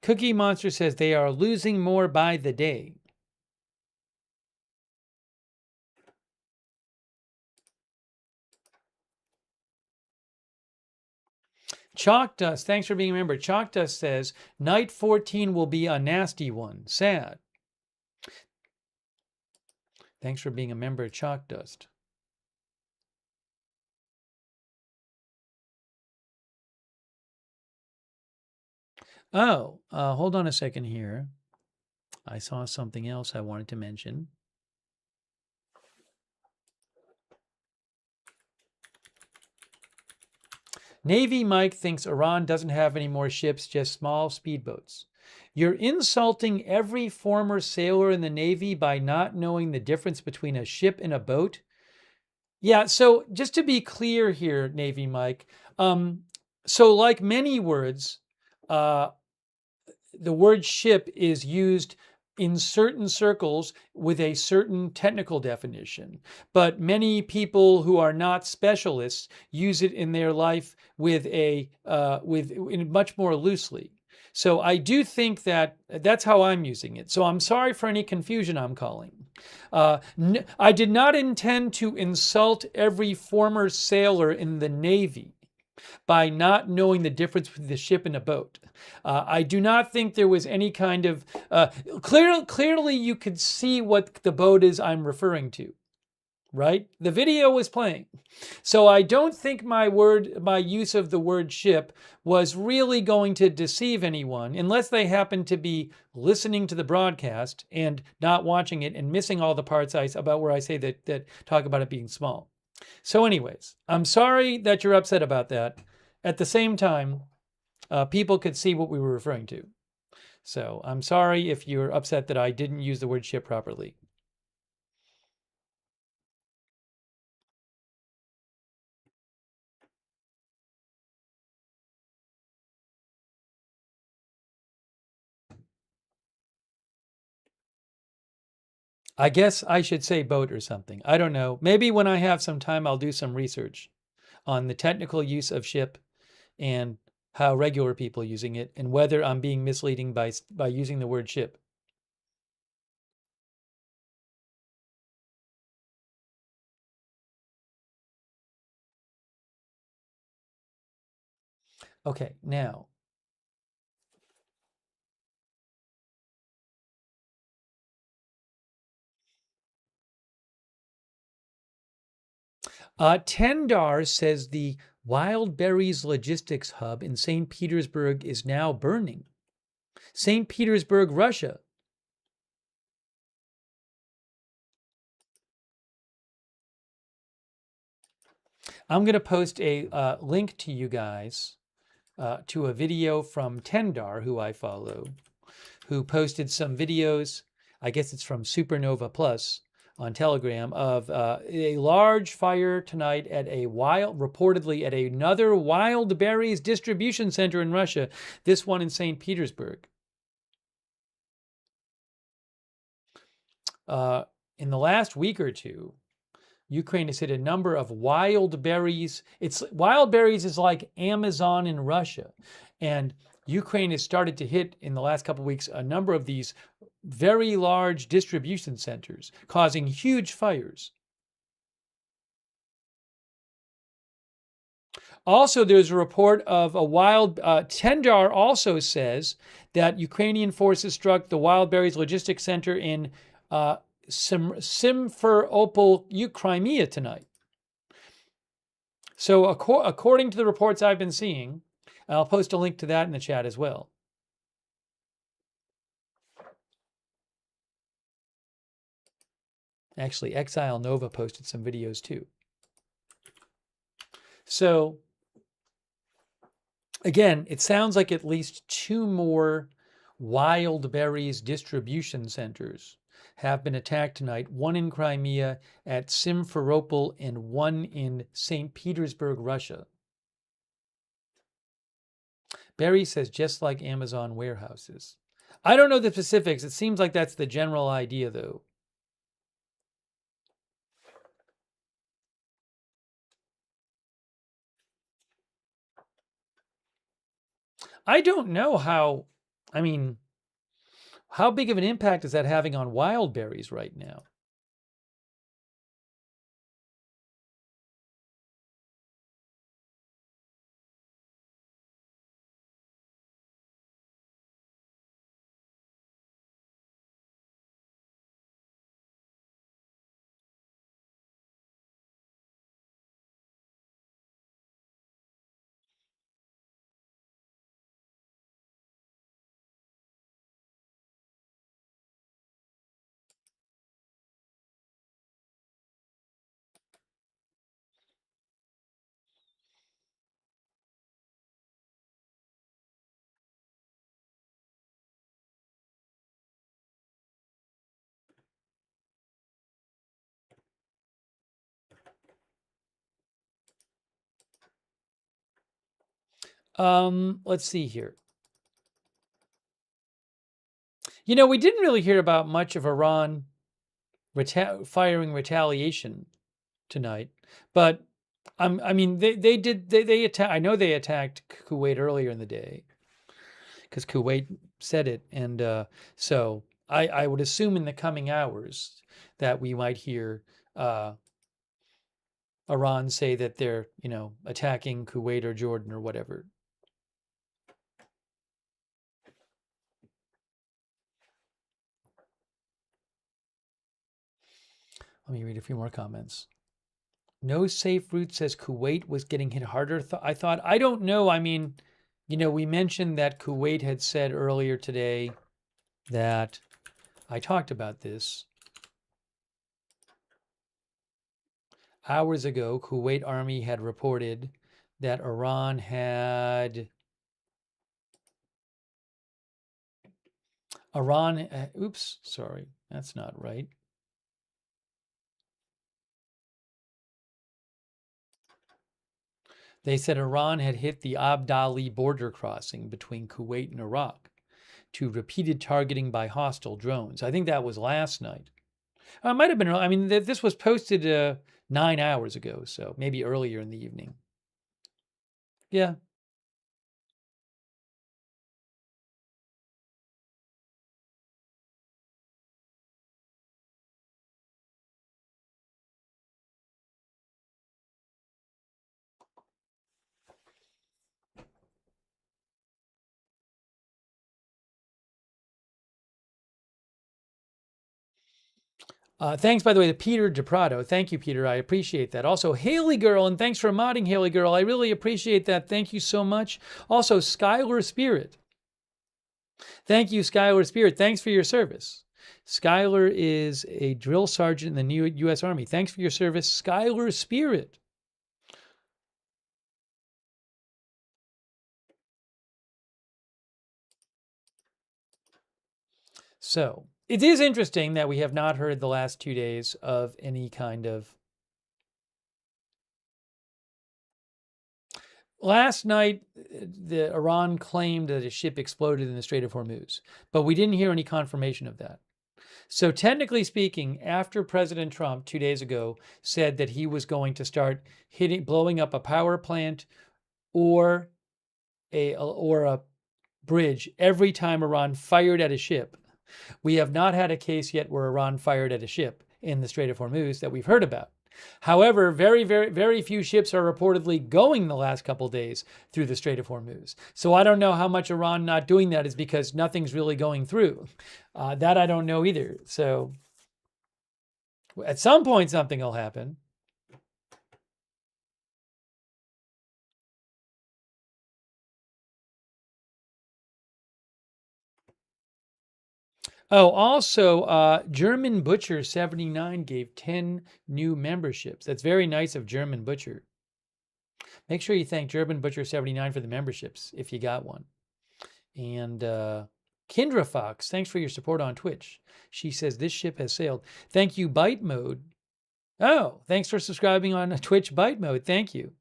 Cookie Monster says they are losing more by the day. Chalk Dust, thanks for being a member. Chalk Dust says, night 14 will be a nasty one. Sad. Thanks for being a member, Chalk Dust. Oh, hold on a second here. I saw something else I wanted to mention. Navy Mike thinks Iran doesn't have any more ships, just small speedboats. You're insulting every former sailor in the Navy by not knowing the difference between a ship and a boat. Yeah, so just to be clear here, Navy Mike, so like many words, the word ship is used in certain circles with a certain technical definition, but many people who are not specialists use it in their life with much more loosely. So I do think that that's how I'm using it. So I'm sorry for any confusion I'm calling. I did not intend to insult every former sailor in the Navy by not knowing the difference between the ship and a boat. I do not think there was any kind of clearly you could see what the boat is I'm referring to, right? The video was playing. So I don't think my use of the word ship was really going to deceive anyone unless they happen to be listening to the broadcast and not watching it and missing all the parts about where I say that talk about it being small. So anyways, I'm sorry that you're upset about that. At the same time, people could see what we were referring to. So I'm sorry if you're upset that I didn't use the word ship properly. I guess I should say boat or something. I don't know. Maybe when I have some time, I'll do some research on the technical use of ship and how regular people are using it and whether I'm being misleading by using the word ship. Okay, now. Tendar says the Wild Berries Logistics Hub in St. Petersburg is now burning. St. Petersburg, Russia. I'm going to post a link to you guys to a video from Tendar, who I follow, who posted some videos. I guess it's from Supernova Plus on Telegram of a large fire tonight at reportedly at another wild berries distribution center in Russia. This one in St. Petersburg. In the last week or two, Ukraine has hit a number of wild berries. Wild berries is like Amazon in Russia. And Ukraine has started to hit in the last couple of weeks a number of these very large distribution centers, causing huge fires. Also, there's a report of a Tendar also says that Ukrainian forces struck the Wild Berries Logistics Center in Simferopol, Crimea tonight. So according to the reports I've been seeing, I'll post a link to that in the chat as well. Actually, Exile Nova posted some videos too. So again, it sounds like at least 2 more wild berries distribution centers have been attacked tonight, one in Crimea at Simferopol and one in St. Petersburg, Russia. Barry says, just like Amazon warehouses. I don't know the specifics. It seems like that's the general idea, though. I don't know how I mean, how big of an impact is that having on wild berries right now? Let's see here. You know, we didn't really hear about much of Iran firing retaliation tonight, but I mean, they attack. I know they attacked Kuwait earlier in the day because Kuwait said it, and so I would assume in the coming hours that we might hear Iran say that they're attacking Kuwait or Jordan or whatever. Let me read a few more comments. No safe route says Kuwait was getting hit harder. I thought, I don't know. I mean, we mentioned that Kuwait had said earlier today that I talked about this. Hours ago, Kuwait Army had reported that Iran had oops, sorry, that's not right. They said Iran had hit the Abdali border crossing between Kuwait and Iraq to repeated targeting by hostile drones. I think that was last night. It might have been, I mean, this was posted 9 hours ago, so maybe earlier in the evening. Yeah. Thanks, by the way, to Peter DePrado. Thank you, Peter. I appreciate that. Also, Haley Girl, and thanks for modding, Haley Girl. I really appreciate that. Thank you so much. Also, Skylar Spirit. Thank you, Skylar Spirit. Thanks for your service. Skylar is a drill sergeant in the new U.S. Army. Thanks for your service, Skylar Spirit. So, it is interesting that we have not heard the last 2 days of any kind of. Last night, the Iran claimed that a ship exploded in the Strait of Hormuz, but we didn't hear any confirmation of that. So technically speaking, after President Trump 2 days ago said that he was going to start blowing up a power plant or a bridge every time Iran fired at a ship, we have not had a case yet where Iran fired at a ship in the Strait of Hormuz that we've heard about. However, very, very, very few ships are reportedly going the last couple days through the Strait of Hormuz. So I don't know how much Iran not doing that is because nothing's really going through. That I don't know either. So at some point, something will happen. Oh, also, German Butcher 79 gave 10 new memberships. That's very nice of German Butcher. Make sure you thank German Butcher 79 for the memberships if you got one. And Kendra Fox, thanks for your support on Twitch. She says this ship has sailed. Thank you, Bite Mode. Oh, thanks for subscribing on Twitch Bite Mode. Thank you.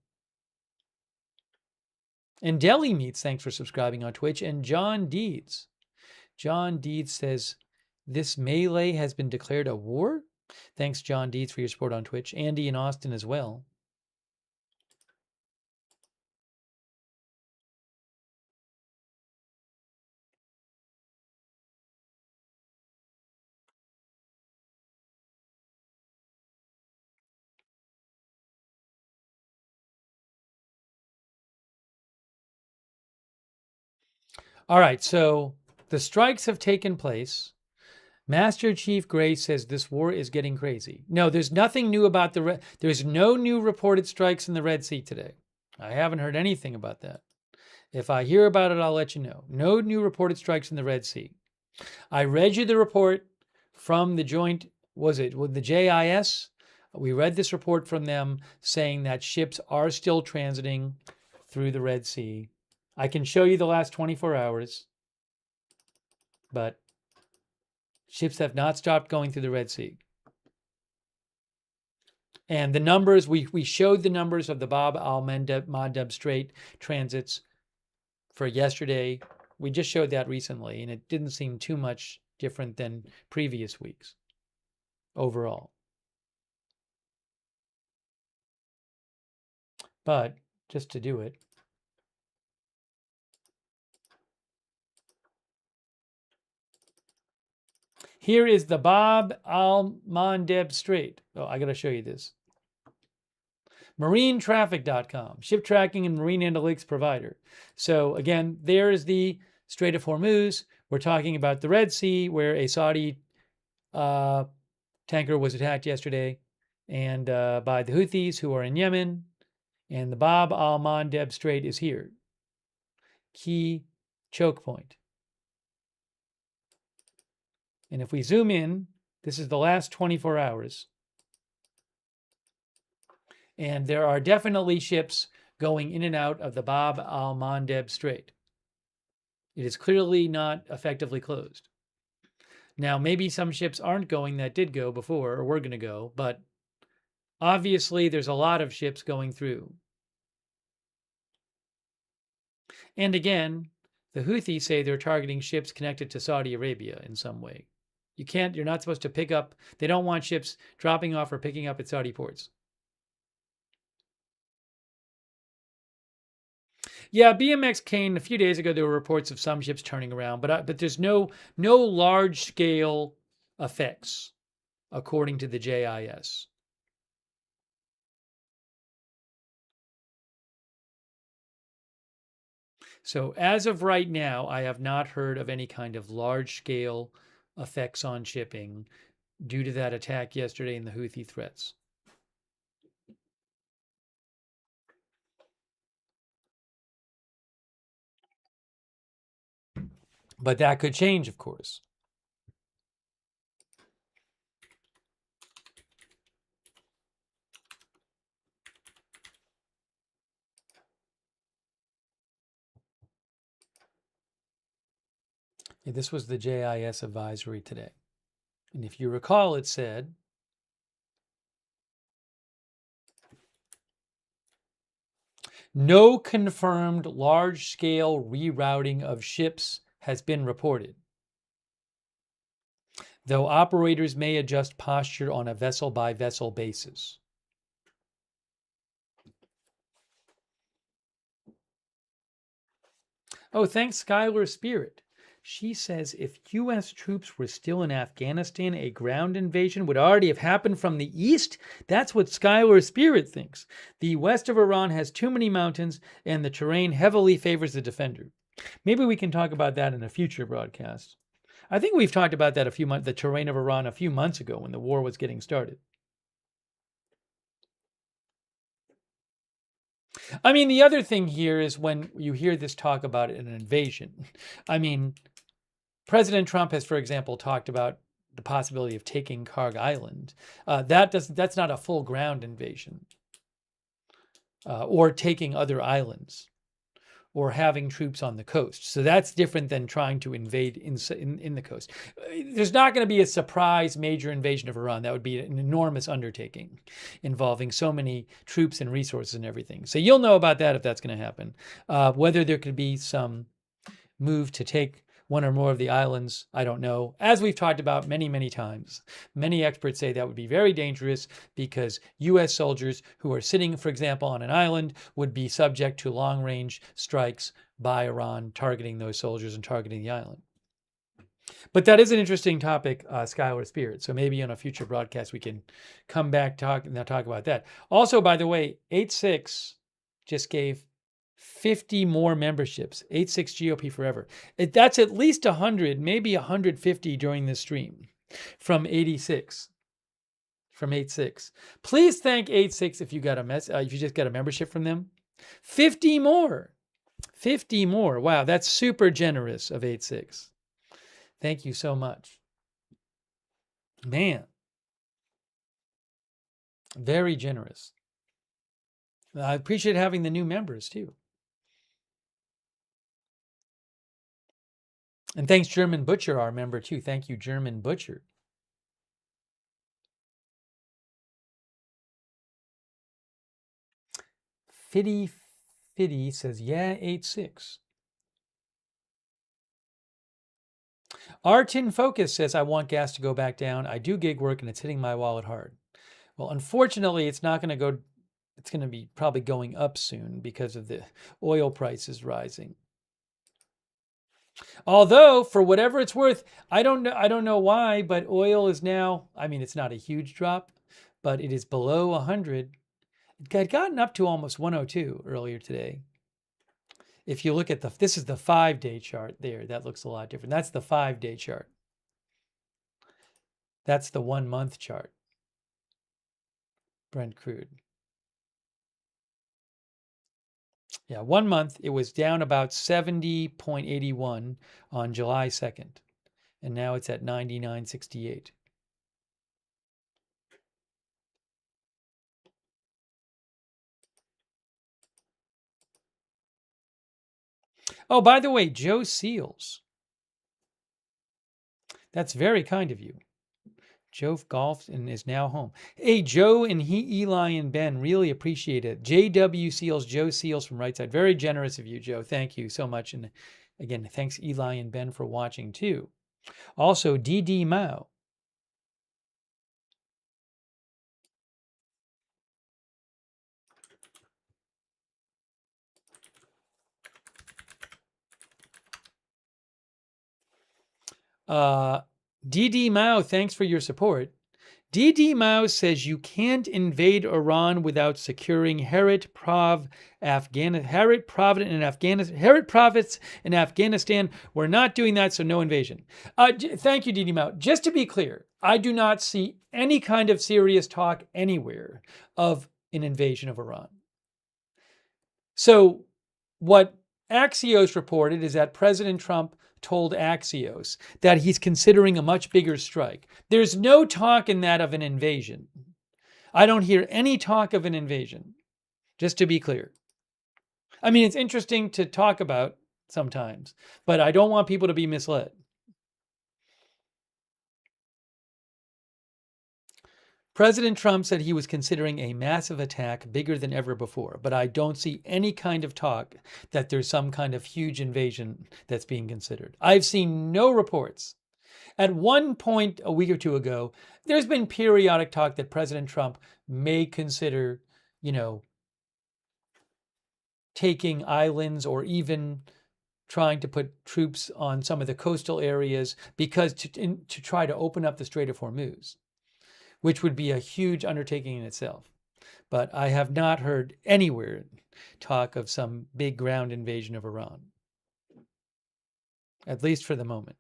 And Deli Meats, thanks for subscribing on Twitch. And John Deeds. John Deeds says, this melee has been declared a war? Thanks, John Deeds, for your support on Twitch. Andy and Austin as well. All right, so the strikes have taken place. Master Chief Gray says this war is getting crazy. No, there's nothing new about there's no new reported strikes in the Red Sea today. I haven't heard anything about that. If I hear about it, I'll let you know. No new reported strikes in the Red Sea. I read you the report from the joint, with the JIS? We read this report from them saying that ships are still transiting through the Red Sea. I can show you the last 24 hours, but ships have not stopped going through the Red Sea. And the numbers, we showed the numbers of the Bab al-Mandeb Strait transits for yesterday. We just showed that recently, and it didn't seem too much different than previous weeks overall. But just to do it, here is the Bab al-Mandeb Strait. Oh, I got to show you this. Marinetraffic.com, ship tracking and marine analytics provider. So again, there is the Strait of Hormuz. We're talking about the Red Sea, where a Saudi tanker was attacked yesterday, and by the Houthis, who are in Yemen. And the Bab al-Mandeb Strait is here. Key choke point. And if we zoom in, this is the last 24 hours. And there are definitely ships going in and out of the Bab al-Mandeb Strait. It is clearly not effectively closed. Now, maybe some ships aren't going that did go before or were going to go, but obviously there's a lot of ships going through. And again, the Houthis say they're targeting ships connected to Saudi Arabia in some way. You're not supposed to pick up, they don't want ships dropping off or picking up at Saudi ports. Yeah, BMX Kane, a few days ago, there were reports of some ships turning around, but there's no large-scale effects, according to the JIS. So as of right now, I have not heard of any kind of large-scale effects on shipping due to that attack yesterday and the Houthi threats. But that could change, of course. Yeah, this was the JIS advisory today. And if you recall, it said, no confirmed large-scale rerouting of ships has been reported, though operators may adjust posture on a vessel-by-vessel basis. Oh, thanks, Skylar Spirit. She says if U.S. troops were still in Afghanistan, a ground invasion would already have happened from the east. That's what Skylar Spirit thinks. The west of Iran has too many mountains, and the terrain heavily favors the defender. Maybe we can talk about that in a future broadcast. I think we've talked about that the terrain of Iran a few months ago when the war was getting started. I mean, the other thing here is when you hear this talk about an invasion. I mean, President Trump has, for example, talked about the possibility of taking Karg Island. That's not a full ground invasion, or taking other islands, or having troops on the coast. So that's different than trying to invade in the coast. There's not going to be a surprise major invasion of Iran. That would be an enormous undertaking involving so many troops and resources and everything. So you'll know about that if that's going to happen. Whether there could be some move to take one or more of the islands, I don't know. As we've talked about many, many times, many experts say that would be very dangerous because U.S. soldiers who are sitting, for example, on an island would be subject to long-range strikes by Iran targeting those soldiers and targeting the island. But that is an interesting topic, Skylar Spirit. So maybe on a future broadcast we can come back talk about that. Also, by the way, 8-6 just gave 50 more memberships. 86 GOP forever. That's at least 100, maybe 150 during this stream from 86. From 86. Please thank 86 if you got if you just got a membership from them. 50 more. 50 more. Wow, that's super generous of 86. Thank you so much. Man. Very generous. I appreciate having the new members too. And thanks, German Butcher, our member too. Thank you, German Butcher. Fitty says, yeah, 86. Artin Focus says, I want gas to go back down. I do gig work and it's hitting my wallet hard. Well, unfortunately, it's not going to go. It's going to be probably going up soon because of the oil prices rising. Although, for whatever it's worth, I don't know why, but oil is now, I mean, it's not a huge drop, but it is below 100. It had gotten up to almost 102 earlier today. If you look at this is the 5-day chart there. That looks a lot different. That's the 5-day chart. That's the 1-month chart. Brent crude. Yeah, 1 month, it was down about 70.81 on July 2nd. And now it's at 99.68. Oh, by the way, Joe Seals. That's very kind of you. Joe golfed and is now home. Hey, Joe and Eli and Ben, really appreciate it. JW Seals, Joe Seals from Right Side. Very generous of you, Joe. Thank you so much. And again, thanks Eli and Ben for watching too. Also, DD Mao. DD Mao, thanks for your support. DD Mao says you can't invade Iran without securing Herat Province in Afghanistan. We're not doing that, so no invasion. Thank you, DD Mao. Just to be clear, I do not see any kind of serious talk anywhere of an invasion of Iran. So what Axios reported is that President Trump told Axios that he's considering a much bigger strike. There's no talk in that of an invasion. I don't hear any talk of an invasion, just to be clear. I mean, it's interesting to talk about sometimes, but I don't want people to be misled. President Trump said he was considering a massive attack bigger than ever before, but I don't see any kind of talk that there's some kind of huge invasion that's being considered. I've seen no reports. At one point a week or two ago, there's been periodic talk that President Trump may consider, taking islands or even trying to put troops on some of the coastal areas because to try to open up the Strait of Hormuz, which would be a huge undertaking in itself. But I have not heard anywhere talk of some big ground invasion of Iran, at least for the moment.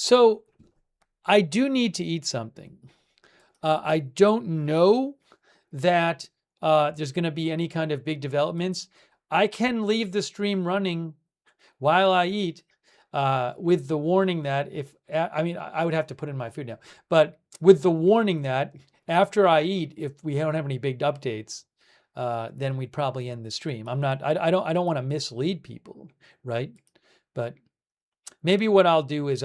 So I do need to eat something. I don't know that there's going to be any kind of big developments. I can leave the stream running while I eat with the warning that I would have to put in my food now, but with the warning that after I eat, if we don't have any big updates, then we'd probably end the stream. I don't want to mislead people, right? But maybe what I'll do is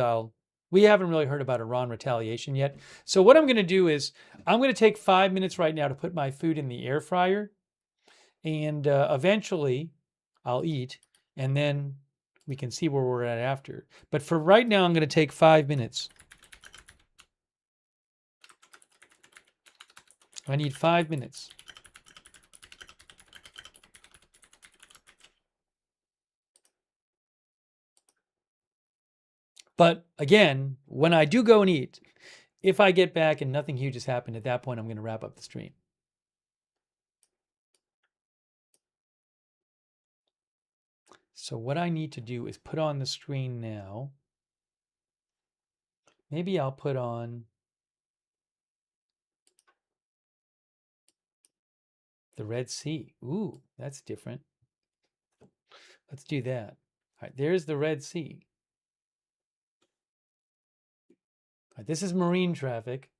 We haven't really heard about Iran retaliation yet. So what I'm going to do is I'm going to take 5 minutes right now to put my food in the air fryer, and eventually I'll eat, and then we can see where we're at after. But for right now, I'm going to take 5 minutes. I need 5 minutes. But again, when I do go and eat, if I get back and nothing huge has happened, at that point, I'm going to wrap up the stream. So what I need to do is put on the screen now. Maybe I'll put on the Red Sea. Ooh, that's different. Let's do that. All right, there's the Red Sea. All right, this is marine traffic.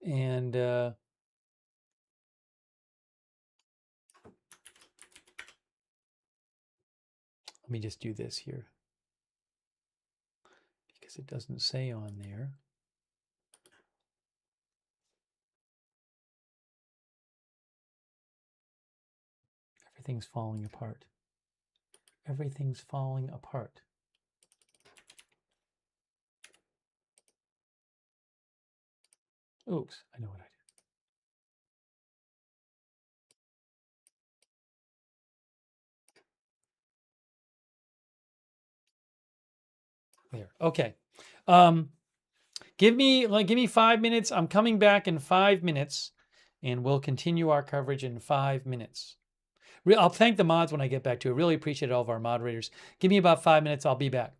And let me just do this here because it doesn't say on there. Everything's falling apart. Everything's falling apart. Oops, I know what I did. There. Okay. Give me 5 minutes. I'm coming back in 5 minutes, and we'll continue our coverage in 5 minutes. I'll thank the mods when I get back to it. Really appreciate all of our moderators. Give me about 5 minutes. I'll be back.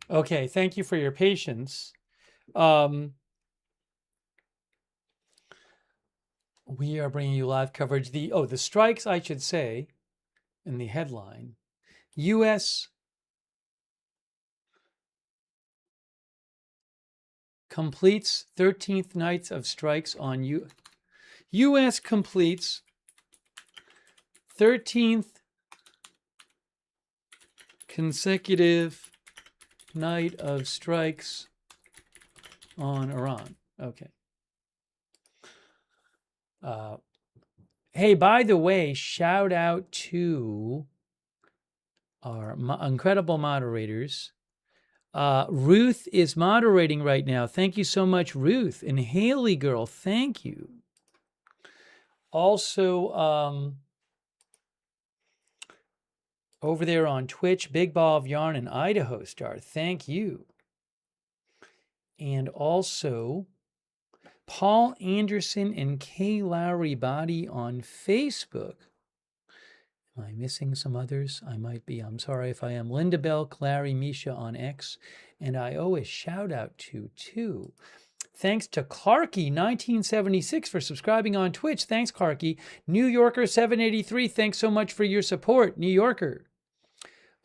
Okay, thank you for your patience. We are bringing you live coverage. The strikes, I should say, in the headline, U.S. completes 13th nights of strikes on U.S. completes 13th consecutive night of strikes on Iran. Okay. Hey, by the way, shout out to our incredible moderators. Ruth is moderating right now. Thank you so much, Ruth. And Haley girl, thank you. Also, over there on Twitch, Big Ball of Yarn and Idaho Star, thank you. And also, Paul Anderson and Kay Lowry Body on Facebook. Am I missing some others? I might be. I'm sorry if I am. Linda Bell, Clary, Misha on X. And I owe a shout out to, too. Thanks to Clarky1976 for subscribing on Twitch. Thanks, Clarky. New Yorker 783, thanks so much for your support, New Yorker.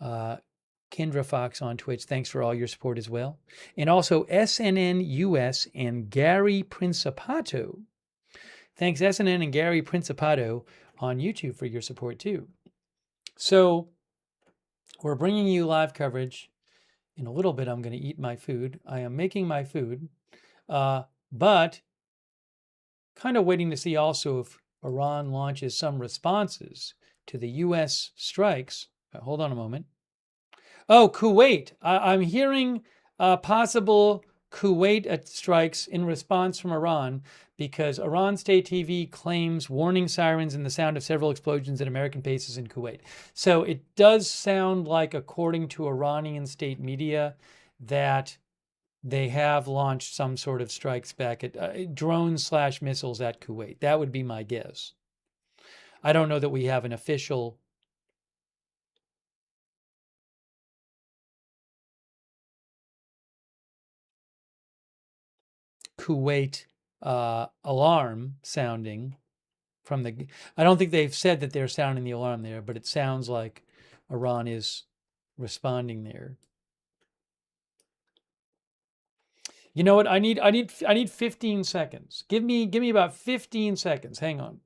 Kendra Fox on Twitch, thanks for all your support as well. And also SNN US and Gary Principato. Thanks, SNN and Gary Principato on YouTube for your support too. So we're bringing you live coverage. In a little bit, I'm going to eat my food. I am making my food, but kind of waiting to see also if Iran launches some responses to the U.S. strikes. Hold on a moment. Oh, Kuwait. I'm hearing possible Kuwait strikes in response from Iran because Iran State TV claims warning sirens and the sound of several explosions at American bases in Kuwait. So it does sound like, according to Iranian state media, that they have launched some sort of strikes back at drones/missiles at Kuwait. That would be my guess. I don't know that we have an official Kuwait alarm sounding from the. I don't think they've said that they're sounding the alarm there, but it sounds like Iran is responding there. You know what? I need 15 seconds. Give me about 15 seconds. Hang on.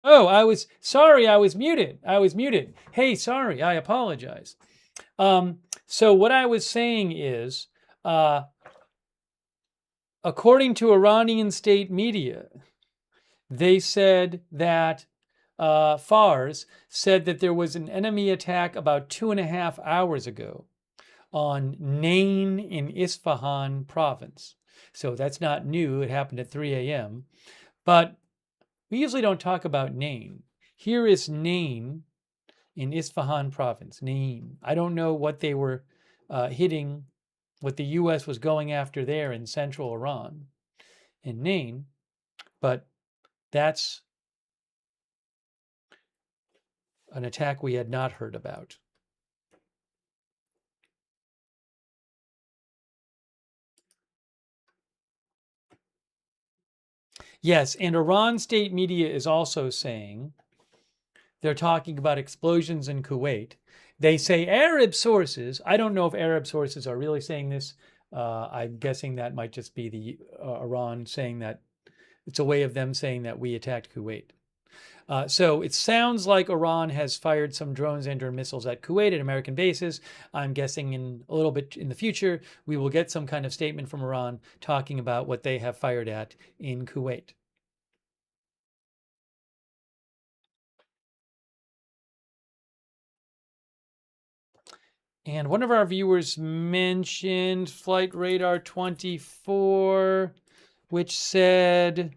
Oh, I was sorry. I was muted. Hey, sorry. I apologize. So what I was saying is, according to Iranian state media, they said that Fars said that there was an enemy attack about 2.5 hours ago on Nain in Isfahan province. So that's not new. It happened at 3 a.m. But we usually don't talk about Nain. Here is Nain in Isfahan province. Nain. I don't know what they were hitting, what the U.S. was going after there in central Iran, in Nain, but that's an attack we had not heard about. Yes, and Iran state media is also saying, they're talking about explosions in Kuwait. They say Arab sources. I don't know if Arab sources are really saying this. I'm guessing that might just be the Iran saying that. It's a way of them saying that we attacked Kuwait. So it sounds like Iran has fired some drones and missiles at Kuwait at American bases. I'm guessing in a little bit in the future, we will get some kind of statement from Iran talking about what they have fired at in Kuwait. And one of our viewers mentioned Flight Radar 24, which said,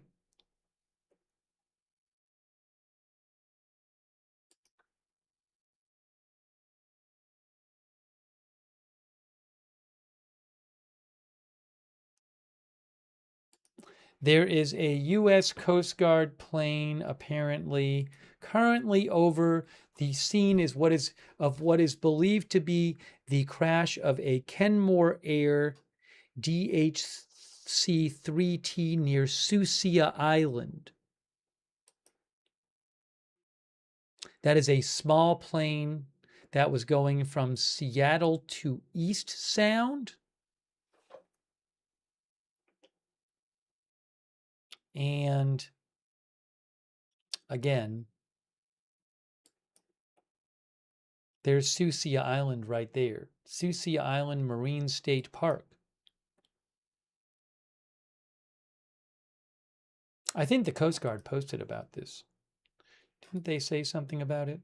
there is a U.S. Coast Guard plane apparently currently over the scene is what is believed to be the crash of a Kenmore Air DHC-3T near Susia Island. That is a small plane that was going from Seattle to East Sound. And again, there's Susia Island right there. Susia Island Marine State Park. I think the Coast Guard posted about this. Didn't they say something about it?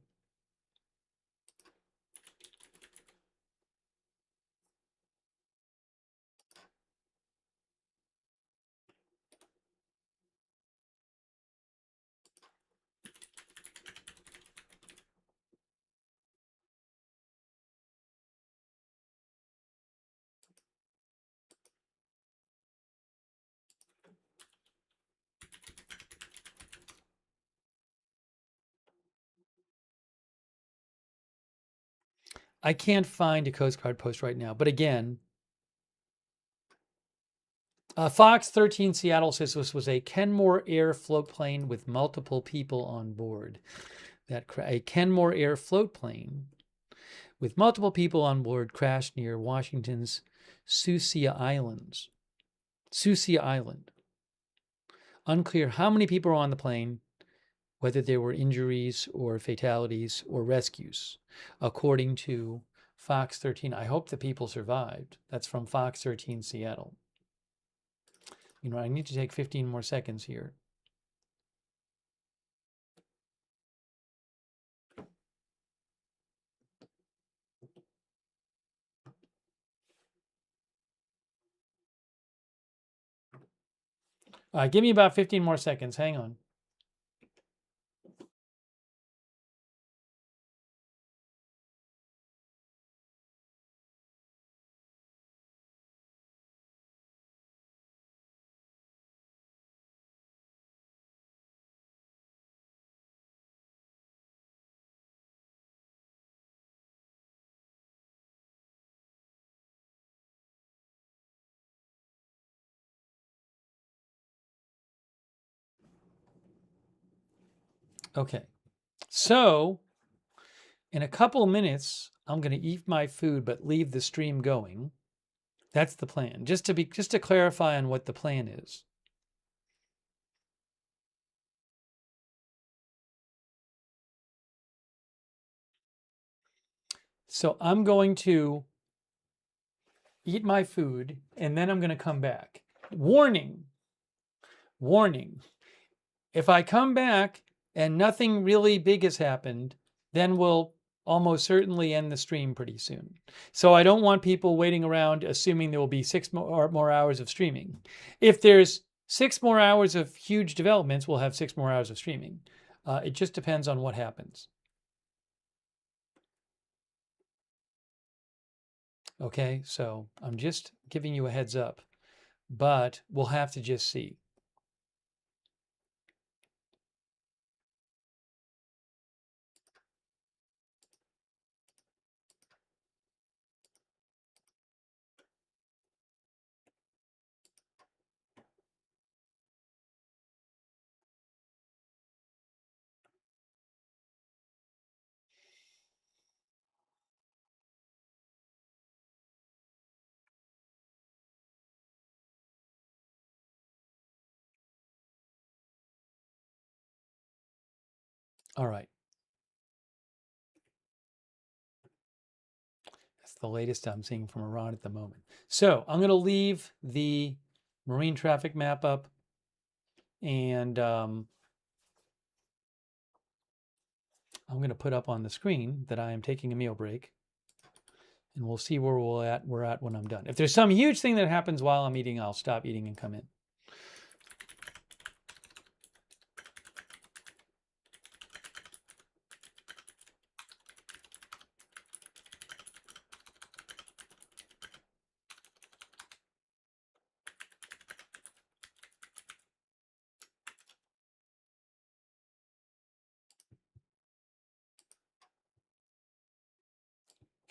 I can't find a Coast Guard post right now, but again, Fox 13 Seattle says this was a Kenmore Air float plane with multiple people on board. A Kenmore Air float plane with multiple people on board crashed near Washington's Susia Island. Unclear how many people were on the plane, whether there were injuries or fatalities or rescues, according to Fox 13. I hope the people survived. That's from Fox 13 Seattle. You know, I need to take 15 more seconds here. Give me about 15 more seconds. Hang on. Okay, so in a couple of minutes, I'm going to eat my food but leave the stream going. That's the plan. Just to clarify on what the plan is. So I'm going to eat my food and then I'm going to come back. Warning. If I come back and nothing really big has happened, then almost certainly end the stream pretty soon. So I don't want people waiting around assuming there will be 6 more hours of streaming. If there's 6 more hours of huge developments, we'll have 6 more hours of streaming. It just depends on what happens. Okay, so I'm just giving you a heads up, but we'll have to just see. All right. That's the latest I'm seeing from Iran at the moment. So I'm going to leave the marine traffic map up, and I'm going to put up on the screen that I am taking a meal break, and we'll see where we're at when I'm done. If there's some huge thing that happens while I'm eating, I'll stop eating and come in.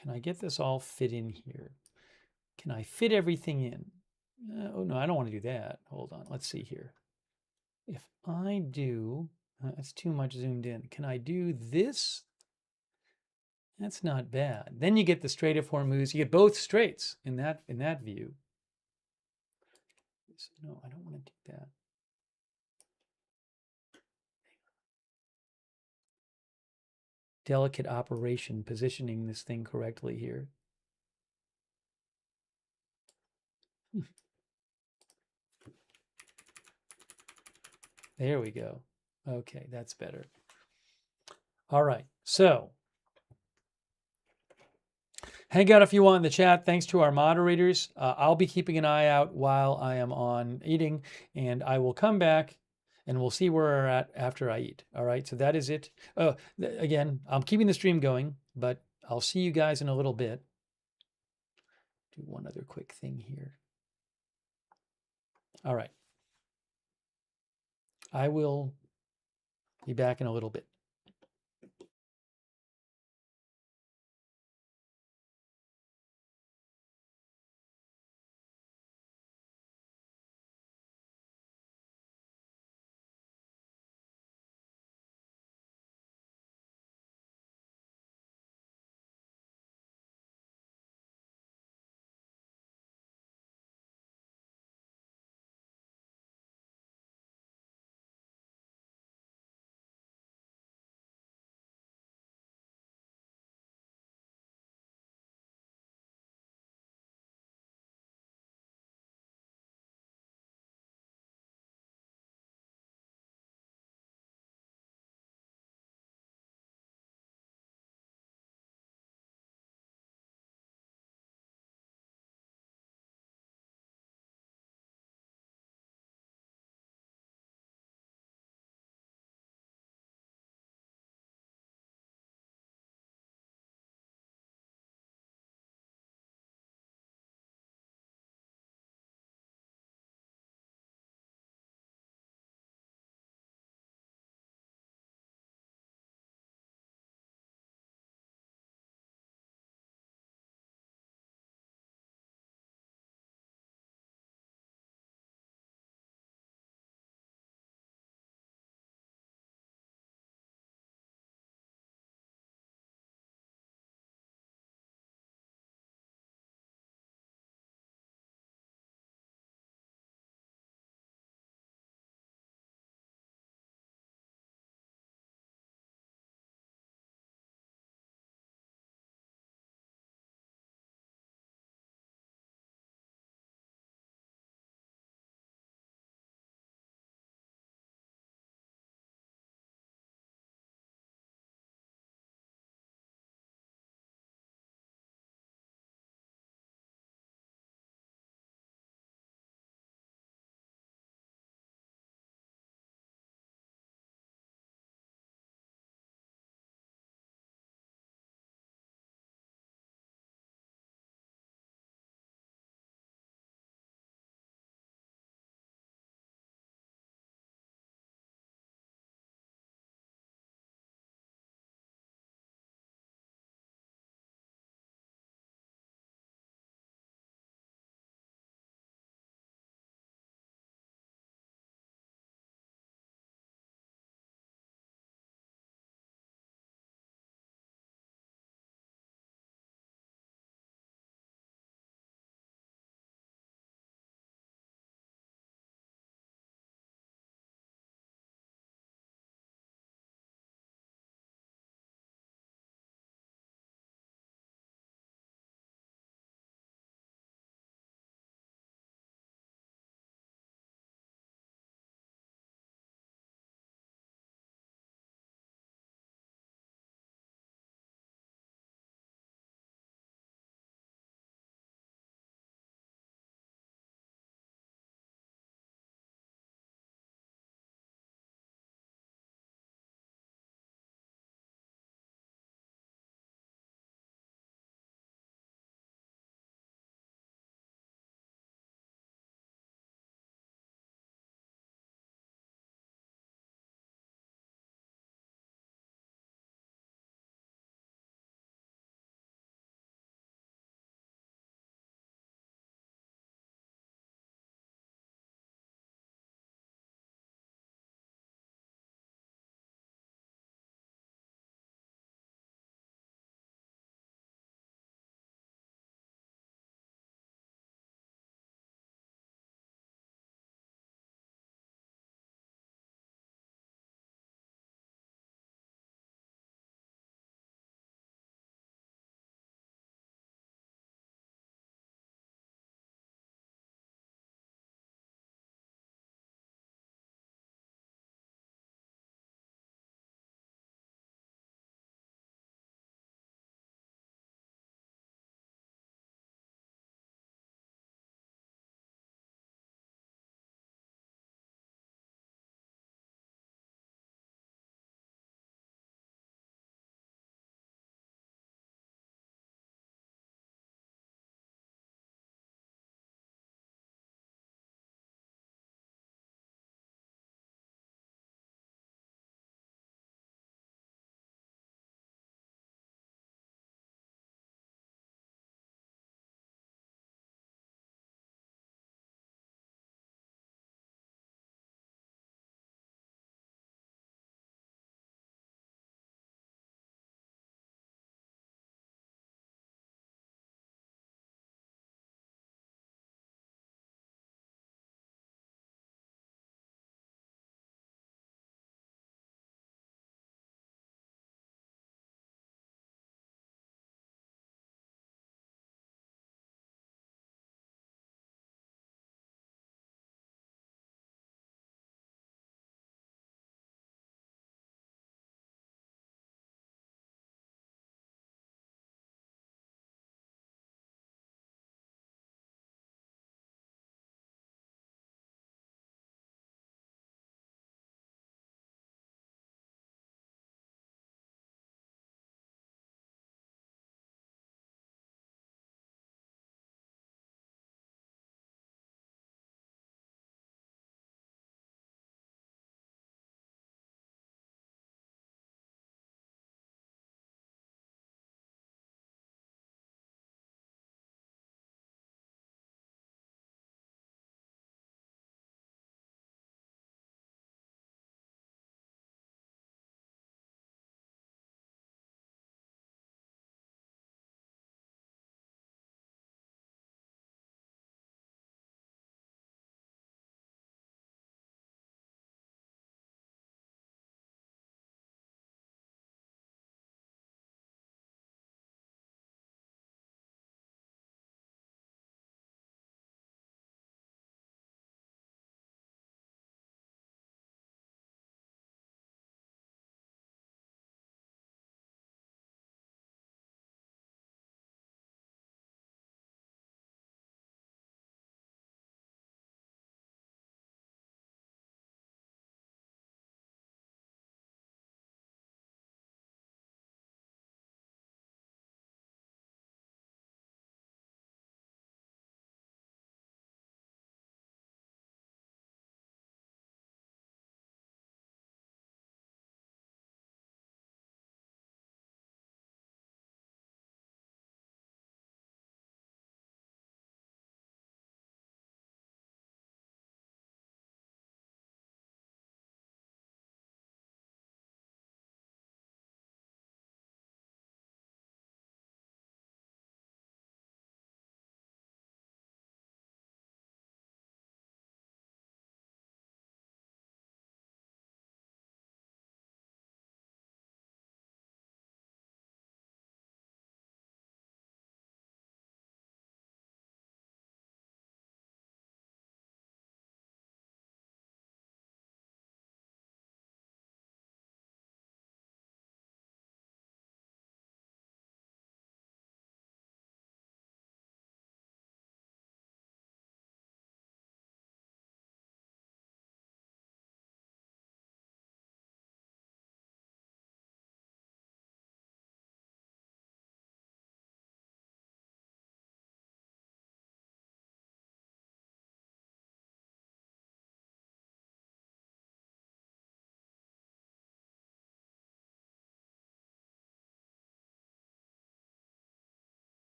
Can I get this all fit in here? Can I fit everything in? Oh, no, I don't want to do that. Hold on. Let's see here. If I do, that's too much zoomed in. Can I do this? That's not bad. Then you get the Strait of Hormuz. You get both straits in that view. So, no, I don't want to do that. Delicate operation, positioning this thing correctly here. There we go. Okay, that's better. All right, so hang out if you want in the chat. Thanks to our moderators. I'll be keeping an eye out while I am on eating, and I will come back and we'll see where we're at after I eat. All right, so that is it. Again, I'm keeping the stream going, but I'll see you guys in a little bit. Do one other quick thing here. All right. I will be back in a little bit.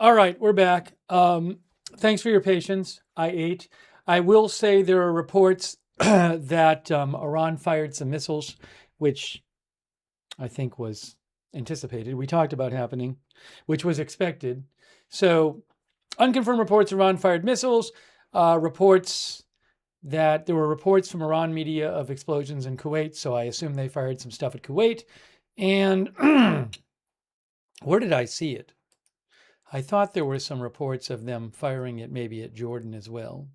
All right, we're back. Thanks for your patience. I ate. I will say there are reports that Iran fired some missiles, which I think was anticipated. We talked about happening, which was expected. So, unconfirmed reports Iran fired missiles. Reports that there were reports from Iran media of explosions in Kuwait. So I assume they fired some stuff at Kuwait. And where did I see it? I thought there were some reports of them firing it maybe at Jordan as well.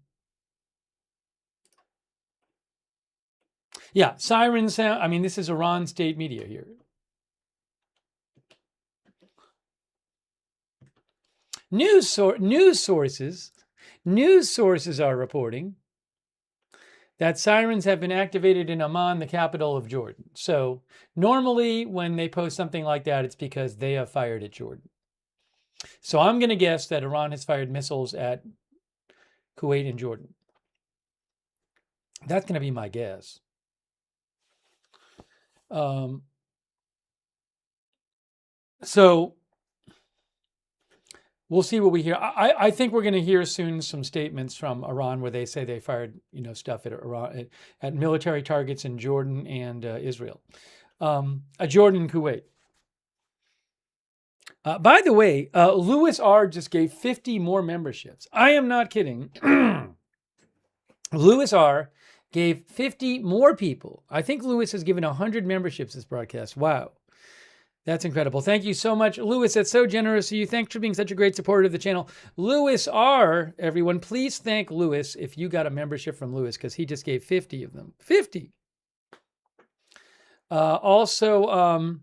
Yeah, siren sound. I mean, this is Iran state media here. News sources are reporting that sirens have been activated in Amman, the capital of Jordan. So normally when they post something like that, it's because they have fired at Jordan. So I'm going to guess that Iran has fired missiles at Kuwait and Jordan. That's going to be my guess. So we'll see what we hear. I think we're going to hear soon some statements from Iran where they say they fired, stuff at Iran at military targets in Jordan and Israel, Jordan and Kuwait. By the way, Louis R. just gave 50 more memberships. I am not kidding. Louis R. gave 50 more people. I think Louis has given 100 memberships this broadcast. Wow. That's incredible. Thank you so much, Louis. That's so generous of you. Thanks for being such a great supporter of the channel. Louis R., everyone, please thank Louis if you got a membership from Louis, because he just gave 50 of them. 50. Also,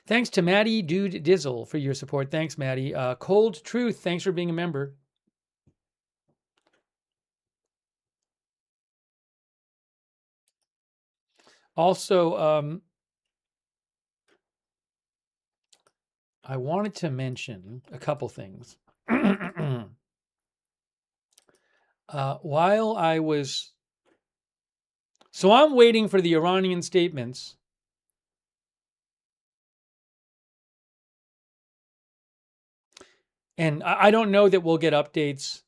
thanks to Maddie Dude Dizzle for your support. Thanks, Maddie. Cold Truth, thanks for being a member. Also, I wanted to mention a couple things. While I was... So I'm waiting for the Iranian statements. And I don't know that we'll get updates.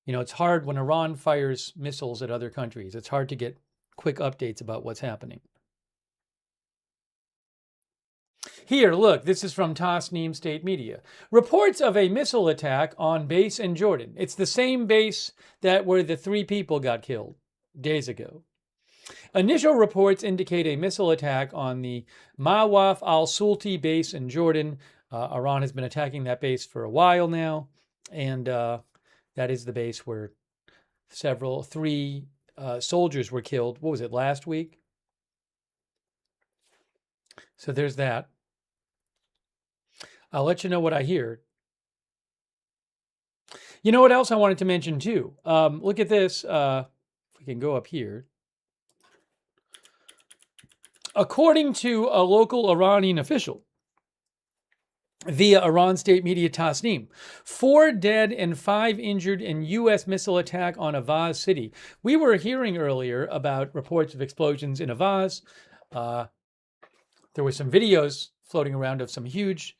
It's hard when Iran fires missiles at other countries. It's hard to get quick updates about what's happening. Here, look, this is from Tasnim State Media. Reports of a missile attack on base in Jordan. It's the same base where the 3 people got killed days ago. Initial reports indicate a missile attack on the Mawaf al-Sulti base in Jordan. Iran has been attacking that base for a while now, and that is the base where 3 soldiers were killed. What was it, last week? So there's that. I'll let you know what I hear. You know what else I wanted to mention too? Look at this. If we can go up here. According to a local Iranian official, via Iran state media Tasnim, 4 dead and 5 injured in U.S. missile attack on Avaz city. We were hearing earlier about reports of explosions in Avaz. There were some videos floating around of some huge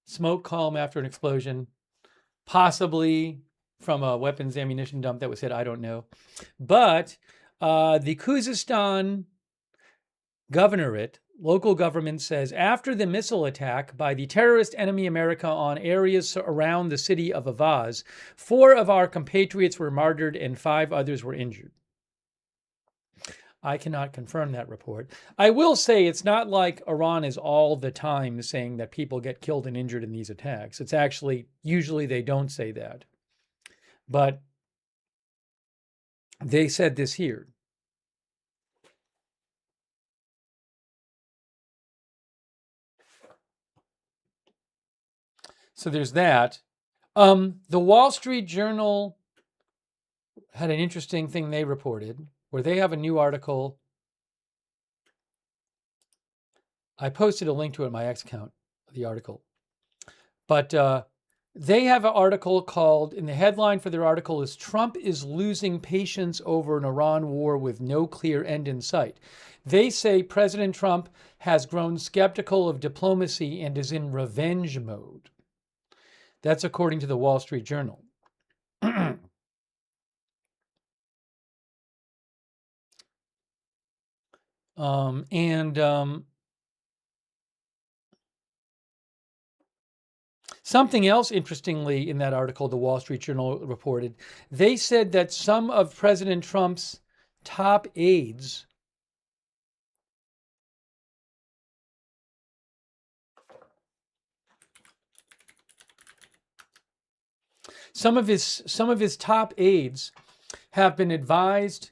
smoke column after an explosion, possibly from a weapons ammunition dump that was hit. I don't know. But the Khuzestan governorate, local government, says after the missile attack by the terrorist enemy America on areas around the city of Avaz, 4 of our compatriots were martyred and 5 others were injured. I cannot confirm that report. I will say it's not like Iran is all the time saying that people get killed and injured in these attacks. It's actually, usually they don't say that. But they said this here. So there's that. The Wall Street Journal had an interesting thing they reported, where they have a new article. I posted a link to it in my X account, the article. But they have an article called, and the headline for their article is, Trump is losing patience over an Iran war with no clear end in sight. They say President Trump has grown skeptical of diplomacy and is in revenge mode. That's according to the Wall Street Journal. Something else interestingly in that article, the Wall Street Journal reported, they said that some of President Trump's top aides some of his top aides have been advised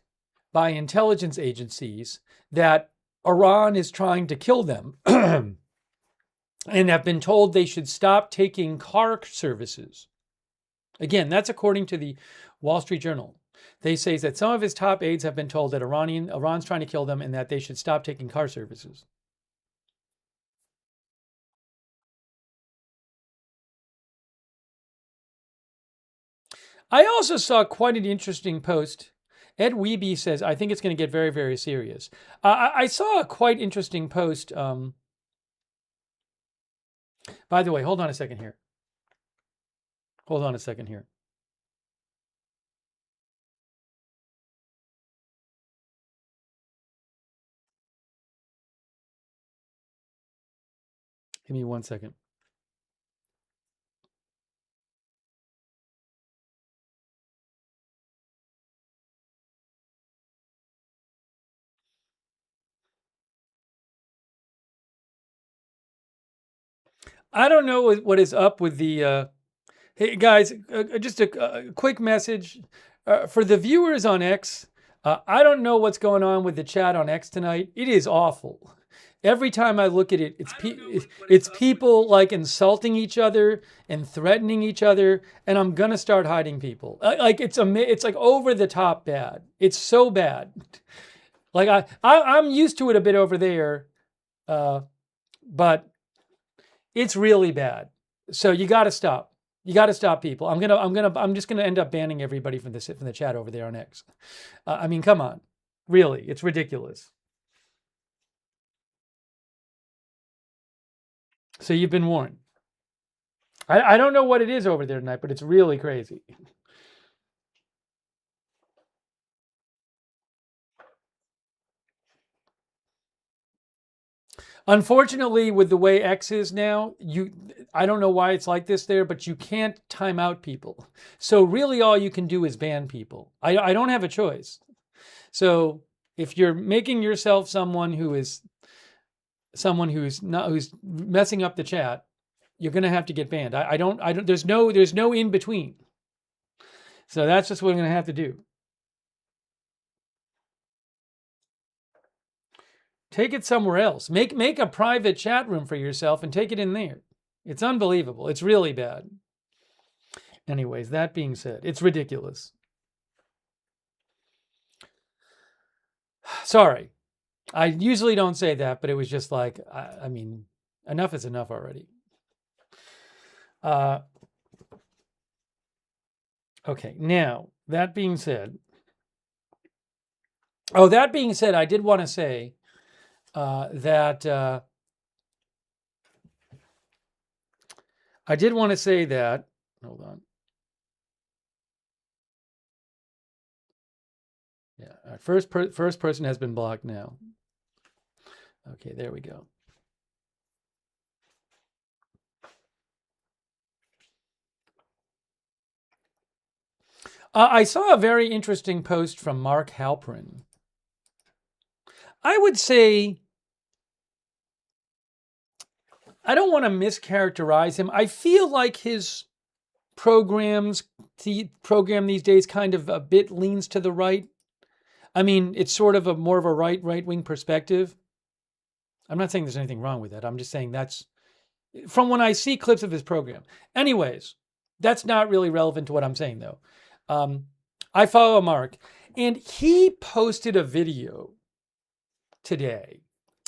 by intelligence agencies that Iran is trying to kill them and have been told they should stop taking car services. Again, that's according to the Wall Street Journal. They say that some of his top aides have been told that Iran's trying to kill them and that they should stop taking car services. I also saw quite an interesting post. Ed Wiebe says, I think it's going to get very, very serious. I saw a quite interesting post. By the way, hold on a second here. Hold on a second here. Give me 1 second. I don't know what is up with the. Hey guys, just a quick message for the viewers on X. I don't know what's going on with the chat on X tonight. It is awful. Every time I look at it, it's people like insulting each other and threatening each other, and I'm gonna start hiding people. Like it's like over the top bad. It's so bad. Like I'm used to it a bit over there, but it's really bad. So you got to stop. You got to stop, people. I'm just gonna end up banning everybody from the chat over there on X. I mean, come on, really, it's ridiculous. So you've been warned. I don't know what it is over there tonight, but it's really crazy. Unfortunately, with the way X is now, I don't know why it's like this there, but you can't time out people. So really all you can do is ban people. I don't have a choice. So if you're making yourself someone who's messing up the chat, you're going to have to get banned. I don't there's no in between. So that's just what I'm going to have to do. Take it somewhere else. Make a private chat room for yourself and take it in there. It's unbelievable. It's really bad. Anyways, that being said, it's ridiculous. Sorry. I usually don't say that, but it was just like, I mean, enough is enough already. Okay, now, that being said, I did want to say that hold on. Yeah, first person has been blocked now. Okay, there we go. I saw a very interesting post from Mark Halperin. I would say, I don't want to mischaracterize him. I feel like his program these days kind of a bit leans to the right. I mean, it's sort of more of a right-wing perspective. I'm not saying there's anything wrong with that. I'm just saying that's from when I see clips of his program. Anyways, that's not really relevant to what I'm saying, though. I follow Mark, and he posted a video today.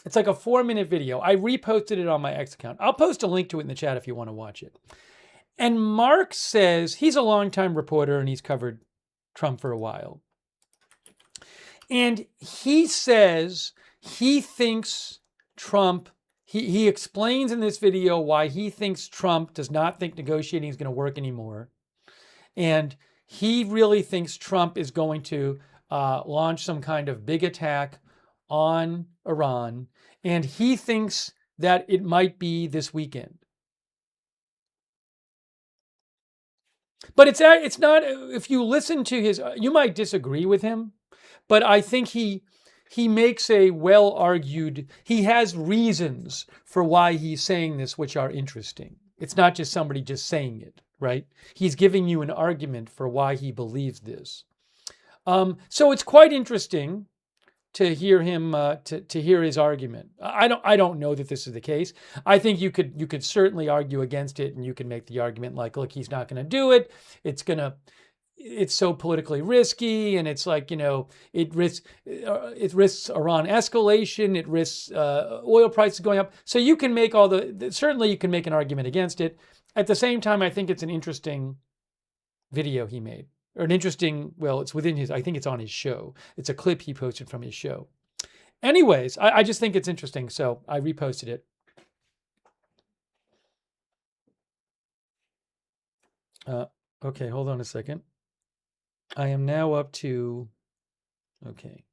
It's like a 4-minute video. I reposted it on my X account. I'll post a link to it in the chat if you want to watch it. And Mark says, he's a longtime reporter and he's covered Trump for a while. And he says he thinks Trump he explains in this video why he thinks Trump does not think negotiating is going to work anymore. And he really thinks Trump is going to launch some kind of big attack on Iran. And he thinks that it might be this weekend. But it's not, if you listen to his, you might disagree with him, but I think he makes a well argued, he has reasons for why he's saying this, which are interesting. It's not just somebody just saying it, right? He's giving you an argument for why he believes this. So it's quite interesting to hear him to hear his argument. I don't know that this is the case. I think you could certainly argue against it, and you can make the argument like, look, he's not going to do it. It's so politically risky, and it's like, it risks Iran escalation. It risks oil prices going up. So you can make certainly you can make an argument against it. At the same time, I think it's an interesting video he made. Or an interesting, well, it's within his, I think it's on his show. It's a clip he posted from his show. Anyways, I just think it's interesting, so I reposted it. Okay, hold on a second. I am now up to, okay.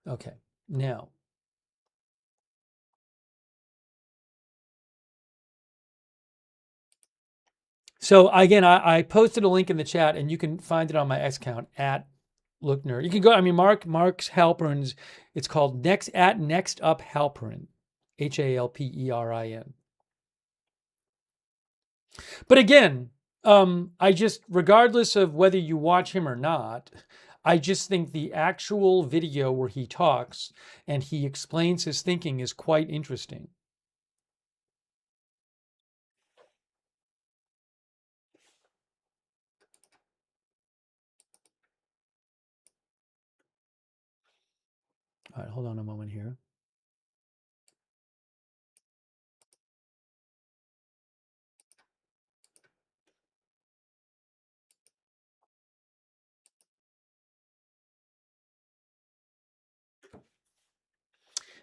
Okay, now. So again, I posted a link in the chat, and you can find it on my X account at Lookner. You can go, Mark's Halperin's, it's called Next Up Halperin, Halperin. But again, I just, regardless of whether you watch him or not, I just think the actual video where he talks and he explains his thinking is quite interesting. All right, hold on a moment here.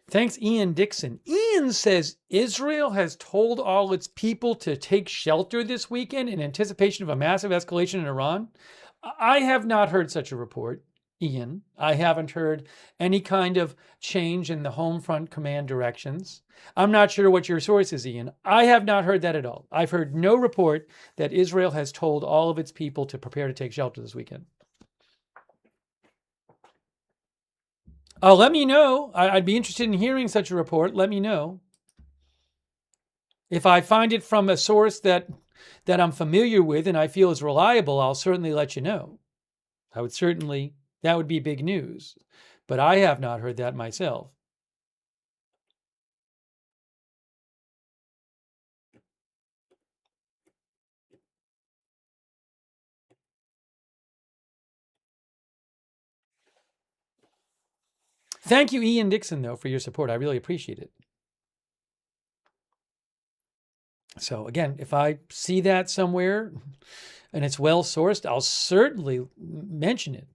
Thanks, Ian Dixon. Ian says Israel has told all its people to take shelter this weekend in anticipation of a massive escalation in Iran. I have not heard such a report, Ian. I haven't heard any kind of change in the home front command directions. I'm not sure what your source is, Ian. I have not heard that at all. I've heard no report that Israel has told all of its people to prepare to take shelter this weekend. Let me know. I'd be interested in hearing such a report. Let me know. If I find it from a source that I'm familiar with and I feel is reliable, I'll certainly let you know. That would be big news. But I have not heard that myself. Thank you, Ian Dixon, though, for your support. I really appreciate it. So again, if I see that somewhere and it's well sourced, I'll certainly mention it.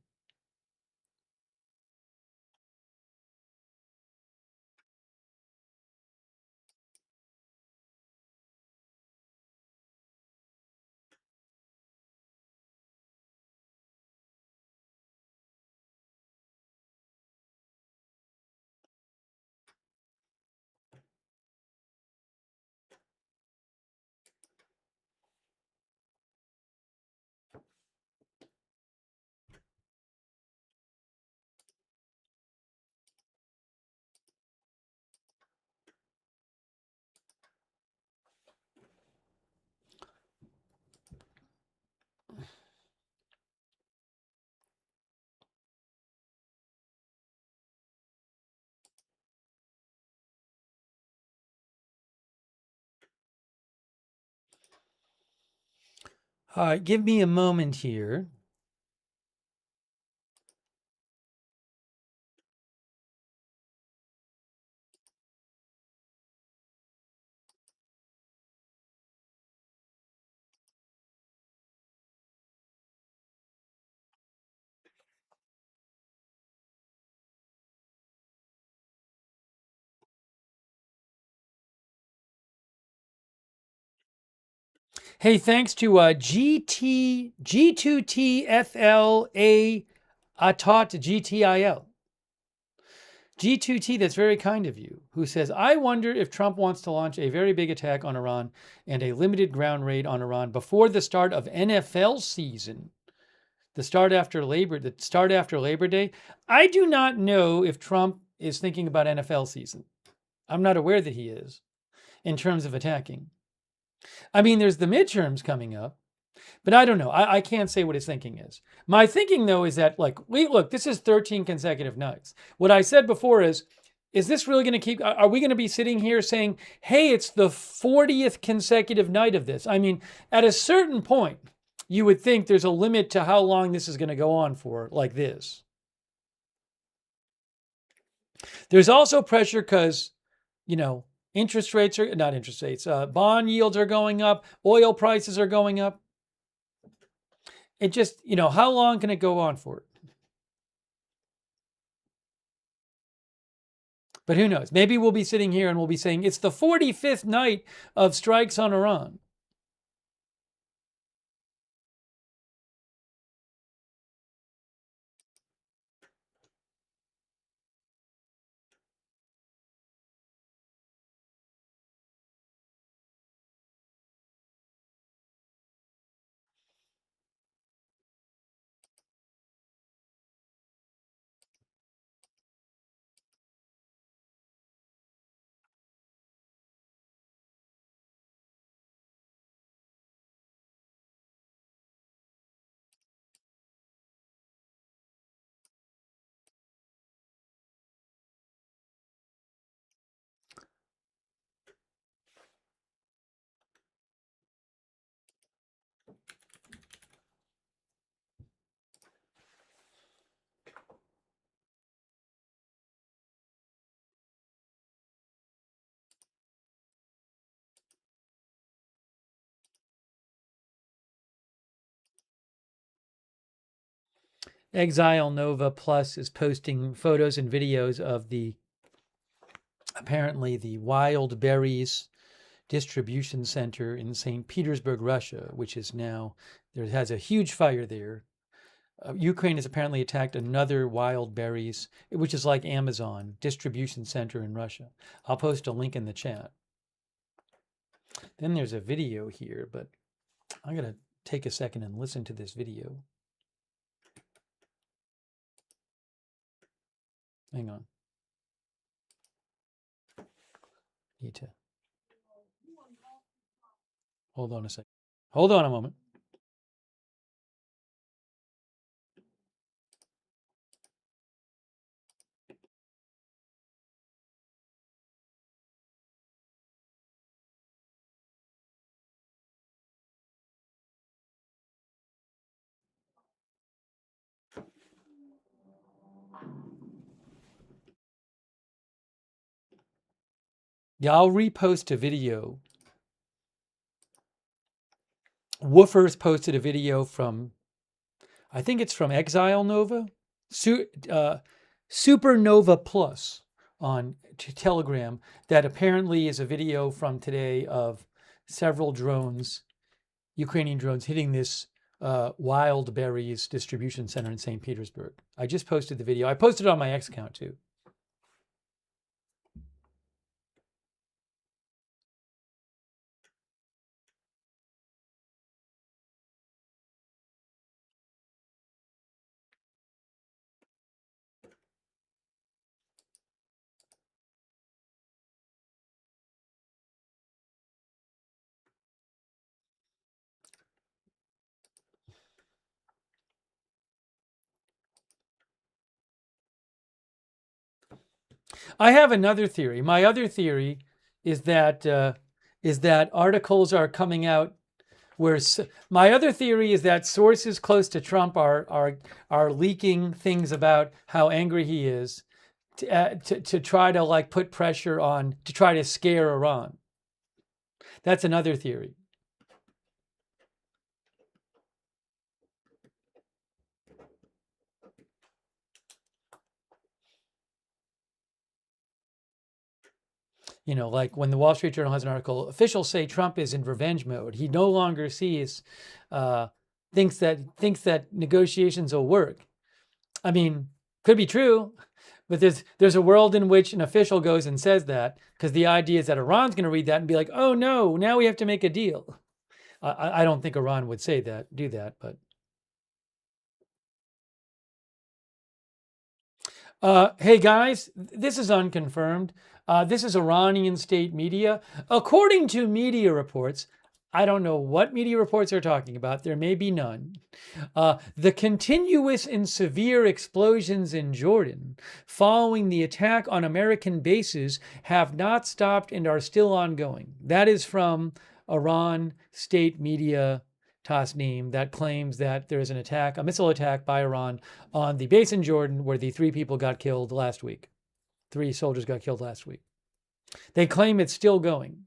All right, give me a moment here. Hey, thanks to G2TFLA Atot GTIL. G2T, that's very kind of you, who says, I wonder if Trump wants to launch a very big attack on Iran and a limited ground raid on Iran before the start of NFL season, the start after Labor Day. I do not know if Trump is thinking about NFL season. I'm not aware that he is in terms of attacking. I mean, there's the midterms coming up, but I don't know. I can't say what his thinking is. My thinking, though, is that, like, look, this is 13 consecutive nights. What I said before is this really going to keep, are we going to be sitting here saying, hey, it's the 40th consecutive night of this? I mean, at a certain point, you would think there's a limit to how long this is going to go on for, like this. There's also pressure because, interest rates are, not interest rates, bond yields are going up, oil prices are going up. It just, how long can it go on for? But who knows? Maybe we'll be sitting here and we'll be saying it's the 45th night of strikes on Iran. Exile Nova Plus is posting photos and videos of apparently the Wild Berries distribution center in St. Petersburg, Russia, which is now, has a huge fire there. Ukraine has apparently attacked another Wild Berries, which is like Amazon, distribution center in Russia. I'll post a link in the chat. Then there's a video here, but I'm going to take a second and listen to this video. Hang on. Need to hold on a second. Hold on a moment. Yeah, I'll repost a video. Woofers posted a video from, I think it's from Exile Nova, Supernova Plus on Telegram, that apparently is a video from today of several drones, Ukrainian drones, hitting this Wild Berries distribution center in St. Petersburg. I just posted the video. I posted it on my X account too. I have another theory. My other theory is that articles are coming out where my other theory is that sources close to Trump are leaking things about how angry he is to try to, like, put pressure on, to try to scare Iran. That's another theory. Like when the Wall Street Journal has an article, officials say Trump is in revenge mode. He no longer thinks that negotiations will work. I mean, could be true, but there's a world in which an official goes and says that, because the idea is that Iran's going to read that and be like, oh no, now we have to make a deal. I don't think Iran would do that, but. Hey guys, this is unconfirmed. This is Iranian state media. According to media reports, I don't know what media reports are talking about. There may be none. The continuous and severe explosions in Jordan following the attack on American bases have not stopped and are still ongoing. That is from Iran state media Tasnim that claims that there is an attack, a missile attack by Iran on the base in Jordan where the 3 people got killed last week. 3 soldiers got killed last week. They claim it's still going.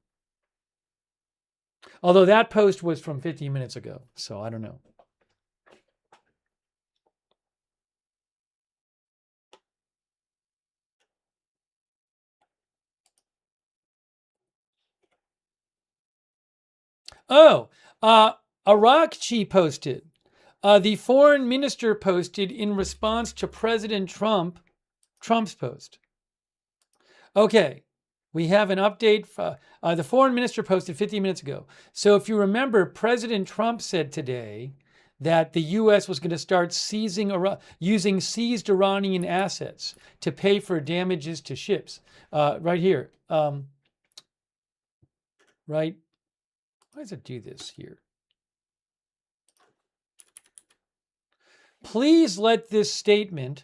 Although that post was from 15 minutes ago, so I don't know. Oh, Arakchi posted. The foreign minister posted in response to President Trump's post. Okay, we have an update. The foreign minister posted 15 minutes ago. So if you remember, President Trump said today that the U.S. was going to start using seized Iranian assets to pay for damages to ships. Right here. Right. Why does it do this here? Please let this statement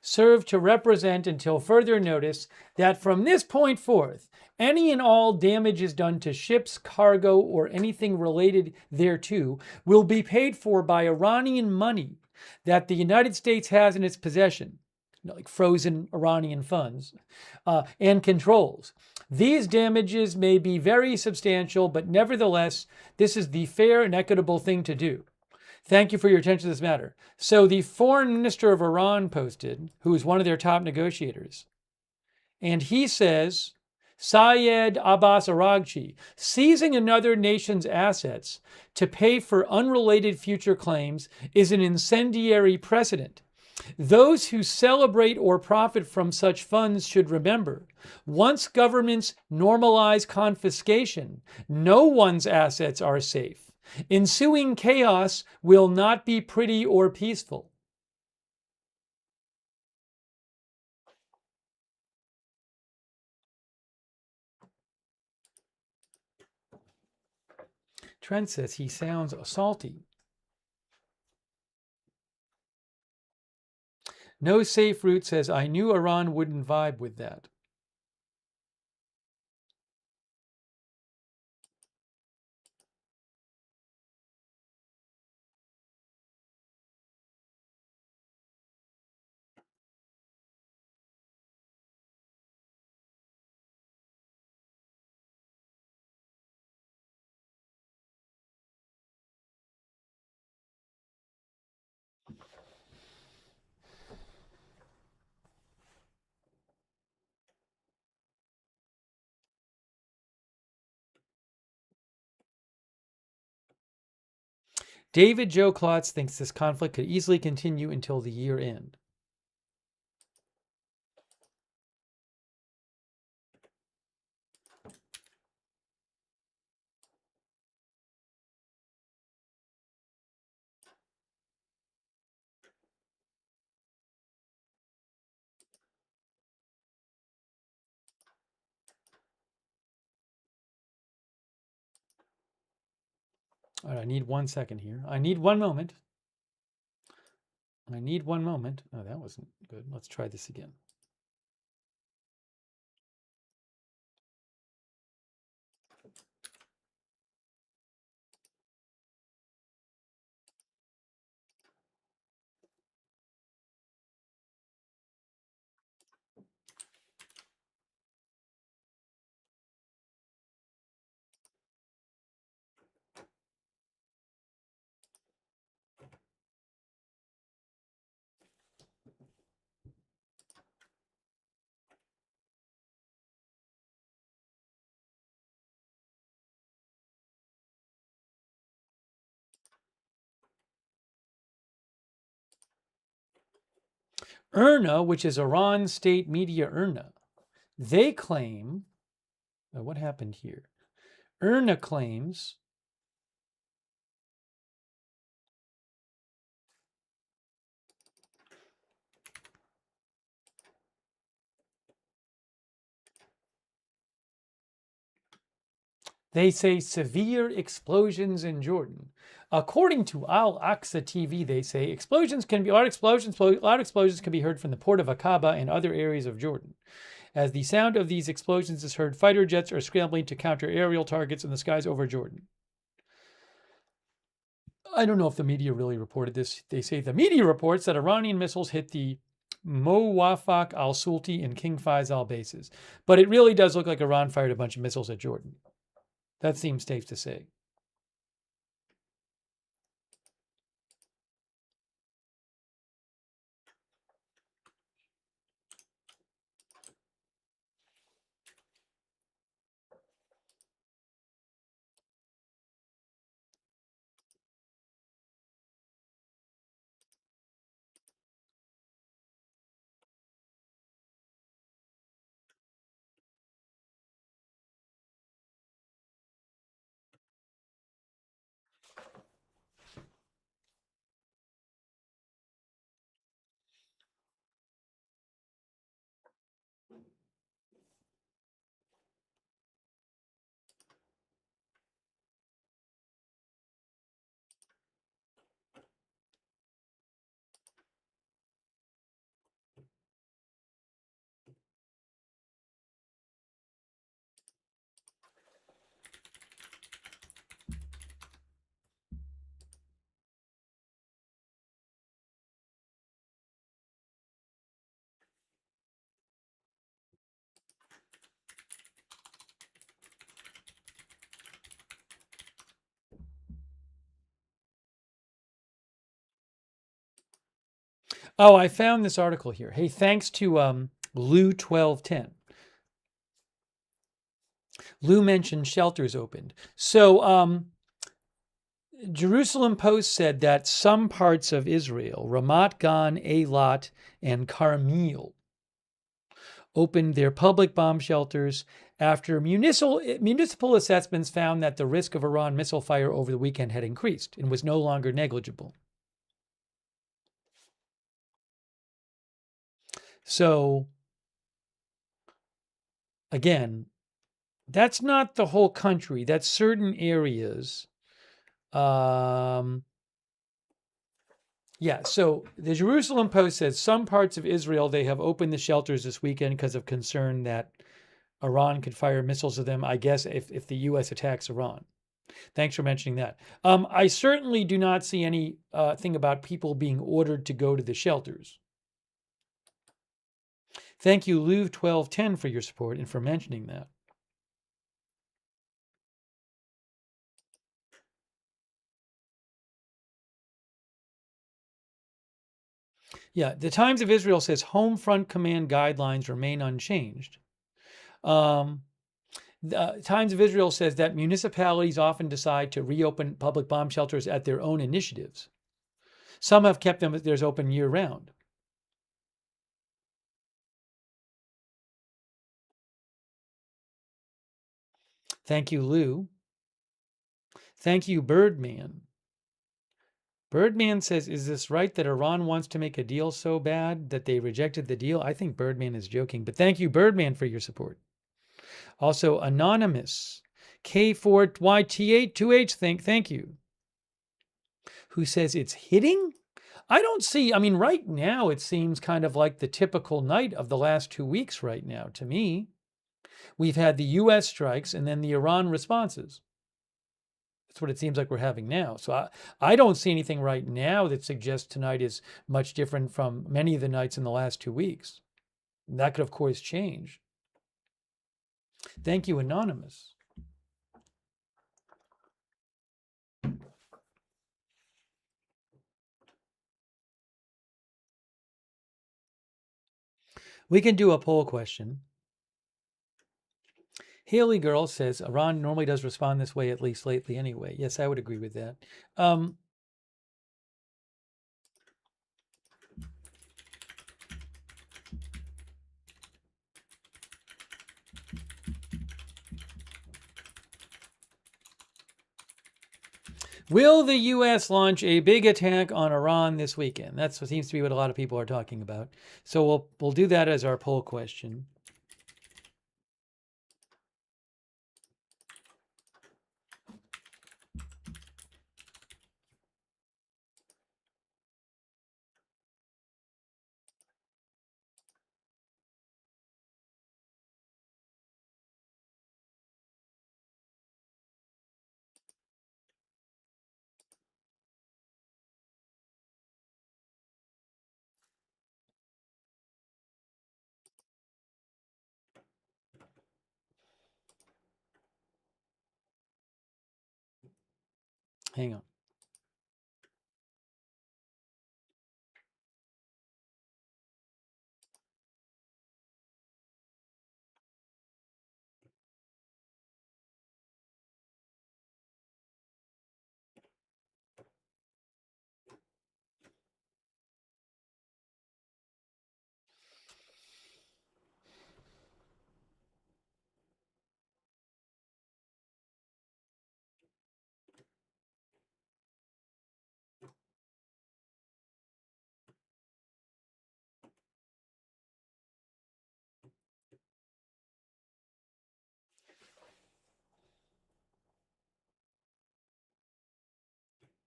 serve to represent until further notice that from this point forth, any and all damages done to ships, cargo, or anything related thereto will be paid for by Iranian money that the United States has in its possession, like frozen Iranian funds, and controls. These damages may be very substantial, but nevertheless, this is the fair and equitable thing to do. Thank you for your attention to this matter. So the foreign minister of Iran posted, who is one of their top negotiators, and he says, Syed Abbas Araghchi, seizing another nation's assets to pay for unrelated future claims is an incendiary precedent. Those who celebrate or profit from such funds should remember, once governments normalize confiscation, no one's assets are safe. Ensuing chaos will not be pretty or peaceful. Trent says he sounds salty. No Safe Route says, I knew Iran wouldn't vibe with that. David Joe Klotz thinks this conflict could easily continue until the year end. All right, I need 1 second here. I need 1 moment. I need 1 moment. Oh, that wasn't good. Let's try this again. IRNA, which is Iran state media IRNA, they claim, what happened here? IRNA claims they say severe explosions in Jordan. According to Al Aqsa TV, they say loud explosions can be heard from the port of Aqaba and other areas of Jordan. As the sound of these explosions is heard, fighter jets are scrambling to counter aerial targets in the skies over Jordan. I don't know if the media really reported this. They say the media reports that Iranian missiles hit the Mowafaq al-Sulti and King Faisal bases. But it really does look like Iran fired a bunch of missiles at Jordan. That seems safe to say. Oh, I found this article here. Hey, thanks to Lou1210. Lou mentioned shelters opened. So Jerusalem Post said that some parts of Israel, Ramat Gan, Eilat, and Carmel, opened their public bomb shelters after municipal assessments found that the risk of Iran missile fire over the weekend had increased and was no longer negligible. So, again, that's not the whole country. That's certain areas. Yeah, so the Jerusalem Post says some parts of Israel, they have opened the shelters this weekend because of concern that Iran could fire missiles at them, I guess, if the U.S. attacks Iran. Thanks for mentioning that. I certainly do not see any thing about people being ordered to go to the shelters. Thank you, Lou1210, for your support and for mentioning that. Yeah, the Times of Israel says home front command guidelines remain unchanged. The Times of Israel says that municipalities often decide to reopen public bomb shelters at their own initiatives. Some have kept them theirs open year-round. Thank you, Lou. Thank you, Birdman. Birdman says, is this right that Iran wants to make a deal so bad that they rejected the deal? I think Birdman is joking, but thank you, Birdman, for your support. Also, Anonymous, K4YT828, thank you, who says it's hitting? I don't see, I mean, right now it seems kind of like the typical night of the last 2 weeks right now to me. We've had the U.S. strikes and then the Iran responses. That's what it seems like we're having now. So I don't see anything right now that suggests tonight is much different from many of the nights in the last 2 weeks. And that could, of course, change. Thank you, Anonymous. We can do a poll question. Haley Girl says, Iran normally does respond this way, at least lately anyway. Yes, I would agree with that. Will the U.S. launch a big attack on Iran this weekend? That's what seems to be what a lot of people are talking about. So we'll do that as our poll question. Hang on.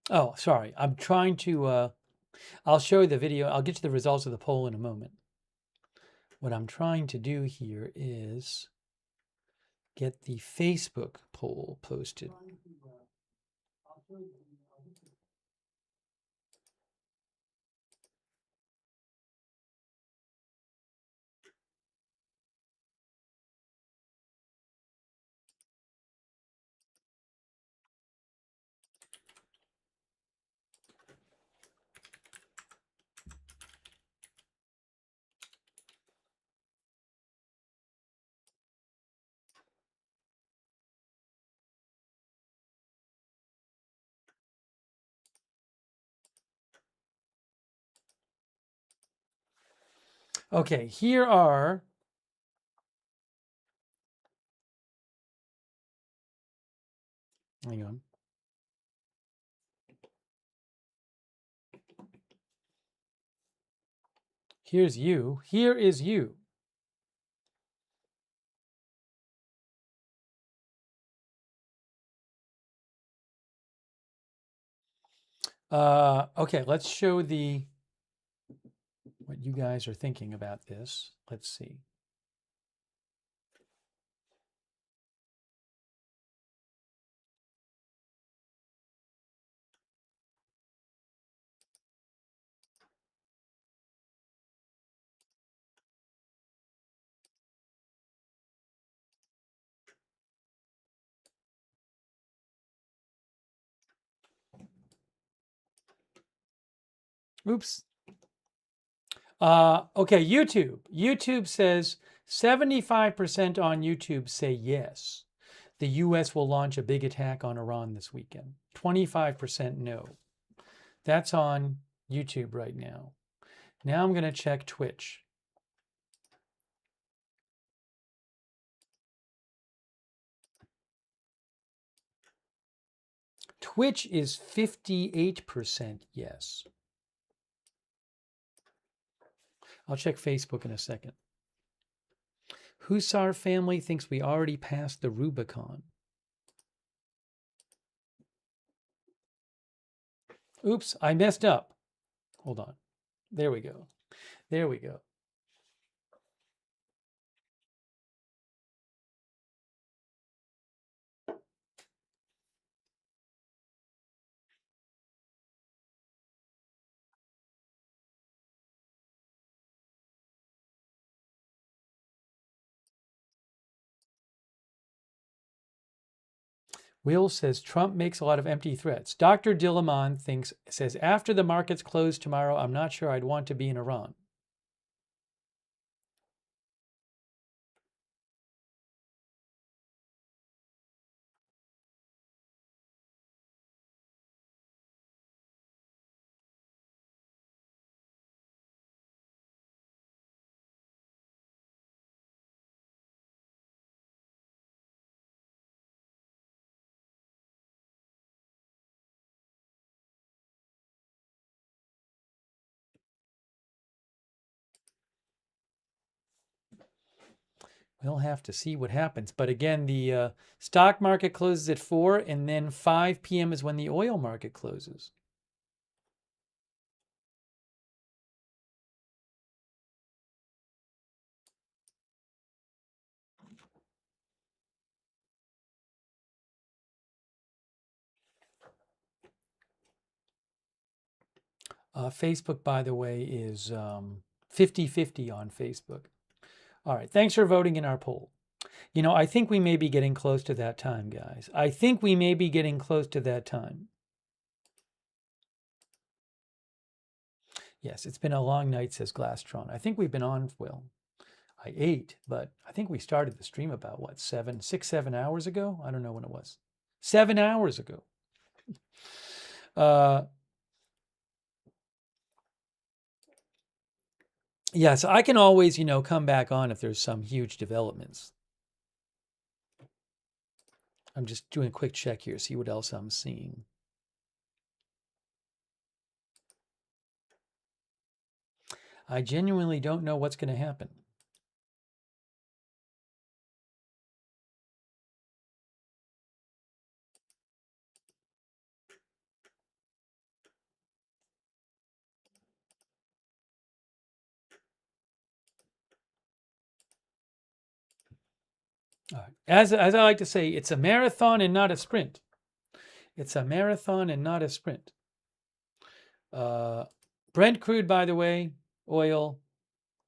Oh, sorry. I'm trying to, I'll show you the video. I'll get to the results of the poll in a moment. What I'm trying to do here is get the Facebook poll posted. Okay, here are hang on. Here's you. Here is you. Okay, let's show what you guys are thinking about this. Let's see. Oops. Okay, YouTube. YouTube says 75% on YouTube say yes. The US will launch a big attack on Iran this weekend. 25% no. That's on YouTube right now. Now I'm going to check Twitch. Twitch is 58% yes. I'll check Facebook in a second. Hussar family thinks we already passed the Rubicon. Oops, I messed up. Hold on. There we go. There we go. Will says Trump makes a lot of empty threats. Dr. Dillamon says after the markets close tomorrow, I'm not sure I'd want to be in Iran. we'll have to see what happens. But again, the stock market closes at 4, and then 5 p.m. is when the oil market closes. Facebook, by the way, is 50-50 on Facebook. All right, thanks for voting in our poll. You know, I think we may be getting close to that time, guys. I think we may be getting close to that time. Yes, it's been a long night, says Glastron. I think we've been on, well, I ate, but I think we started the stream about, what, 7 hours ago? I don't know when it was. 7 hours ago. Yeah, so I can always, come back on if there's some huge developments. I'm just doing a quick check here, see what else I'm seeing. I genuinely don't know what's going to happen. All right. As I like to say, it's a marathon and not a sprint. It's a marathon and not a sprint. Brent crude, by the way, oil,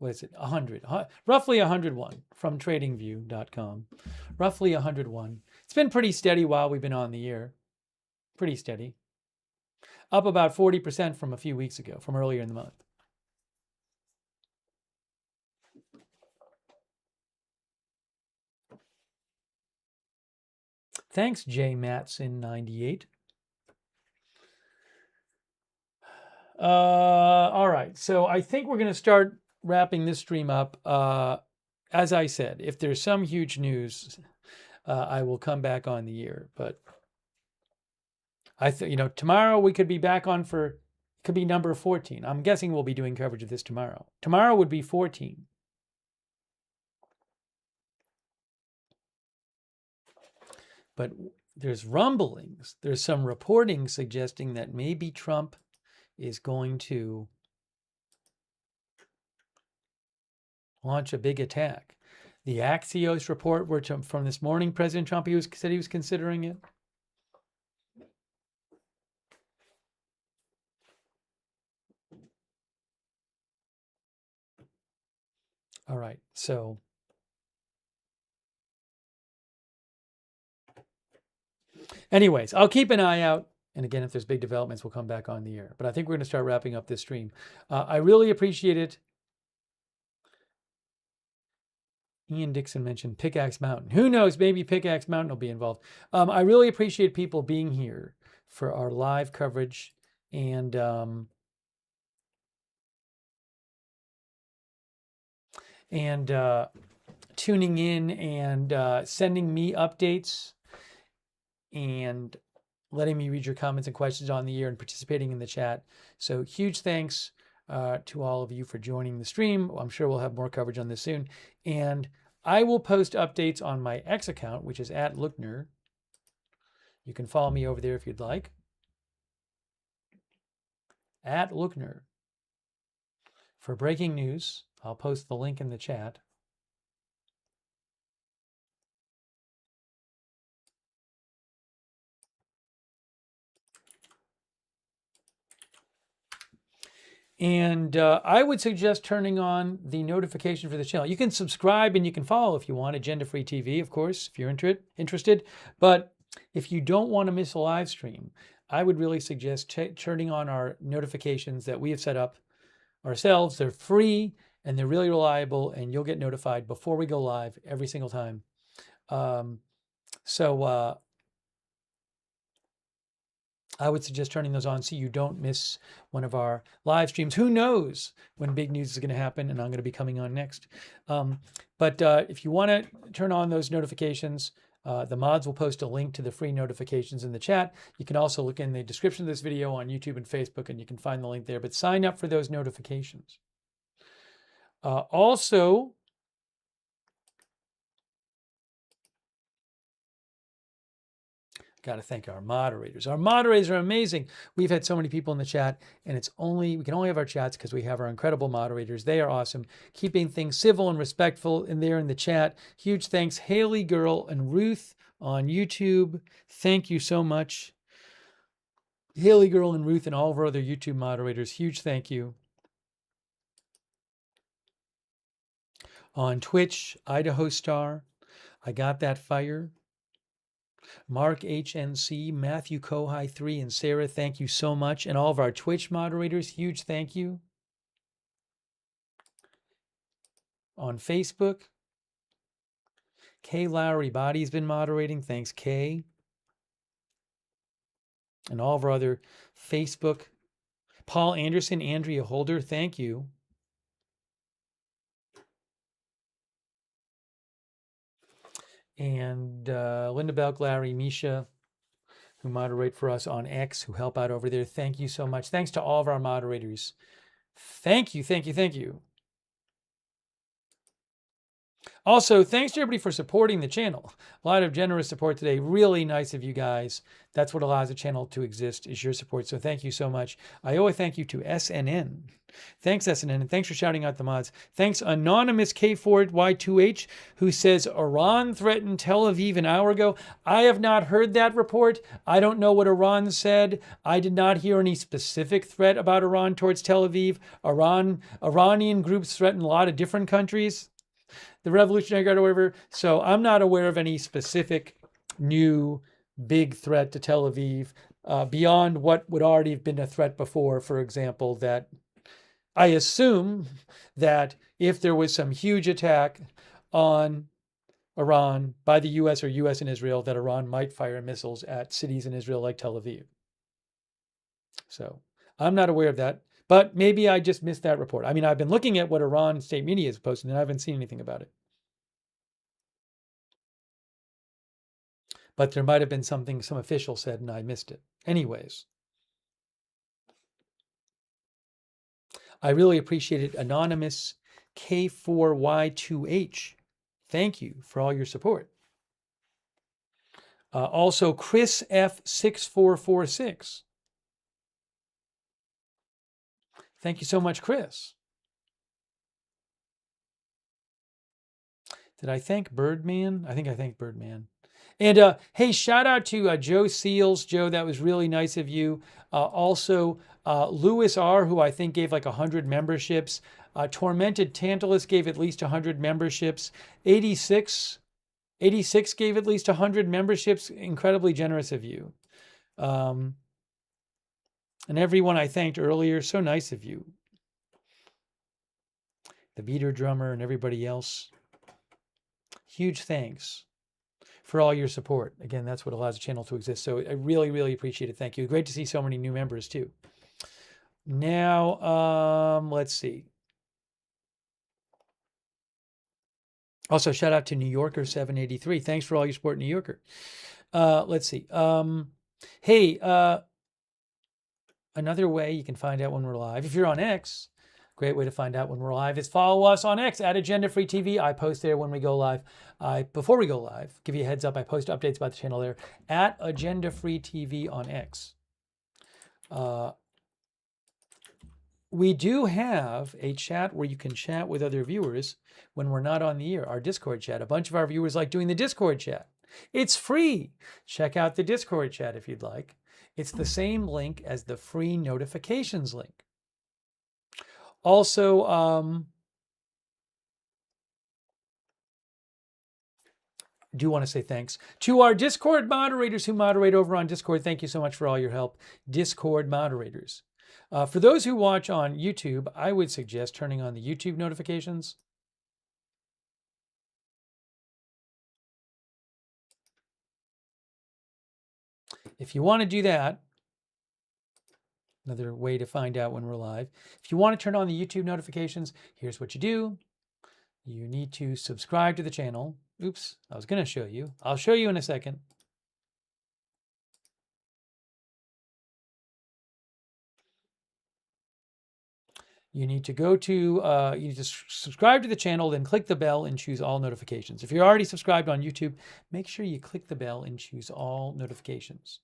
what is it? 100, roughly 101 from tradingview.com. Roughly 101. It's been pretty steady while we've been on the air. Pretty steady. Up about 40% from a few weeks ago, from earlier in the month. Thanks, J Matson 98. All right, so I think we're going to start wrapping this stream up. As I said, if there's some huge news, I will come back on the air. But tomorrow we could be back on could be number 14. I'm guessing we'll be doing coverage of this tomorrow. Tomorrow would be 14. But there's rumblings, there's some reporting suggesting that maybe Trump is going to launch a big attack. The Axios report from this morning, President Trump said he was considering it. All right, so anyways, I'll keep an eye out. And again, if there's big developments, we'll come back on the air. But I think we're going to start wrapping up this stream. I really appreciate it. Ian Dixon mentioned Pickaxe Mountain. Who knows? Maybe Pickaxe Mountain will be involved. I really appreciate people being here for our live coverage and tuning in and sending me updates and letting me read your comments and questions on the air and participating in the chat. So huge thanks to all of you for joining the stream. I'm sure we'll have more coverage on this soon. And I will post updates on my X account, which is @Lookner. You can follow me over there if you'd like. @Lookner. For breaking news, I'll post the link in the chat. And I would suggest turning on the notification for the channel. You can subscribe and you can follow if you want, Agenda Free TV, of course, if you're interested. But if you don't want to miss a live stream, I would really suggest turning on our notifications that we have set up ourselves. They're free and they're really reliable, and you'll get notified before we go live every single time. I would suggest turning those on so you don't miss one of our live streams. Who knows when big news is going to happen, and I'm going to be coming on next. But if you want to turn on those notifications, the mods will post a link to the free notifications in the chat. You can also look in the description of this video on YouTube and Facebook, and you can find the link there. But sign up for those notifications. Also, Got to thank our moderators. Our moderators are amazing. We've had so many people in the chat, and we can only have our chats because we have our incredible moderators. They are awesome, keeping things civil and respectful in there in the chat. Huge thanks, Haley Girl and Ruth on YouTube. Thank you so much. Haley Girl and Ruth and all of our other YouTube moderators, huge thank you. On Twitch, Idaho Star, I Got That Fire, Mark HNC, Matthew Kohai 3, and Sarah, thank you so much. And all of our Twitch moderators, huge thank you. On Facebook, Kay Lowry Body's been moderating. Thanks, Kay. And all of our other Facebook. Paul Anderson, Andrea Holder, thank you. And Linda Belk, Larry, Misha, who moderate for us on X, who help out over there. Thank you so much. Thanks to all of our moderators. Thank you, thank you, thank you. Also, thanks to everybody for supporting the channel. A lot of generous support today. Really nice of you guys. That's what allows the channel to exist, is your support. So thank you so much. I owe a thank you to SNN. Thanks, SNN, and thanks for shouting out the mods. Thanks, Anonymous K4Y2H, who says Iran threatened Tel Aviv an hour ago. I have not heard that report. I don't know what Iran said. I did not hear any specific threat about Iran towards Tel Aviv. Iranian groups threaten a lot of different countries, the Revolutionary Guard or whatever. So I'm not aware of any specific new big threat to Tel Aviv beyond what would already have been a threat before. For example, that I assume that if there was some huge attack on Iran by the U.S. or U.S. and Israel, that Iran might fire missiles at cities in Israel like Tel Aviv. So I'm not aware of that. But maybe I just missed that report. I mean, I've been looking at what Iran state media is posting, and I haven't seen anything about it. But there might have been something some official said, and I missed it. Anyways, I really appreciate it. Anonymous K4Y2H, thank you for all your support. Also, Chris F6446. Thank you so much, Chris. Did I thank Birdman? I think I thanked Birdman. And hey, shout out to Joe Seals. Joe, that was really nice of you. Also, Louis R., who I think gave like 100 memberships. Tormented Tantalus gave at least 100 memberships. 86 gave at least 100 memberships. Incredibly generous of you. And everyone I thanked earlier, so nice of you. The beater drummer and everybody else. Huge thanks for all your support. Again, that's what allows the channel to exist. So I really, really appreciate it. Thank you. Great to see so many new members too. Now, let's see. Also, shout out to New Yorker 783. Thanks for all your support, New Yorker. Let's see. Hey, another way you can find out when we're live, if you're on X, great way to find out when we're live is follow us on X at Agenda Free TV. I post there when we go live. Before we go live, give you a heads up, I post updates about the channel there at Agenda Free TV on X. We do have a chat where you can chat with other viewers when we're not on the air, our Discord chat. A bunch of our viewers like doing the Discord chat. It's free. Check out the Discord chat if you'd like. It's the same link as the free notifications link. Also, do want to say thanks to our Discord moderators who moderate over on Discord. Thank you so much for all your help, Discord moderators. For those who watch on YouTube, I would suggest turning on the YouTube notifications. If you want to do that, another way to find out when we're live. If you want to turn on the YouTube notifications, here's what you do. You need to subscribe to the channel. Oops, I was going to show you. I'll show you in a second. You need to go to, you need to subscribe to the channel, then click the bell and choose all notifications. If you're already subscribed on YouTube, make sure you click the bell and choose all notifications.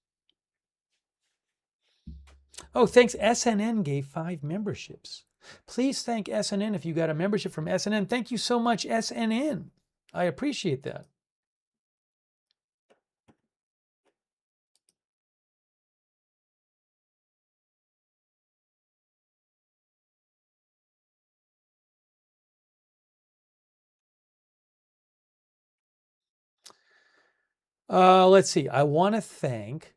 Oh, thanks. SNN gave 5 memberships. Please thank SNN if you got a membership from SNN. Thank you so much, SNN. I appreciate that. Let's see. I want to thank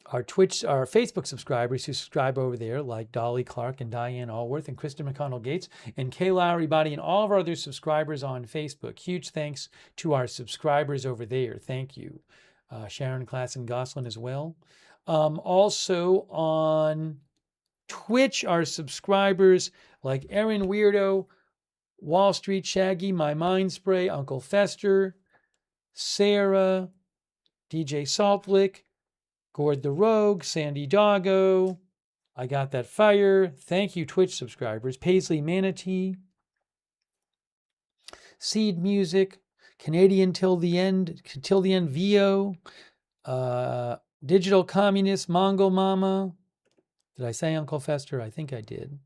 our Facebook subscribers who subscribe over there, like Dolly Clark and Diane Allworth and Kristen McConnell Gates and Kay Lowry Body and all of our other subscribers on Facebook. Huge thanks to our subscribers over there. Thank you. Sharon Klassen Goslin as well. Also on Twitch, our subscribers like Erin Weirdo, Wall Street Shaggy, My Mind Spray, Uncle Fester, Sarah, DJ Saltlick, Gord the Rogue, Sandy Doggo, I Got That Fire. Thank you, Twitch subscribers. Paisley Manatee, Seed Music, Canadian Till the End VO, Digital Communist, Mongol Mama. Did I say Uncle Fester? I think I did.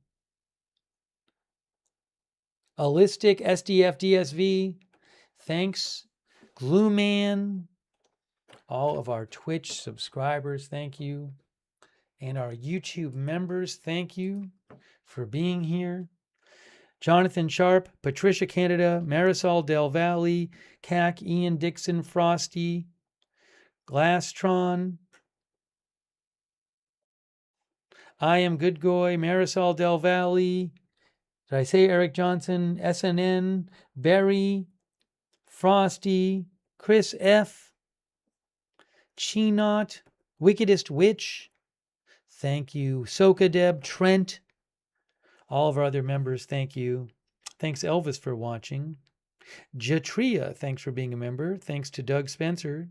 Allistic, SDF, DSV. Thanks. Glue Man. All of our Twitch subscribers, thank you. And our YouTube members, thank you for being here. Jonathan Sharp, Patricia Canada, Marisol Del Valle, CAC, Ian Dixon, Frosty, Glastron, I Am Good Goy, Marisol Del Valle. Did I say Eric Johnson? SNN, Barry, Frosty, Chris F., Chinot, Wickedest Witch, thank you. Sokadeb, Trent, all of our other members, thank you. Thanks, Elvis, for watching. Jatria, thanks for being a member. Thanks to Doug Spencer.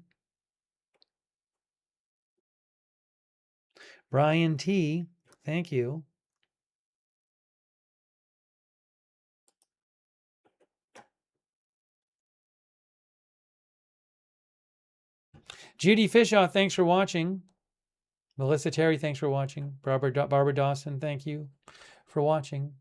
Brian T, thank you. Judy Fishaw, thanks for watching. Melissa Terry, thanks for watching. Barbara Dawson, thank you for watching.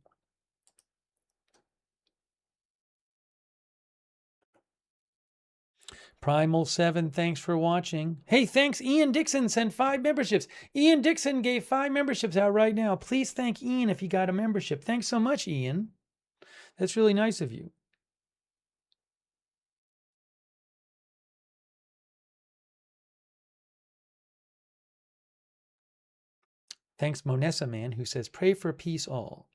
Primal 7, thanks for watching. Hey, thanks. Ian Dixon sent 5 memberships. Ian Dixon gave 5 memberships out right now. Please thank Ian if you got a membership. Thanks so much, Ian. That's really nice of you. Thanks, Monessa Man, who says, pray for peace all.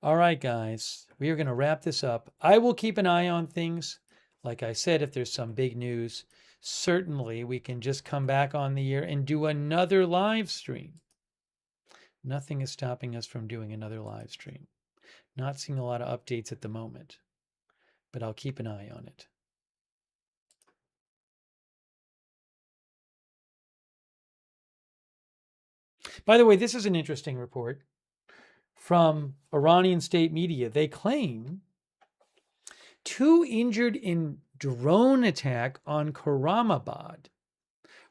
All right, guys, we are going to wrap this up. I will keep an eye on things. Like I said, if there's some big news, certainly we can just come back on the air and do another live stream. Nothing is stopping us from doing another live stream. Not seeing a lot of updates at the moment, but I'll keep an eye on it. By the way, this is an interesting report from Iranian state media. They claim 2 injured in drone attack on Karamabad.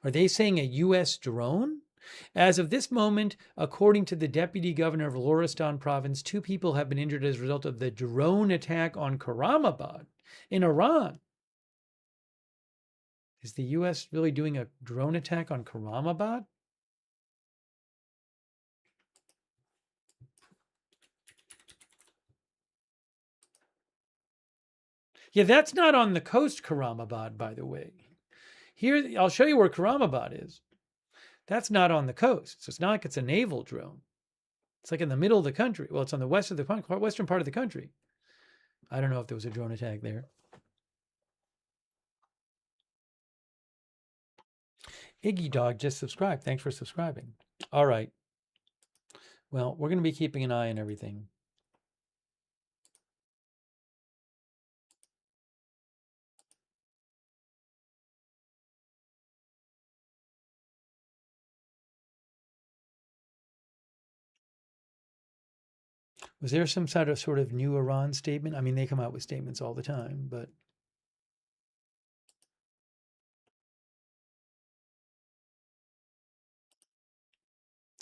Are they saying a U.S. drone? As of this moment, according to the deputy governor of Loristan province, 2 people have been injured as a result of the drone attack on Karamabad in Iran. Is the U.S. really doing a drone attack on Karamabad? Yeah, that's not on the coast, Karamabad, by the way. Here, I'll show you where Karamabad is. That's not on the coast. So it's not like it's a naval drone. It's like in the middle of the country. Well, it's on the western part of the country. I don't know if there was a drone attack there. Iggy Dog just subscribed. Thanks for subscribing. All right. Well, we're going to be keeping an eye on everything. Was there some sort of new Iran statement? I mean, they come out with statements all the time, but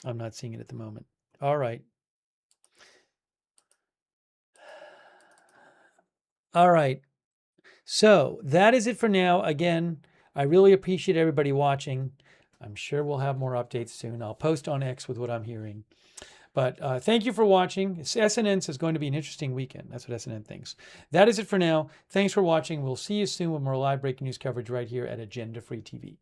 I'm not seeing it at the moment. All right. All right. So that is it for now. Again, I really appreciate everybody watching. I'm sure we'll have more updates soon. I'll post on X with what I'm hearing. But thank you for watching. SNN says going to be an interesting weekend. That's what SNN thinks. That is it for now. Thanks for watching. We'll see you soon with more live breaking news coverage right here at Agenda Free TV.